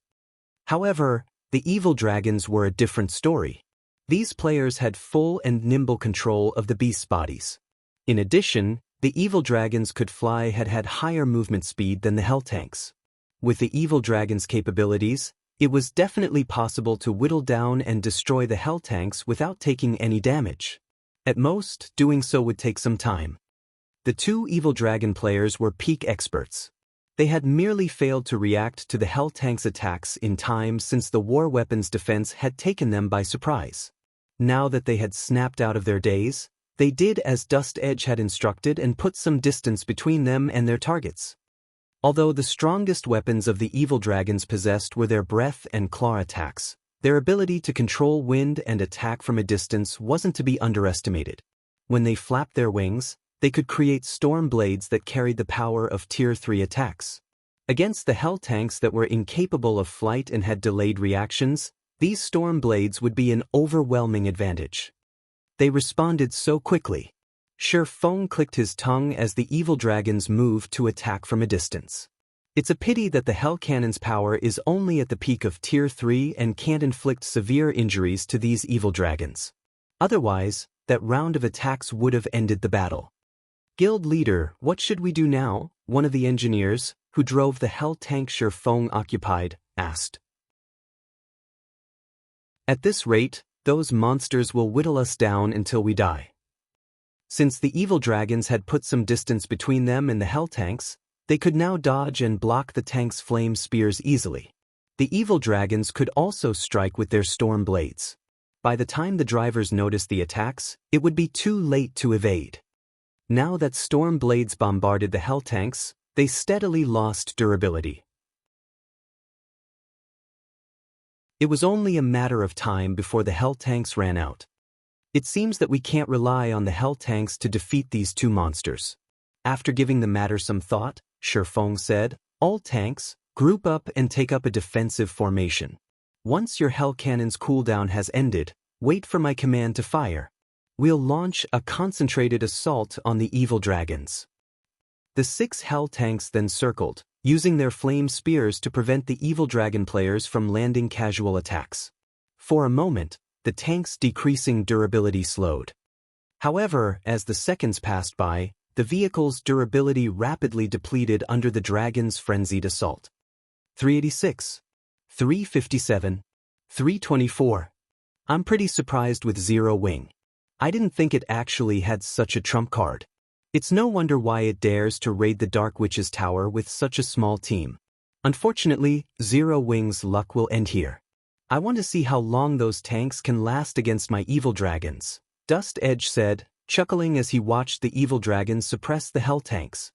A: However, the evil dragons were a different story. These players had full and nimble control of the beasts' bodies. In addition, the evil dragons could fly had higher movement speed than the hell tanks. With the evil dragon's capabilities, it was definitely possible to whittle down and destroy the hell tanks without taking any damage. At most, doing so would take some time. The two evil dragon players were peak experts. They had merely failed to react to the hell tanks' attacks in time since the war weapons defense had taken them by surprise. Now that they had snapped out of their daze, They did as Dust Edge had instructed and put some distance between them and their targets. Although the strongest weapons of the evil dragons possessed were their breath and claw attacks, their ability to control wind and attack from a distance wasn't to be underestimated. When they flapped their wings, they could create storm blades that carried the power of Tier 3 attacks. Against the hell tanks that were incapable of flight and had delayed reactions, these storm blades would be an overwhelming advantage. They responded so quickly. Feng clicked his tongue as the evil dragons moved to attack from a distance. It's a pity that the Hell Cannon's power is only at the peak of Tier 3 and can't inflict severe injuries to these evil dragons. Otherwise, that round of attacks would have ended the battle. Guild leader, what should we do now? One of the engineers, who drove the Hell tank Feng occupied, asked. At this rate, those monsters will whittle us down until we die. Since the evil dragons had put some distance between them and the hell tanks, they could now dodge and block the tank's flame spears easily. The evil dragons could also strike with their storm blades. By the time the drivers noticed the attacks, it would be too late to evade. Now that storm blades bombarded the hell tanks, they steadily lost durability. It was only a matter of time before the hell tanks ran out. It seems that we can't rely on the hell tanks to defeat these two monsters. After giving the matter some thought, Feng said, all tanks, group up and take up a defensive formation. Once your hell cannon's cooldown has ended, wait for my command to fire. We'll launch a concentrated assault on the evil dragons. The 6 hell tanks then circled, using their flame spears to prevent the evil dragon players from landing casual attacks. For a moment, the tank's decreasing durability slowed. However, as the seconds passed by, the vehicle's durability rapidly depleted under the dragon's frenzied assault. 386. 357. 324. I'm pretty surprised with Zero Wing. I didn't think it actually had such a trump card. It's no wonder why it dares to raid the Dark Witch's tower with such a small team. Unfortunately, Zero Wing's luck will end here. I want to see how long those tanks can last against my evil dragons, Dust Edge said, chuckling as he watched the evil dragons suppress the hell tanks.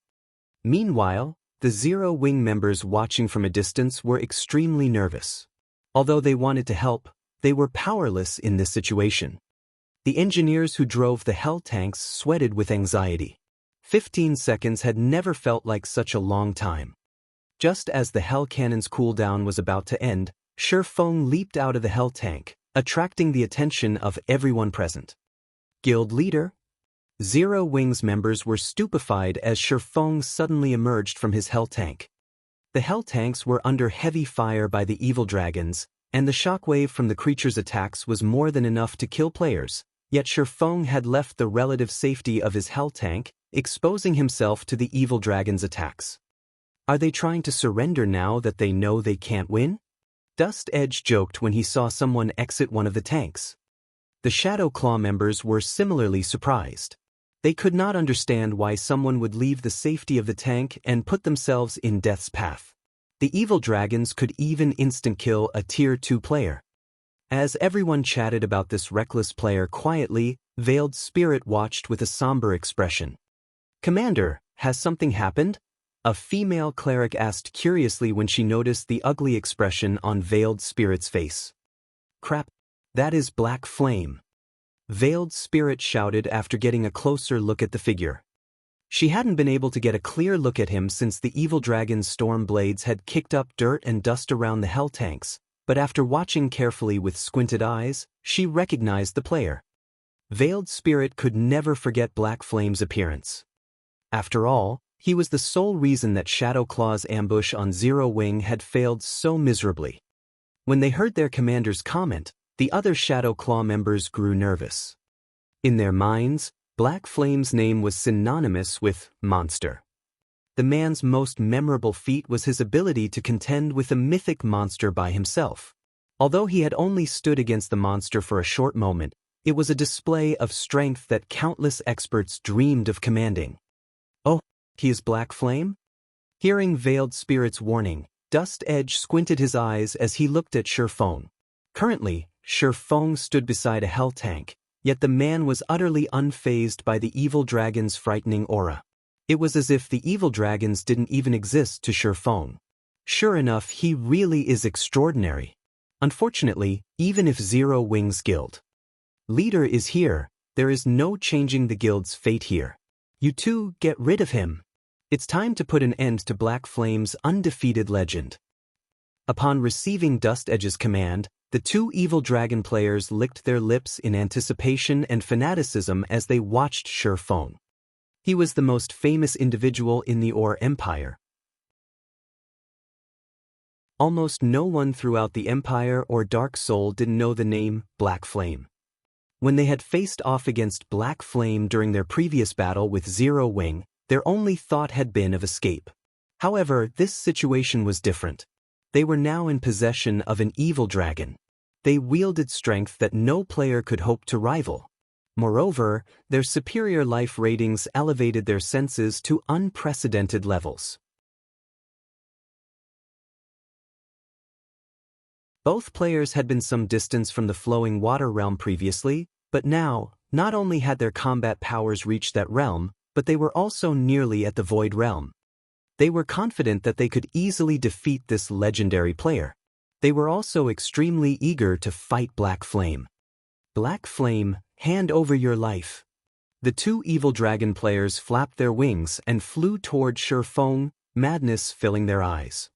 A: Meanwhile, the Zero Wing members watching from a distance were extremely nervous. Although they wanted to help, they were powerless in this situation. The engineers who drove the hell tanks sweated with anxiety. 15 seconds had never felt like such a long time. Just as the hell cannon's cooldown was about to end, Feng leaped out of the hell tank, attracting the attention of everyone present. Guild leader? Zero Wing's members were stupefied as Feng suddenly emerged from his hell tank. The hell tanks were under heavy fire by the evil dragons, and the shockwave from the creature's attacks was more than enough to kill players, yet Feng had left the relative safety of his hell tank, exposing himself to the evil dragon's attacks. Are they trying to surrender now that they know they can't win? Dust Edge joked when he saw someone exit one of the tanks. The Shadow Claw members were similarly surprised. They could not understand why someone would leave the safety of the tank and put themselves in death's path. The evil dragons could even instant kill a Tier 2 player. As everyone chatted about this reckless player quietly, Veiled Spirit watched with a somber expression. Commander, has something happened? A female cleric asked curiously when she noticed the ugly expression on Veiled Spirit's face. Crap, that is Black Flame. Veiled Spirit shouted after getting a closer look at the figure. She hadn't been able to get a clear look at him since the evil dragon's storm blades had kicked up dirt and dust around the hell tanks, but after watching carefully with squinted eyes, she recognized the player. Veiled Spirit could never forget Black Flame's appearance. After all, he was the sole reason that Shadow Claw's ambush on Zero Wing had failed so miserably. When they heard their commander's comment, the other Shadow Claw members grew nervous. In their minds, Black Flame's name was synonymous with monster. The man's most memorable feat was his ability to contend with a mythic monster by himself. Although he had only stood against the monster for a short moment, it was a display of strength that countless experts dreamed of commanding. Oh, he is Black Flame? Hearing Veiled Spirit's warning, Dust Edge squinted his eyes as he looked at Feng. Currently, Feng stood beside a hell tank, Yet the man was utterly unfazed by the evil dragon's frightening aura. It was as if the evil dragons didn't even exist to Shifeng. Sure enough, he really is extraordinary. Unfortunately, even if Zero Wings Guild leader is here, there is no changing the guild's fate here. You two get rid of him. It's time to put an end to Black Flame's undefeated legend. Upon receiving Dust Edge's command, the two evil dragon players licked their lips in anticipation and fanaticism as they watched Shifeng. He was the most famous individual in the Or Empire. Almost no one throughout the Empire or Dark Soul didn't know the name Black Flame. When they had faced off against Black Flame during their previous battle with Zero Wing, their only thought had been of escape. However, this situation was different. They were now in possession of an evil dragon. They wielded strength that no player could hope to rival. Moreover, their superior life ratings elevated their senses to unprecedented levels. Both players had been some distance from the flowing water realm previously, but now, not only had their combat powers reached that realm, but they were also nearly at the void realm. They were confident that they could easily defeat this legendary player. They were also extremely eager to fight Black Flame. Black Flame, hand over your life. The two evil dragon players flapped their wings and flew toward Shifeng, madness filling their eyes.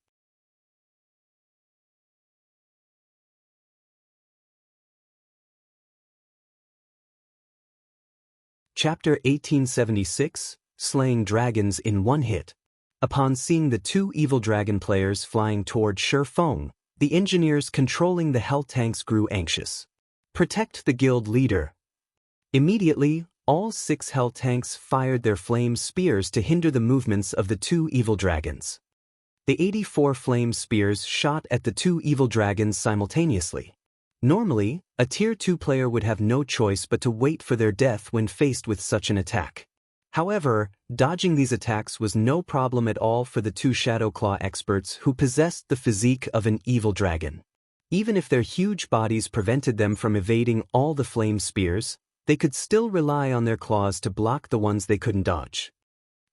A: Chapter 1876, Slaying Dragons in One Hit. Upon seeing the two evil dragon players flying toward Shifeng, the engineers controlling the hell tanks grew anxious. Protect the guild leader. Immediately, all 6 hell tanks fired their flame spears to hinder the movements of the two evil dragons. The 84 flame spears shot at the two evil dragons simultaneously. Normally, a Tier 2 player would have no choice but to wait for their death when faced with such an attack. However, dodging these attacks was no problem at all for the two Shadow Claw experts who possessed the physique of an evil dragon. Even if their huge bodies prevented them from evading all the flame spears, they could still rely on their claws to block the ones they couldn't dodge.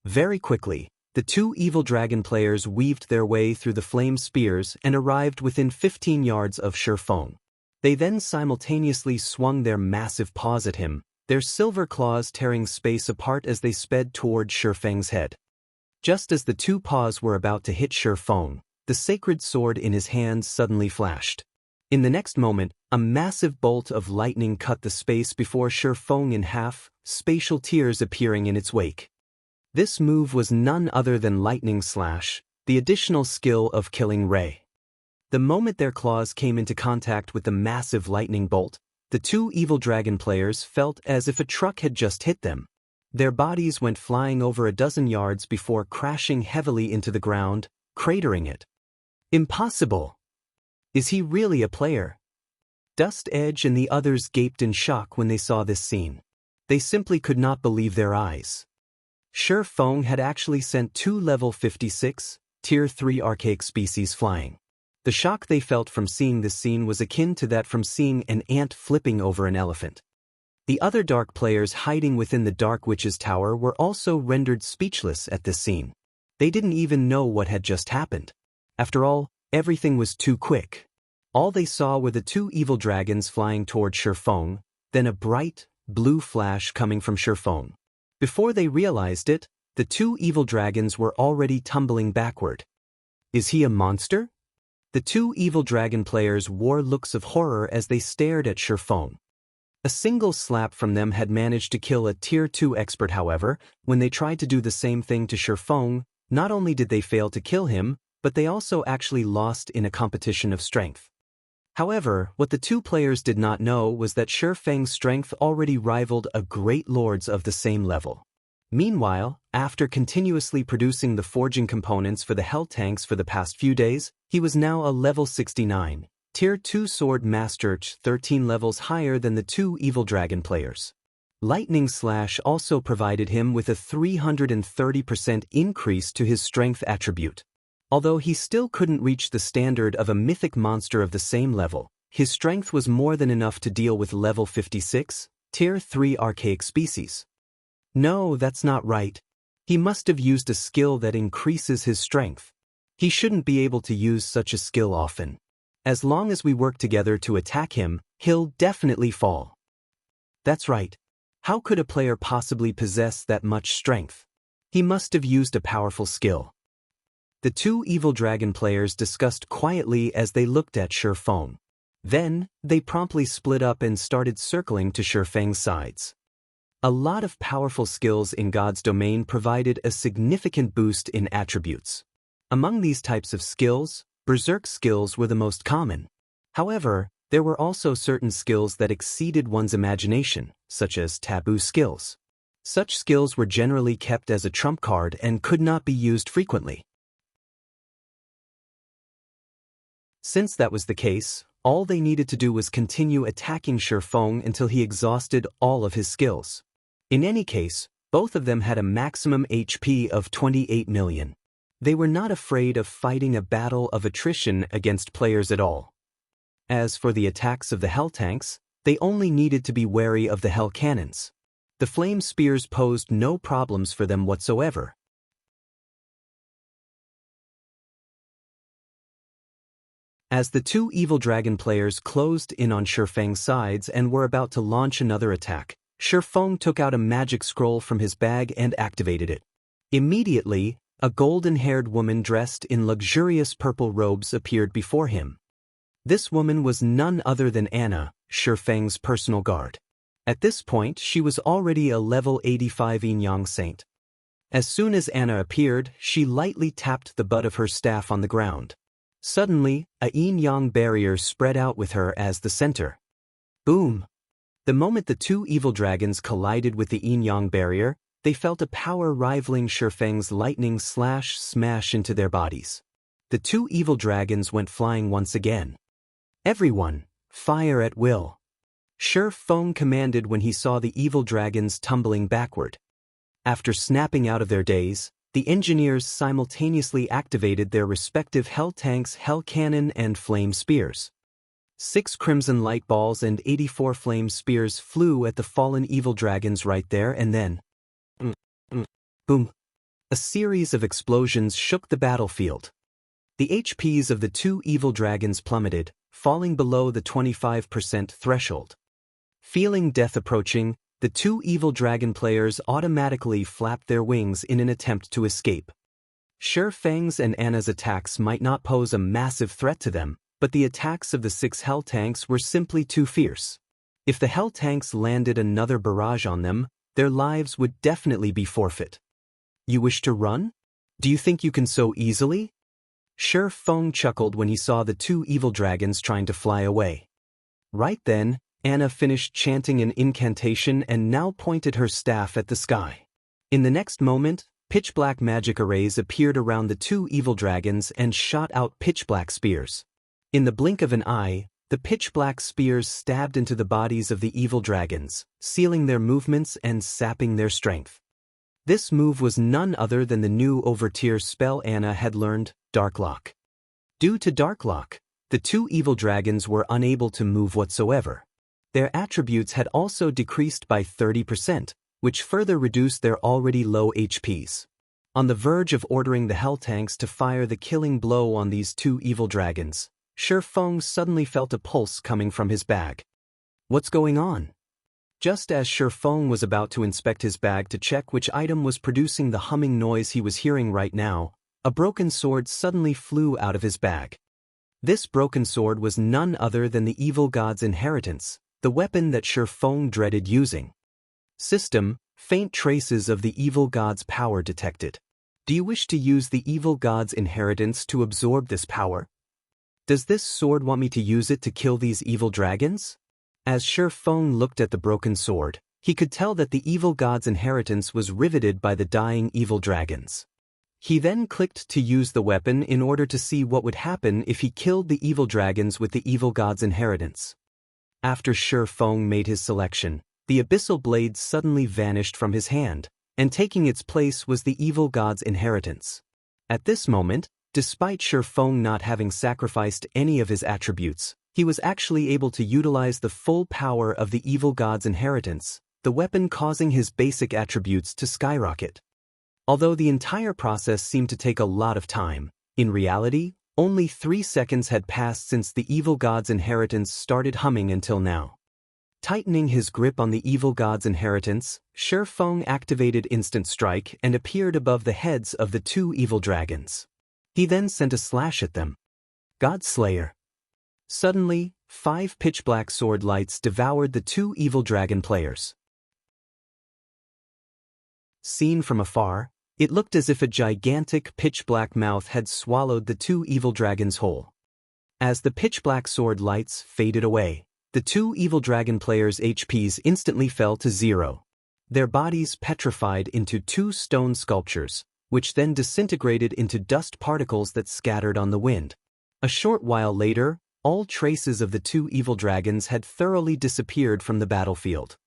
A: Very quickly, the two evil dragon players weaved their way through the flame spears and arrived within 15 yards of Shifeng. They then simultaneously swung their massive paws at him, their silver claws tearing space apart as they sped toward Shifeng's head. Just as the two paws were about to hit Shifeng, the sacred sword in his hand suddenly flashed. In the next moment, a massive bolt of lightning cut the space before Shifeng in half, spatial tears appearing in its wake. This move was none other than Lightning Slash, the additional skill of Killing Ray. The moment their claws came into contact with the massive lightning bolt, the two evil dragon players felt as if a truck had just hit them. Their bodies went flying over a dozen yards before crashing heavily into the ground, cratering it. Impossible! Is he really a player? Dust Edge and the others gaped in shock when they saw this scene. They simply could not believe their eyes. Shifeng had actually sent 2 level 56, Tier 3 archaic species flying. The shock they felt from seeing this scene was akin to that from seeing an ant flipping over an elephant. The other dark players hiding within the Dark Witch's tower were also rendered speechless at this scene. They didn't even know what had just happened. After all, everything was too quick. All they saw were the two evil dragons flying toward Shifeng, then a bright, blue flash coming from Shifeng. Before they realized it, the two evil dragons were already tumbling backward. Is he a monster? The two evil dragon players wore looks of horror as they stared at Shifeng. A single slap from them had managed to kill a Tier 2 expert. However, when they tried to do the same thing to Shifeng, not only did they fail to kill him, but they also actually lost in a competition of strength. However, what the two players did not know was that Shifeng's strength already rivaled a great lord's of the same level. Meanwhile, after continuously producing the forging components for the hell tanks for the past few days, he was now a level 69, Tier 2 sword master, 13 levels higher than the two evil dragon players. Lightning Slash also provided him with a 330% increase to his strength attribute. Although he still couldn't reach the standard of a mythic monster of the same level, his strength was more than enough to deal with level 56, Tier 3 archaic species. No, that's not right. He must have used a skill that increases his strength. He shouldn't be able to use such a skill often. As long as we work together to attack him, he'll definitely fall. That's right. How could a player possibly possess that much strength? He must have used a powerful skill. The two evil dragon players discussed quietly as they looked at Shifeng. Then, they promptly split up and started circling to Shifeng's sides. A lot of powerful skills in God's domain provided a significant boost in attributes. Among these types of skills, berserk skills were the most common. However, there were also certain skills that exceeded one's imagination, such as taboo skills. Such skills were generally kept as a trump card and could not be used frequently. Since that was the case, all they needed to do was continue attacking Shifeng until he exhausted all of his skills. In any case, both of them had a maximum HP of 28 million. They were not afraid of fighting a battle of attrition against players at all. As for the attacks of the Hell tanks, they only needed to be wary of the Hell cannons. The flame spears posed no problems for them whatsoever. As the two evil dragon players closed in on Shifeng's sides and were about to launch another attack, Shifeng took out a magic scroll from his bag and activated it. Immediately, a golden-haired woman dressed in luxurious purple robes appeared before him. This woman was none other than Anna, Shifeng's personal guard. At this point, she was already a level 85 yin-yang saint. As soon as Anna appeared, she lightly tapped the butt of her staff on the ground. Suddenly, a yin-yang barrier spread out with her as the center. Boom! The moment the two evil dragons collided with the yin-yang barrier, they felt a power rivaling Shifeng's lightning smash into their bodies. The two evil dragons went flying once again. Everyone, fire at will. Shifeng commanded when he saw the evil dragons tumbling backward. After snapping out of their daze, the engineers simultaneously activated their respective Hell tanks, Hell cannon, and flame spears. 6 crimson light balls and 84 flame spears flew at the fallen evil dragons right there and then. Boom. A series of explosions shook the battlefield. The HPs of the two evil dragons plummeted, falling below the 25% threshold. Feeling death approaching, the two evil dragon players automatically flapped their wings in an attempt to escape. Shifeng's and Anna's attacks might not pose a massive threat to them, but the attacks of the 6 Hell tanks were simply too fierce. If the Hell tanks landed another barrage on them, their lives would definitely be forfeit. You wish to run? Do you think you can so easily? Shifeng chuckled when he saw the two evil dragons trying to fly away. Right then, Anna finished chanting an incantation and now pointed her staff at the sky. In the next moment, pitch-black magic arrays appeared around the two evil dragons and shot out pitch-black spears. In the blink of an eye, the pitch-black spears stabbed into the bodies of the evil dragons, sealing their movements and sapping their strength. This move was none other than the new over-tier spell Anna had learned, Darklock. Due to Darklock, the two evil dragons were unable to move whatsoever. Their attributes had also decreased by 30%, which further reduced their already low HPs. On the verge of ordering the Hell tanks to fire the killing blow on these two evil dragons, Shifeng suddenly felt a pulse coming from his bag. What's going on? Just as Shifeng was about to inspect his bag to check which item was producing the humming noise he was hearing right now, a broken sword suddenly flew out of his bag. This broken sword was none other than the evil god's inheritance, the weapon that Shifeng dreaded using. System: faint traces of the evil god's power detected. Do you wish to use the evil god's inheritance to absorb this power? Does this sword want me to use it to kill these evil dragons? As Shifeng looked at the broken sword, he could tell that the evil god's inheritance was riveted by the dying evil dragons. He then clicked to use the weapon in order to see what would happen if he killed the evil dragons with the evil god's inheritance. After Shifeng made his selection, the abyssal blade suddenly vanished from his hand, and taking its place was the evil god's inheritance. At this moment, despite Shifeng not having sacrificed any of his attributes, He was actually able to utilize the full power of the evil god's inheritance, the weapon causing his basic attributes to skyrocket. Although the entire process seemed to take a lot of time, in reality, only 3 seconds had passed since the evil god's inheritance started humming until now. Tightening his grip on the evil god's inheritance, Shi Feng activated Instant Strike and appeared above the heads of the 2 evil dragons. He then sent a slash at them. God Slayer. Suddenly, 5 pitch-black sword lights devoured the 2 evil dragon players. Seen from afar, it looked as if a gigantic pitch-black mouth had swallowed the 2 evil dragons whole. As the pitch-black sword lights faded away, the 2 evil dragon players' HPs instantly fell to 0. Their bodies petrified into 2 stone sculptures, which then disintegrated into dust particles that scattered on the wind. A short while later, all traces of the 2 evil dragons had thoroughly disappeared from the battlefield.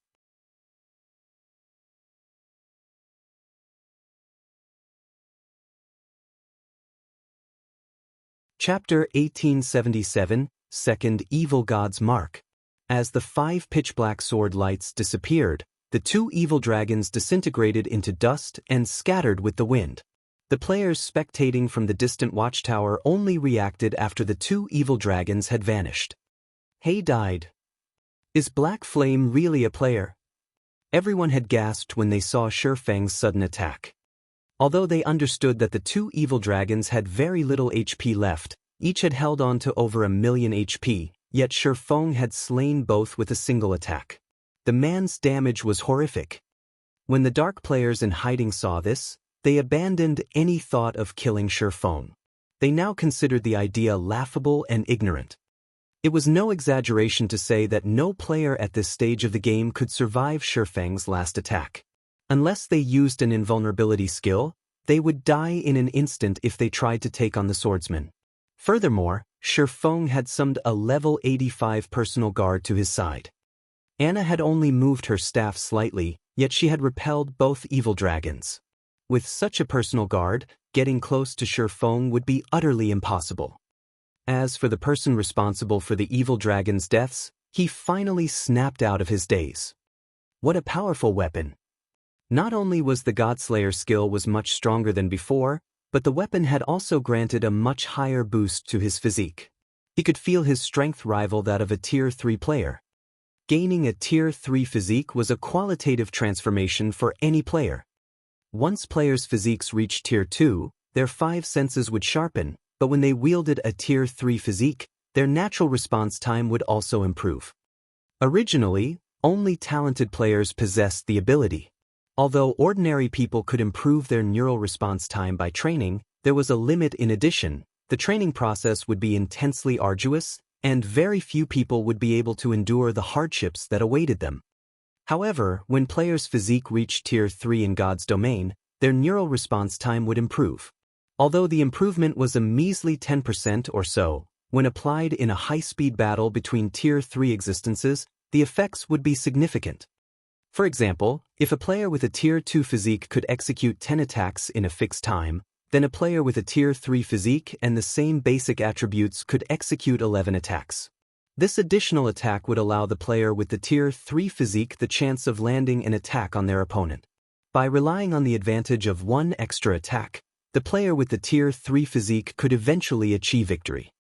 A: Chapter 1877, Second Evil God's Mark. As the 5 pitch-black sword lights disappeared, the 2 evil dragons disintegrated into dust and scattered with the wind. The players spectating from the distant watchtower only reacted after the 2 evil dragons had vanished. He died. Is Black Flame really a player? Everyone had gasped when they saw Shi Feng's sudden attack. Although they understood that the 2 evil dragons had very little HP left, each had held on to over 1,000,000 HP, yet Shi Feng had slain both with a single attack. The man's damage was horrific. When the dark players in hiding saw this, they abandoned any thought of killing Shi Feng. They now considered the idea laughable and ignorant. It was no exaggeration to say that no player at this stage of the game could survive Shi Feng's last attack. Unless they used an invulnerability skill, they would die in an instant if they tried to take on the swordsman. Furthermore, Shi Feng had summoned a level 85 personal guard to his side. Anna had only moved her staff slightly, yet she had repelled both evil dragons. With such a personal guard, getting close to Shi Feng would be utterly impossible. As for the person responsible for the evil dragon's deaths, he finally snapped out of his daze. What a powerful weapon! Not only was the Godslayer skill was much stronger than before, but the weapon had also granted a much higher boost to his physique. He could feel his strength rival that of a Tier 3 player. Gaining a Tier 3 physique was a qualitative transformation for any player. Once players' physiques reached Tier 2, their 5 senses would sharpen, but when they wielded a Tier 3 physique, their natural response time would also improve. Originally, only talented players possessed the ability. Although ordinary people could improve their neural response time by training, there was a limit. In addition, the training process would be intensely arduous, and very few people would be able to endure the hardships that awaited them. However, when players' physique reached Tier 3 in God's domain, their neural response time would improve. Although the improvement was a measly 10% or so, when applied in a high-speed battle between Tier 3 existences, the effects would be significant. For example, if a player with a Tier 2 physique could execute 10 attacks in a fixed time, then a player with a Tier 3 physique and the same basic attributes could execute 11 attacks. This additional attack would allow the player with the Tier 3 physique the chance of landing an attack on their opponent. By relying on the advantage of 1 extra attack, the player with the Tier 3 physique could eventually achieve victory.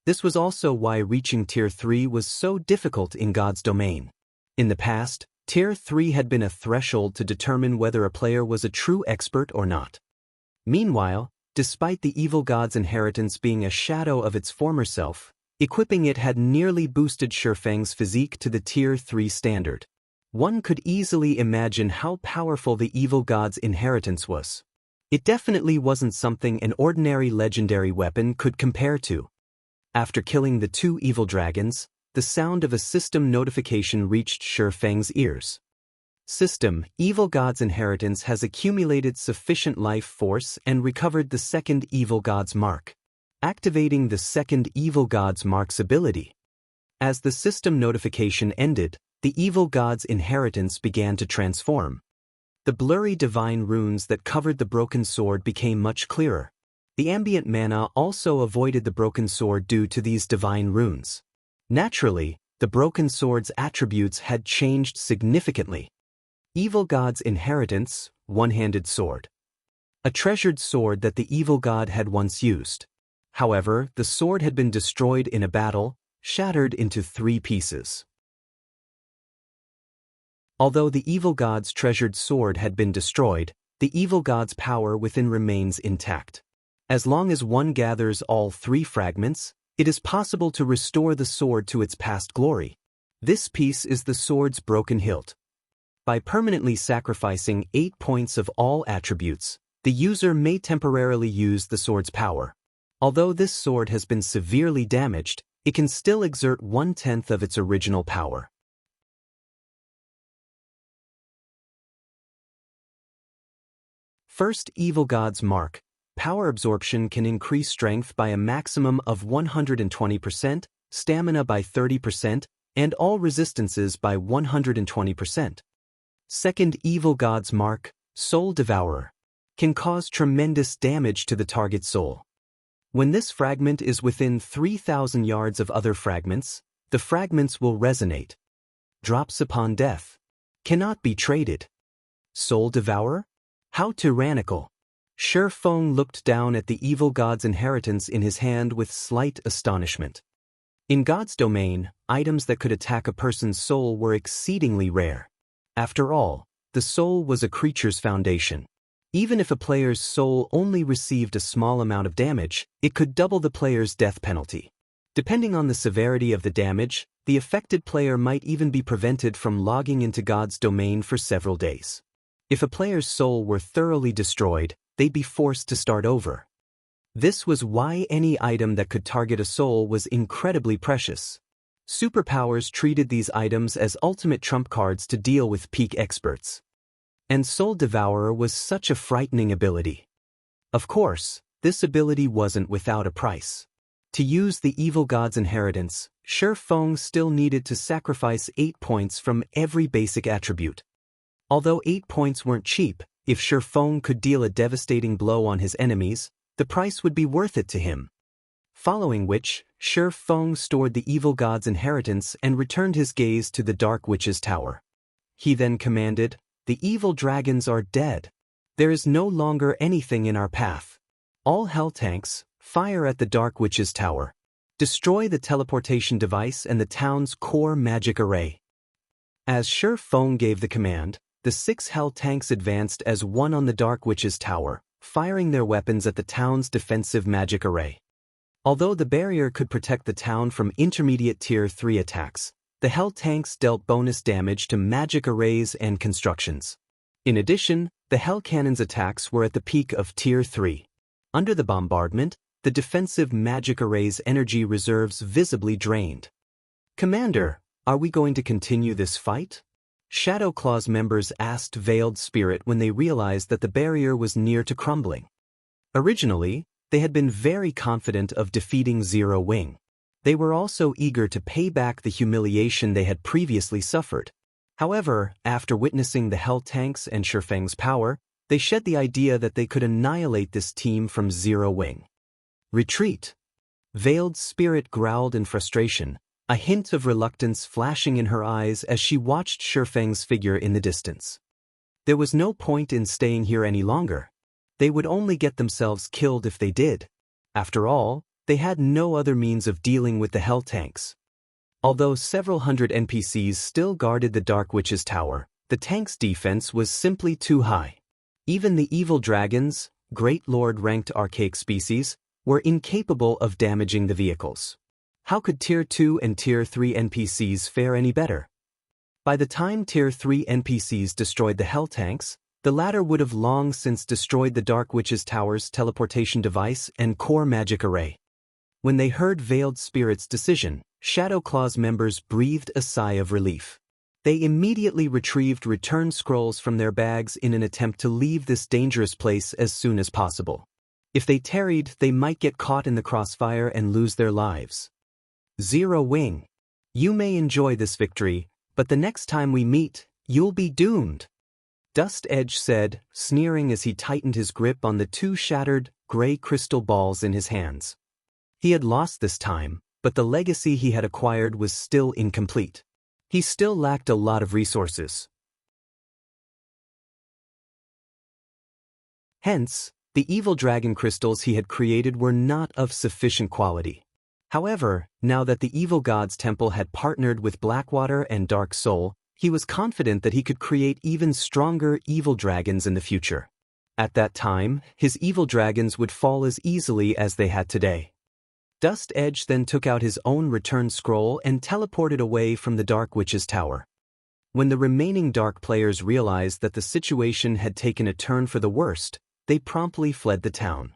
A: This was also why reaching Tier 3 was so difficult in God's domain. In the past, Tier 3 had been a threshold to determine whether a player was a true expert or not. Meanwhile, despite the evil god's inheritance being a shadow of its former self, equipping it had nearly boosted Shi Feng's physique to the Tier 3 standard. One could easily imagine how powerful the evil god's inheritance was. It definitely wasn't something an ordinary legendary weapon could compare to. After killing the 2 evil dragons, the sound of a system notification reached Shi Feng's ears. System, evil god's inheritance has accumulated sufficient life force and recovered the second evil god's mark. Activating the second evil god's mark's ability. As the system notification ended, the evil god's inheritance began to transform. The blurry divine runes that covered the broken sword became much clearer. The ambient mana also avoided the broken sword due to these divine runes. Naturally, the broken sword's attributes had changed significantly. Evil god's inheritance, one-handed sword. A treasured sword that the evil god had once used. However, the sword had been destroyed in a battle, shattered into 3 pieces. Although the evil god's treasured sword had been destroyed, the evil god's power within remains intact. As long as one gathers all 3 fragments, it is possible to restore the sword to its past glory. This piece is the sword's broken hilt. By permanently sacrificing 8 points of all attributes, the user may temporarily use the sword's power. Although this sword has been severely damaged, it can still exert 1/10 of its original power. First Evil God's Mark. Power absorption can increase strength by a maximum of 120%, stamina by 30%, and all resistances by 120%. Second Evil God's Mark, Soul Devourer, can cause tremendous damage to the target soul. When this fragment is within 3,000 yards of other fragments, the fragments will resonate. Drops upon death. Cannot be traded. Soul Devourer? How tyrannical. Shi Feng looked down at the evil god's inheritance in his hand with slight astonishment. In God's domain, items that could attack a person's soul were exceedingly rare. After all, the soul was a creature's foundation. Even if a player's soul only received a small amount of damage, it could double the player's death penalty. Depending on the severity of the damage, the affected player might even be prevented from logging into God's domain for several days. If a player's soul were thoroughly destroyed, they'd be forced to start over. This was why any item that could target a soul was incredibly precious. Superpowers treated these items as ultimate trump cards to deal with peak experts. And Soul Devourer was such a frightening ability. Of course, this ability wasn't without a price. To use the evil god's inheritance, Shi Feng still needed to sacrifice 8 points from every basic attribute. Although 8 points weren't cheap, if Shi Feng could deal a devastating blow on his enemies, the price would be worth it to him. Following which, Shi Feng stored the evil god's inheritance and returned his gaze to the Dark Witch's tower. He then commanded, "The evil dragons are dead. There is no longer anything in our path. All hell tanks, fire at the Dark Witch's tower. Destroy the teleportation device and the town's core magic array." As Shi Feng gave the command, the 6 hell tanks advanced as one on the Dark Witch's tower, firing their weapons at the town's defensive magic array. Although the barrier could protect the town from intermediate Tier 3 attacks, the hell tanks dealt bonus damage to magic arrays and constructions. In addition, the hell cannon's attacks were at the peak of Tier 3. Under the bombardment, the defensive magic array's energy reserves visibly drained. "Commander, are we going to continue this fight?" Shadow Claw's members asked Veiled Spirit when they realized that the barrier was near to crumbling. Originally, they had been very confident of defeating Zero Wing. They were also eager to pay back the humiliation they had previously suffered. However, after witnessing the hell tanks and Shi Feng's power, they shed the idea that they could annihilate this team from Zero Wing. "Retreat." Veiled Spirit growled in frustration, a hint of reluctance flashing in her eyes as she watched Shi Feng's figure in the distance. There was no point in staying here any longer. They would only get themselves killed if they did. After all, they had no other means of dealing with the hell tanks. Although several hundred NPCs still guarded the Dark Witch's tower, the tank's defense was simply too high. Even the evil dragons, Great Lord-ranked archaic species, were incapable of damaging the vehicles. How could Tier 2 and Tier 3 NPCs fare any better? By the time Tier 3 NPCs destroyed the hell tanks, the latter would have long since destroyed the Dark Witch's tower's teleportation device and core magic array. When they heard Veiled Spirit's decision, Shadow Claw's members breathed a sigh of relief. They immediately retrieved return scrolls from their bags in an attempt to leave this dangerous place as soon as possible. If they tarried, they might get caught in the crossfire and lose their lives. "Zero Wing. You may enjoy this victory, but the next time we meet, you'll be doomed," Dust Edge said, sneering as he tightened his grip on the 2 shattered, gray crystal balls in his hands. He had lost this time, but the legacy he had acquired was still incomplete. He still lacked a lot of resources. Hence, the evil dragon crystals he had created were not of sufficient quality. However, now that the evil god's temple had partnered with Blackwater and Dark Soul, he was confident that he could create even stronger evil dragons in the future. At that time, his evil dragons would fall as easily as they had today. Dust Edge then took out his own return scroll and teleported away from the Dark Witch's tower. When the remaining Dark players realized that the situation had taken a turn for the worst, they promptly fled the town.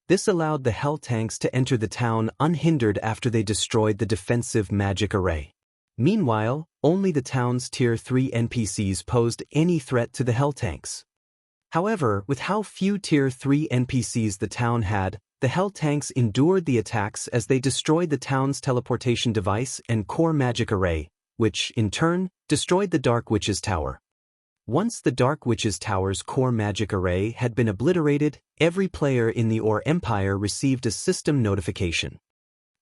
A: This allowed the Hell Tanks to enter the town unhindered after they destroyed the defensive magic array. Meanwhile, only the town's Tier 3 NPCs posed any threat to the Hell Tanks. However, with how few Tier 3 NPCs the town had, the Hell Tanks endured the attacks as they destroyed the town's teleportation device and core magic array, which, in turn, destroyed the Dark Witch's tower. Once the Dark Witch's tower's core magic array had been obliterated, every player in the Or Empire received a system notification.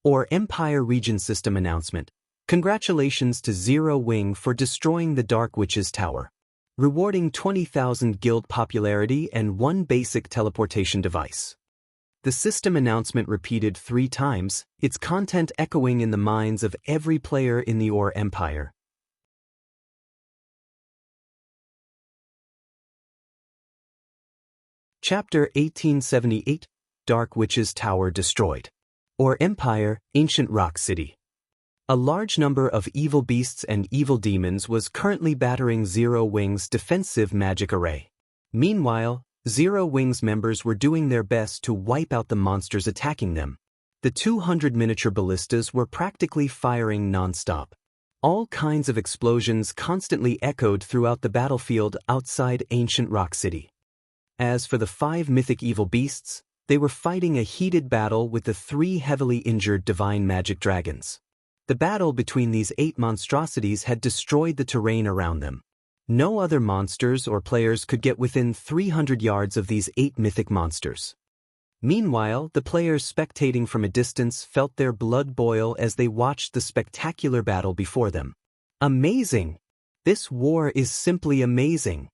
A: Or Empire Region System Announcement. Congratulations to Zero Wing for destroying the Dark Witch's tower. Rewarding 20,000 guild popularity and 1 basic teleportation device. The system announcement repeated 3 times, its content echoing in the minds of every player in the Or Empire. Chapter 1878, Dark Witch's Tower Destroyed. Or Empire, Ancient Rock City. A large number of evil beasts and evil demons was currently battering Zero Wing's defensive magic array. Meanwhile, Zero Wing's members were doing their best to wipe out the monsters attacking them. The 200 miniature ballistas were practically firing non-stop. All kinds of explosions constantly echoed throughout the battlefield outside Ancient Rock City. As for the 5 mythic evil beasts, they were fighting a heated battle with the 3 heavily injured divine magic dragons. The battle between these 8 monstrosities had destroyed the terrain around them. No other monsters or players could get within 300 yards of these 8 mythic monsters. Meanwhile, the players spectating from a distance felt their blood boil as they watched the spectacular battle before them. Amazing! This war is simply amazing.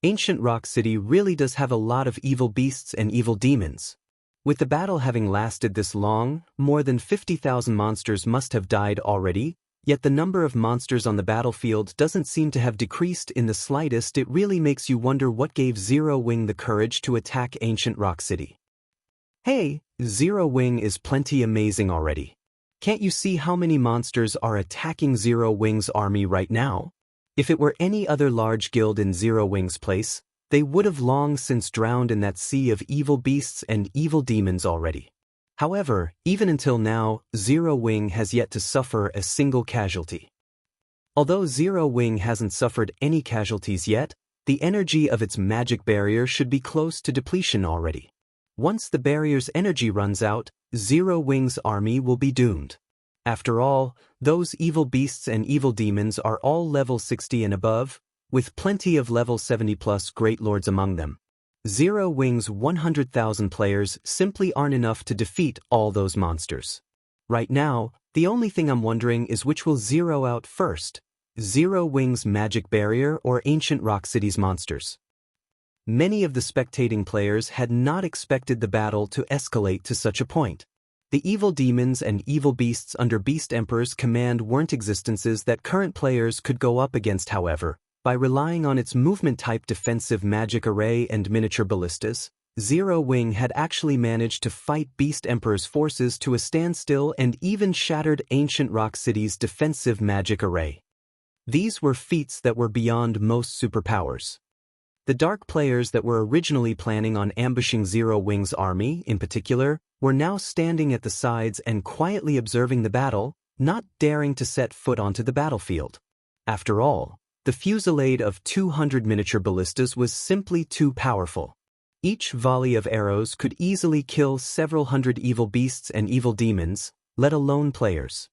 A: Ancient Rock City really does have a lot of evil beasts and evil demons. With the battle having lasted this long, more than 50,000 monsters must have died already, yet the number of monsters on the battlefield doesn't seem to have decreased in the slightest. It really makes you wonder what gave Zero Wing the courage to attack Ancient Rock City. Hey, Zero Wing is plenty amazing already. Can't you see how many monsters are attacking Zero Wing's army right now? If it were any other large guild in Zero Wing's place, they would have long since drowned in that sea of evil beasts and evil demons already. However, even until now, Zero Wing has yet to suffer a single casualty. Although Zero Wing hasn't suffered any casualties yet, the energy of its magic barrier should be close to depletion already. Once the barrier's energy runs out, Zero Wing's army will be doomed. After all, those evil beasts and evil demons are all level 60 and above, with plenty of level 70+ great lords among them. Zero Wing's 100,000 players simply aren't enough to defeat all those monsters. Right now, the only thing I'm wondering is which will zero out first, Zero Wing's magic barrier or Ancient Rock City's monsters. Many of the spectating players had not expected the battle to escalate to such a point. The evil demons and evil beasts under Beast Emperor's command weren't existences that current players could go up against. However, by relying on its movement-type defensive magic array and miniature ballistas, Zero Wing had actually managed to fight Beast Emperor's forces to a standstill and even shattered Ancient Rock City's defensive magic array. These were feats that were beyond most superpowers. The dark players that were originally planning on ambushing Zero Wing's army, in particular, were now standing at the sides and quietly observing the battle, not daring to set foot onto the battlefield. After all, the fusillade of 200 miniature ballistas was simply too powerful. Each volley of arrows could easily kill several hundred evil beasts and evil demons, let alone players.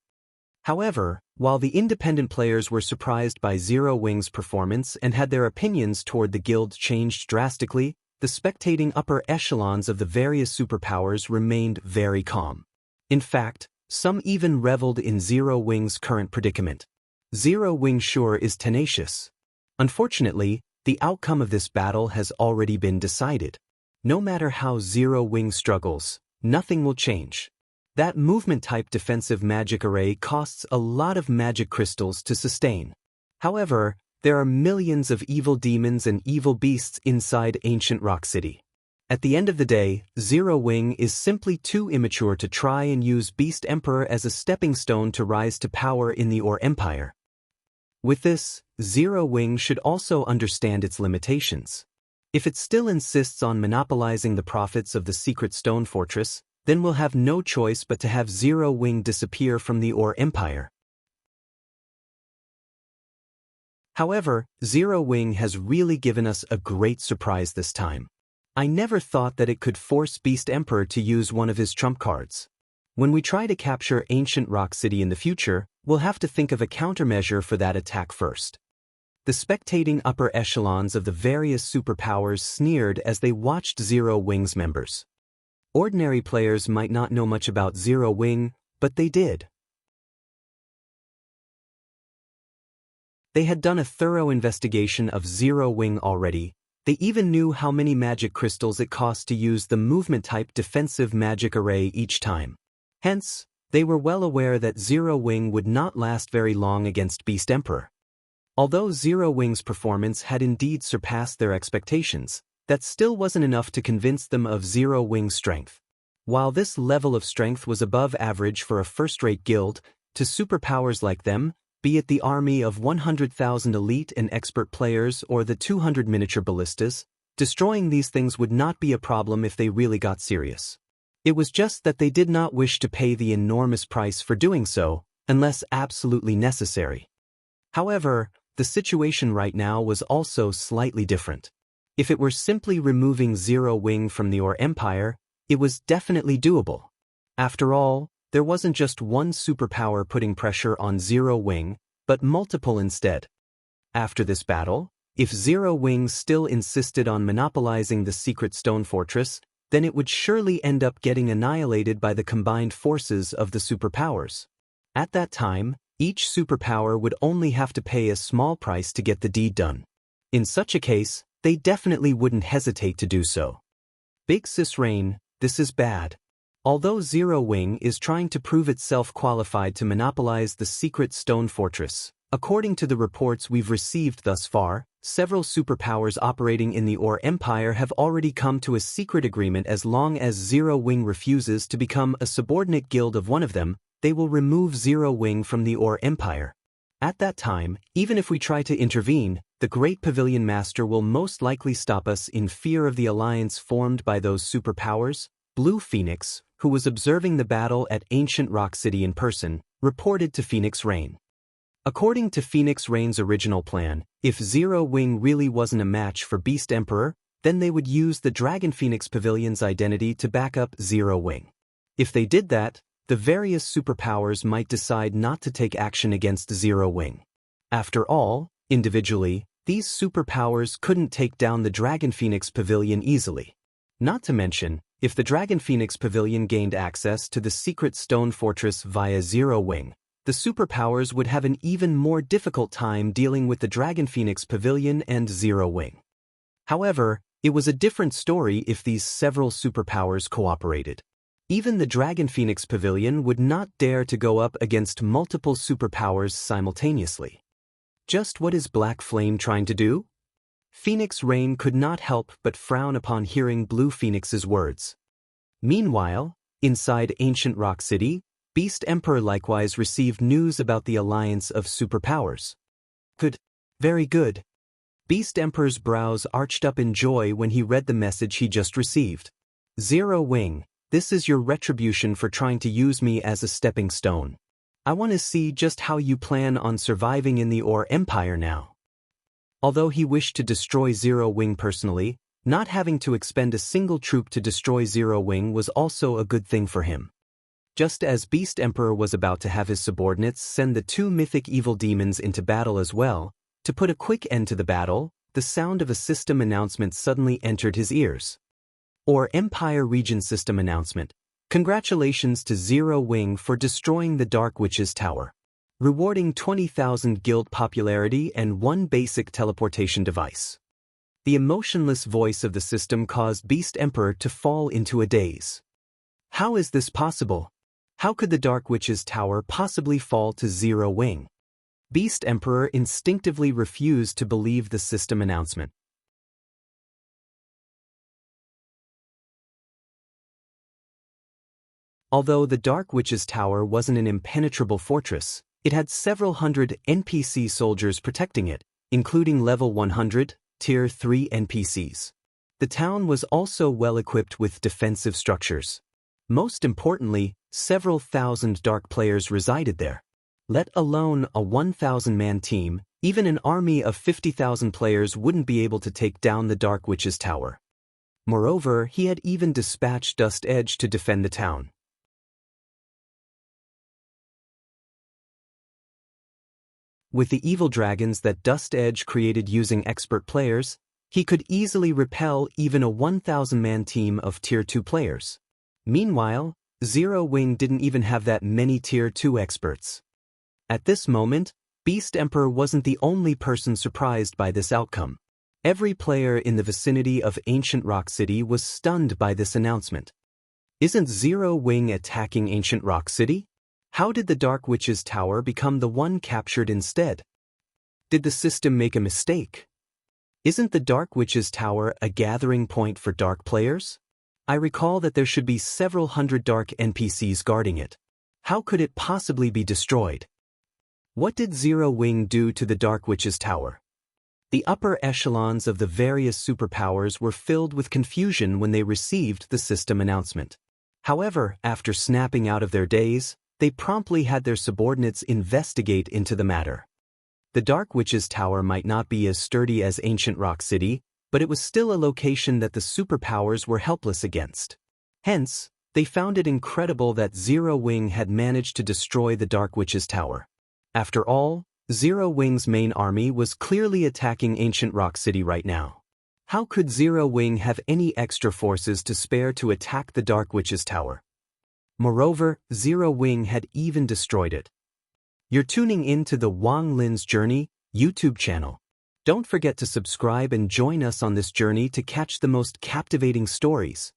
A: However, while the independent players were surprised by Zero Wing's performance and had their opinions toward the guild changed drastically, the spectating upper echelons of the various superpowers remained very calm. In fact, some even reveled in Zero Wing's current predicament. Zero Wing sure is tenacious. Unfortunately, the outcome of this battle has already been decided. No matter how Zero Wing struggles, nothing will change. That movement-type defensive magic array costs a lot of magic crystals to sustain. However, there are millions of evil demons and evil beasts inside Ancient Rock City. At the end of the day, Zero Wing is simply too immature to try and use Beast Emperor as a stepping stone to rise to power in the Ore Empire. With this, Zero Wing should also understand its limitations. If it still insists on monopolizing the profits of the secret stone fortress, then we'll have no choice but to have Zero Wing disappear from the Ore Empire. However, Zero Wing has really given us a great surprise this time. I never thought that it could force Beast Emperor to use one of his trump cards. When we try to capture Ancient Rock City in the future, we'll have to think of a countermeasure for that attack first. The spectating upper echelons of the various superpowers sneered as they watched Zero Wing's members. Ordinary players might not know much about Zero Wing, but they did. They had done a thorough investigation of Zero Wing already. They even knew how many magic crystals it cost to use the movement-type defensive magic array each time. Hence, they were well aware that Zero Wing would not last very long against Beast Emperor. Although Zero Wing's performance had indeed surpassed their expectations, that still wasn't enough to convince them of Zero Wing's strength. While this level of strength was above average for a first-rate guild, to superpowers like them, be it the army of 100,000 elite and expert players or the 200 miniature ballistas, destroying these things would not be a problem if they really got serious. It was just that they did not wish to pay the enormous price for doing so, unless absolutely necessary. However, the situation right now was also slightly different. If it were simply removing Zero Wing from the Ore Empire, it was definitely doable. After all, there wasn't just one superpower putting pressure on Zero Wing, but multiple instead. After this battle, if Zero Wing still insisted on monopolizing the secret stone fortress, then it would surely end up getting annihilated by the combined forces of the superpowers. At that time, each superpower would only have to pay a small price to get the deed done. In such a case, they definitely wouldn't hesitate to do so. Big Sis Rain, this is bad. Although Zero Wing is trying to prove itself qualified to monopolize the secret stone fortress, according to the reports we've received thus far, several superpowers operating in the Ore Empire have already come to a secret agreement. As long as Zero Wing refuses to become a subordinate guild of one of them, they will remove Zero Wing from the Ore Empire. At that time, even if we try to intervene, the Great Pavilion Master will most likely stop us in fear of the alliance formed by those superpowers. Blue Phoenix, who was observing the battle at Ancient Rock City in person, reported to Phoenix Rain. According to Phoenix Rain's original plan, if Zero Wing really wasn't a match for Beast Emperor, then they would use the Dragon Phoenix Pavilion's identity to back up Zero Wing. If they did that, the various superpowers might decide not to take action against Zero Wing. After all, individually, these superpowers couldn't take down the Dragon Phoenix Pavilion easily. Not to mention, if the Dragon Phoenix Pavilion gained access to the secret stone fortress via Zero Wing, the superpowers would have an even more difficult time dealing with the Dragon Phoenix Pavilion and Zero Wing. However, it was a different story if these several superpowers cooperated. Even the Dragon Phoenix Pavilion would not dare to go up against multiple superpowers simultaneously. Just what is Black Flame trying to do? Phoenix Rain could not help but frown upon hearing Blue Phoenix's words. Meanwhile, inside Ancient Rock City, Beast Emperor likewise received news about the alliance of superpowers. Good. Very good. Beast Emperor's brows arched up in joy when he read the message he just received. Zero Wing, this is your retribution for trying to use me as a stepping stone. I want to see just how you plan on surviving in the Ore Empire now. Although he wished to destroy Zero Wing personally, not having to expend a single troop to destroy Zero Wing was also a good thing for him. Just as Beast Emperor was about to have his subordinates send the two mythic evil demons into battle as well, to put a quick end to the battle, the sound of a system announcement suddenly entered his ears. Or Empire Region System announcement. Congratulations to Zero Wing for destroying the Dark Witch's Tower. Rewarding 20,000 guild popularity and 1 basic teleportation device. The emotionless voice of the system caused Beast Emperor to fall into a daze. How is this possible? How could the Dark Witch's Tower possibly fall to Zero Wing? Beast Emperor instinctively refused to believe the system announcement. Although the Dark Witch's Tower wasn't an impenetrable fortress, it had several hundred NPC soldiers protecting it, including level 100, Tier 3 NPCs. The town was also well equipped with defensive structures. Most importantly, several thousand Dark players resided there. Let alone a 1,000-man team, even an army of 50,000 players wouldn't be able to take down the Dark Witch's Tower. Moreover, he had even dispatched Dust Edge to defend the town. With the evil dragons that Dust Edge created using expert players, he could easily repel even a 1,000-man team of Tier 2 players. Meanwhile, Zero Wing didn't even have that many Tier 2 experts. At this moment, Beast Emperor wasn't the only person surprised by this outcome. Every player in the vicinity of Ancient Rock City was stunned by this announcement. Isn't Zero Wing attacking Ancient Rock City? How did the Dark Witch's Tower become the one captured instead? Did the system make a mistake? Isn't the Dark Witch's Tower a gathering point for Dark players? I recall that there should be several hundred Dark NPCs guarding it. How could it possibly be destroyed? What did Zero Wing do to the Dark Witch's Tower? The upper echelons of the various superpowers were filled with confusion when they received the system announcement. However, after snapping out of their daze, they promptly had their subordinates investigate into the matter. The Dark Witch's Tower might not be as sturdy as Ancient Rock City, but it was still a location that the superpowers were helpless against. Hence, they found it incredible that Zero Wing had managed to destroy the Dark Witch's Tower. After all, Zero Wing's main army was clearly attacking Ancient Rock City right now. How could Zero Wing have any extra forces to spare to attack the Dark Witch's Tower? Moreover, Zero Wing had even destroyed it. You're tuning in to the Wang Lin's Journey YouTube channel. Don't forget to subscribe and join us on this journey to catch the most captivating stories.